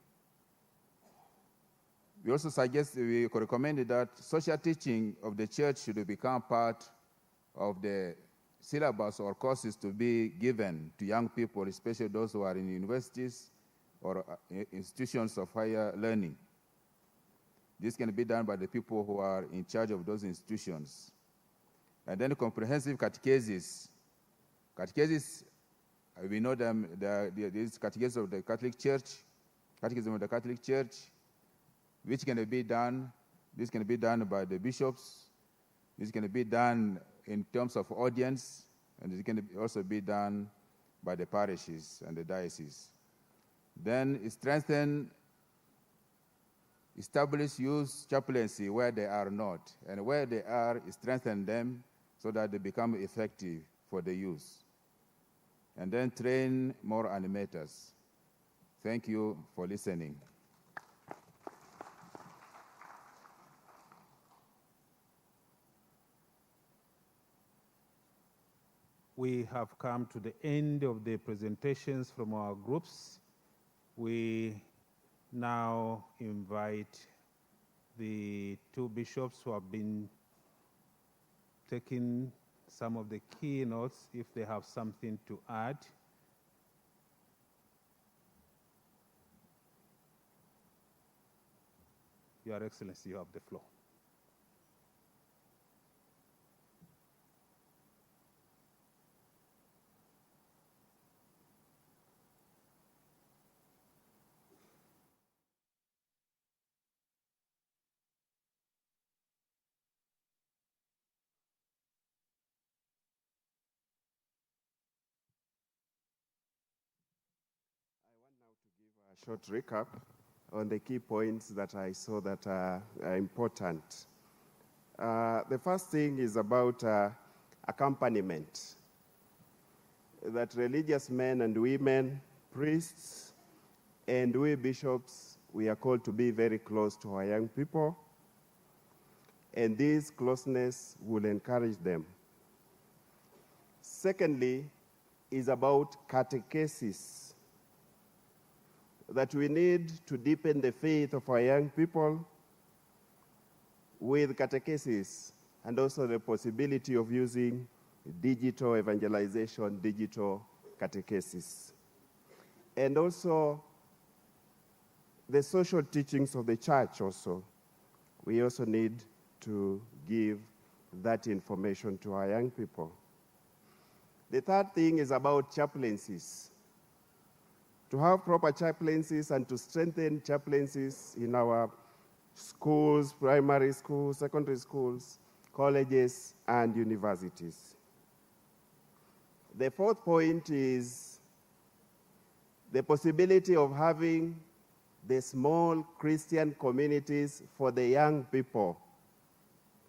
We also we recommended that social teaching of the church should become part of the syllabus or courses to be given to young people, especially those who are in universities or institutions of higher learning. This can be done by the people who are in charge of those institutions. And then comprehensive catechesis. Catechesis, we know them, these catechesis of the Catholic Church, Catechism of the Catholic Church, which can be done. This can be done by the bishops. This can be done in terms of audience, and it can also be done by the parishes and the dioceses. Then establish youth chaplaincy where they are not, and where they are, strengthen them so that they become effective for the youth. And then train more animators. Thank you for listening. We have come to the end of the presentations from our groups. We now invite the two bishops who have been taking some of the keynotes if they have something to add. Your Excellency, you have the floor. A short recap on the key points that I saw that are important. The first thing is about accompaniment. That religious men and women, priests, and we bishops, we are called to be very close to our young people, and this closeness will encourage them. Secondly, is about catechesis. That we need to deepen the faith of our young people with catechesis, and also the possibility of using digital evangelization, digital catechesis. And also the social teachings of the church also. We also need to give that information to our young people. The third thing is about chaplaincies. To have proper chaplaincies and to strengthen chaplaincies in our schools, primary schools, secondary schools, colleges, and universities. The fourth point is the possibility of having the small Christian communities for the young people,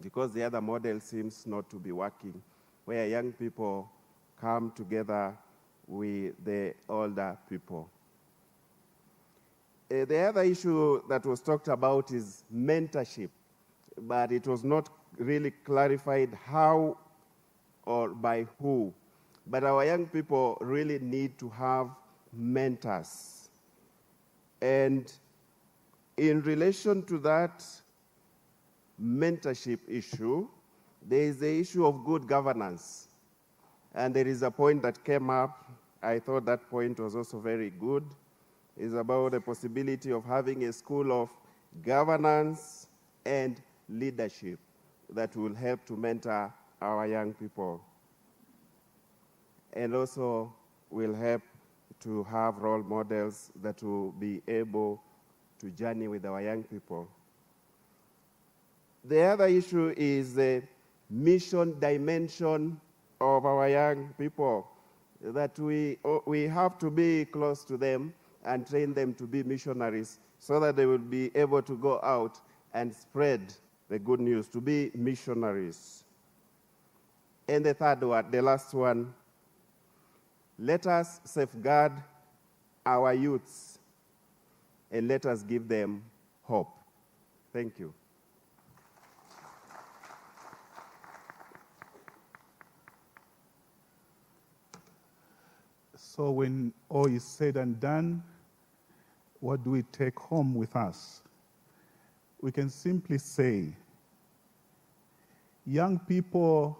because the other model seems not to be working, where young people come together with the older people. The other issue that was talked about is mentorship, but it was not really clarified how or by who. But our young people really need to have mentors. And in relation to that mentorship issue, there is the issue of good governance. And there is a point that came up, I thought that point was also very good, is about the possibility of having a school of governance and leadership that will help to mentor our young people. And also will help to have role models that will be able to journey with our young people. The other issue is the mission dimension of our young people, that we have to be close to them and train them to be missionaries so that they will be able to go out and spread the good news, to be missionaries. And the third one, the last one, let us safeguard our youths and let us give them hope. Thank you. So when all is said and done, what do we take home with us? we can simply say young people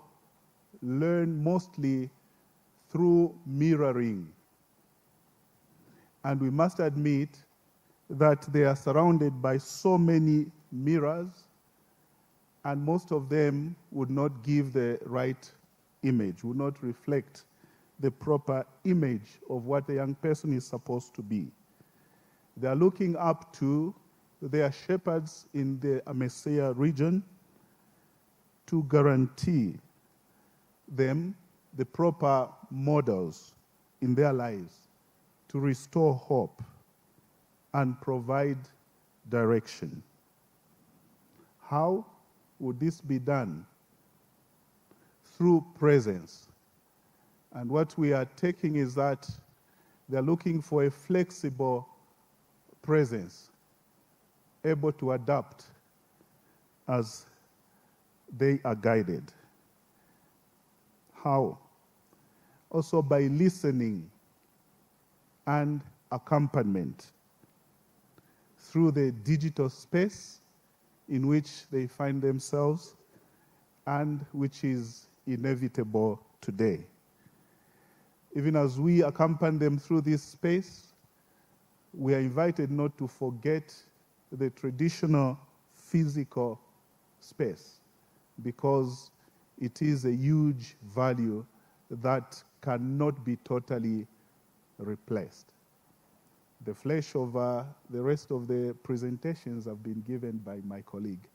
learn mostly through mirroring. And we must admit that they are surrounded by so many mirrors, and most of them would not give the right image, would not reflect the proper image of what a young person is supposed to be. They are looking up to their shepherds in the Amecea region to guarantee them the proper models in their lives, to restore hope and provide direction. How would this be done? Through presence. And what we are taking is that they're looking for a flexible presence, able to adapt as they are guided. How? Also by listening and accompaniment through the digital space in which they find themselves and which is inevitable today. Even as we accompany them through this space, we are invited not to forget the traditional physical space, because it is a huge value that cannot be totally replaced. The flesh of the rest of the presentations have been given by my colleague.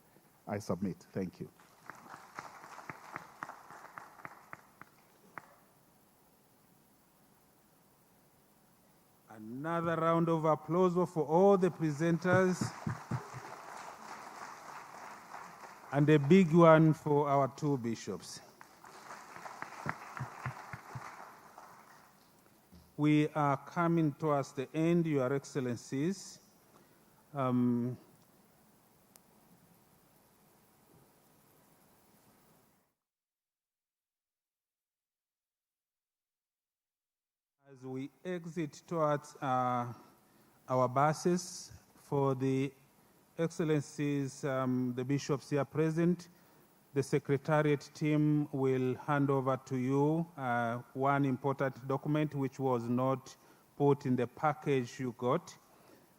I submit. Thank you. Another round of applause for all the presenters. And a big one for our two bishops. We are coming towards the end, Your Excellencies. As we exit towards our buses, for the Excellencies, the bishops here present, the Secretariat team will hand over to you one important document which was not put in the package you got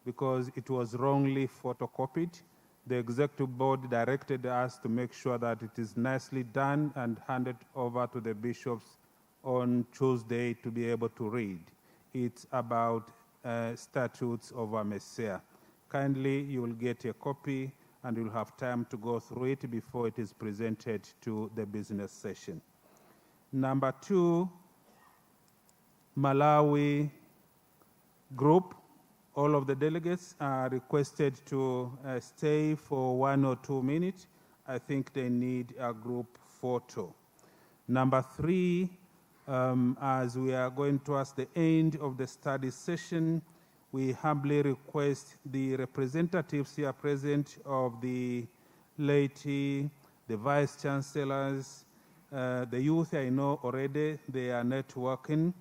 because it was wrongly photocopied. The Executive Board directed us to make sure that it is nicely done and handed over to the bishops on Tuesday to be able to read. It's about statutes of Amecea. Kindly, you will get a copy and you'll have time to go through it before it is presented to the business session. Number two, Malawi group. All of the delegates are requested to stay for 1 or 2 minutes. I think they need a group photo. Number three, as we are going towards the end of the study session, we humbly request the representatives here present of the laity, the vice chancellors, the youth I know already, they are networking.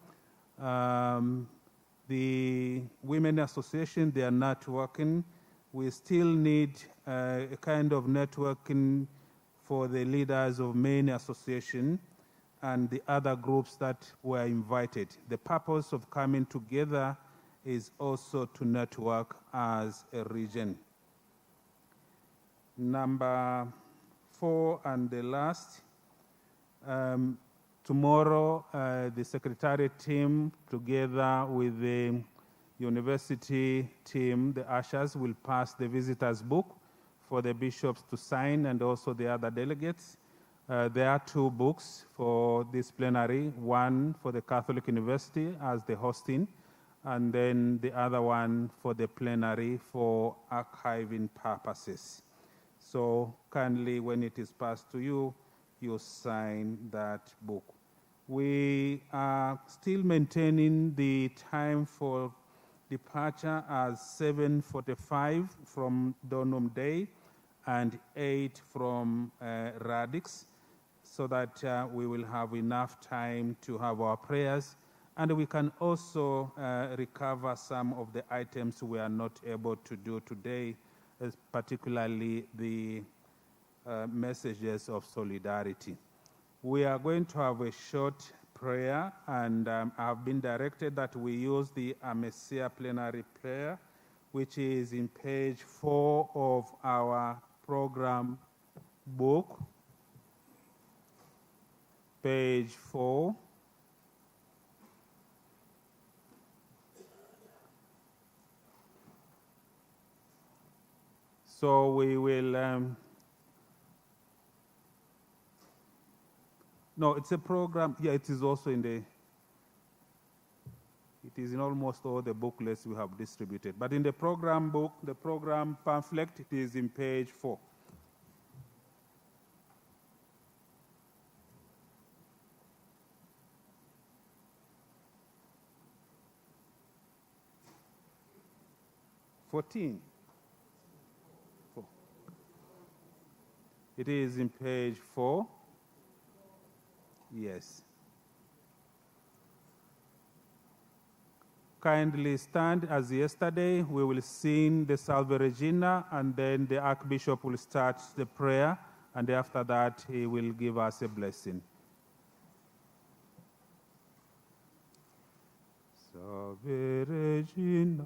The women association, they are networking. We still need a kind of networking for the leaders of main association and the other groups that were invited. The purpose of coming together is also to network as a region. Number four and the last, tomorrow the Secretariat team together with the university team, the ushers, will pass the visitors book for the bishops to sign and also the other delegates. There are 2 books for this plenary, one for the Catholic University as the hosting, and then the other one for the plenary for archiving purposes. So kindly, when it is passed to you, you sign that book. We are still maintaining the time for departure as 7:45 from Donum Day and 8 from Radix, so that we will have enough time to have our prayers. And we can also recover some of the items we are not able to do today particularly the messages of solidarity. We are going to have a short prayer, and I've been directed that we use the Amecea plenary prayer, which is in page 4 of our program book, page 4. So we will, no, it's a program, yeah, it is also in the, it is in almost all the booklets we have distributed. But in the program book, the program pamphlet, it is in page 4. It is in page 4. Yes. Kindly stand as yesterday. We will sing the Salve Regina, and then the Archbishop will start the prayer, and after that he will give us a blessing. Salve Regina.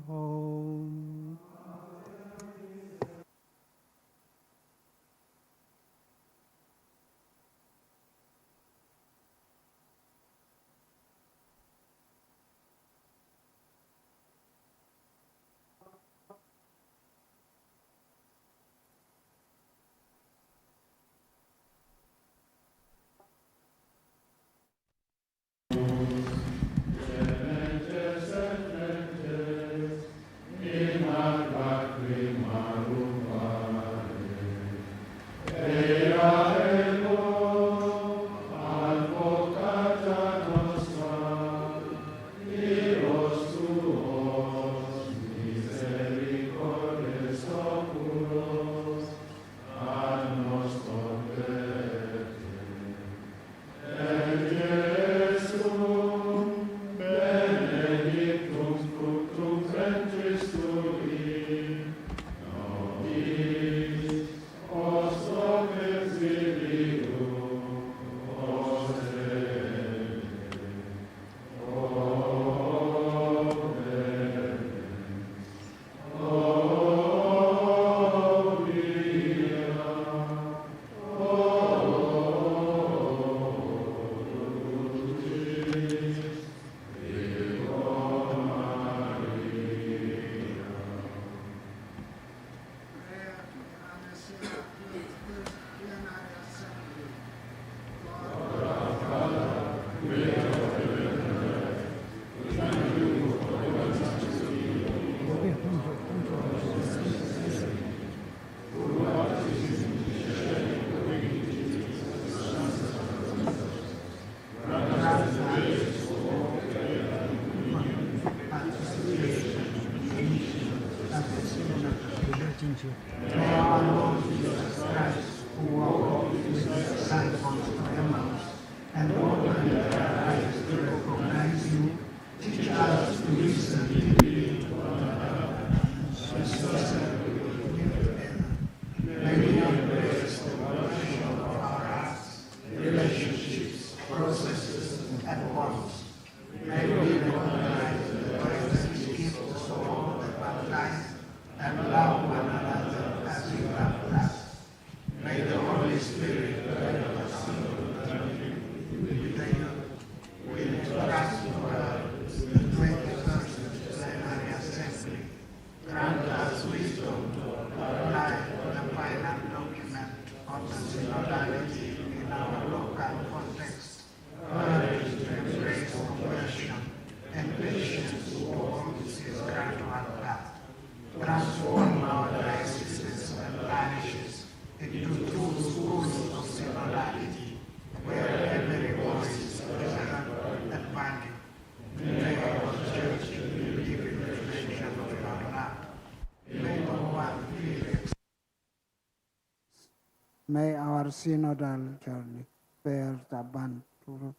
May our synodal journey bear the band for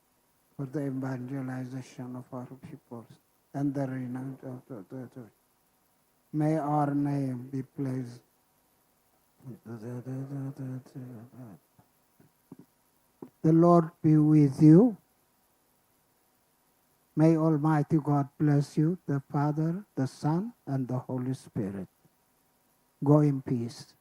the evangelization of our peoples and the renown of the church. May our name be placed The Lord be with you. May Almighty God bless you, the Father, the Son, and the Holy Spirit. Go in peace.